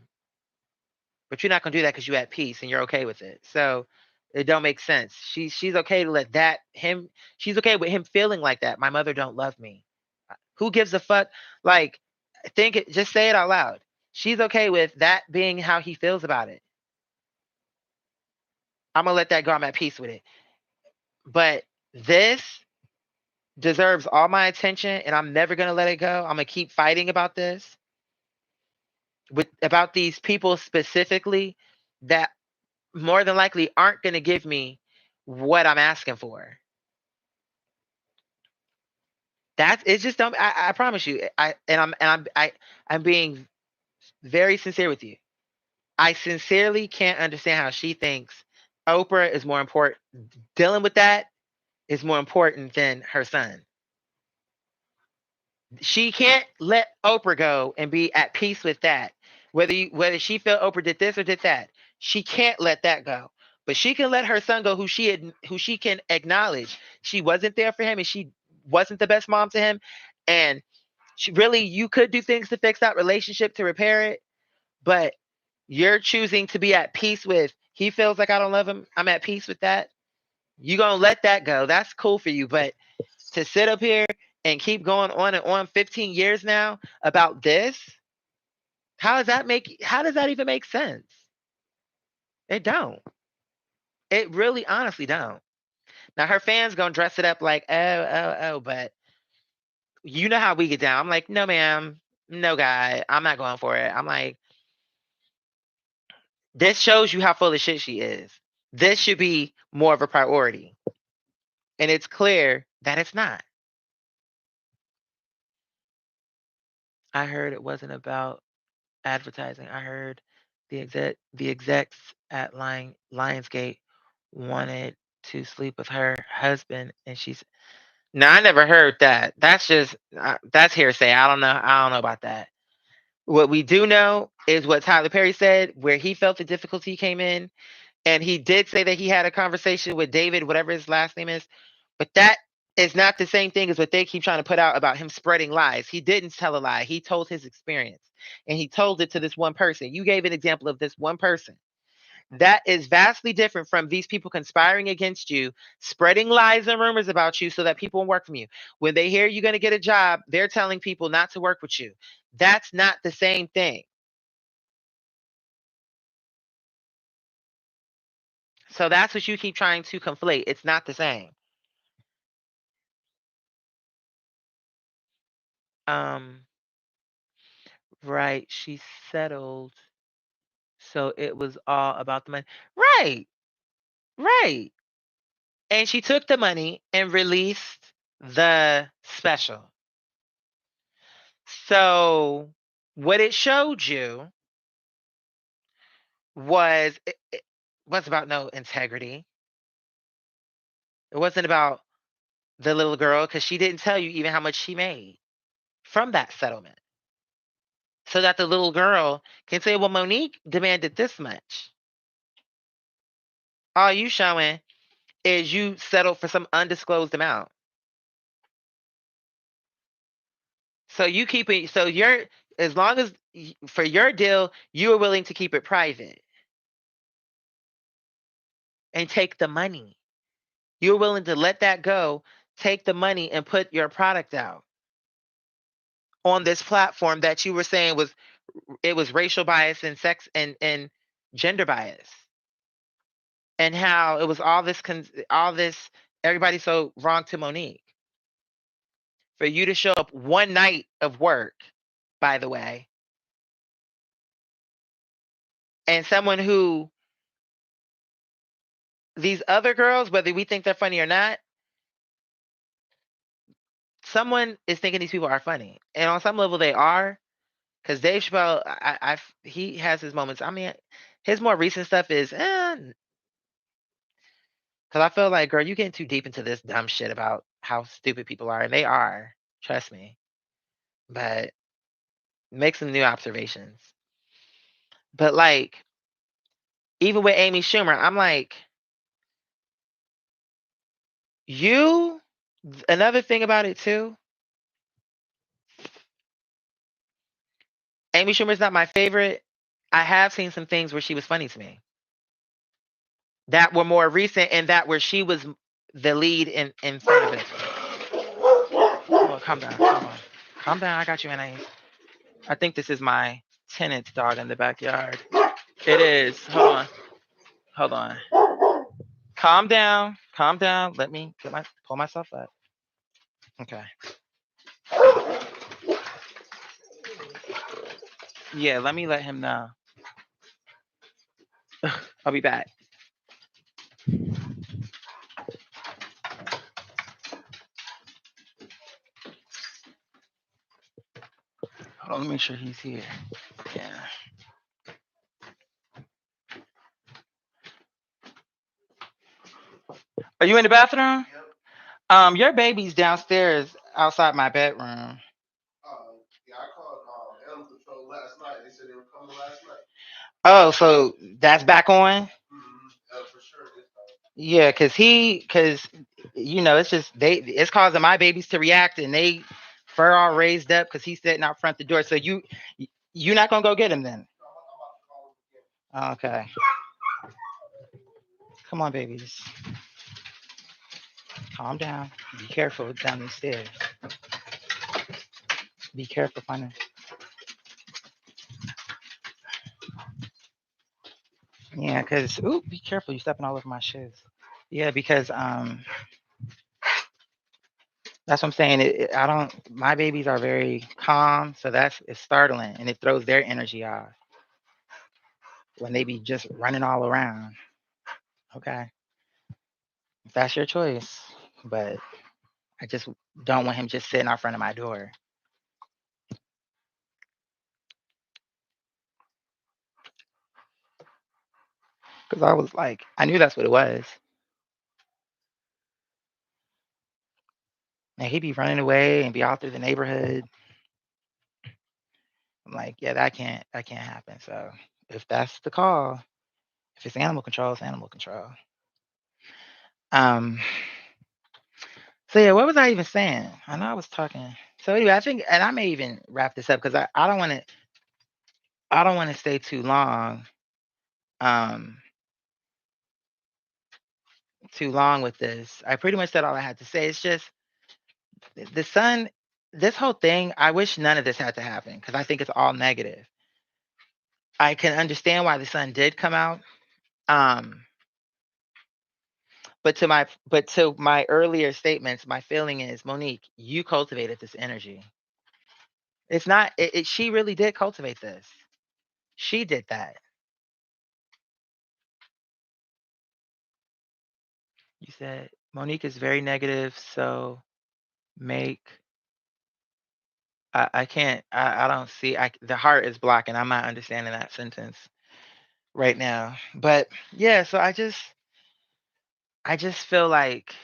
But you're not gonna do that because you're at peace and you're okay with it. So it don't make sense. She's okay to let that him. She's okay with him feeling like that. My mother don't love me. Who gives a fuck? Like, think it, just say it out loud. She's okay with that being how he feels about it. I'm gonna let that go. I'm at peace with it. But this deserves all my attention, and I'm never gonna let it go. I'm gonna keep fighting about this, with about these people specifically that more than likely aren't gonna give me what I'm asking for. That's it's just don't. I promise you. I'm being very sincere with you. I sincerely can't understand how she thinks Oprah is more important. Dealing with that is more important than her son. She can't let Oprah go and be at peace with that. Whether she felt Oprah did this or did that, she can't let that go. But she can let her son go, who she can acknowledge she wasn't there for him and she wasn't the best mom to him, and she really you could do things to fix that relationship to repair it, but you're choosing to be at peace with he feels like I don't love him. I'm at peace with that. You gonna let that go. That's cool for you. But to sit up here and keep going on and on 15 years now about this, how does that even make sense? It don't. It really honestly don't. Now her fans gonna dress it up like, oh, but you know how we get down. I'm like, no, ma'am, no guy, I'm not going for it. I'm like, this shows you how full of shit she is. This should be more of a priority. And it's clear that it's not. I heard it wasn't about advertising. I heard the execs at Lionsgate wanted to sleep with her husband, and she's no, I never heard that. That's just that's hearsay. I don't know about that. What we do know is what Tyler Perry said, where he felt the difficulty came in, and he did say that he had a conversation with David, whatever his last name is, but that is not the same thing as what they keep trying to put out about him spreading lies. He didn't tell a lie. He told his experience, and he told it to this one person. You gave an example of this one person. That is vastly different from these people conspiring against you, spreading lies and rumors about you so that people won't work from you. When they hear you're going to get a job, they're telling people not to work with you. That's not the same thing. So that's what you keep trying to conflate. It's not the same. Um, right. She settled. So it was all about the money. Right. Right. And she took the money and released the special. So what it showed you was about no integrity. It wasn't about the little girl because she didn't tell you even how much she made from that settlement. So that the little girl can say, well, Monique demanded this much. All you showing is you settled for some undisclosed amount. So you keep it, so you're, as long as for your deal, you are willing to keep it private and take the money. You're willing to let that go, take the money and put your product out on this platform that you were saying was it was racial bias and sex and gender bias, and how it was all this everybody so wrong to Monique for you to show up one night of work, by the way, and someone who these other girls, whether we think they're funny or not, someone is thinking these people are funny, and on some level they are. Because Dave Chappelle, he has his moments. I mean, his more recent stuff is, because I feel like, girl, you getting too deep into this dumb shit about how stupid people are, and they are. Trust me. But make some new observations. But like, even with Amy Schumer, I'm like, you. Another thing about it too, Amy Schumer's not my favorite. I have seen some things where she was funny to me that were more recent, and that where she was the lead in front of it. Oh, calm down, calm on. Calm down. I got you, Anais. I think this is my tenant's dog in the backyard. It is. Hold on. Hold on. Calm down. Calm down. Let me pull myself up. Okay. Yeah, let me let him know. I'll be back. Hold on, let me make sure he's here. Yeah. Are you in the bathroom? Your baby's downstairs outside my bedroom. Oh, so that's back on? Yeah, cause it's just it's causing my babies to react and they fur all raised up because he's sitting out front the door. So you not gonna go get him then? Okay. Come on, babies. Calm down. Be careful down these stairs. Be careful finding. Yeah, cause be careful. You stepping all over my shoes. Yeah, because that's what I'm saying. I don't. My babies are very calm, so it's startling, and it throws their energy off when they be just running all around. Okay, if that's your choice, but I just don't want him just sitting out front of my door. Because I was like, I knew that's what it was, and he'd be running away and be out through the neighborhood. I'm like, yeah, that can't happen. So if that's the call, if it's animal control, it's animal control. Um, So yeah, what was I even saying? I know I was talking. So anyway, I think, and I may even wrap this up because I don't want to stay um, too long with this. I pretty much said all I had to say. It's just the sun. This whole thing. I wish none of this had to happen because I think it's all negative. I can understand why the sun did come out. Um, but to my earlier statements, my feeling is Monique, you cultivated this energy. It's not. She really did cultivate this. She did that. You said Monique is very negative, so make I can't I don't see the heart is blocking. I'm not understanding that sentence right now. But yeah, so I just feel like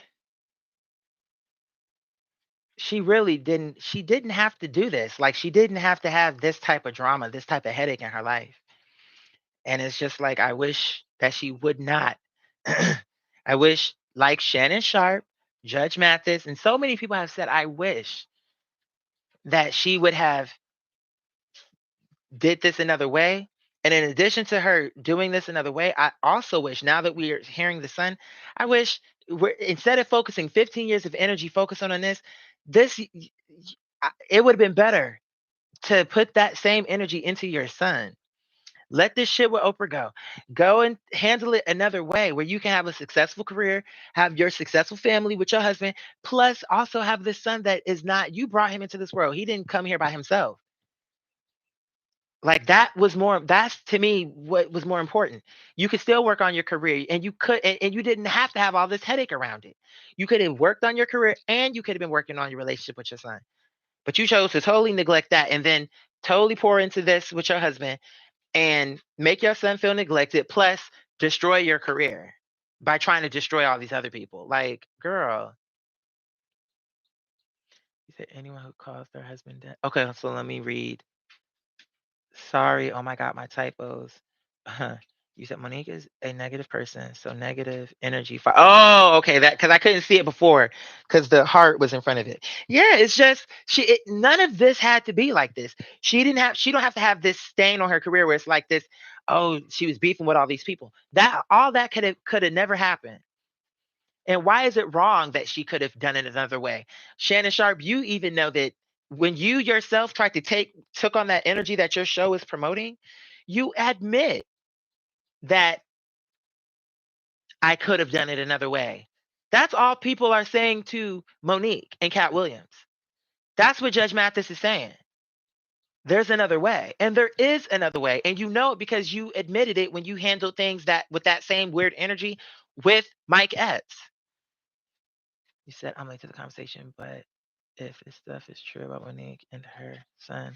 she didn't have to do this. Like she didn't have to have this type of drama, this type of headache in her life. And it's just like I wish that she would not. I wish like Shannon Sharp, Judge Mathis, and so many people have said I wish that she would have did this another way. And in addition to her doing this another way, I also wish now that we are hearing the sun, I wish instead of focusing 15 years of energy focusing on this it would have been better to put that same energy into your son. Let this shit with Oprah go. Go and handle it another way where you can have a successful career, have your successful family with your husband, plus also have this son that is not, you brought him into this world. He didn't come here by himself. Like that's to me what was more important. You could still work on your career and and you didn't have to have all this headache around it. You could have worked on your career and you could have been working on your relationship with your son. But you chose to totally neglect that and then totally pour into this with your husband and make your son feel neglected, plus destroy your career by trying to destroy all these other people. Like, girl, you said anyone who calls their husband dead. Okay, so let me read. Sorry, oh my God, my typos. You said Monique is a negative person, so negative energy. Oh, okay, that because I couldn't see it before because the heart was in front of it. Yeah, it's just none of this had to be like this. She don't have to have this stain on her career where it's like this. Oh, she was beefing with all these people. That all that could have never happened. And why is it wrong that she could have done it another way? Shannon Sharp, you even know that when you yourself tried to took on that energy that your show is promoting, you admit that I could have done it another way. That's all people are saying to Monique and Cat Williams. That's what Judge Mathis is saying. There's another way. And there is another way. And you know it because you admitted it when you handled things that with that same weird energy with Mike Epps. You said I'm late to the conversation, but if this stuff is true about Monique and her son,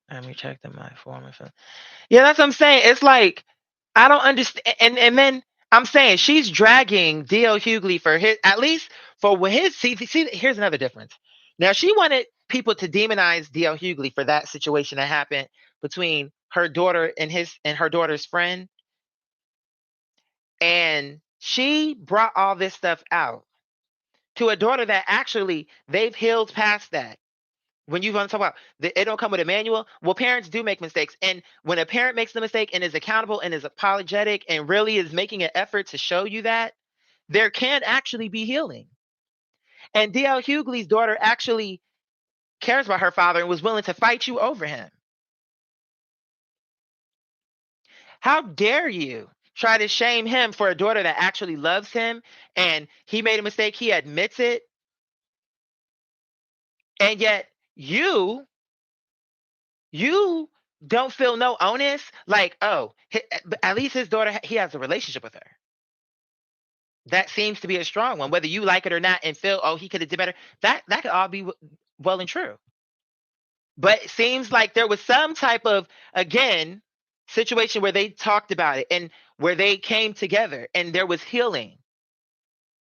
I'm rejecting my former son. Yeah, that's what I'm saying. It's like I don't understand. And then I'm saying she's dragging D.L. Hughley for his at least for what his see. Here's another difference. Now she wanted people to demonize D.L. Hughley for that situation that happened between her daughter and her daughter's friend, and she brought all this stuff out to a daughter that actually they've healed past that. When you want to talk about it don't come with a manual, well, parents do make mistakes. And when a parent makes the mistake and is accountable and is apologetic and really is making an effort to show you that, there can actually be healing. And DL Hughley's daughter actually cares about her father and was willing to fight you over him. How dare you try to shame him for a daughter that actually loves him and he made a mistake, he admits it, and yet you don't feel no onus, like, oh, at least his daughter, he has a relationship with her. That seems to be a strong one, whether you like it or not, and feel, oh, he could have did better. That could all be well and true. But it seems like there was some type of, again, situation where they talked about it and where they came together and there was healing,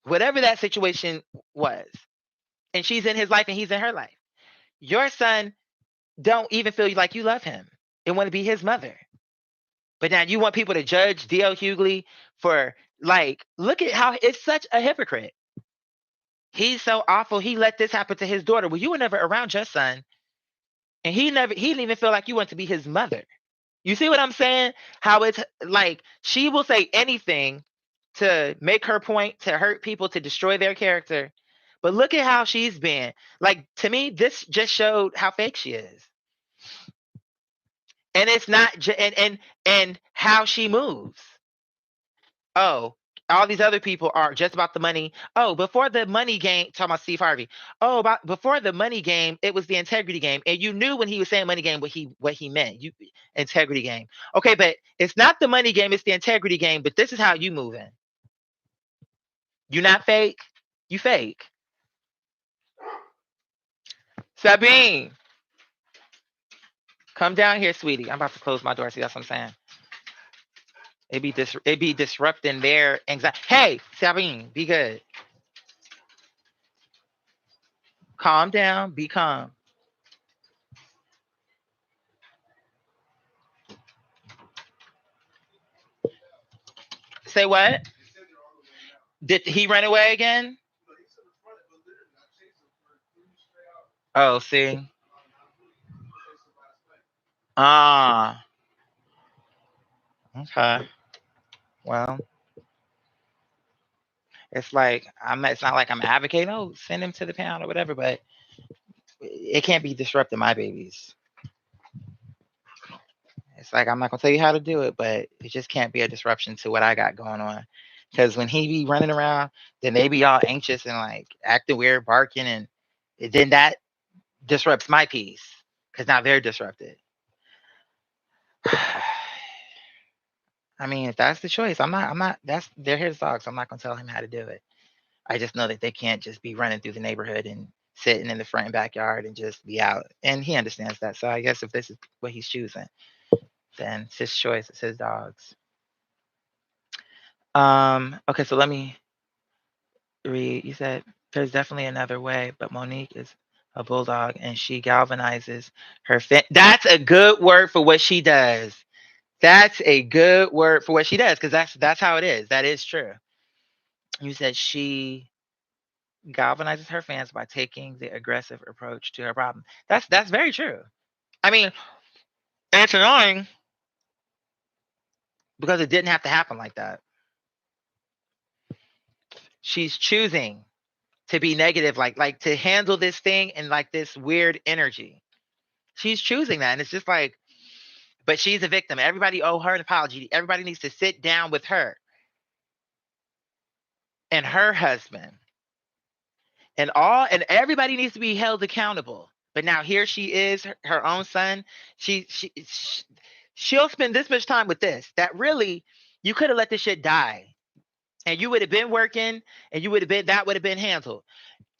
whatever that situation was. And she's in his life and he's in her life. Your son don't even feel like you love him and want to be his mother. But now you want people to judge D.L. Hughley for, like, look at how it's such a hypocrite. He's so awful. He let this happen to his daughter. Well, you were never around your son, and he didn't even feel like you want to be his mother. You see what I'm saying? How it's like she will say anything to make her point, to hurt people, to destroy their character. But look at how she's been. Like, to me, this just showed how fake she is. And it's not and how she moves. Oh, all these other people are just about the money. Oh, before the money game, talking about Steve Harvey. Oh, about before the money game, it was the integrity game. And you knew when he was saying money game what he meant. You integrity game. Okay, but it's not the money game, it's the integrity game. But this is how you moving. You not fake, you fake. Sabine, come down here, sweetie. I'm about to close my door. See, that's what I'm saying. It be disrupting their anxiety. Hey, Sabine, be good. Calm down, be calm. Say what? Did he run away again? Oh, see. Ah, okay. Well, it's like it's not like I'm advocating, oh, send him to the pound or whatever, but it can't be disrupting my babies. It's like I'm not gonna tell you how to do it, but it just can't be a disruption to what I got going on. Because when he be running around, then they be all anxious and like acting weird, barking, and then that disrupts my peace because now they're disrupted. I mean, if that's the choice, I'm not. They're his dogs. I'm not gonna tell him how to do it. I just know that they can't just be running through the neighborhood and sitting in the front and backyard and just be out. And he understands that. So I guess if this is what he's choosing, then it's his choice. It's his dogs. Okay, so let me read. You said there's definitely another way, but Monique is a bulldog and she galvanizes her That's a good word for what she does. That's a good word for what she does, because that's how it is. That is true. You said she galvanizes her fans by taking the aggressive approach to her problem. That's very true. I mean, and it's annoying because it didn't have to happen like that. She's choosing to be negative, like to handle this thing and like this weird energy. She's choosing that. And it's just like, but she's a victim. Everybody owe her an apology. Everybody needs to sit down with her and her husband and everybody needs to be held accountable. But now here she is, her own son. She'll spend this much time with this. That really, you could have let this shit die. And you would have been working and that would have been handled.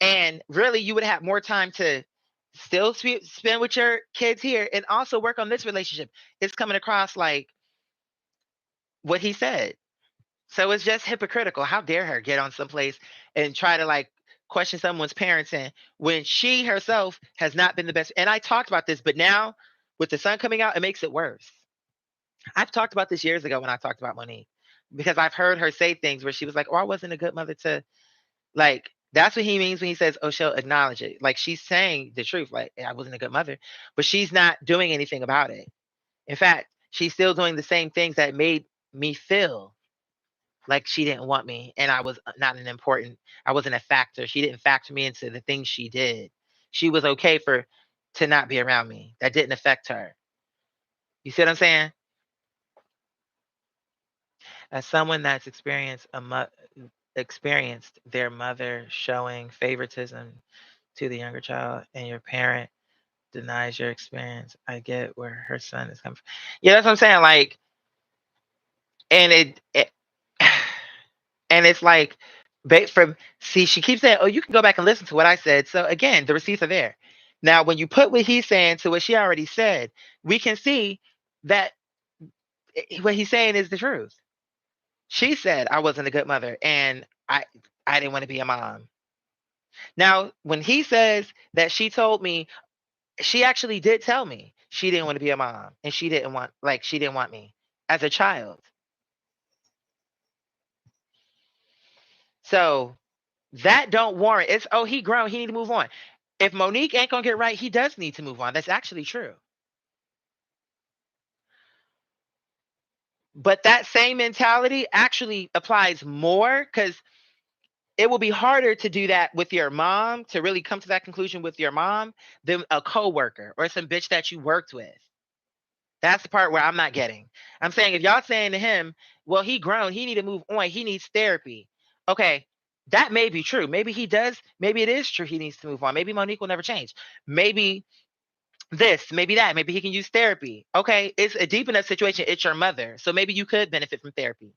And really, you would have more time to still spend with your kids here and also work on this relationship. It's coming across like what he said. So it's just hypocritical. How dare her get on someplace and try to like question someone's parenting when she herself has not been the best. And I talked about this, but now with the son coming out, it makes it worse. I've talked about this years ago when I talked about Monique because I've heard her say things where she was like, "Oh, I wasn't a good mother to like." That's what he means when he says, "Oh, she'll acknowledge it." Like she's saying the truth. Like I wasn't a good mother, but she's not doing anything about it. In fact, she's still doing the same things that made me feel like she didn't want me and I was not an important I wasn't a factor. She didn't factor me into the things she did. She was okay for to not be around me. That didn't affect her. You see what I'm saying? As someone that's experienced their mother showing favoritism to the younger child and your parent denies your experience, I get where her son is coming from. Yeah, that's what I'm saying. Like, and it and it's like, from see, she keeps saying, "Oh, you can go back and listen to what I said." So again, the receipts are there. Now, when you put what he's saying to what she already said, we can see that what he's saying is the truth. She said I wasn't a good mother, and I didn't want to be a mom. Now, when he says that she told me, she actually did tell me she didn't want to be a mom, and she didn't want me as a child. So that don't warrant it's oh he grown, he need to move on. If Monique ain't gonna get right, he does need to move on. That's actually true. But that same mentality actually applies more because it will be harder to do that with your mom, to really come to that conclusion with your mom than a coworker or some bitch that you worked with. That's the part where I'm not getting. I'm saying if y'all saying to him, well, he grown, he need to move on, he needs therapy. Okay, that may be true. Maybe he does. Maybe it is true he needs to move on. Maybe Monique will never change. Maybe this, maybe that, maybe he can use therapy. Okay, it's a deep enough situation. It's your mother. So maybe you could benefit from therapy.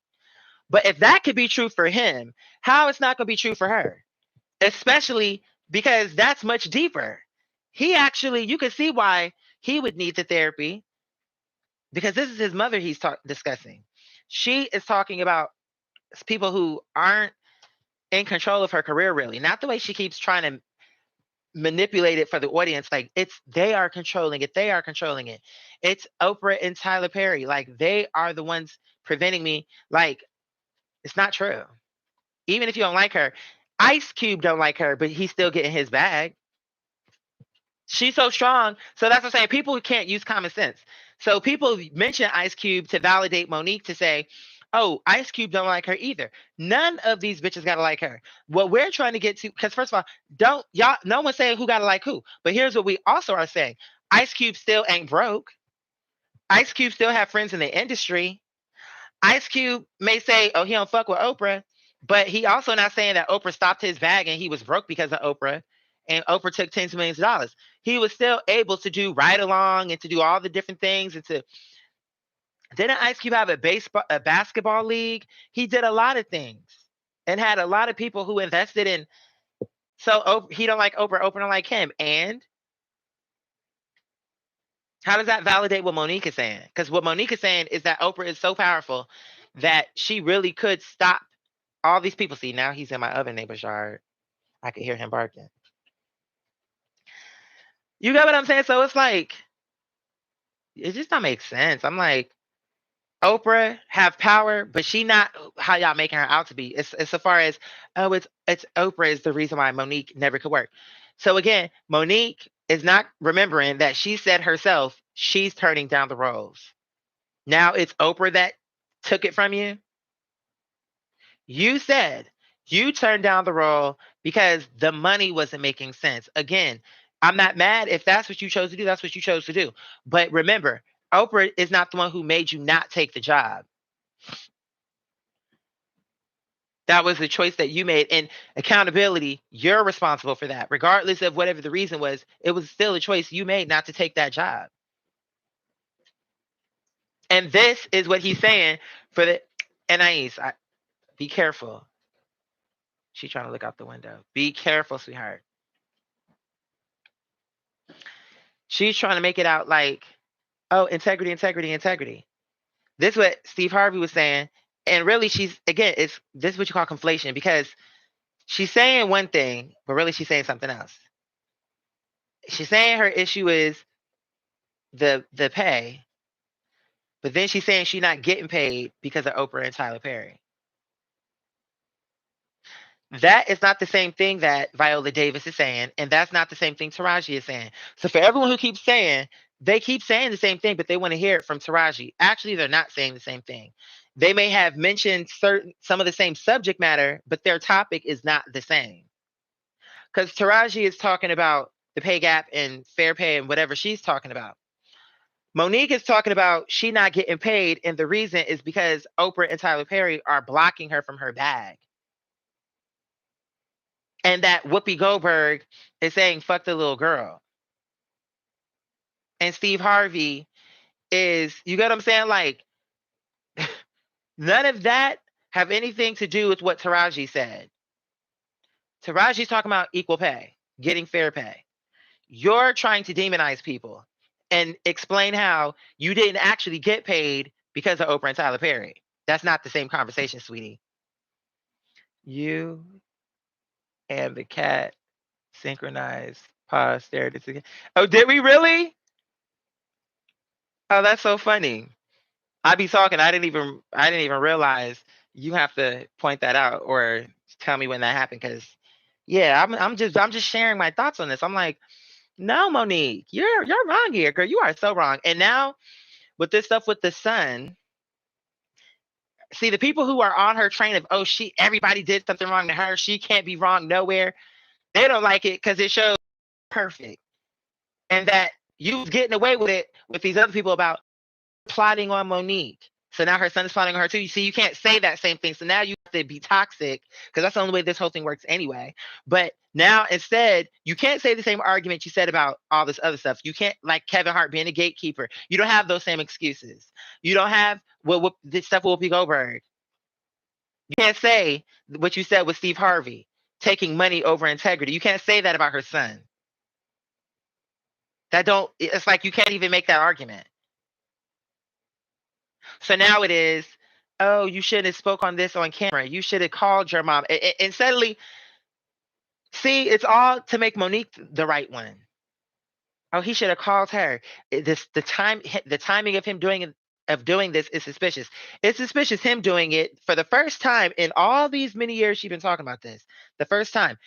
But if that could be true for him, how it's not going to be true for her? Especially because that's much deeper. He actually, you can see why he would need the therapy because this is his mother discussing. She is talking about people who aren't in control of her career, really. Not the way she keeps trying to manipulate it for the audience. Like it's they are controlling it. They are controlling it. It's Oprah and Tyler Perry. Like they are the ones preventing me. Like it's not true. Even if you don't like her, Ice Cube don't like her, but he's still getting his bag. She's so strong. So that's what I'm saying. People can't use common sense. So people mention Ice Cube to validate Monique to say, oh, Ice Cube don't like her either. None of these bitches gotta like her. What we're trying to get to, because first of all, don't y'all no one's saying who gotta like who. But here's what we also are saying. Ice Cube still ain't broke. Ice Cube still have friends in the industry. Ice Cube may say, oh, he don't fuck with Oprah, but he also not saying that Oprah stopped his bag and he was broke because of Oprah and Oprah took tens of millions of dollars. He was still able to do ride along and to do all the different things and to didn't Ice Cube have a basketball league? He did a lot of things and had a lot of people who invested in so he don't like Oprah, Oprah don't like him. And how does that validate what Monique is saying? Because what Monique is saying is that Oprah is so powerful that she really could stop all these people. See, now he's in my other neighbor's yard. I could hear him barking. You get what I'm saying? So it's like, it just don't make sense. I'm like, Oprah have power, but she not how y'all making her out to be. It's so far as, oh, it's Oprah is the reason why Monique never could work. So again, Monique is not remembering that she said herself she's turning down the roles. Now it's Oprah that took it from you. You said you turned down the role because the money wasn't making sense. Again, I'm not mad if that's what you chose to do, that's what you chose to do. But remember, Oprah is not the one who made you not take the job. That was the choice that you made. And accountability, you're responsible for that. Regardless of whatever the reason was, it was still a choice you made not to take that job. And this is what he's saying for the Anais, be careful. She's trying to look out the window. Be careful, sweetheart. She's trying to make it out like, oh, integrity, integrity, integrity. This is what Steve Harvey was saying. And really, she's, again, this is what you call conflation, because she's saying one thing, but really she's saying something else. She's saying her issue is the pay, but then she's saying she's not getting paid because of Oprah and Tyler Perry. That is not the same thing that Viola Davis is saying, and that's not the same thing Taraji is saying. So for everyone who keeps saying, they keep saying the same thing, but they want to hear it from Taraji. Actually, they're not saying the same thing. They may have mentioned some of the same subject matter, but their topic is not the same. Because Taraji is talking about the pay gap and fair pay and whatever she's talking about. Monique is talking about she not getting paid, and the reason is because Oprah and Tyler Perry are blocking her from her bag. And that Whoopi Goldberg is saying, fuck the little girl. And Steve Harvey is, you get what I'm saying? Like, none of that have anything to do with what Taraji said. Taraji's talking about equal pay, getting fair pay. You're trying to demonize people and explain how you didn't actually get paid because of Oprah and Tyler Perry. That's not the same conversation, sweetie. You and the cat synchronized pause stared at the. Oh, did we really? Oh, that's so funny. I be talking. I didn't even realize you have to point that out or tell me when that happened. Because yeah, I'm just sharing my thoughts on this. I'm like, no, Monique, you're wrong here, girl. You are so wrong. And now with this stuff with the son, see the people who are on her train of, oh, everybody did something wrong to her. She can't be wrong nowhere. They don't like it because it shows perfect, and that you was getting away with it with these other people about plotting on Monique. So now her son is plotting on her too. You see, you can't say that same thing. So now you have to be toxic because that's the only way this whole thing works anyway. But now instead, you can't say the same argument you said about all this other stuff. You can't, like Kevin Hart being a gatekeeper. You don't have those same excuses. You don't have this stuff with Whoopi Goldberg. You can't say what you said with Steve Harvey, taking money over integrity. You can't say that about her son. It's like you can't even make that argument. So now it is, oh, you should have spoke on this on camera. You should have called your mom. And suddenly, see, it's all to make Monique the right one. Oh, he should have called her. The timing of him doing this is suspicious. It's suspicious him doing it for the first time in all these many years she's been talking about this. The first time.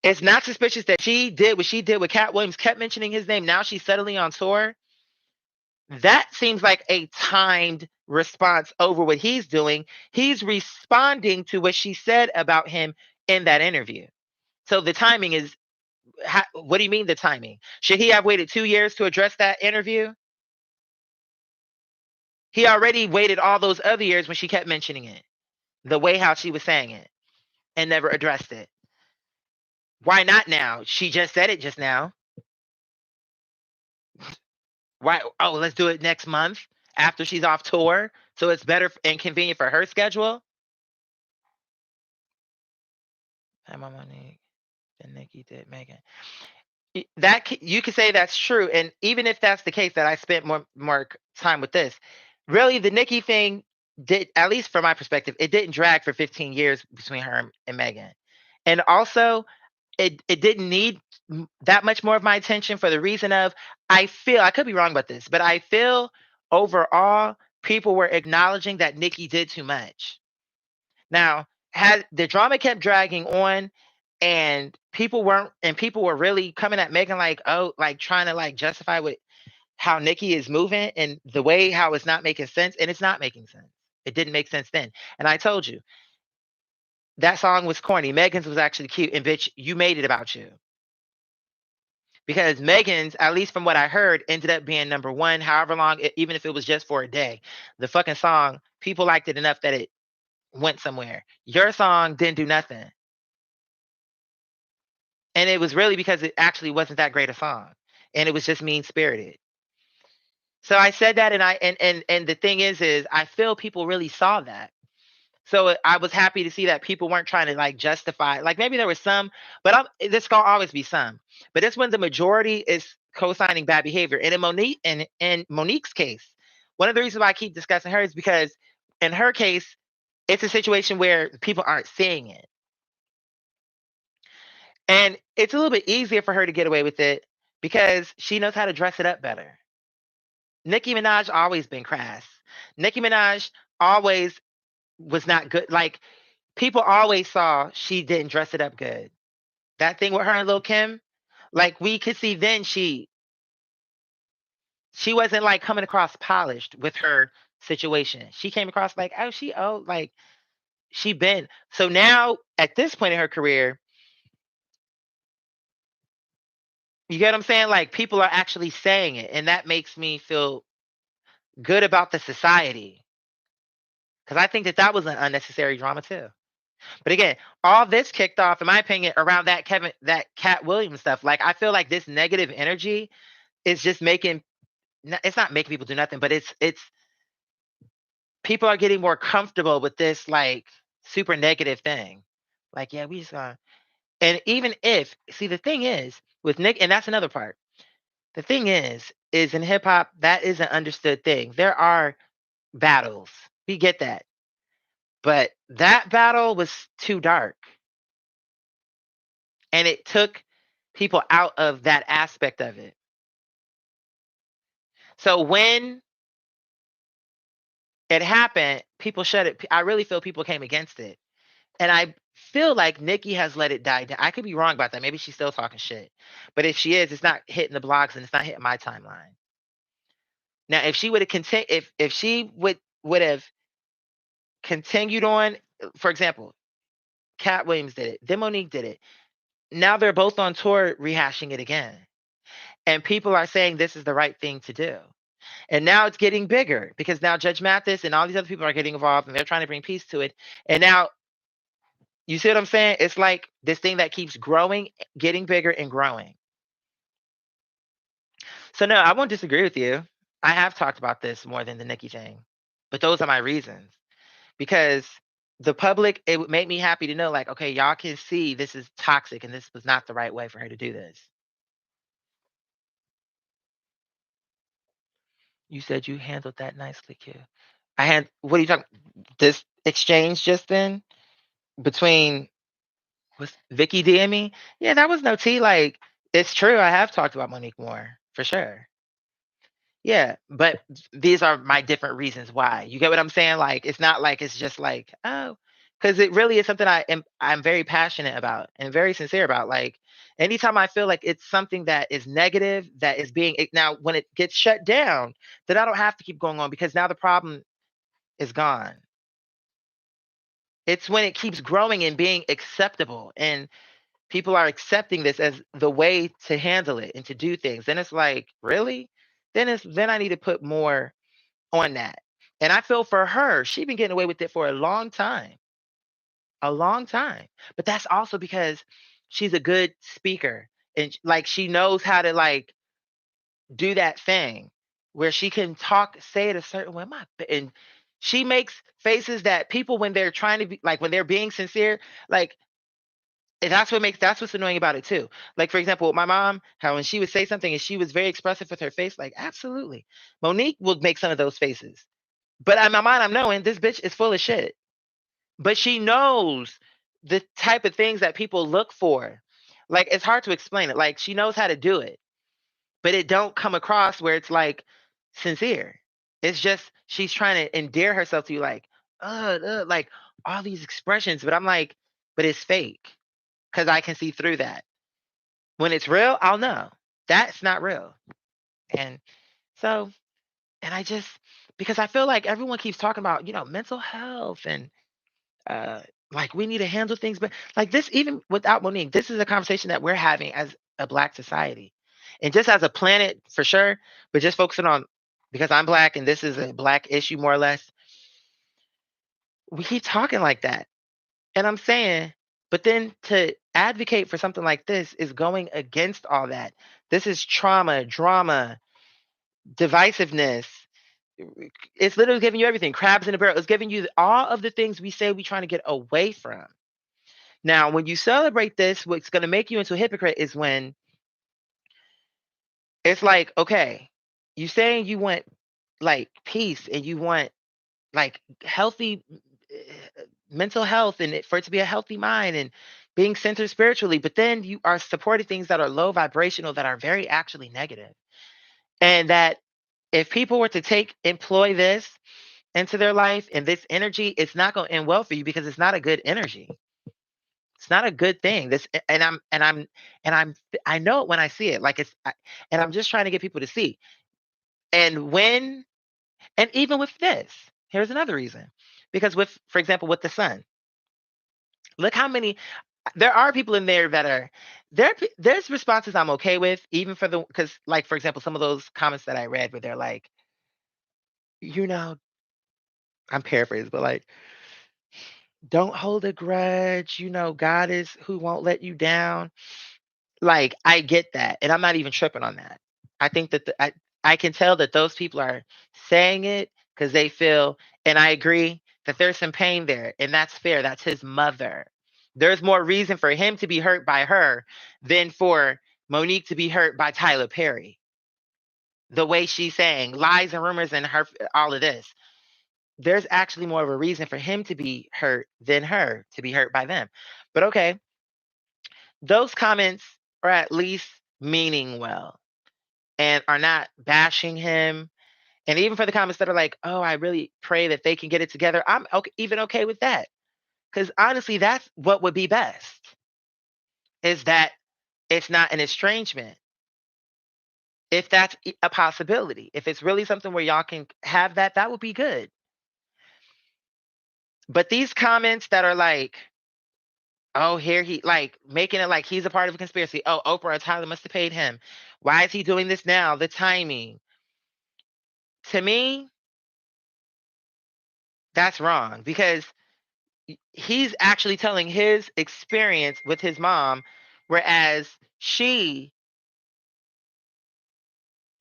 It's not suspicious that she did what she did with Cat Williams, kept mentioning his name. Now she's suddenly on tour. That seems like a timed response over what he's doing. He's responding to what she said about him in that interview. So the timing is, what do you mean the timing? Should he have waited 2 years to address that interview? He already waited all those other years when she kept mentioning it, the way how she was saying it, and never addressed it. Why not now? She just said it just now. Why? Oh, let's do it next month after she's off tour, so it's better and convenient for her schedule. Hi, Monique. And Nikki did Megan. That you could say that's true, and even if that's the case, that I spent more time with this. Really, the Nikki thing did, at least from my perspective, it didn't drag for 15 years between her and Megan, and also it didn't need that much more of my attention for the reason of, I feel, I could be wrong about this, but I feel overall people were acknowledging that Nikki did too much. Now, had the drama kept dragging on and people were really coming at Megan like, oh, like trying to like justify what how Nikki is moving and the way how it's not making sense, and it's not making sense. It didn't make sense then. And I told you, that song was corny. Megan's was actually cute, and bitch, you made it about you. Because Megan's, at least from what I heard, ended up being number one, however long, even if it was just for a day. The fucking song, people liked it enough that it went somewhere. Your song didn't do nothing. And it was really because it actually wasn't that great a song. And it was just mean spirited. So I said that, and and the thing is I feel people really saw that. So I was happy to see that people weren't trying to like justify, like maybe there was some, but there's gonna always be some. But it's when the majority is co-signing bad behavior. And in Monique's case, one of the reasons why I keep discussing her is because in her case, it's a situation where people aren't seeing it. And it's a little bit easier for her to get away with it because she knows how to dress it up better. Nicki Minaj always been crass. Nicki Minaj always was not good. Like people always saw she didn't dress it up good. That thing with her and Lil Kim, like we could see then she wasn't like coming across polished with her situation. She came across like, oh, like she been. So now at this point in her career, you get what I'm saying? Like people are actually saying it, and that makes me feel good about the society because I think that that was an unnecessary drama too. But again, all this kicked off, in my opinion, around that Cat Williams stuff. Like I feel like this negative energy is just making. It's not making people do nothing, but it's people are getting more comfortable with this like super negative thing. Like yeah, we just and even if see the thing is with Nick, and that's another part. The thing is in hip hop that is an understood thing. There are battles. We get that. But that battle was too dark, and it took people out of that aspect of it. So when it happened, people shut it. I really feel people came against it. And I feel like Nikki has let it die down. I could be wrong about that. Maybe she's still talking shit. But if she is, it's not hitting the blogs and it's not hitting my timeline. Now, if she would have continued, if she would have continued on, for example, Cat Williams did it, then Monique did it. Now they're both on tour rehashing it again. And people are saying this is the right thing to do. And now it's getting bigger because now Judge Mathis and all these other people are getting involved and they're trying to bring peace to it. And now you see what I'm saying? It's like this thing that keeps growing, getting bigger and growing. So no, I won't disagree with you. I have talked about this more than the Nikki thing. But those are my reasons. Because the public, it would make me happy to know, like, okay, y'all can see this is toxic and this was not the right way for her to do this. You said you handled that nicely, Q. What are you talking? This exchange just then between was Vicky DM me? Yeah, that was no tea. Like, it's true. I have talked about Monique more for sure. Yeah, but these are my different reasons why. You get what I'm saying? Like, it's not like it's just like, oh, because it really is something I'm very passionate about and very sincere about. Like, anytime I feel like it's something that is negative, that is being now when it gets shut down, then I don't have to keep going on because now the problem is gone. It's when it keeps growing and being acceptable and people are accepting this as the way to handle it and to do things. Then it's like, really? Then I need to put more on that. And I feel for her, she's been getting away with it for a long time. A long time. But that's also because she's a good speaker and like she knows how to like do that thing where she can talk, say it a certain way. And she makes faces that people when they're trying to be like when they're being sincere, like and that's what's annoying about it too. Like for example, with my mom, how when she would say something and she was very expressive with her face, like absolutely. Monique would make some of those faces. But in my mind, I'm knowing this bitch is full of shit. But she knows the type of things that people look for. Like it's hard to explain it. Like she knows how to do it, but it don't come across where it's like sincere. It's just she's trying to endear herself to you, like all these expressions. But I'm like, but it's fake because I can see through that. When it's real, I'll know that's not real. And so, and I just because I feel like everyone keeps talking about mental health and Like we need to handle things, but like this, even without Monique, this is a conversation that we're having as a Black society, and just as a planet for sure. But just focusing on because I'm Black and this is a Black issue more or less. We keep talking like that, and I'm saying, but then to advocate for something like this is going against all that. This is trauma, drama, divisiveness. It's literally giving you everything. Crabs in a barrel. It's giving you all of the things we say we trying to get away from. Now, when you celebrate this, what's going to make you into a hypocrite is when it's like, okay, you saying you want like peace and you want like healthy mental health and for it to be a healthy mind and being centered spiritually, but then you are supporting things that are low vibrational that are very actually negative. And that if people were to employ this into their life and this energy, it's not going to end well for you because it's not a good energy. It's not a good thing. And I know it when I see it. And I'm just trying to get people to see. And even with this, here's another reason. Because for example, with the sun, look how many there are people in there that are there's responses I'm okay with, even for because like for example, some of those comments that I read where they're like, you know, I'm paraphrasing, but like, don't hold a grudge, God is who won't let you down. Like, I get that, and I'm not even tripping on that. I think that I can tell that those people are saying it because they feel, and I agree that there's some pain there, and that's fair. That's his mother. There's more reason for him to be hurt by her than for Monique to be hurt by Tyler Perry. The way she's saying lies and rumors and all of this. There's actually more of a reason for him to be hurt than her to be hurt by them. But okay, those comments are at least meaning well and are not bashing him. And even for the comments that are like, "Oh, I really pray that they can get it together." I'm even okay with that. Cuz honestly, that's what would be best. Is that it's not an estrangement. If that's a possibility. If it's really something where y'all can have that, that would be good. But these comments that are like, "Oh, here he like making it like he's a part of a conspiracy. Oh, Oprah or Tyler must have paid him. Why is he doing this now? The timing." To me, that's wrong because he's actually telling his experience with his mom, whereas she,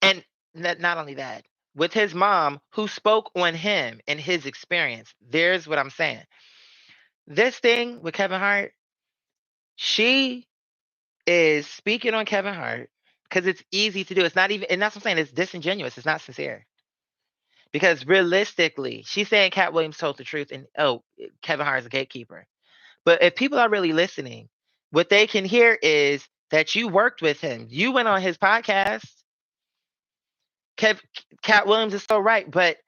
and not only that, with his mom who spoke on him and his experience. There's what I'm saying. This thing with Kevin Hart, she is speaking on Kevin Hart because it's easy to do. It's not even, and that's what I'm saying. It's disingenuous. It's not sincere. Because realistically, she's saying Cat Williams told the truth, and Kevin Hart is a gatekeeper. But if people are really listening, what they can hear is that you worked with him. You went on his podcast. Cat Williams is so right, but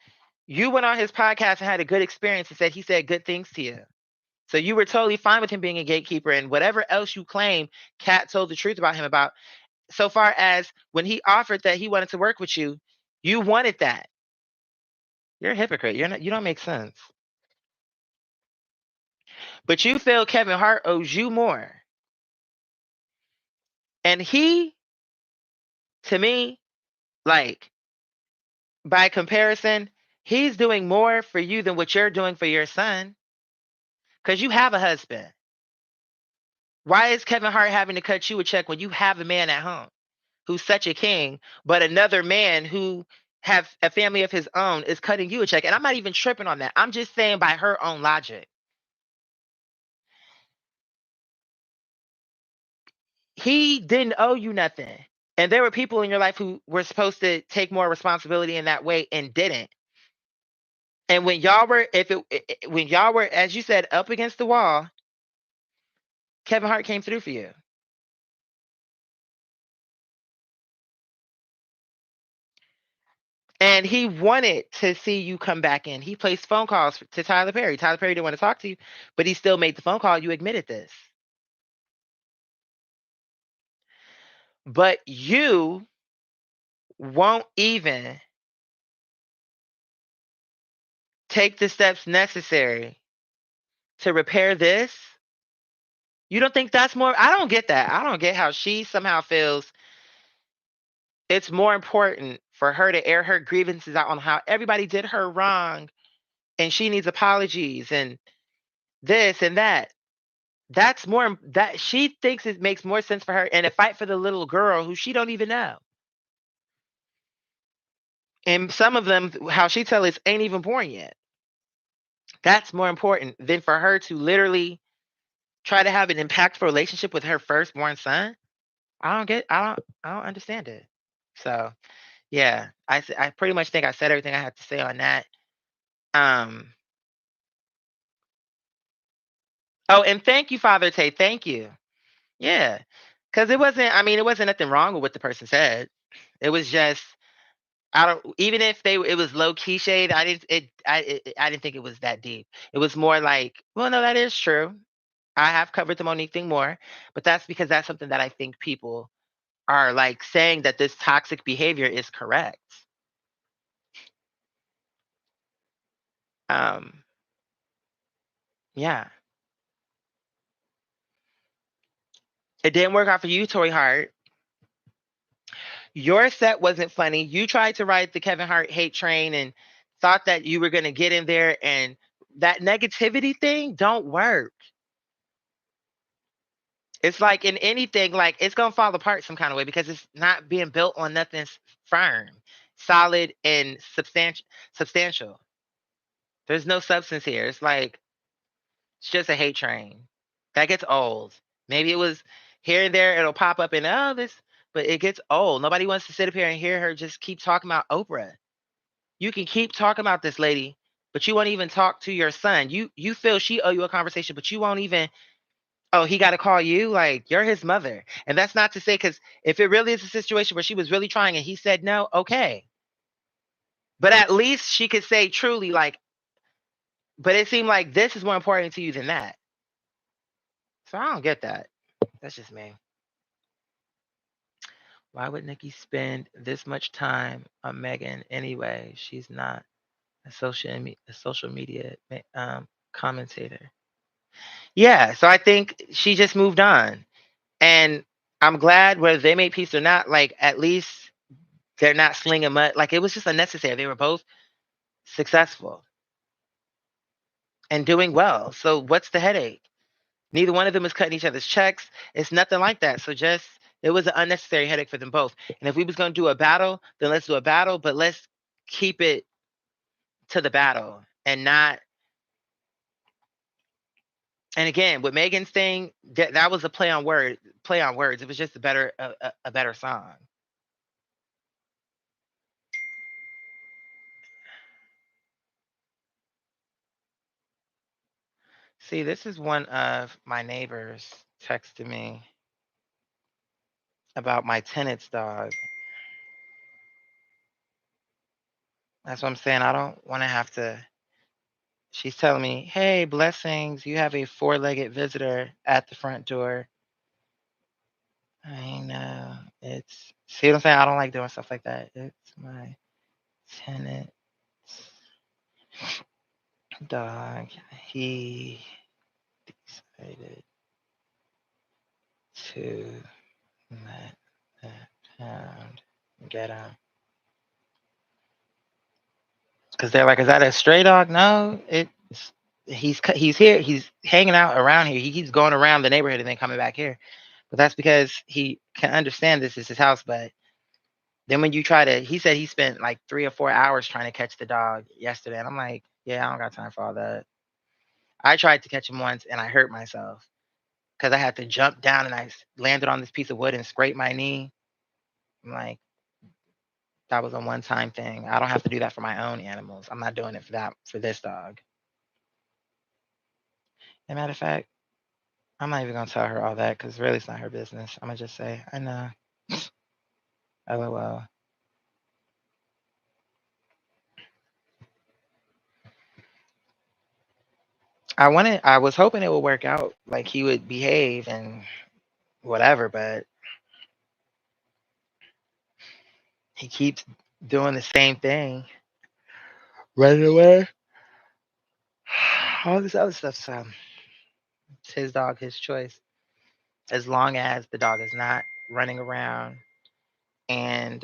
you went on his podcast and had a good experience and said he said good things to you. So you were totally fine with him being a gatekeeper and whatever else you claim Cat told the truth about him about. So far as when he offered that he wanted to work with you, you wanted that. You're a hypocrite. You're not. You don't make sense. But you feel Kevin Hart owes you more, and he, to me, like by comparison, he's doing more for you than what you're doing for your son because you have a husband. Why is Kevin Hart having to cut you a check when you have a man at home who's such a king, but another man who have a family of his own is cutting you a check? And I'm not even tripping on that. I'm just saying by her own logic. He didn't owe you nothing. And there were people in your life who were supposed to take more responsibility in that way and didn't. And when y'all were, when y'all were, as you said, up against the wall, Kevin Hart came through for you. And he wanted to see you come back in. He placed phone calls to Tyler Perry. Tyler Perry didn't want to talk to you, but he still made the phone call. You admitted this. But you won't even take the steps necessary to repair this. You don't think that's more? I don't get that. I don't get how she somehow feels it's more important for her to air her grievances out on how everybody did her wrong and she needs apologies and this and that. That's more that she thinks it makes more sense for her and to fight for the little girl who she don't even know. And some of them, how she tell us, ain't even born yet. That's more important than for her to literally try to have an impactful relationship with her firstborn son. I don't understand it. So yeah, I pretty much think I said everything I had to say on that. Um. Oh, and thank you, Father Tay. Thank you. Yeah, because it wasn't. I mean, it wasn't nothing wrong with what the person said. It was just I don't. Even if it was low key shade. I didn't think it was that deep. It was more like, well, no, that is true. I have covered the Monique thing more, but that's because that's something that I think people are like saying that this toxic behavior is correct. Um, yeah, it didn't work out for you, Tori Hart. Your set wasn't funny. You tried to ride the Kevin Hart hate train and thought that you were going to get in there, and that negativity thing don't work. It's like in anything, like it's going to fall apart some kind of way because it's not being built on nothing firm, solid, and substantial. There's no substance here. It's like it's just a hate train that gets old. Maybe it was here and there, it'll pop up and oh this, but it gets old. Nobody wants to sit up here and hear her just keep talking about Oprah. You can keep talking about this lady, but you won't even talk to your son. You feel she owe you a conversation, but you won't even. Oh, he got to call you. Like you're his mother, and that's not to say because if it really is a situation where she was really trying and he said no, okay. But at least she could say truly like. But it seemed like this is more important to you than that. So I don't get that. That's just me. Why would Nikki spend this much time on Megan anyway? She's not a social media commentator. Yeah, so I think she just moved on. And I'm glad whether they made peace or not, like at least they're not slinging mud. Like it was just unnecessary. They were both successful and doing well. So what's the headache? Neither one of them is cutting each other's checks. It's nothing like that. So just it was an unnecessary headache for them both. And if we was gonna do a battle, then let's do a battle, but let's keep it to the battle and not. And again, with Megan's thing, that was a play on words. It was just a better song. See, this is one of my neighbors texted me about my tenant's dog. That's what I'm saying. I don't want to have to. She's telling me, "Hey, blessings, you have a four-legged visitor at the front door." I know it's. See what I'm saying? I don't like doing stuff like that. It's my tenant's dog. He decided to let the pound get him. Because they're like, "Is that a stray dog?" No, it's he's here. He's hanging out around here. He keeps going around the neighborhood and then coming back here. But that's because he can understand this is his house. But then when you try to, he said he spent like 3 or 4 hours trying to catch the dog yesterday, and I'm like, yeah, I don't got time for all that. I tried to catch him once and I hurt myself because I had to jump down and landed on this piece of wood and scraped my knee. I'm like, that was a one-time thing. I don't have to do that for my own animals. I'm not doing it for this dog. As a matter of fact, I'm not even gonna tell her all that because really it's not her business. I'm gonna just say, I know. LOL. I was hoping it would work out, like he would behave and whatever, but he keeps doing the same thing. Running away. All this other stuff. So It's his dog, his choice. As long as the dog is not running around and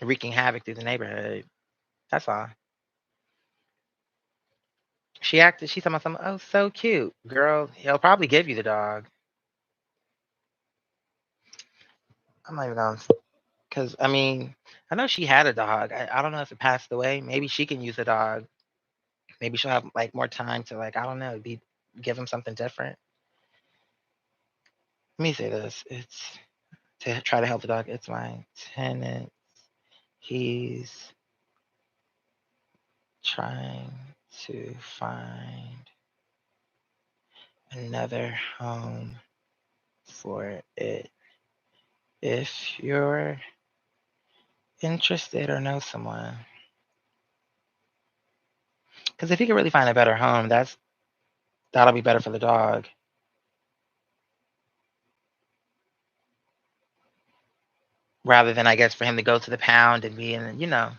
wreaking havoc through the neighborhood. That's all. She told me something, oh, so cute. Girl, he'll probably give you the dog. I'm not even going to, because, I mean, I know she had a dog. I don't know if it passed away. Maybe she can use a dog. Maybe she'll have like more time to like, I don't know, give him something different. Let me say this. It's to try to help the dog. It's my tenant. He's trying to find another home for it. If you're interested or know someone, because if he can really find a better home, that'll be better for the dog rather than I guess for him to go to the pound and be in, you know.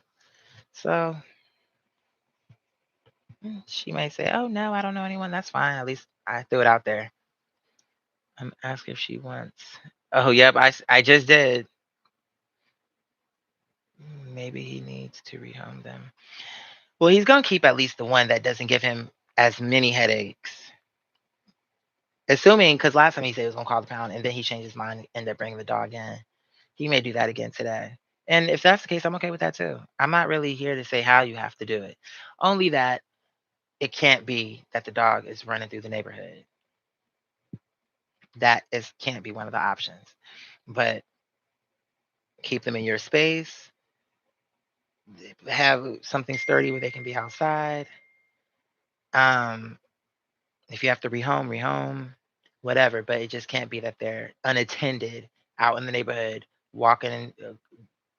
So she may say, "Oh no, I don't know anyone." That's fine. At least I threw it out there. Ask if she wants. Oh yep, I just did. Maybe he needs to rehome them. Well, he's gonna keep at least the one that doesn't give him as many headaches. Assuming, because last time he said he was gonna call the pound, and then he changed his mind, and ended up bringing the dog in. He may do that again today. And if that's the case, I'm okay with that too. I'm not really here to say how you have to do it. Only that it can't be that the dog is running through the neighborhood. That is can't be one of the options. But keep them in your space, have something sturdy where they can be outside. Um, if you have to rehome, whatever. But it just can't be that they're unattended out in the neighborhood, walking and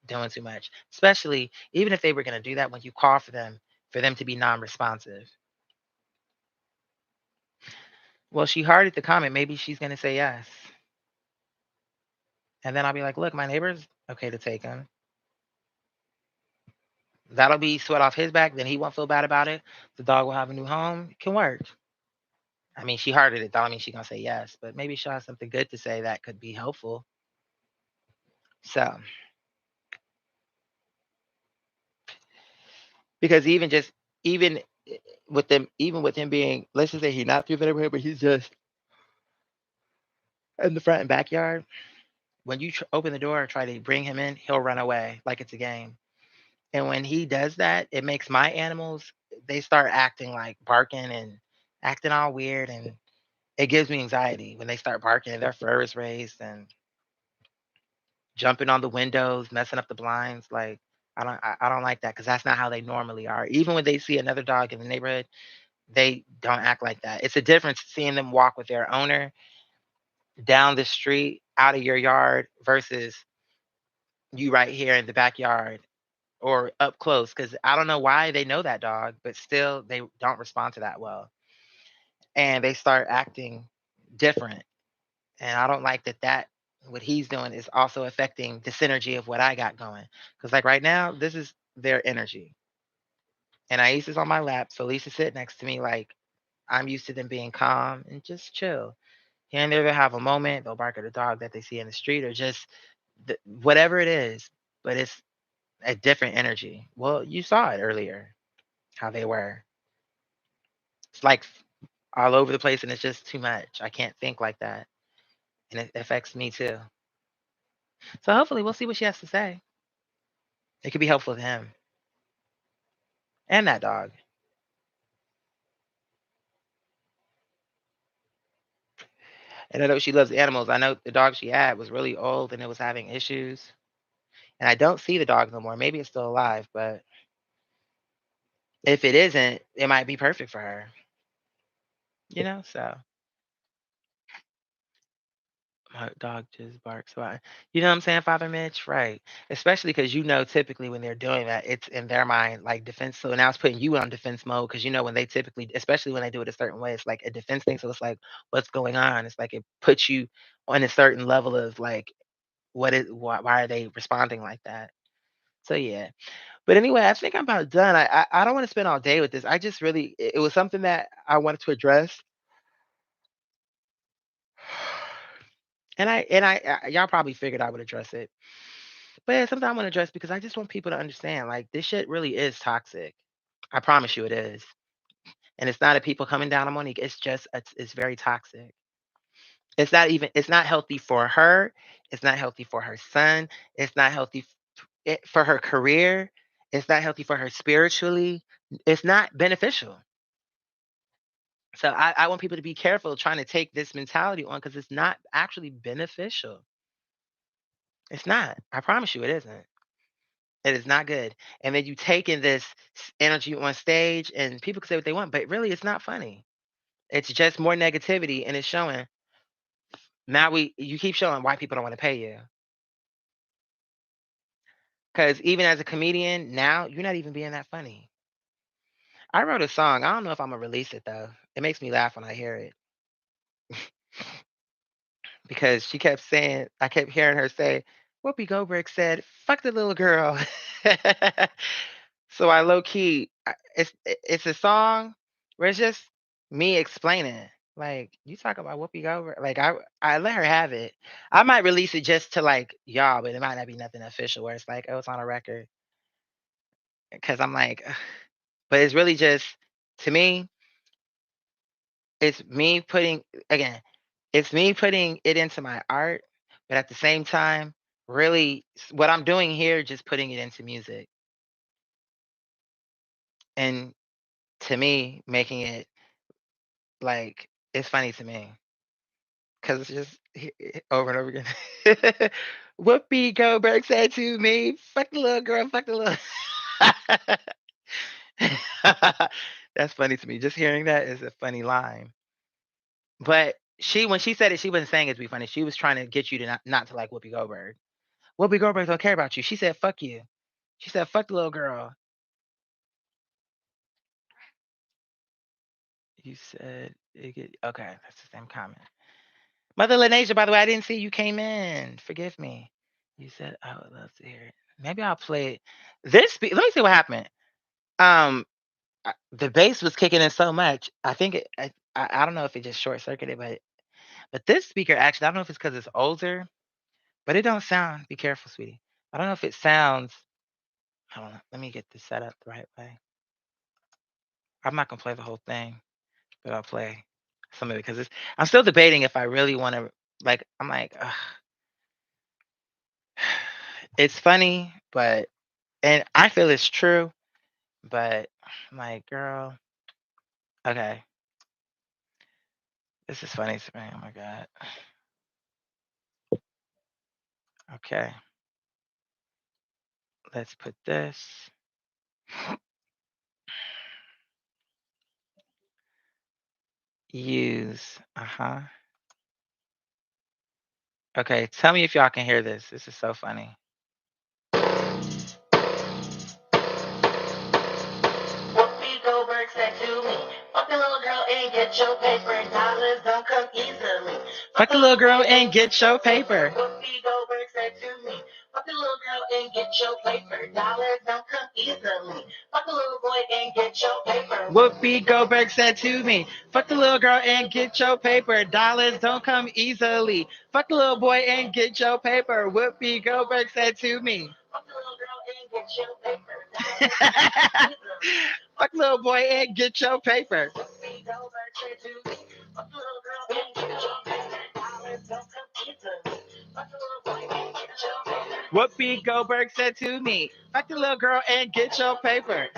doing too much. Especially even if they were going to do that when you call for them to be non-responsive. Well, she hearted the comment. Maybe she's going to say yes. And then I'll be like, look, my neighbor's okay to take him. That'll be sweat off his back. Then he won't feel bad about it. The dog will have a new home. It can work. I mean, she hearted it. That don't mean she's going to say yes. But maybe she'll have something good to say that could be helpful. So, because even even with him being, let's just say he's not through the neighborhood, but he's just in the front and backyard. When you open the door and try to bring him in, he'll run away like it's a game. And when he does that, it makes my animals, they start acting like barking and acting all weird. And it gives me anxiety when they start barking and their fur is raised and jumping on the windows, messing up the blinds. Like, I don't like that because that's not how they normally are. Even when they see another dog in the neighborhood, they don't act like that. It's a difference seeing them walk with their owner down the street out of your yard versus you right here in the backyard or up close, because I don't know why they know that dog, but still they don't respond to that well. And they start acting different. And I don't like that what he's doing is also affecting the synergy of what I got going. Because like right now, this is their energy. And Aissa's on my lap, so Lisa sit next to me like I'm used to them being calm and just chill. Here and there they'll have a moment, they'll bark at a dog that they see in the street or just whatever it is, but it's a different energy. Well, you saw it earlier, how they were. It's like all over the place and it's just too much. I can't think like that. And it affects me too. So hopefully we'll see what she has to say. It could be helpful to him and that dog. And I know she loves animals. I know the dog she had was really old and it was having issues. And I don't see the dog no more. Maybe it's still alive, but if it isn't, it might be perfect for her. So my dog just barks. So you know what I'm saying, Father Mitch? Right. Especially because typically when they're doing that, it's in their mind like defense. So now it's putting you on defense mode because when they typically, especially when they do it a certain way, it's like a defense thing. So it's like, what's going on? It's like it puts you on a certain level of like, why are they responding like that? So yeah. But anyway, I think I'm about done. I don't want to spend all day with this. I just really it was something that I wanted to address. Y'all probably figured I would address it. But yeah, something I want to address because I just want people to understand like this shit really is toxic. I promise you it is. And it's not a people coming down on Monique. It's just it's very toxic. It's not healthy for her. It's not healthy for her son. It's not healthy for her career. It's not healthy for her spiritually. It's not beneficial. So I want people to be careful trying to take this mentality on because it's not actually beneficial. It's not. I promise you it isn't. It is not good. And then you take in this energy on stage and people can say what they want, but really it's not funny. It's just more negativity and it's showing. Now you keep showing why people don't want to pay you. Because even as a comedian, now you're not even being that funny. I wrote a song. I don't know if I'm gonna release it though. It makes me laugh when I hear it. Because she kept saying, I kept hearing her say, Whoopi Goldberg said, fuck the little girl. So I low key, it's a song where it's just me explaining. Like you talk about Whoopi Goldberg, like I let her have it. I might release it just to like y'all, but it might not be nothing official where it's like, oh, it's on a record. Because I'm like, ugh. But it's really just to me, it's me putting again, it's me putting it into my art, but at the same time, really what I'm doing here, just putting it into music. And to me, making it like it's funny to me because it's just over and over again. Whoopi Goldberg said to me, "Fuck the little girl, fuck the little." That's funny to me. Just hearing that is a funny line. But when she said it, she wasn't saying it to be funny. She was trying to get you to not to like Whoopi Goldberg. Whoopi Goldberg don't care about you. She said, "Fuck you." She said, "Fuck the little girl." You said, okay, that's the same comment. Mother Lanasia, by the way, I didn't see you came in. Forgive me. You said I would love to hear it. Maybe I'll play it. Let me see what happened. Um, the bass was kicking in so much. I think I don't know if it just short circuited, but this speaker actually, I don't know if it's because it's older, but it don't sound. Be careful, sweetie. I don't know if it sounds. Hold on, let me get this set up the right way. I'm not gonna play the whole thing, but I'll play some of it because I'm still debating if I really want to. Like, I'm like, ugh. It's funny, but and I feel it's true, but I'm like, girl, okay, this is funny to me. Oh my god. Okay, let's put this. Use. Uh-huh. Okay, tell me if y'all can hear this. This is so funny. Whoopi Goldberg said to me, fuck the little girl and get your paper. Dollars don't come easily. Fuck the little girl and get your paper. Whoopi Goldberg said to me, fuck the little girl and get your paper. Dollars don't come easily. Fuck the little boy and get your paper. Whoopi Goldberg said to me, fuck the little girl and get your paper. Dollars don't come easily. Fuck the little boy and get your paper. Whoopi Goldberg said to me. Fuck the little girl and get your paper. Fuck little boy and get your paper. Whoopi Goldberg said to me, fuck the little girl and get your paper.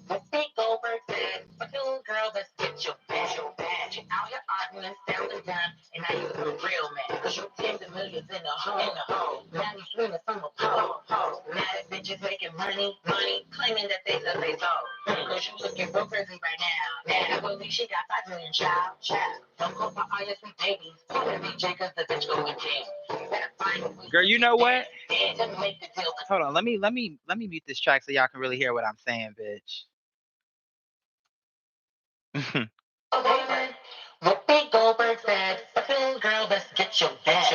Whoopi Goldberg said, fuck the little girl, let's get your badge. All your arguments down the dime, and now you're the real man. Cause you tens of millions in the hole. Now you swinging from a pole. Now that bitch is making money, claiming that they said they sold. Cause you looking real crazy right now. Now, I believe she got 5 million child. Don't go for all your sweet babies. Call me J cause the bitch going king. Girl, you know what? Hold on, let me mute this track so y'all can really hear what I'm saying, bitch. Whoopi Goldberg said, fucking girl, let's get your badge.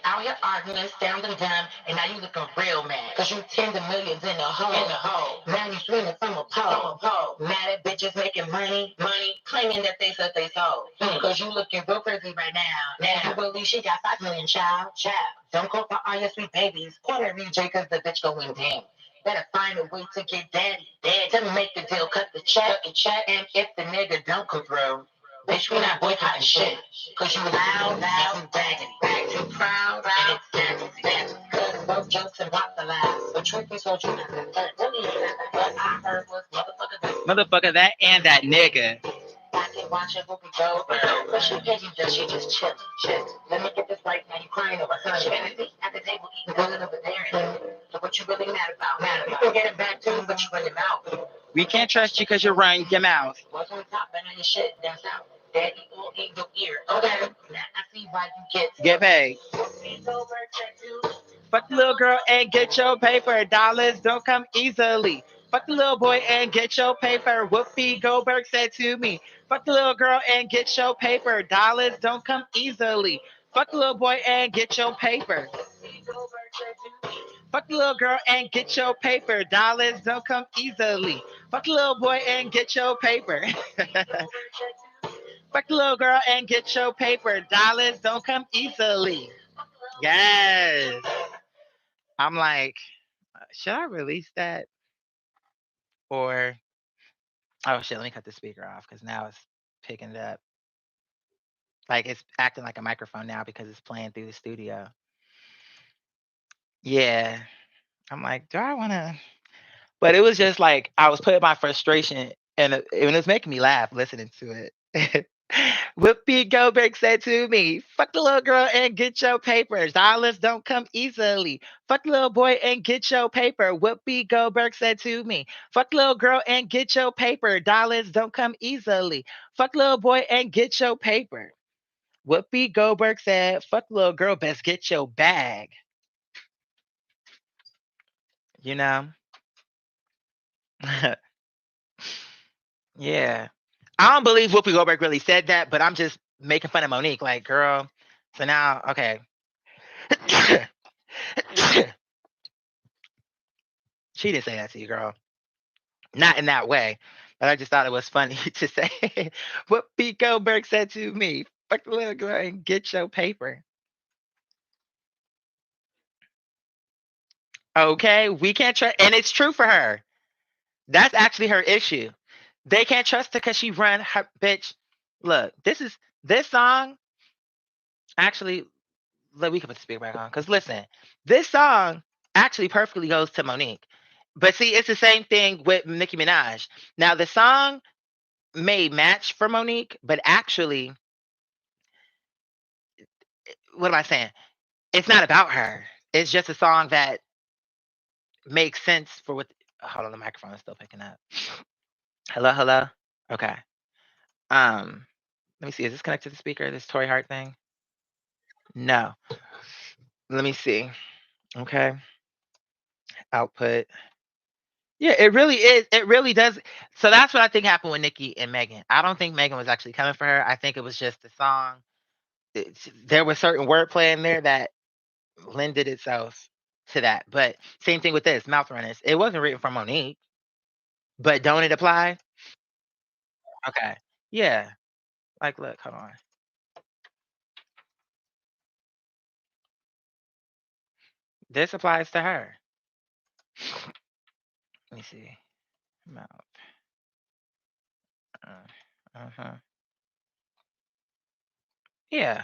All out here arguing, sounding dumb, and now you looking real mad. Cause you tens of millions in the hole. In the hole. Now you swinging from a pole. From a pole. Mad at bitches making money, claiming that they suck they soul. Cause you looking real crazy right now. Now you believe she got 5 million, child. Don't call for all your sweet babies. Call her VJ cause the bitch going down. Better find a way to get daddy to make the deal, cut the check, and if the nigga don't come through, bitch, we not boycotting shit. Cause you loud, and bragging, too proud, and it's standing. Cause both jokes and rock the last. But truth be told, you not the third. Really, what I heard was motherfucker that and that nigga. I can watch it, Whoopi go, but she petty, does she just chill. Let me get this right now, you crying over her. She at the table eating good over there. So what you really mad about? You can get it back too, but you run your mouth. We can't trust you because you run your mouth. What's on top, and on your shit, down south. Daddy will eat your ear. Okay. Now I see why you get paid. Fuck the little girl and get your paper. Dollars don't come easily. Fuck the little boy and get your paper. Whoopi Goldberg said to me. Fuck the little girl and get your paper. Dollars don't come easily. Fuck the little boy and get your paper. Fuck the little girl and get your paper. Dollars don't come easily. Fuck the little boy and get your paper. Fuck the little girl and get your paper. Dollars don't come easily. Yes. I'm like, should I release that? Or, oh shit, let me cut the speaker off because now it's picking it up. Like it's acting like a microphone now because it's playing through the studio. Yeah. I'm like, do I want to? But it was just like, I was putting my frustration and it was making me laugh listening to it. Whoopi Goldberg said to me, fuck the little girl and get your papers. Dollars don't come easily. Fuck the little boy and get your paper. Whoopi Goldberg said to me, fuck the little girl and get your paper. Dollars don't come easily. Fuck the little boy and get your paper. Whoopi Goldberg said, fuck the little girl, best get your bag. You know? Yeah. I don't believe Whoopi Goldberg really said that, but I'm just making fun of Monique. Like, girl, so now, okay. She didn't say that to you, girl. Not in that way. But I just thought it was funny to say what Pete Goldberg said to me. Fuck the little girl and get your paper. Okay, we can't trust, and it's true for her. That's actually her issue. They can't trust her because she run her bitch. Look, this song. Actually, we can put the speaker back on because listen, this song actually perfectly goes to Monique. But see, it's the same thing with Nicki Minaj. Now the song may match for Monique, but actually, what am I saying? It's not about her. It's just a song that makes sense for what. Hold on, the microphone is still picking up. Hello, hello. Okay. Let me see. Is this connected to the speaker? This Tory Hart thing? No. Let me see. Okay. Output. Yeah, it really is. It really does. So that's what I think happened with Nicki and Megan. I don't think Megan was actually coming for her. I think it was just the song. There was certain wordplay in there that lended itself to that. But same thing with this, Mouth Runners. It wasn't written for Monique, but don't it apply? Okay. Yeah. Like, look, hold on. This applies to her. Let me see. Mouth. Uh-huh. Yeah.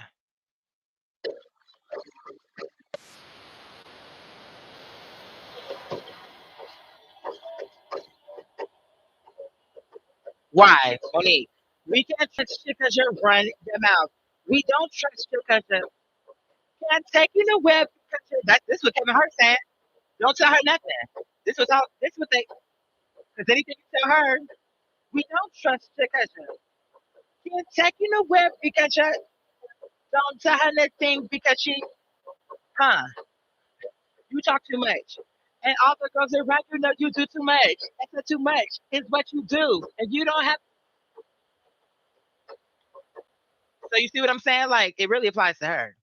Why, Monique? We can't trust you because you're running your mouth. We don't trust you because you can't take you nowhere because this is what Kevin Hart saying. Don't tell her nothing. This what they because anything you tell her, we don't trust you because you can't take you nowhere because you don't tell her nothing because she you talk too much. And all the girls around you know you do too much. That's not too much. It's what you do. And you don't have so you see what I'm saying? Like it really applies to her.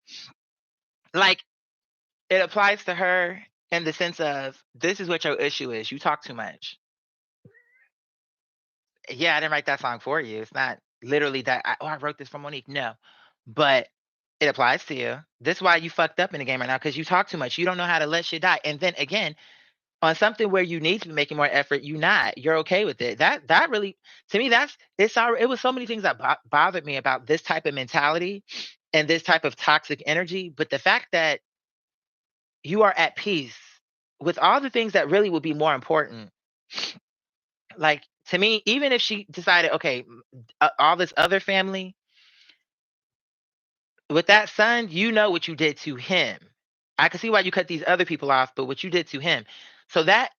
Like It applies to her in the sense of this is what your issue is. You talk too much. Yeah, I didn't write that song for you. It's not literally that. Oh, I wrote this for Monique. No, but it applies to you. This is why you fucked up in the game right now because you talk too much. You don't know how to let shit die. And then again, on something where you need to be making more effort, you not. You're okay with it. That really, to me, that's it's. It was so many things that bothered me about this type of mentality and this type of toxic energy. But the fact that you are at peace with all the things that really would be more important. Like to me, even if she decided, okay, all this other family with that son, you know what you did to him. I can see why you cut these other people off, but what you did to him. So that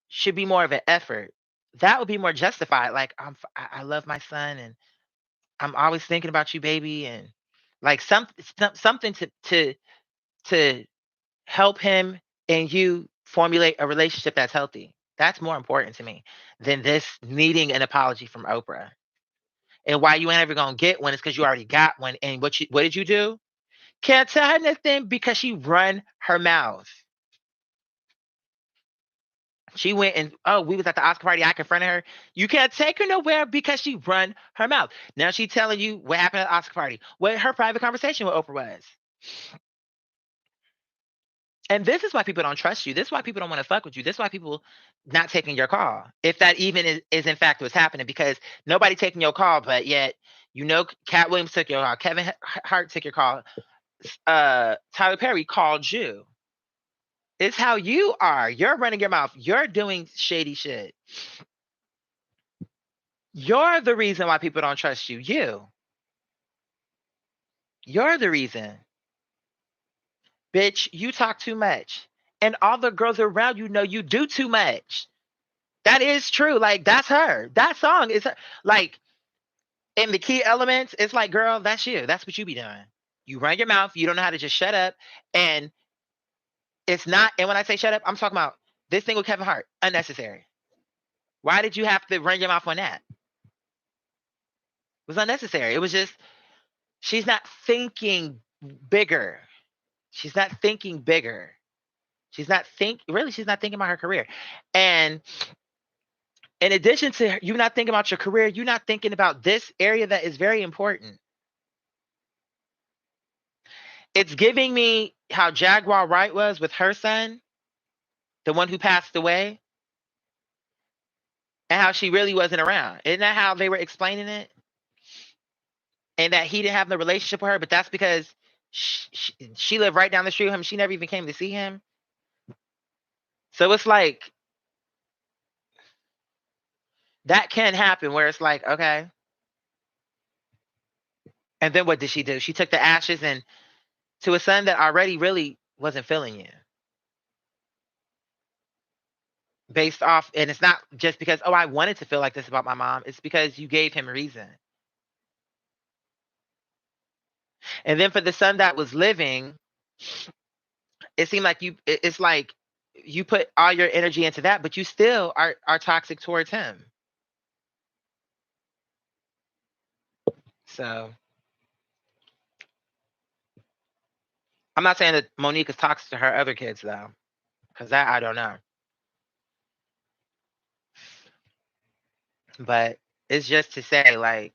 should be more of an effort. That would be more justified. Like I love my son, and I'm always thinking about you, baby, and like something to help him and you formulate a relationship that's healthy. That's more important to me than this needing an apology from Oprah. And why you ain't ever gonna get one is because you already got one. And what did you do? Can't tell her nothing because she run her mouth. She went and we was at the Oscar party. I confronted her. You can't take her nowhere because she run her mouth. Now she telling you what happened at the Oscar party, what her private conversation with Oprah was. And this is why people don't trust you. This is why people don't want to fuck with you. This is why people not taking your call. If that even is in fact what's happening, because nobody taking your call, but yet Cat Williams took your call, Kevin Hart took your call, Tyler Perry called you. It's how you are. You're running your mouth. You're doing shady shit. You're the reason why people don't trust you. You're the reason. Bitch, you talk too much. And all the girls around you know you do too much. That is true. Like, that's her. That song is her. Like, in the key elements, it's like, girl, that's you. That's what you be doing. You run your mouth. You don't know how to just shut up. And it's not, and when I say shut up, I'm talking about this thing with Kevin Hart. Unnecessary. Why did you have to run your mouth on that? It was unnecessary. It was just, she's not thinking bigger. She's not thinking bigger. She's not thinking about her career. And in addition to you not thinking about your career, you're not thinking about this area that is very important. It's giving me how Jaguar Wright was with her son, the one who passed away, and how she really wasn't around. Isn't that how they were explaining it? And that he didn't have the relationship with her, but that's because she lived right down the street with him. She never even came to see him. So it's like that can happen where it's like, okay. And then what did she do? She took the ashes and to a son that already really wasn't feeling you. Based off, and it's not just because, I wanted to feel like this about my mom. It's because you gave him a reason. And then for the son that was living, it seemed like it's like you put all your energy into that, but you still are toxic towards him. So I'm not saying that Monique is toxic to her other kids though, because that I don't know. But it's just to say, like,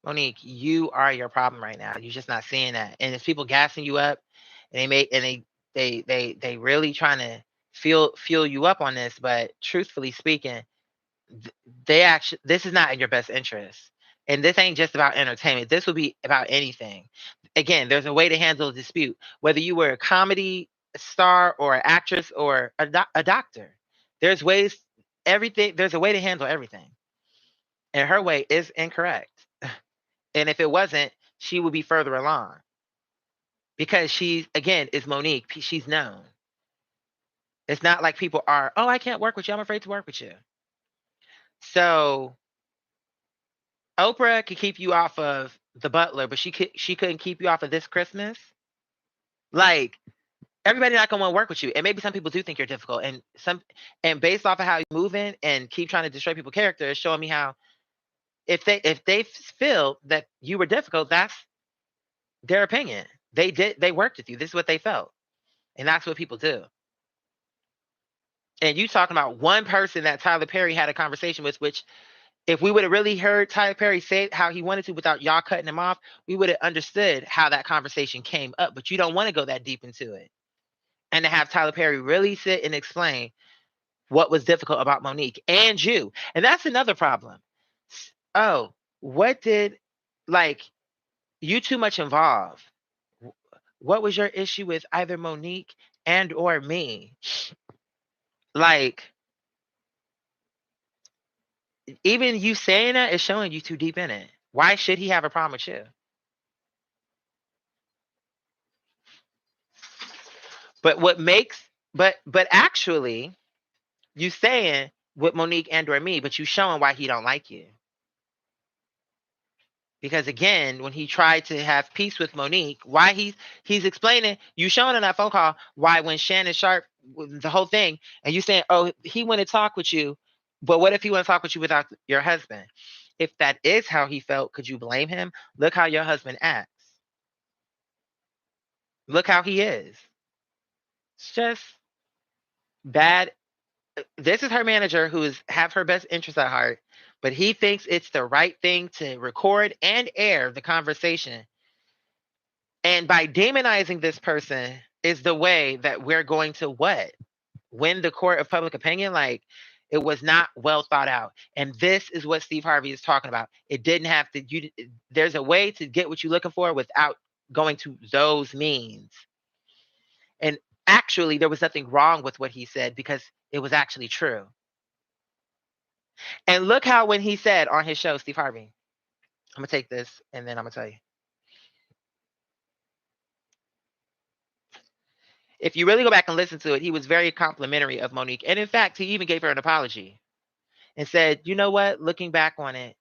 Monique, you are your problem right now. You're just not seeing that. And it's people gassing you up and they really trying to fuel you up on this, but truthfully speaking, this is not in your best interest. And this ain't just about entertainment. This would be about anything. Again, there's a way to handle a dispute, whether you were a comedy star or an actress or a doctor. There's ways, everything, there's a way to handle everything. And her way is incorrect. And if it wasn't, she would be further along. Because she, again, is Monique. She's known. It's not like people are, I can't work with you. I'm afraid to work with you. So Oprah could keep you off of The Butler, but she couldn't keep you off of This Christmas. Like, everybody not gonna want to work with you. And maybe some people do think you're difficult. And based off of how you moving and keep trying to destroy people's character is showing me how if they feel that you were difficult, that's their opinion. They worked with you. This is what they felt. And that's what people do. And you talking about one person that Tyler Perry had a conversation with, which if we would have really heard Tyler Perry say how he wanted to without y'all cutting him off, we would have understood how that conversation came up. But you don't want to go that deep into it. And to have Tyler Perry really sit and explain what was difficult about Monique and you. And that's another problem. Oh, what did, like, you too much involved. What was your issue with either Monique and or me? Like, even you saying that is showing you too deep in it. Why should he have a problem with you? But what makes but actually you saying with Monique and or me, but you showing why he don't like you. Because again, when he tried to have peace with Monique, why he's explaining, you showing in that phone call why when Shannon Sharp, the whole thing, and you saying, oh, he want to talk with you, but what if he want to talk with you without your husband? If that is how he felt, could you blame him? Look how your husband acts. Look how he is. It's just bad. This is her manager who is have her best interest at heart, but he thinks it's the right thing to record and air the conversation. And by demonizing this person is the way that we're going to what? Win the court of public opinion? Like, it was not well thought out. And this is what Steve Harvey is talking about. It didn't have to, there's a way to get what you're looking for without going to those means. And actually, there was nothing wrong with what he said because it was actually true. And look how when he said on his show, Steve Harvey, I'm going to take this and then I'm going to tell you. If you really go back and listen to it, he was very complimentary of Monique. And in fact, he even gave her an apology and said, you know what? Looking back on it,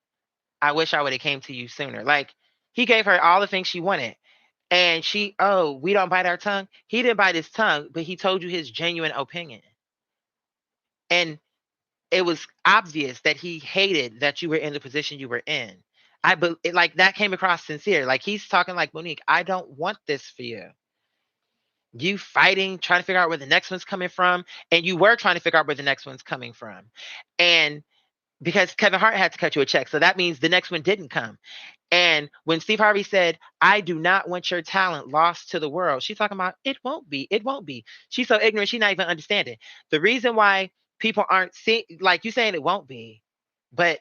I wish I would have came to you sooner. Like, he gave her all the things she wanted. And she, oh, we don't bite our tongue. He didn't bite his tongue, but he told you his genuine opinion. And it was obvious that he hated that you were in the position you were in. Like that came across sincere. Like he's talking like, Monique, I don't want this for you. You fighting, trying to figure out where the next one's coming from. And you were trying to figure out where the next one's coming from. And because Kevin Hart had to cut you a check. So that means the next one didn't come. And when Steve Harvey said, I do not want your talent lost to the world, she's talking about it won't be. It won't be. She's so ignorant, she's not even understanding. The reason why people aren't seeing, like you saying it won't be, but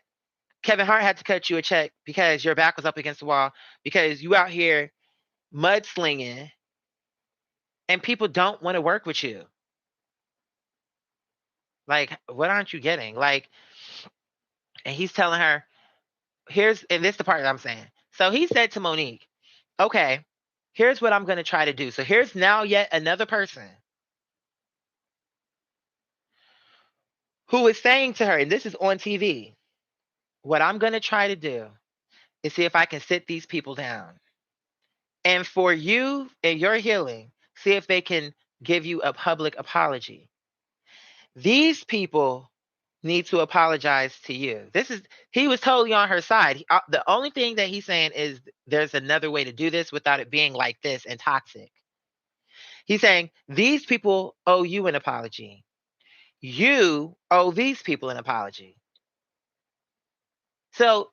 Kevin Hart had to cut you a check because your back was up against the wall, because you out here mudslinging and people don't want to work with you. Like, what aren't you getting? Like, and he's telling her, and this is the part that I'm saying. So he said to Monique, okay, here's what I'm going to try to do. So here's now yet another person who is saying to her, and this is on TV, what I'm going to try to do is see if I can sit these people down. And for you and your healing, see if they can give you a public apology. These people need to apologize to you. He was totally on her side. The only thing that he's saying is there's another way to do this without it being like this and toxic. He's saying these people owe you an apology. You owe these people an apology. So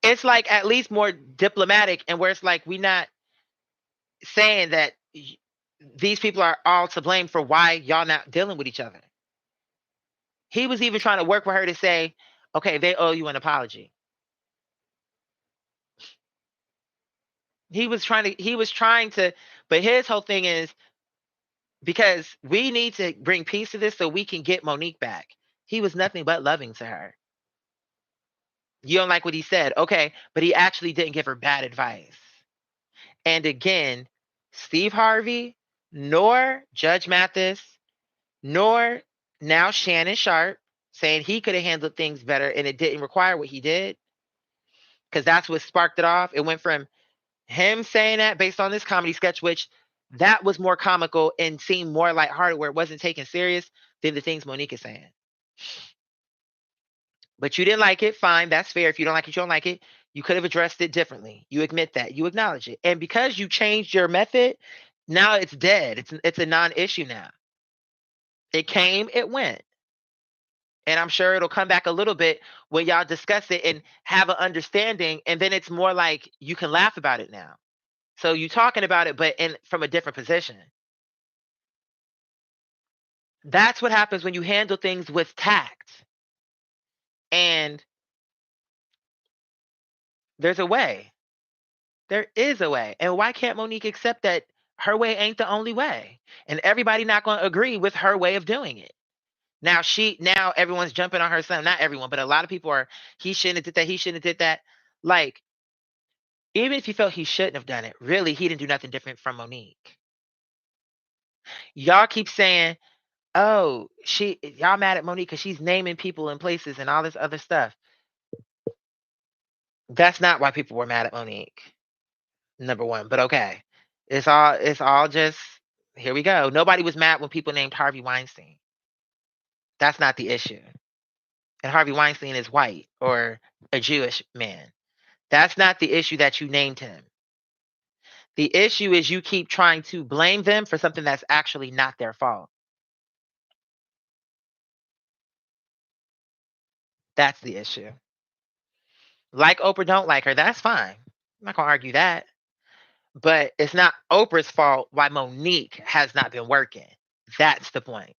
it's like at least more diplomatic, and where it's like we're not saying that these people are all to blame for why y'all not dealing with each other. He was even trying to work with her to say, okay, they owe you an apology. He was trying to, but his whole thing is because we need to bring peace to this so we can get Monique back. He was nothing but loving to her. You don't like what he said. Okay, but he actually didn't give her bad advice. And again, Steve Harvey, nor Judge Mathis, nor now Shannon Sharp saying he could have handled things better and it didn't require what he did, because that's what sparked it off. It went from him saying that based on this comedy sketch, which that was more comical and seemed more lighthearted, where it wasn't taken serious, than the things Monique is saying. But you didn't like it. Fine. That's fair. If you don't like it, you don't like it. You could have addressed it differently. You admit that. You acknowledge it. And because you changed your method, Now it's dead. It's a non-issue now. It came, it went. And I'm sure it'll come back a little bit when y'all discuss it and have an understanding. And then it's more like you can laugh about it now. So you talking about it, but in from a different position. That's what happens when you handle things with tact. And there's a way. There is a way. And why can't Monique accept that her way ain't the only way? And everybody not going to agree with her way of doing it. Now everyone's jumping on her son. Not everyone, but a lot of people are, he shouldn't have did that, he shouldn't have did that. Like, even if you felt he shouldn't have done it, really he didn't do nothing different from Monique. Y'all keep saying, "Oh, she y'all mad at Monique because she's naming people and places and all this other stuff." That's not why people were mad at Monique. Number one, but okay. It's all just here we go. Nobody was mad when people named Harvey Weinstein. That's not the issue. And Harvey Weinstein is white or a Jewish man. That's not the issue that you named him. The issue is you keep trying to blame them for something that's actually not their fault. That's the issue. Like Oprah, don't like her. That's fine. I'm not gonna argue that. But it's not Oprah's fault why Monique has not been working. That's the point.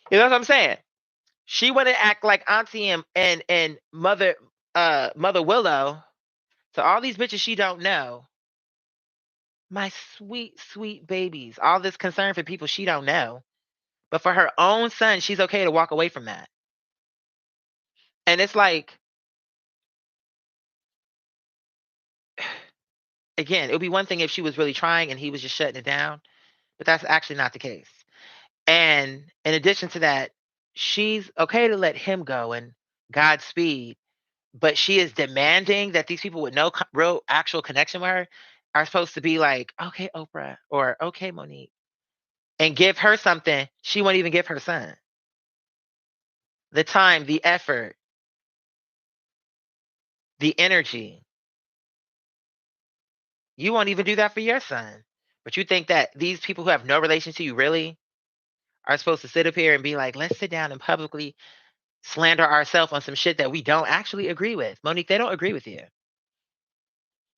You know what I'm saying? She wouldn't act like Auntie and Mother Willow to all these bitches she don't know. My sweet, sweet babies. All this concern for people she don't know. But for her own son, she's okay to walk away from that. And it's like, again, it would be one thing if she was really trying and he was just shutting it down, but that's actually not the case. And in addition to that, she's okay to let him go and Godspeed, but she is demanding that these people with no real actual connection with her are supposed to be like, okay, Oprah, or okay, Monique, and give her something she won't even give her son. The time, the effort, the energy. You won't even do that for your son. But you think that these people who have no relation to you really are supposed to sit up here and be like, let's sit down and publicly slander ourselves on some shit that we don't actually agree with. Monique, they don't agree with you.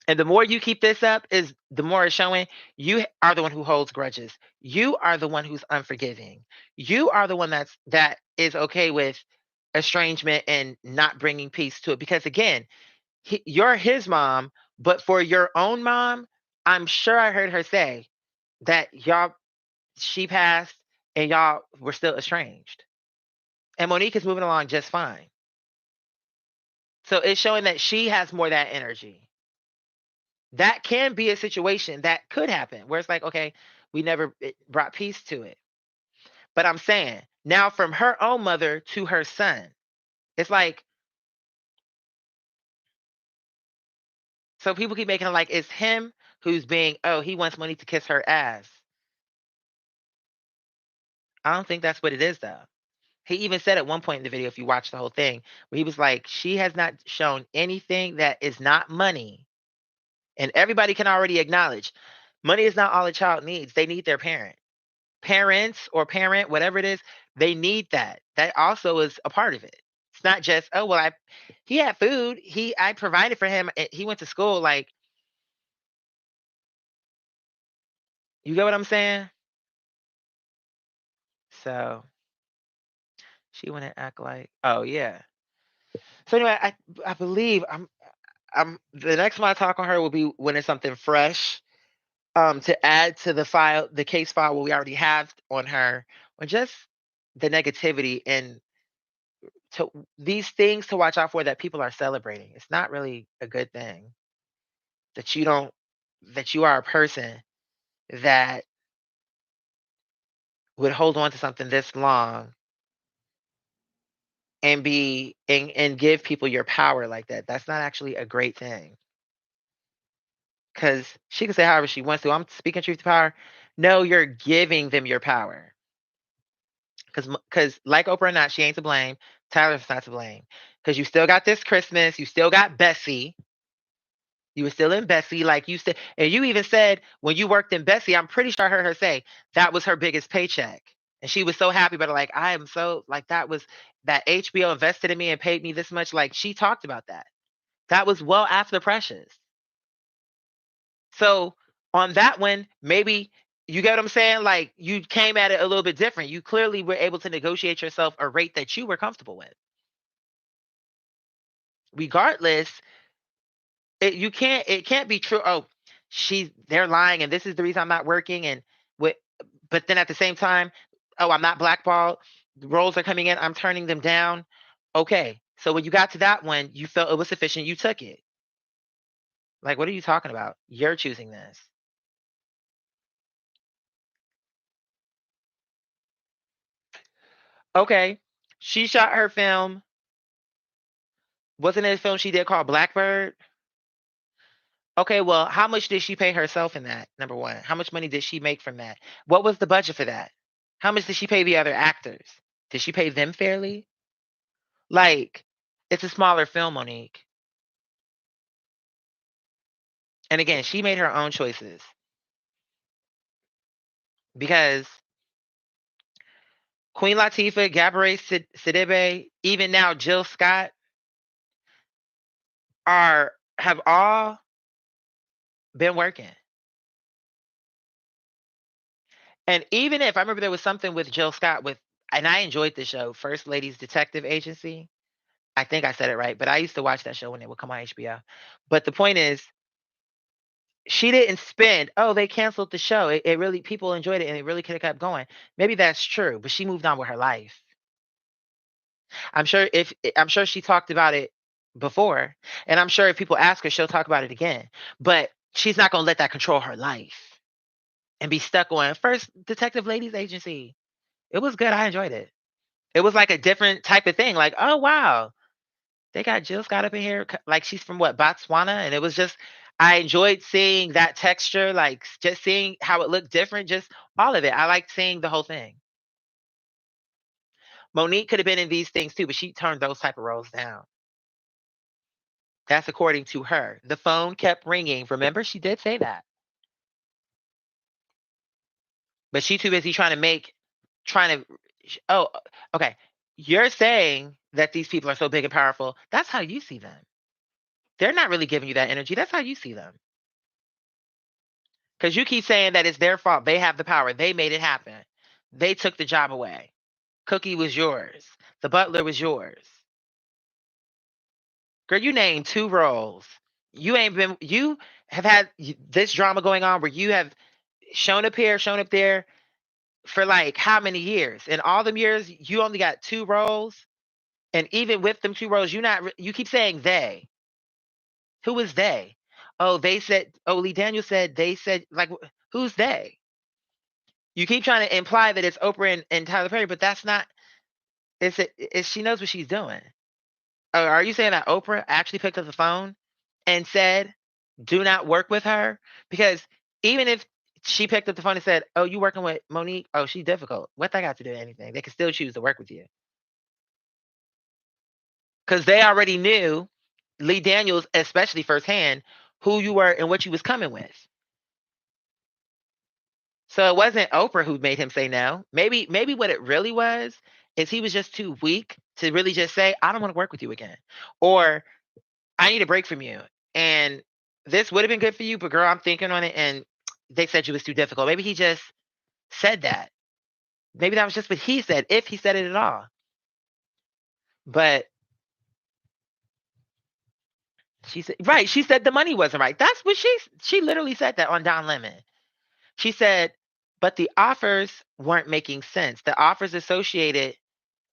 And the more you keep this up, is the more it's showing you are the one who holds grudges. You are the one who's unforgiving. You are the one that is okay with estrangement and not bringing peace to it. Because again, you're his mom, but for your own mom, I'm sure I heard her say that y'all she passed and y'all were still estranged. And Monique is moving along just fine. So it's showing that she has more of that energy. That can be a situation that could happen where it's like, okay, we never brought peace to it. But I'm saying now from her own mother to her son, it's like, so people keep making it like it's him who's being, oh, he wants Monique to kiss her ass. I don't think that's what it is though. He even said at one point in the video, if you watch the whole thing, where he was like, she has not shown anything that is not money. And everybody can already acknowledge money is not all a child needs. They need their parent. Parents or parent, whatever it is, they need that. That also is a part of it. It's not just, oh well, he had food. I provided for him. He went to school. Like, you get what I'm saying? So she wouldn't act like, oh yeah. So anyway, I believe I'm the next time I talk on her will be when it's something fresh. To add to the case file what we already have on her, or just the negativity and to these things to watch out for that people are celebrating. It's not really a good thing that you don't that you are a person that would hold on to something this long and and give people your power like that. That's not actually a great thing. Because she can say however she wants to. I'm speaking truth to power. No, you're giving them your power. Because like Oprah or not, she ain't to blame. Tyler's not to blame. Because you still got this Christmas. You still got Bessie. You were still in Bessie, like you said, and you even said when you worked in Bessie, I'm pretty sure I heard her say that was her biggest paycheck. And she was so happy, but like, I am so like that was that HBO invested in me and paid me this much. Like she talked about that. That was well after Precious. So on that one, maybe you get what I'm saying? Like you came at it a little bit different. You clearly were able to negotiate yourself a rate that you were comfortable with. Regardless, it can't be true. Oh, they're lying and this is the reason I'm not working and with but then at the same time, oh, I'm not blackballed. The roles are coming in, I'm turning them down. Okay. So when you got to that one, you felt it was sufficient, you took it. Like, what are you talking about? You're choosing this. Okay. She shot her film. Wasn't it a film she did called Blackbird? Okay, well, how much did she pay herself in that? Number one. How much money did she make from that? What was the budget for that? How much did she pay the other actors? Did she pay them fairly? Like, it's a smaller film, Monique. And again, she made her own choices because Queen Latifah, Gabourey Sidibe, even now Jill Scott are have all been working. And even if I remember there was something with Jill Scott with, and I enjoyed the show, First Ladies Detective Agency. I think I said it right, but I used to watch that show when it would come on HBO. But the point is, she didn't spend, oh, they canceled the show. It really, people enjoyed it and it really could have kept going. Maybe that's true, but she moved on with her life. I'm sure she talked about it before, and I'm sure if people ask her, she'll talk about it again. But she's not gonna let that control her life and be stuck on First Detective Ladies Agency. It was good. I enjoyed it. It was like a different type of thing. Like, oh wow, they got Jill Scott up in here. Like she's from what, Botswana, and it was just. I enjoyed seeing that texture, like just seeing how it looked different, just all of it. I liked seeing the whole thing. Monique could have been in these things too, but she turned those type of roles down. That's according to her. The phone kept ringing. Remember, she did say that. But she too busy trying to oh, okay. You're saying that these people are so big and powerful. That's how you see them. They're not really giving you that energy. That's how you see them. Because you keep saying that it's their fault. They have the power. They made it happen. They took the job away. Cookie was yours. The butler was yours. Girl, you named two roles. You have had this drama going on where you have shown up here, shown up there for like how many years? In all them years, you only got two roles. And even with them two roles, you keep saying they. Who is they? Oh, they said, oh, Lee Daniel said, they said, like, who's they? You keep trying to imply that it's Oprah and Tyler Perry, but that's not, she knows what she's doing. Are you saying that Oprah actually picked up the phone and said, "Do not work with her"? Because even if she picked up the phone and said, "Oh, you working with Monique? Oh, she's difficult." What that got to do with anything? They could still choose to work with you because they already knew Lee Daniels, especially firsthand, who you were and what you was coming with. So it wasn't Oprah who made him say no. Maybe what it really was is he was just too weak to really just say, "I don't want to work with you again," or "I need a break from you." And this would have been good for you, but girl, I'm thinking on it, and they said you was too difficult. Maybe he just said that. Maybe that was just what he said, if he said it at all. But she said, right, she said the money wasn't right. That's what she literally said that on Don Lemon. She said, but the offers weren't making sense. The offers associated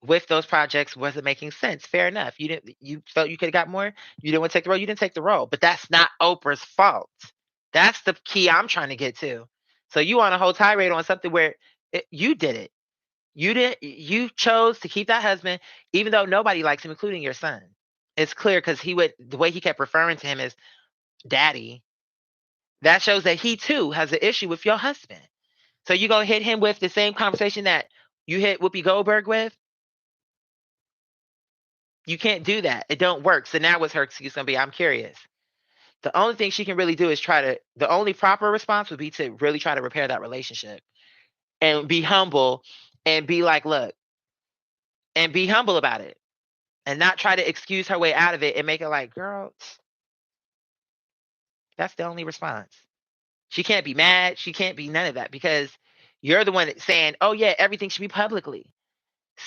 with those projects wasn't making sense. Fair enough. You felt you could have got more. You didn't want to take the role. You didn't take the role. But that's not Oprah's fault. That's the key I'm trying to get to. So you on a whole tirade on something where you did it. You chose to keep that husband, even though nobody likes him, including your son. It's clear because the way he kept referring to him as daddy. That shows that he too has an issue with your husband. So you gonna hit him with the same conversation that you hit Whoopi Goldberg with? You can't do that. It don't work. So now what's her excuse gonna be? I'm curious. The only thing she can really do is the only proper response would be to really try to repair that relationship and be humble and be like, look, and be humble about it and not try to excuse her way out of it and make it like, girl, that's the only response. She can't be mad. She can't be none of that because you're the one that's saying, oh, yeah, everything should be publicly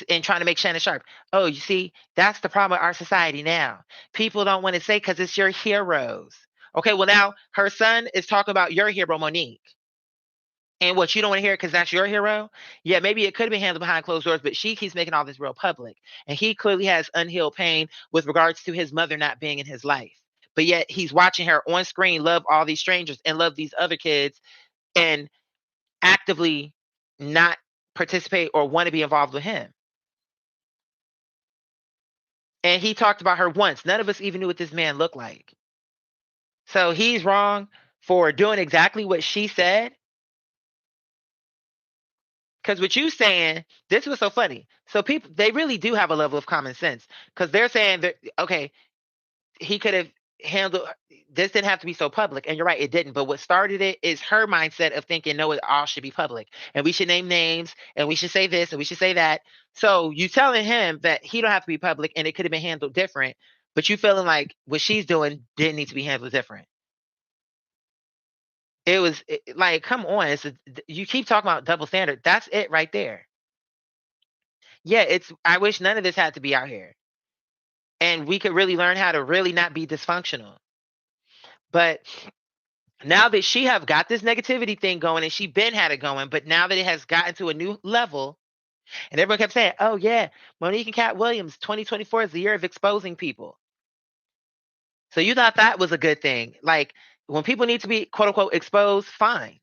and trying to make Shannon sharp. Oh, you see, that's the problem with our society now. People don't want to say because it's your heroes. Okay, well, now her son is talking about your hero, Monique. And what you don't want to hear because that's your hero? Yeah, maybe it could have been handled behind closed doors, but she keeps making all this real public. And he clearly has unhealed pain with regards to his mother not being in his life. But yet he's watching her on screen love all these strangers and love these other kids and actively not participate or want to be involved with him. And he talked about her once. None of us even knew what this man looked like. So he's wrong for doing exactly what she said. Because what you saying, this was so funny. So people, they really do have a level of common sense. Because they're saying that, okay, he could have handled this, didn't have to be so public. And you're right, it didn't. But what started it is her mindset of thinking, no, it all should be public. And we should name names and we should say this and we should say that. So you telling him that he don't have to be public and it could have been handled different, but you feeling like what she's doing didn't need to be handled different. Like, come on. You keep talking about double standard. That's it right there. Yeah, I wish none of this had to be out here. And we could really learn how to really not be dysfunctional. But now that she have got this negativity thing going and she been had it going, but now that it has gotten to a new level, and everyone kept saying, oh yeah, Monique and Cat Williams, 2024 is the year of exposing people. So you thought that was a good thing. Like when people need to be quote unquote exposed, fine.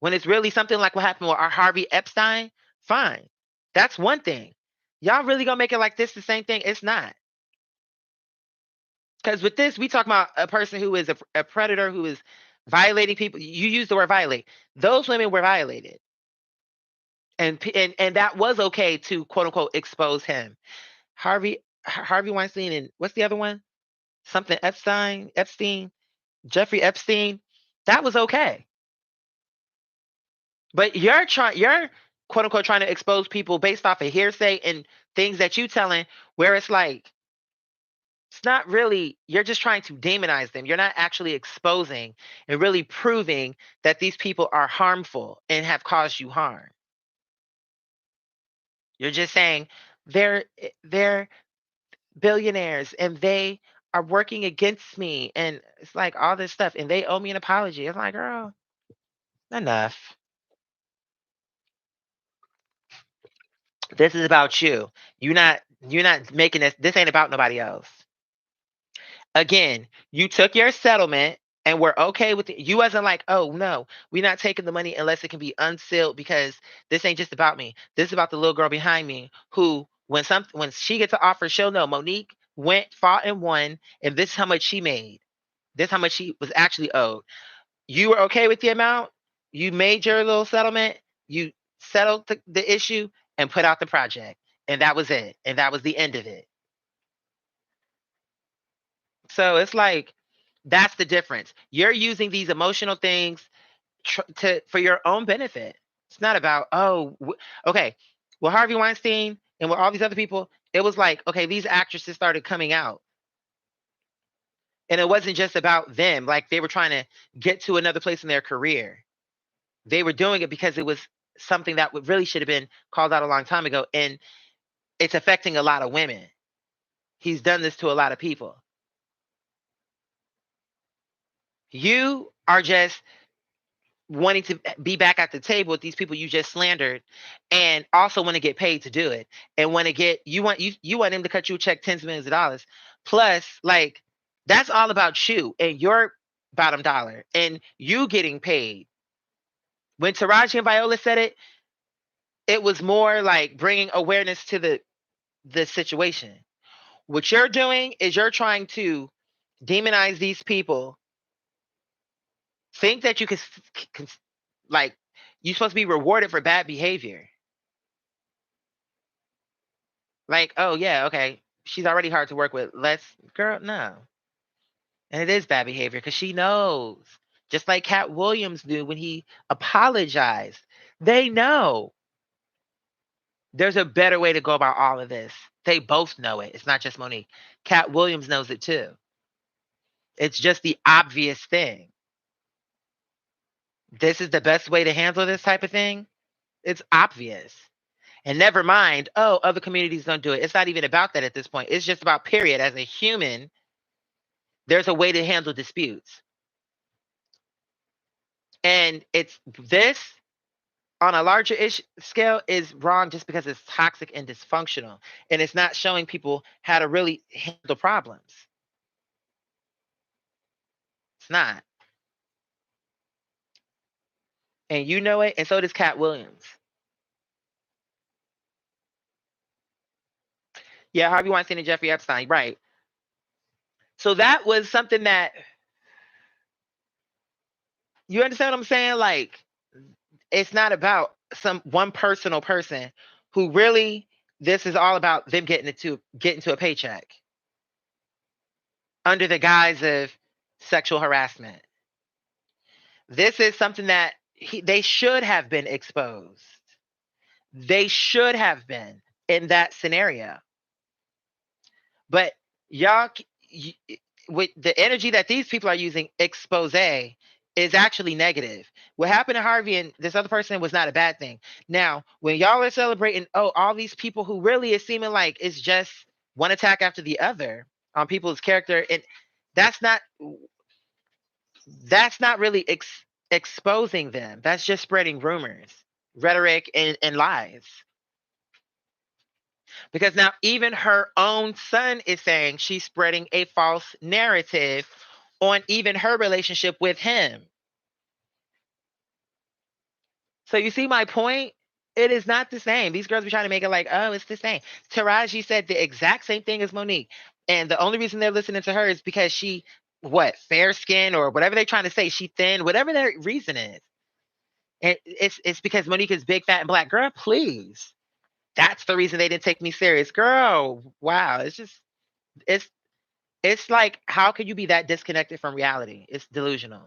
When it's really something like what happened with our Harvey Epstein, fine. That's one thing. Y'all really gonna make it like this the same thing? It's not. Because with this, we talk about a person who is a predator who is violating people. You use the word violate. Those women were violated. And that was okay to quote unquote expose him. Harvey Weinstein and what's the other one? Something Epstein, Jeffrey Epstein. That was okay. But you're quote unquote trying to expose people based off of hearsay and things that you telling where it's like it's not really, you're just trying to demonize them. You're not actually exposing and really proving that these people are harmful and have caused you harm. You're just saying they're billionaires and they are working against me and it's like all this stuff and they owe me an apology. It's like, girl, enough. This is about you. You're not making this ain't about nobody else. Again, you took your settlement and we're okay with it. You wasn't like, oh no, we're not taking the money unless it can be unsealed because this ain't just about me. This is about the little girl behind me who, when she gets an offer, she'll know Monique went, fought, and won, and this is how much she made. This is how much she was actually owed. You were okay with the amount. You made your little settlement. You settled the issue and put out the project, and that was it. And that was the end of it. So it's like that's the difference. You're using these emotional things for your own benefit. It's not about okay. Well, Harvey Weinstein and with all these other people, it was like okay, these actresses started coming out, and it wasn't just about them. Like they were trying to get to another place in their career. They were doing it because it was something that really should have been called out a long time ago, and it's affecting a lot of women. He's done this to a lot of people. You are just wanting to be back at the table with these people you just slandered and also want to get paid to do it and want to get you want him to cut you a check tens of millions of dollars plus like that's all about you and your bottom dollar and you getting paid. When Taraji and Viola said it, it was more like bringing awareness to the situation. What you're doing is you're trying to demonize these people, think that you can like you're supposed to be rewarded for bad behavior. Like, oh yeah, okay. She's already hard to work with. Let's girl, no. And it is bad behavior because she knows. Just like Cat Williams knew when he apologized. They know there's a better way to go about all of this. They both know it. It's not just Monique. Cat Williams knows it too. It's just the obvious thing. This is the best way to handle this type of thing. It's obvious. And never mind, oh, other communities don't do it. It's not even about that at this point. It's just about, period. As a human, there's a way to handle disputes. And it's this on a larger scale is wrong just because it's toxic and dysfunctional. And it's not showing people how to really handle problems. It's not. And you know it, and so does Cat Williams. Yeah, Harvey Weinstein and Jeffrey Epstein, right. So that was something that, you understand what I'm saying? Like, it's not about some one personal person who really, this is all about them getting to a paycheck under the guise of sexual harassment. This is something that they should have been exposed. They should have been in that scenario. But y'all, with the energy that these people are using, expose is actually negative. What happened to Harvey and this other person was not a bad thing. Now, when y'all are celebrating, oh, all these people who really is seeming like it's just one attack after the other on people's character, and that's not really exposing them. That's just spreading rumors, rhetoric, and lies. Because now even her own son is saying she's spreading a false narrative on even her relationship with him. So you see my point? It is not the same. These girls be trying to make it like, oh, it's the same. Taraji said the exact same thing as Monique. And the only reason they're listening to her is because she, fair skin or whatever they're trying to say, she thin, whatever their reason is. And it's because Monique is big, fat, and black. Girl, please. That's the reason they didn't take me serious. Girl, wow. It's it's like, how could you be that disconnected from reality? It's delusional.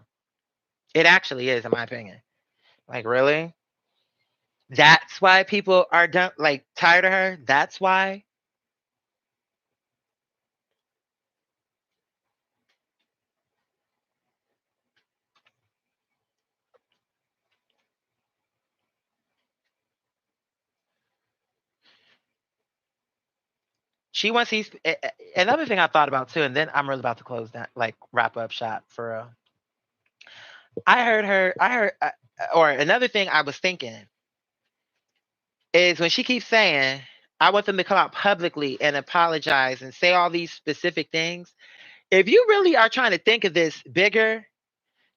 It actually is, in my opinion. Like, really? That's why people are done, like, tired of her? That's why? She wants these. Another thing I thought about too, and then I'm really about to close that, like, wrap up shop for real. I heard, or another thing I was thinking is when she keeps saying, I want them to come out publicly and apologize and say all these specific things. If you really are trying to think of this bigger,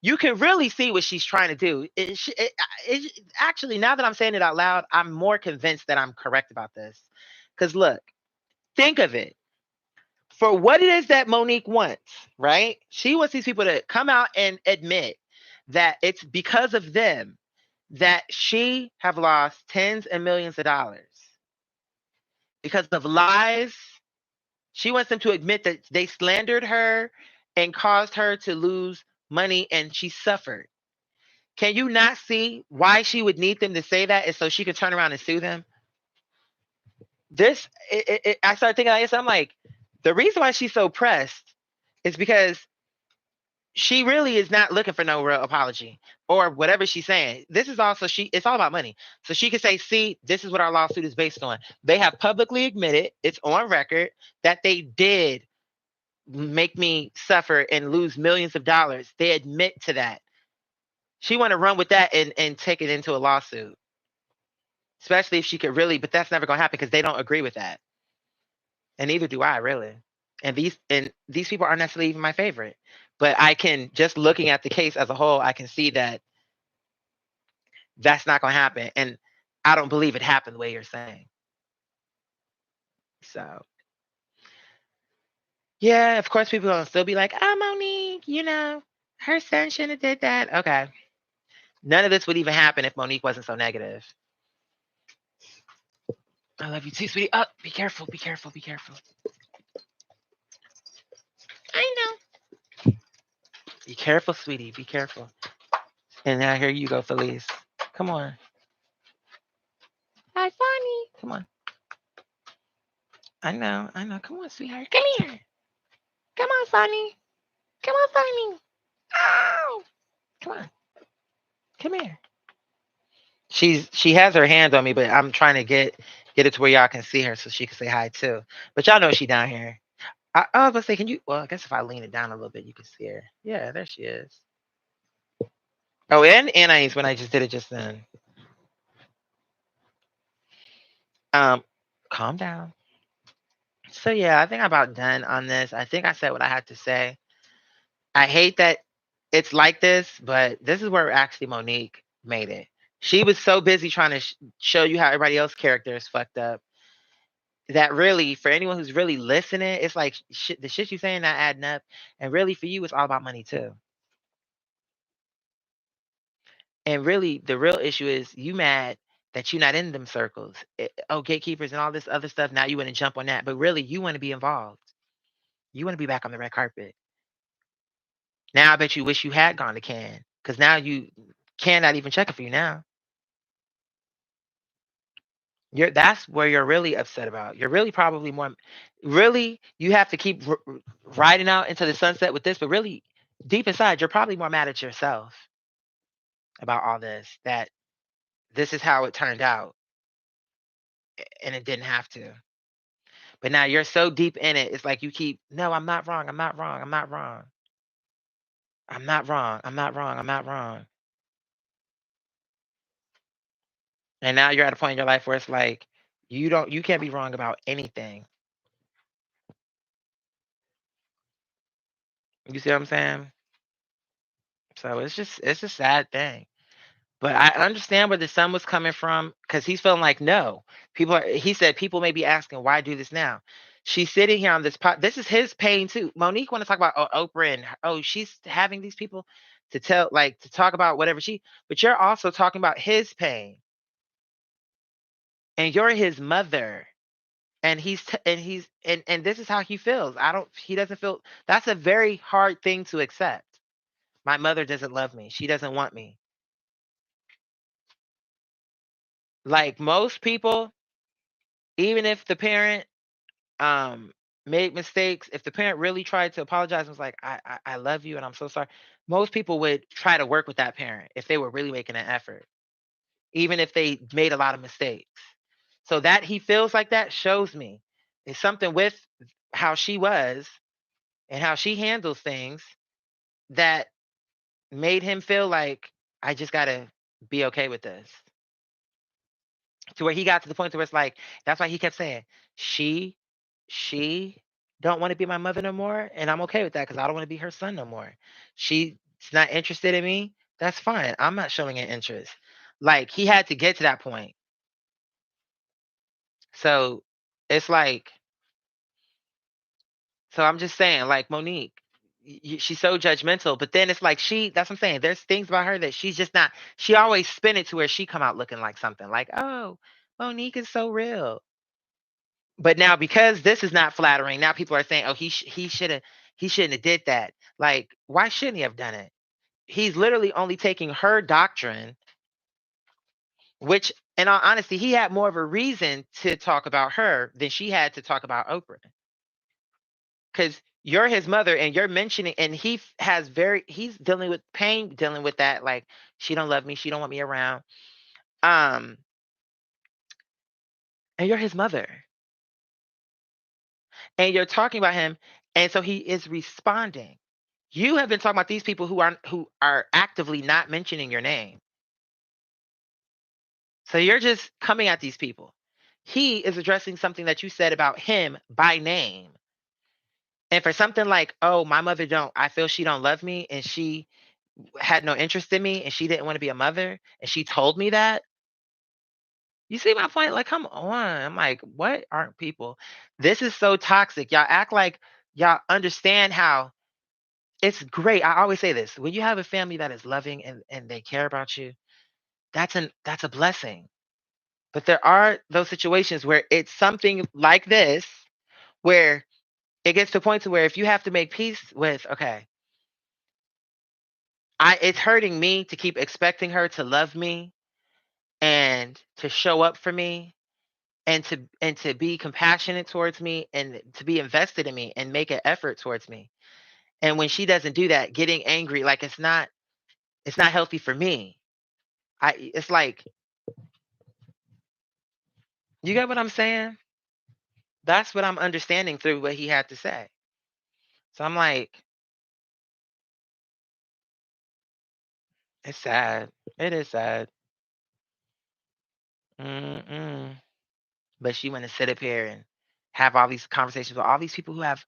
you can really see what she's trying to do. Actually, now that I'm saying it out loud, I'm more convinced that I'm correct about this. Because look, think of it. For what it is that Monique wants, right? She wants these people to come out and admit that it's because of them that she have lost tens and millions of dollars because of lies. She wants them to admit that they slandered her and caused her to lose money and she suffered. Can you not see why she would need them to say that is so she could turn around and sue them? I started thinking like this. I'm like, the reason why she's so pressed is because she really is not looking for no real apology or whatever she's saying. This is also it's all about money. So she could say, see, this is what our lawsuit is based on. They have publicly admitted, it's on record, that they did make me suffer and lose millions of dollars. They admit to that. She want to run with that and take it into a lawsuit. Especially if she could really, but that's never gonna happen because they don't agree with that. And neither do I really. And these people aren't necessarily even my favorite. But I can, just looking at the case as a whole, I can see that that's not gonna happen. And I don't believe it happened the way you're saying. So yeah, of course people gonna still be like, oh, Monique, her son shouldn't have did that. Okay. None of this would even happen if Monique wasn't so negative. I love you too, sweetie. Oh, be careful, be careful, be careful. I know. careful, sweetie. Be careful. And now here you go, Felice. Come on. Hi, Funny. Come on. I know. I know. Come on, sweetheart. Come here. Come on, Funny. Come on, Funny. Ow. Come on. Come here. She has her hand on me, but I'm trying to get it to where y'all can see her so she can say hi too. But y'all know she down here. I was gonna say, can you? Well, I guess if I lean it down a little bit, you can see her. Yeah, there she is. Oh, and Anais when I just did it just then. Um, calm down. So yeah, I think I'm about done on this. I think I said what I had to say. I hate that it's like this, but this is where actually Monique made it. She was so busy trying to show you how everybody else's character is fucked up that really, for anyone who's really listening, it's like shit, the shit you saying not adding up. And really, for you, it's all about money too. And really, the real issue is you mad that you're not in them circles. Oh, gatekeepers and all this other stuff. Now you want to jump on that, but really, you want to be involved. You want to be back on the red carpet. Now I bet you wish you had gone to Cannes because now you cannot even check it for you now. That's where you're really upset about. You're really probably more really you have to keep riding out into the sunset with this, but really deep inside you're probably more mad at yourself about all this that this is how it turned out and it didn't have to. But now you're so deep in it, it's like you keep, no, I'm not wrong. I'm not wrong. I'm not wrong. I'm not wrong. I'm not wrong. I'm not wrong. And now you're at a point in your life where it's like you can't be wrong about anything. You see what I'm saying? So it's a sad thing. But I understand where the son was coming from because he's feeling like no. He said people may be asking why do this now. She's sitting here on this pot. This is his pain too. Monique want to talk about Oprah and she's having these people to tell like to talk about whatever but you're also talking about his pain and you're his mother and and this is how he feels. He doesn't feel that's a very hard thing to accept. My mother doesn't love me. She doesn't want me. Like most people, even if the parent um made mistakes, if the parent really tried to apologize and was like, I love you and I'm so sorry, most people would try to work with that parent if they were really making an effort, even if they made a lot of mistakes. So that he feels like that shows me it's something with how she was and how she handles things that made him feel like I just gotta be okay with this. To where he got to the point to where it's like, that's why he kept saying, she she don't want to be my mother no more, and I'm okay with that because I don't want to be her son no more. She's not interested in me. That's fine. I'm not showing an interest. Like he had to get to that point. So it's like, so I'm just saying, like Monique, she's so judgmental, but then it's like that's what I'm saying. There's things about her that she's just not, she always spin it to where she come out looking like something like, oh, Monique is so real. But now because this is not flattering, now people are saying, "Oh, he shouldn't have did that." Like, why shouldn't he have done it? He's literally only taking her doctrine, which in all honesty, he had more of a reason to talk about her than she had to talk about Oprah. Cuz you're his mother and you're mentioning and he's dealing with pain, dealing with that like she don't love me, she don't want me around. Um and you're his mother. And you're talking about him and so he is responding. You have been talking about these people who are actively not mentioning your name. So you're just coming at these people. He is addressing something that you said about him by name. And for something like, "Oh, my mother don't I feel she don't love me and she had no interest in me and she didn't want to be a mother and she told me that." You see my point? Like, come on. I'm like, what aren't people? This is so toxic. Y'all act like y'all understand how it's great. I always say this. When you have a family that is loving and they care about you, that's a blessing. But there are those situations where it's something like this where it gets to a point to where if you have to make peace with, okay, it's hurting me to keep expecting her to love me and to show up for me and to be compassionate towards me and to be invested in me and make an effort towards me. And when she doesn't do that, getting angry, like it's not healthy for me. It's like, you get what I'm saying? That's what I'm understanding through what he had to say. So I'm like, it's sad. It is sad. Mm-mm. But she want to sit up here and have all these conversations with all these people who have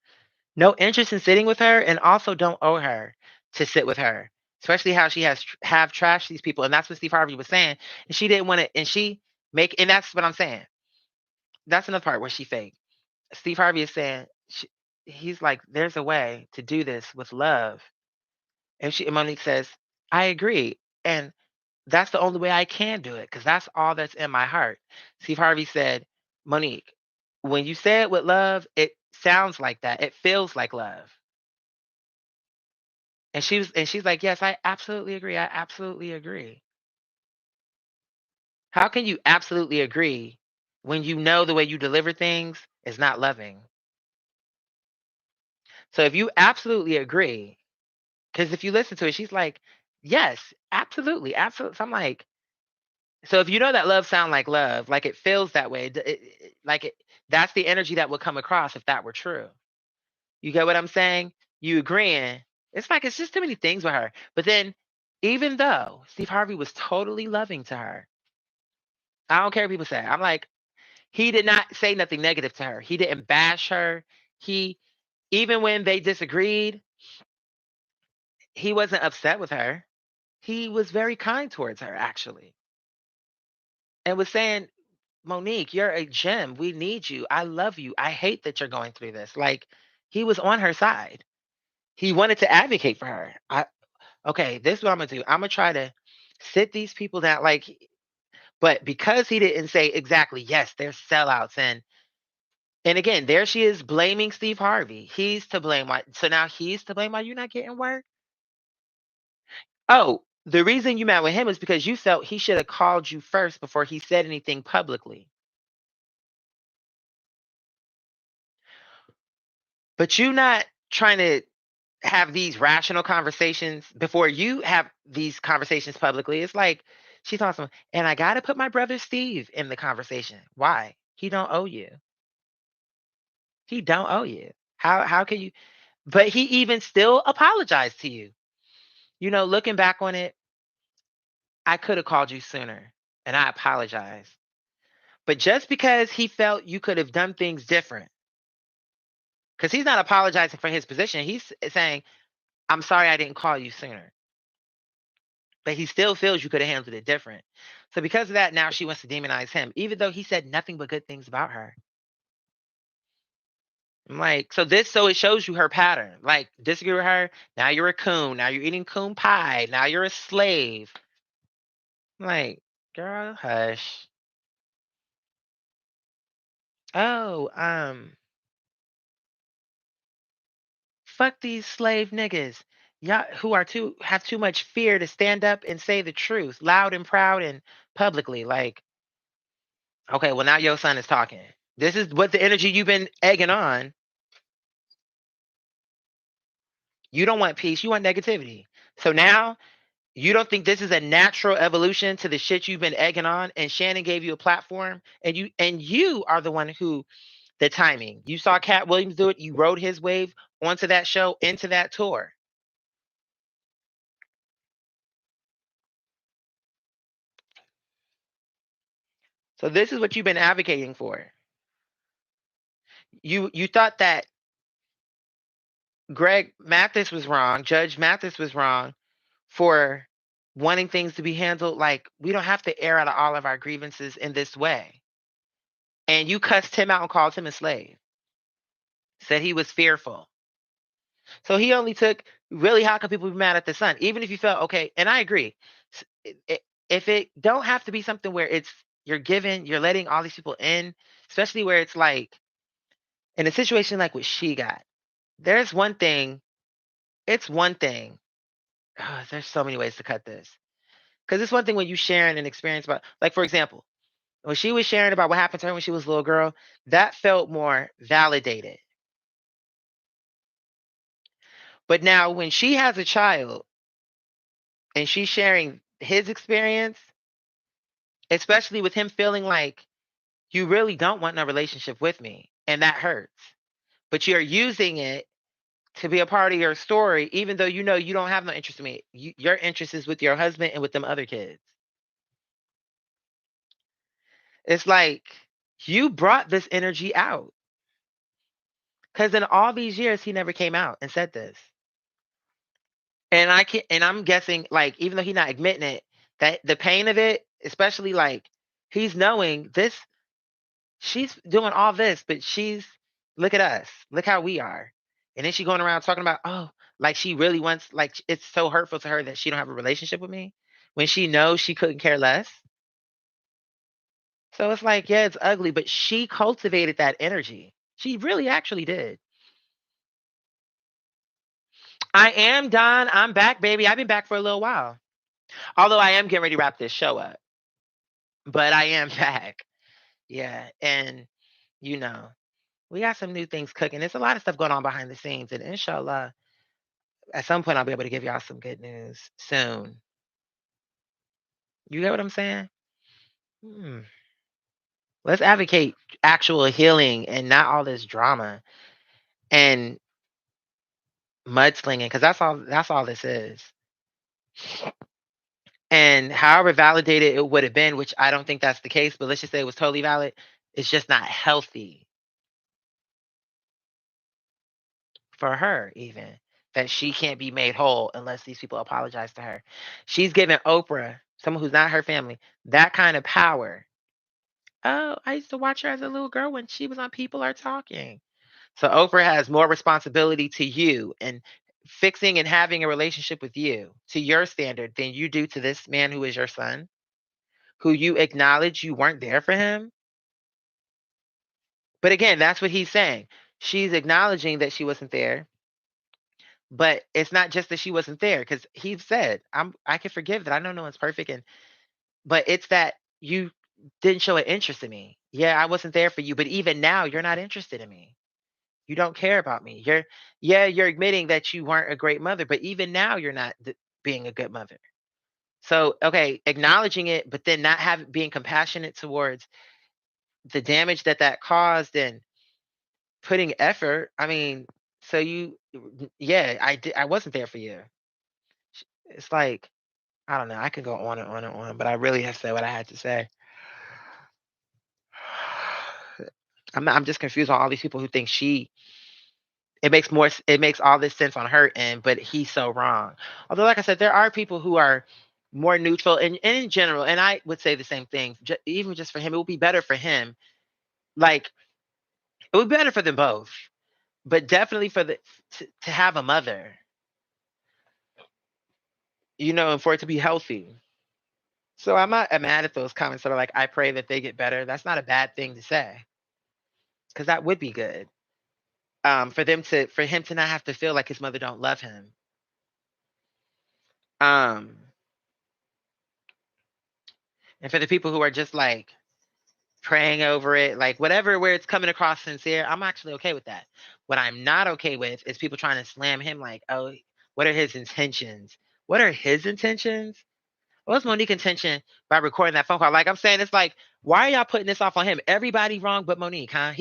no interest in sitting with her and also don't owe her to sit with her. Especially how she has have trashed these people. And that's what Steve Harvey was saying. And she didn't want to, and and that's what I'm saying. That's another part where she faked. Steve Harvey is saying, he's like, there's a way to do this with love. And Monique says, I agree. And that's the only way I can do it because that's all that's in my heart. Steve Harvey said, Monique, when you say it with love, it sounds like that. It feels like love. And she's like, yes, I absolutely agree. I absolutely agree. How can you absolutely agree when you know the way you deliver things is not loving? So if you absolutely agree, because if you listen to it, she's like, yes, absolutely, absolutely. So I'm like, so if you know that love sound like it feels that way, that's the energy that would come across if that were true. You get what I'm saying? You agreeing? It's like it's just too many things with her. But then, even though Steve Harvey was totally loving to her, I don't care what people say. I'm like, he did not say nothing negative to her. He didn't bash her. He Even when they disagreed, he wasn't upset with her. He was very kind towards her, actually, and was saying, Monique, you're a gem. We need you. I love you. I hate that you're going through this. Like, he was on her side. He wanted to advocate for her. Okay, this is what I'm gonna do. I'm gonna try to sit these people down. But because he didn't say exactly, yes, they're sellouts, and again, there she is blaming Steve Harvey. He's to blame. Why? So now he's to blame why you're not getting work. Oh, the reason you met with him is because you felt he should have called you first before he said anything publicly. But you not trying to have these rational conversations before you have these conversations publicly. It's like she's awesome. And I gotta put my brother Steve in the conversation. Why? He don't owe you. He don't owe you. How can you, but he even still apologized to you. Looking back on it, I could have called you sooner and I apologize. But just because he felt you could have done things different, because he's not apologizing for his position. He's saying, I'm sorry I didn't call you sooner. But he still feels you could have handled it different. So because of that, now she wants to demonize him, even though he said nothing but good things about her. I'm like, so it shows you her pattern. Like, disagree with her, now you're a coon. Now you're eating coon pie. Now you're a slave. I'm like, girl, hush. Oh, fuck these slave niggas. Y'all who are too have too much fear to stand up and say the truth, loud and proud and publicly. Like, okay, well now your son is talking. This is what the energy you've been egging on. You don't want peace, you want negativity. So now you don't think this is a natural evolution to the shit you've been egging on, and Shannon gave you a platform, and you are the one who the timing. You saw Cat Williams do it, you rode his wave onto that show, into that tour. So this is what you've been advocating for. You thought that Greg Mathis was wrong, Judge Mathis was wrong for wanting things to be handled like we don't have to air out all of our grievances in this way. And you cussed him out and called him a slave. Said he was fearful. So he only took, really, how can people be mad at the son? Even if you felt okay, and I agree. If it don't have to be something where you're letting all these people in, especially where it's like in a situation like what she got. There's one thing, it's one thing there's so many ways to cut this. Because it's one thing when you sharing an experience about, like, for example, when she was sharing about what happened to her when she was a little girl, that felt more validated. But now when she has a child and she's sharing his experience, especially with him feeling like you really don't want no relationship with me, and that hurts. But you're using it to be a part of your story, even though you know you don't have no interest in me. Your interest is with your husband and with them other kids. It's like you brought this energy out because in all these years he never came out and said this. And I can, and I'm guessing, like, even though he's not admitting it, that the pain of it, especially like he's knowing this, she's doing all this, but she's, look at us, look how we are. And then she going around talking about, oh, like she really wants, like it's so hurtful to her that she don't have a relationship with me when she knows she couldn't care less. So it's like, yeah, it's ugly, but she cultivated that energy. She really actually did. I am done. I'm back, baby. I've been back for a little while. Although I am getting ready to wrap this show up, but I am back. Yeah. And, you know, we got some new things cooking. There's a lot of stuff going on behind the scenes. And inshallah, at some point, I'll be able to give y'all some good news soon. You get what I'm saying? Hmm. Let's advocate actual healing and not all this drama and mudslinging, because that's all this is. And however validated it would have been, which I don't think that's the case, but let's just say it was totally valid, it's just not healthy for her, even that she can't be made whole unless these people apologize to her. She's giving Oprah, someone who's not her family, that kind of power. Oh, I used to watch her as a little girl when she was on People Are Talking. So Oprah has more responsibility to you and fixing and having a relationship with you to your standard than you do to this man who is your son, who you acknowledge you weren't there for him. But again, that's what he's saying. She's acknowledging that she wasn't there, but it's not just that she wasn't there because he said, I can forgive that. I know no one's perfect, and but it's that you didn't show an interest in me. Yeah, I wasn't there for you, but even now you're not interested in me. You don't care about me. You're admitting that you weren't a great mother, but even now you're not being a good mother. So, okay, acknowledging it, but then not having being compassionate towards the damage that that caused and putting effort. I mean, so yeah, I wasn't there for you. It's like, I don't know. I could go on and on and on, but I really have said what I had to say. I'm just confused on all these people who think it makes all this sense on her end, but he's so wrong. Although, like I said, there are people who are more neutral and in general, and I would say the same thing. Even just for him, it would be better for him. Like it would be better for them both, but definitely for to have a mother, and for it to be healthy. So I'm not mad at those comments that are like, I pray that they get better. That's not a bad thing to say because that would be good. For him to not have to feel like his mother don't love him. Um, and for the people who are just like praying over it, like whatever, where it's coming across sincere, I'm actually okay with that. What I'm not okay with is people trying to slam him like, oh, what are his intentions? What are his intentions? What's Monique's intention by recording that phone call? Like I'm saying, it's like, why are y'all putting this off on him? Everybody wrong but Monique, huh?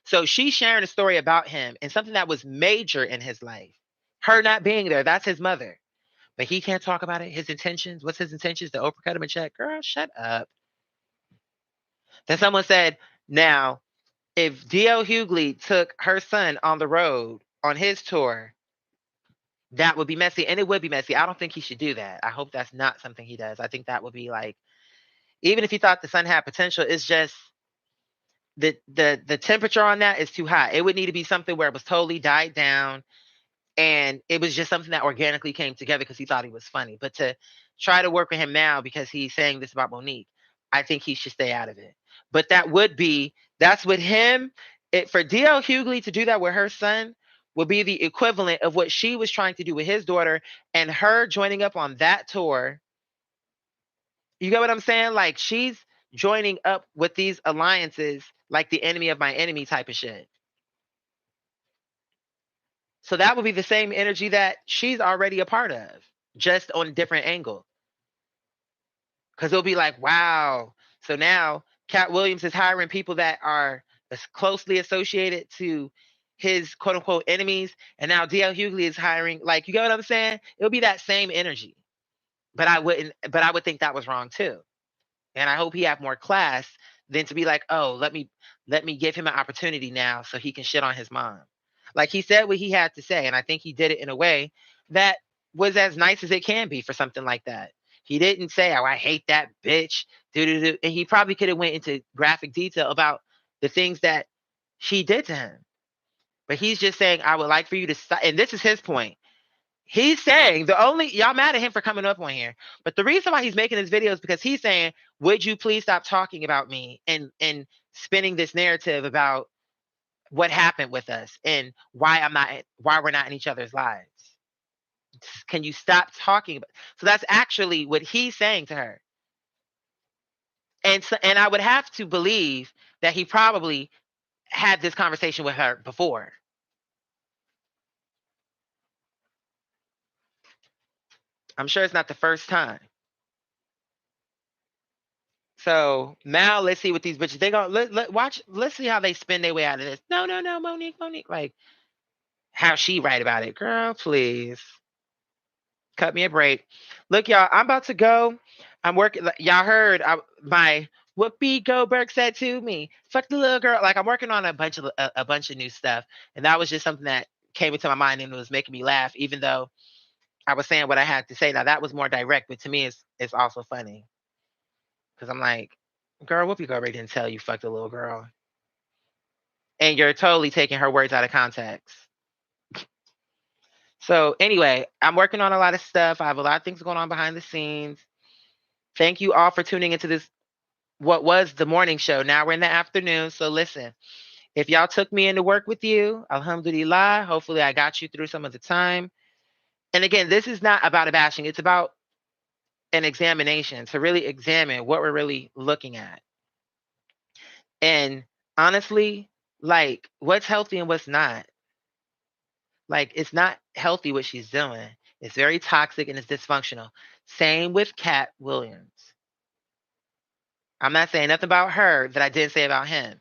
So she's sharing a story about him and something that was major in his life. Her not being there, that's his mother. But he can't talk about it. His intentions, what's his intentions? To uppercut him and check. Girl, shut up. Then someone said, now, if D.L. Hughley took her son on the road on his tour, that would be messy. And it would be messy. I don't think he should do that. I hope that's not something he does. I think that would be like, even if he thought the son had potential, it's just the temperature on that is too high. It would need to be something where it was totally died down and it was just something that organically came together because he thought he was funny. But to try to work with him now because he's saying this about Monique, I think he should stay out of it. But that's with him. For DL Hughley to do that with her son would be the equivalent of what she was trying to do with his daughter, and her joining up on that tour. You get what I'm saying? Like, she's joining up with these alliances like the enemy of my enemy type of shit. So that would be the same energy that she's already a part of, just on a different angle. Because it'll be like, wow. So now Cat Williams is hiring people that are as closely associated to his quote unquote enemies. And now DL Hughley is hiring, like, you get what I'm saying? It'll be that same energy. But I would think that was wrong too. And I hope he have more class than to be like, oh, let me give him an opportunity now so he can shit on his mom. Like, he said what he had to say, and I think he did it in a way that was as nice as it can be for something like that. He didn't say, "Oh, I hate that bitch." And he probably could have went into graphic detail about the things that she did to him. But he's just saying, "I would like for you to stop." And this is his point. He's saying the only y'all mad at him for coming up on here, but the reason why he's making this video is because he's saying, "Would you please stop talking about me and spinning this narrative about what happened with us and why we're not in each other's lives? Can you stop talking about?" So that's actually what he's saying to her. And I would have to believe that he probably had this conversation with her before. I'm sure it's not the first time. So now let's see what these bitches they go. Watch. Let's see how they spin their way out of this. No, no, no, Monique. Like, how she right about it, girl? Please cut me a break. Look, y'all. I'm about to go. I'm working. Y'all heard my Whoopi Goldberg said to me, "Fuck the little girl." Like, I'm working on a bunch of new stuff, and that was just something that came into my mind and it was making me laugh, even though I was saying what I had to say. Now that was more direct, but to me, it's also funny because I'm like, girl, Whoopi Goldberg didn't tell you fuck the little girl. And you're totally taking her words out of context. So anyway, I'm working on a lot of stuff. I have a lot of things going on behind the scenes. Thank you all for tuning into this, what was the morning show. Now we're in the afternoon. So listen, if y'all took me into work with you, alhamdulillah, hopefully I got you through some of the time. And again, this is not about a bashing. It's about an examination to really examine what we're really looking at. And honestly, like, what's healthy and what's not. Like, it's not healthy what she's doing. It's very toxic and it's dysfunctional. Same with Cat Williams. I'm not saying nothing about her that I didn't say about him.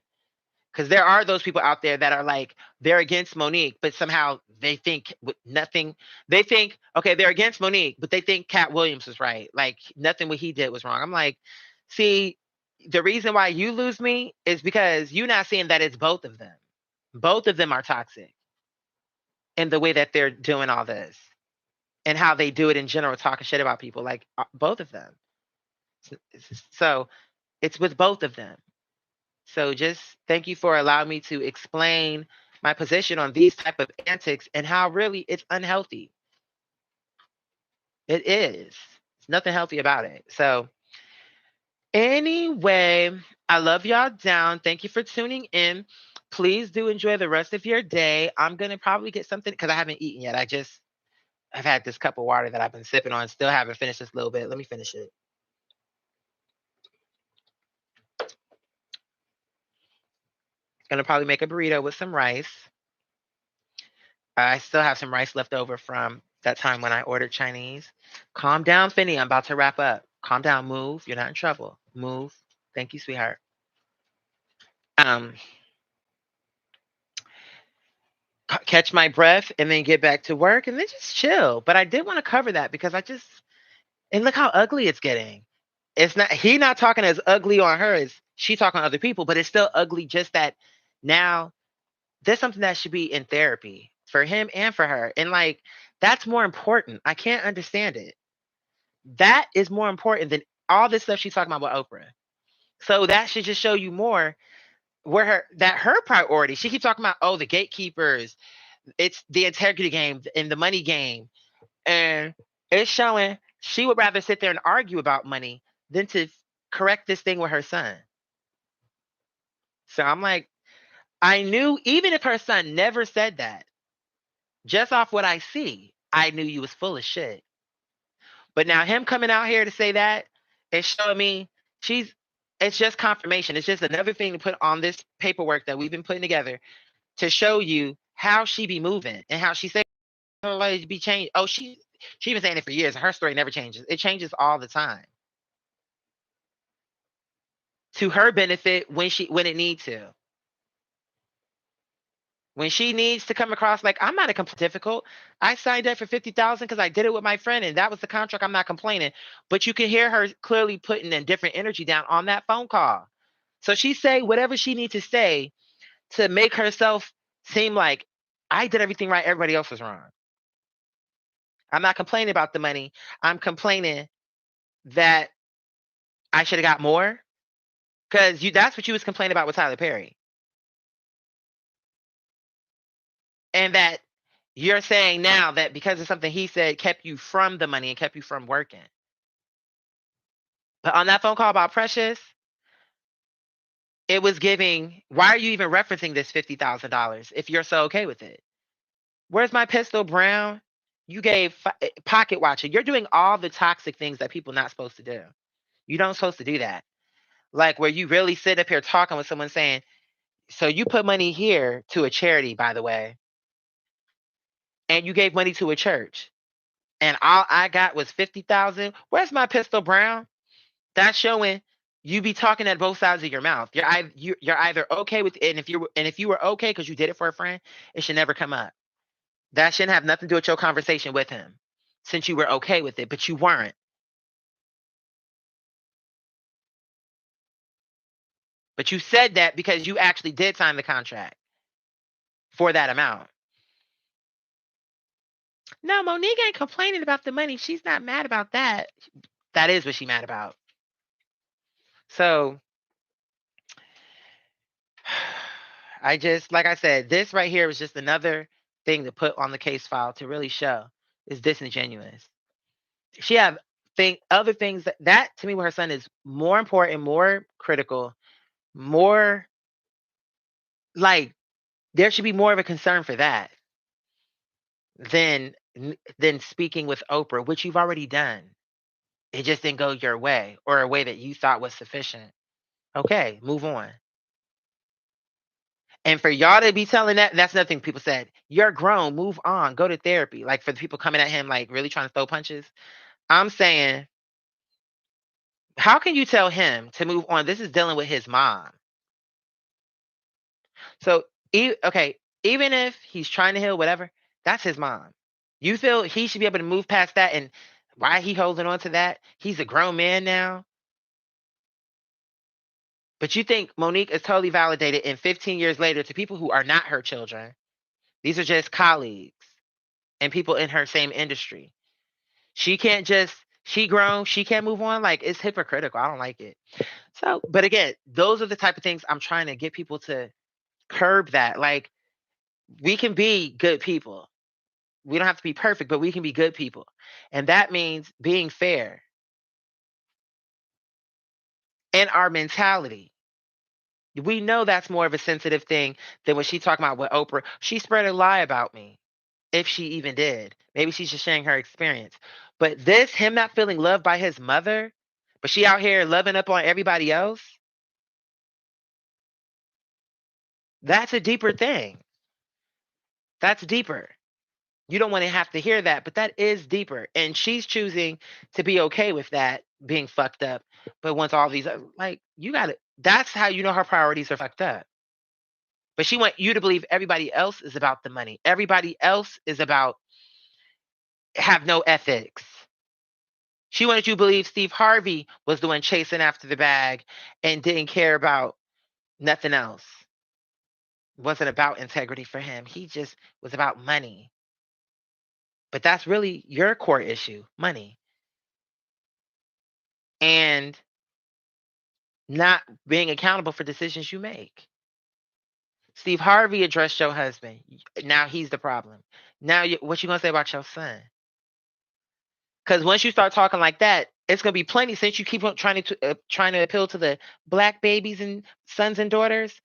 Because there are those people out there that are like, they're against Monique, but somehow they think with nothing. They think, okay, they're against Monique, but they think Cat Williams was right. Like, nothing what he did was wrong. I'm like, see, the reason why you lose me is because you're not seeing that it's both of them. Both of them are toxic in the way that they're doing all this and how they do it in general, talking shit about people, like, both of them. So it's with both of them. So just thank you for allowing me to explain my position on these type of antics and how really it's unhealthy. It is. It's nothing healthy about it. So anyway, I love y'all down. Thank you for tuning in. Please do enjoy the rest of your day. I'm gonna probably get something because I haven't eaten yet. I've had this cup of water that I've been sipping on. Still haven't finished this little bit. Let me finish it. Gonna probably make a burrito with some rice. I still have some rice left over from that time when I ordered Chinese. Calm down, Finny. I'm about to wrap up. Calm down. Move. You're not in trouble. Move. Thank you, sweetheart. Um, Catch my breath and then get back to work and then just chill. But I did want to cover that because and look how ugly it's getting. It's not, he not talking as ugly on her as she talking on other people, but it's still ugly just that now there's something that should be in therapy for him and for her. And like, that's more important. I can't understand it. That is more important than all this stuff she's talking about with Oprah. So that should just show you more where her priority. She keeps talking about, oh, the gatekeepers, it's the integrity game and the money game. And it's showing she would rather sit there and argue about money than to correct this thing with her son. So I'm like, I knew even if her son never said that, Just off what I see, I knew you was full of shit. But now him coming out here to say that is showing me she's it's just confirmation. It's just another thing to put on this paperwork that we've been putting together to show you how she be moving and how she said her life be changed. Oh, she been saying it for years and her story never changes. It changes all the time to her benefit when it needs to. When she needs to come across like I'm not a difficult. I signed up for 50,000 because I did it with my friend and that was the contract. I'm not complaining. But you can hear her clearly putting a different energy down on that phone call. So she say whatever she needs to say to make herself seem like I did everything right, everybody else was wrong. I'm not complaining about the money. I'm complaining that I should have got more. Because you that's what you was complaining about with Tyler Perry. And that you're saying now that because of something he said kept you from the money and kept you from working. But on that phone call about Precious, it was giving, why are you even referencing this $50,000 if you're so okay with it? Where's my pistol, Brown? You gave pocket watching. You're doing all the toxic things that people not supposed to do. You don't supposed to do that. Like where you really sit up here talking with someone saying, so you put money here to a charity, by the way, and you gave money to a church. And all I got was 50,000. Where's my pistol, Brown? That's showing you be talking at both sides of your mouth. You're either okay with it, and if you were okay because you did it for a friend, it should never come up. That shouldn't have nothing to do with your conversation with him, since you were okay with it, but you weren't. But you said that because you actually did sign the contract for that amount. No, Monique ain't complaining about the money. She's not mad about that. That is what she's mad about. So I just, like I said, this right here was just another thing to put on the case file to really show is disingenuous. She have other things that to me with her son is more important, more critical, more like there should be more of a concern for that than than speaking with Oprah, which you've already done. It just didn't go your way or a way that you thought was sufficient. Okay, move on. And for y'all to be telling that's nothing people said. You're grown, move on, go to therapy. Like for the people coming at him, like really trying to throw punches. I'm saying, how can you tell him to move on? This is dealing with his mom. So, okay, even if he's trying to heal, whatever, that's his mom. You feel he should be able to move past that, and why he holding on to that? He's a grown man now. But you think Monique is totally validated, and 15 years later, to people who are not her children, these are just colleagues and people in her same industry. She can't just, she grown, she can't move on. Like, it's hypocritical. I don't like it. So, but again, those are the type of things I'm trying to get people to curb that. Like, we can be good people. We don't have to be perfect, but we can be good people. And that means being fair in our mentality. We know that's more of a sensitive thing than when she talking about with Oprah. She spread a lie about me, if she even did. Maybe she's just sharing her experience. But this, him not feeling loved by his mother, but she out here loving up on everybody else, that's a deeper thing. That's deeper. You don't want to have to hear that, but that is deeper. And she's choosing to be okay with that being fucked up. But once all these, like, you got to, that's how you know her priorities are fucked up. But she want you to believe everybody else is about the money. Everybody else is about have no ethics. She wanted you to believe Steve Harvey was the one chasing after the bag and didn't care about nothing else. It wasn't about integrity for him. He just was about money. But that's really your core issue, money. And not being accountable for decisions you make. Steve Harvey addressed your husband. Now he's the problem. Now, what you gonna say about your son? Because once you start talking like that, it's gonna be plenty. Since you keep on trying to appeal to the black babies and sons and daughters,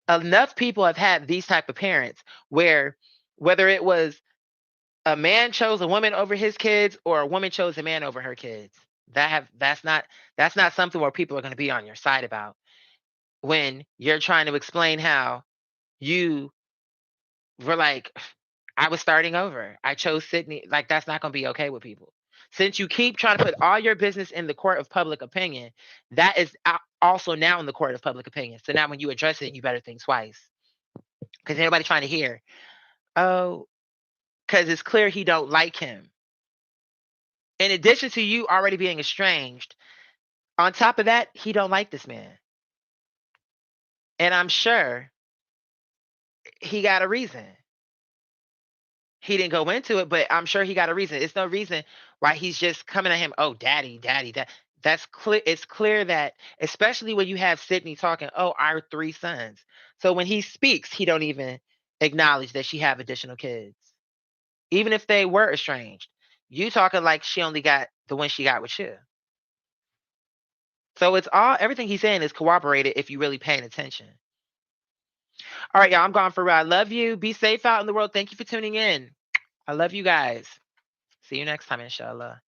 enough people have had these type of parents where Whether it was a man chose a woman over his kids or a woman chose a man over her kids. That's not something where people are going to be on your side about when you're trying to explain how you were like, I was starting over. I chose Sydney. Like, that's not going to be okay with people. Since you keep trying to put all your business in the court of public opinion, that is also now in the court of public opinion. So now when you address it, you better think twice. Because anybody trying to hear, oh, because it's clear he don't like him. In addition to you already being estranged, on top of that, he don't like this man. And I'm sure he got a reason. He didn't go into it, but I'm sure he got a reason. It's no reason why he's just coming at him, oh, daddy, daddy, that's clear. It's clear that, especially when you have Sydney talking, oh, our three sons. So when he speaks, he don't even acknowledge that she have additional kids. Even if they were estranged. You talking like she only got the one she got with you. So it's all everything he's saying is corroborated if you really paying attention. All right, y'all. I'm gone for real. I love you. Be safe out in the world. Thank you for tuning in. I love you guys. See you next time, inshallah.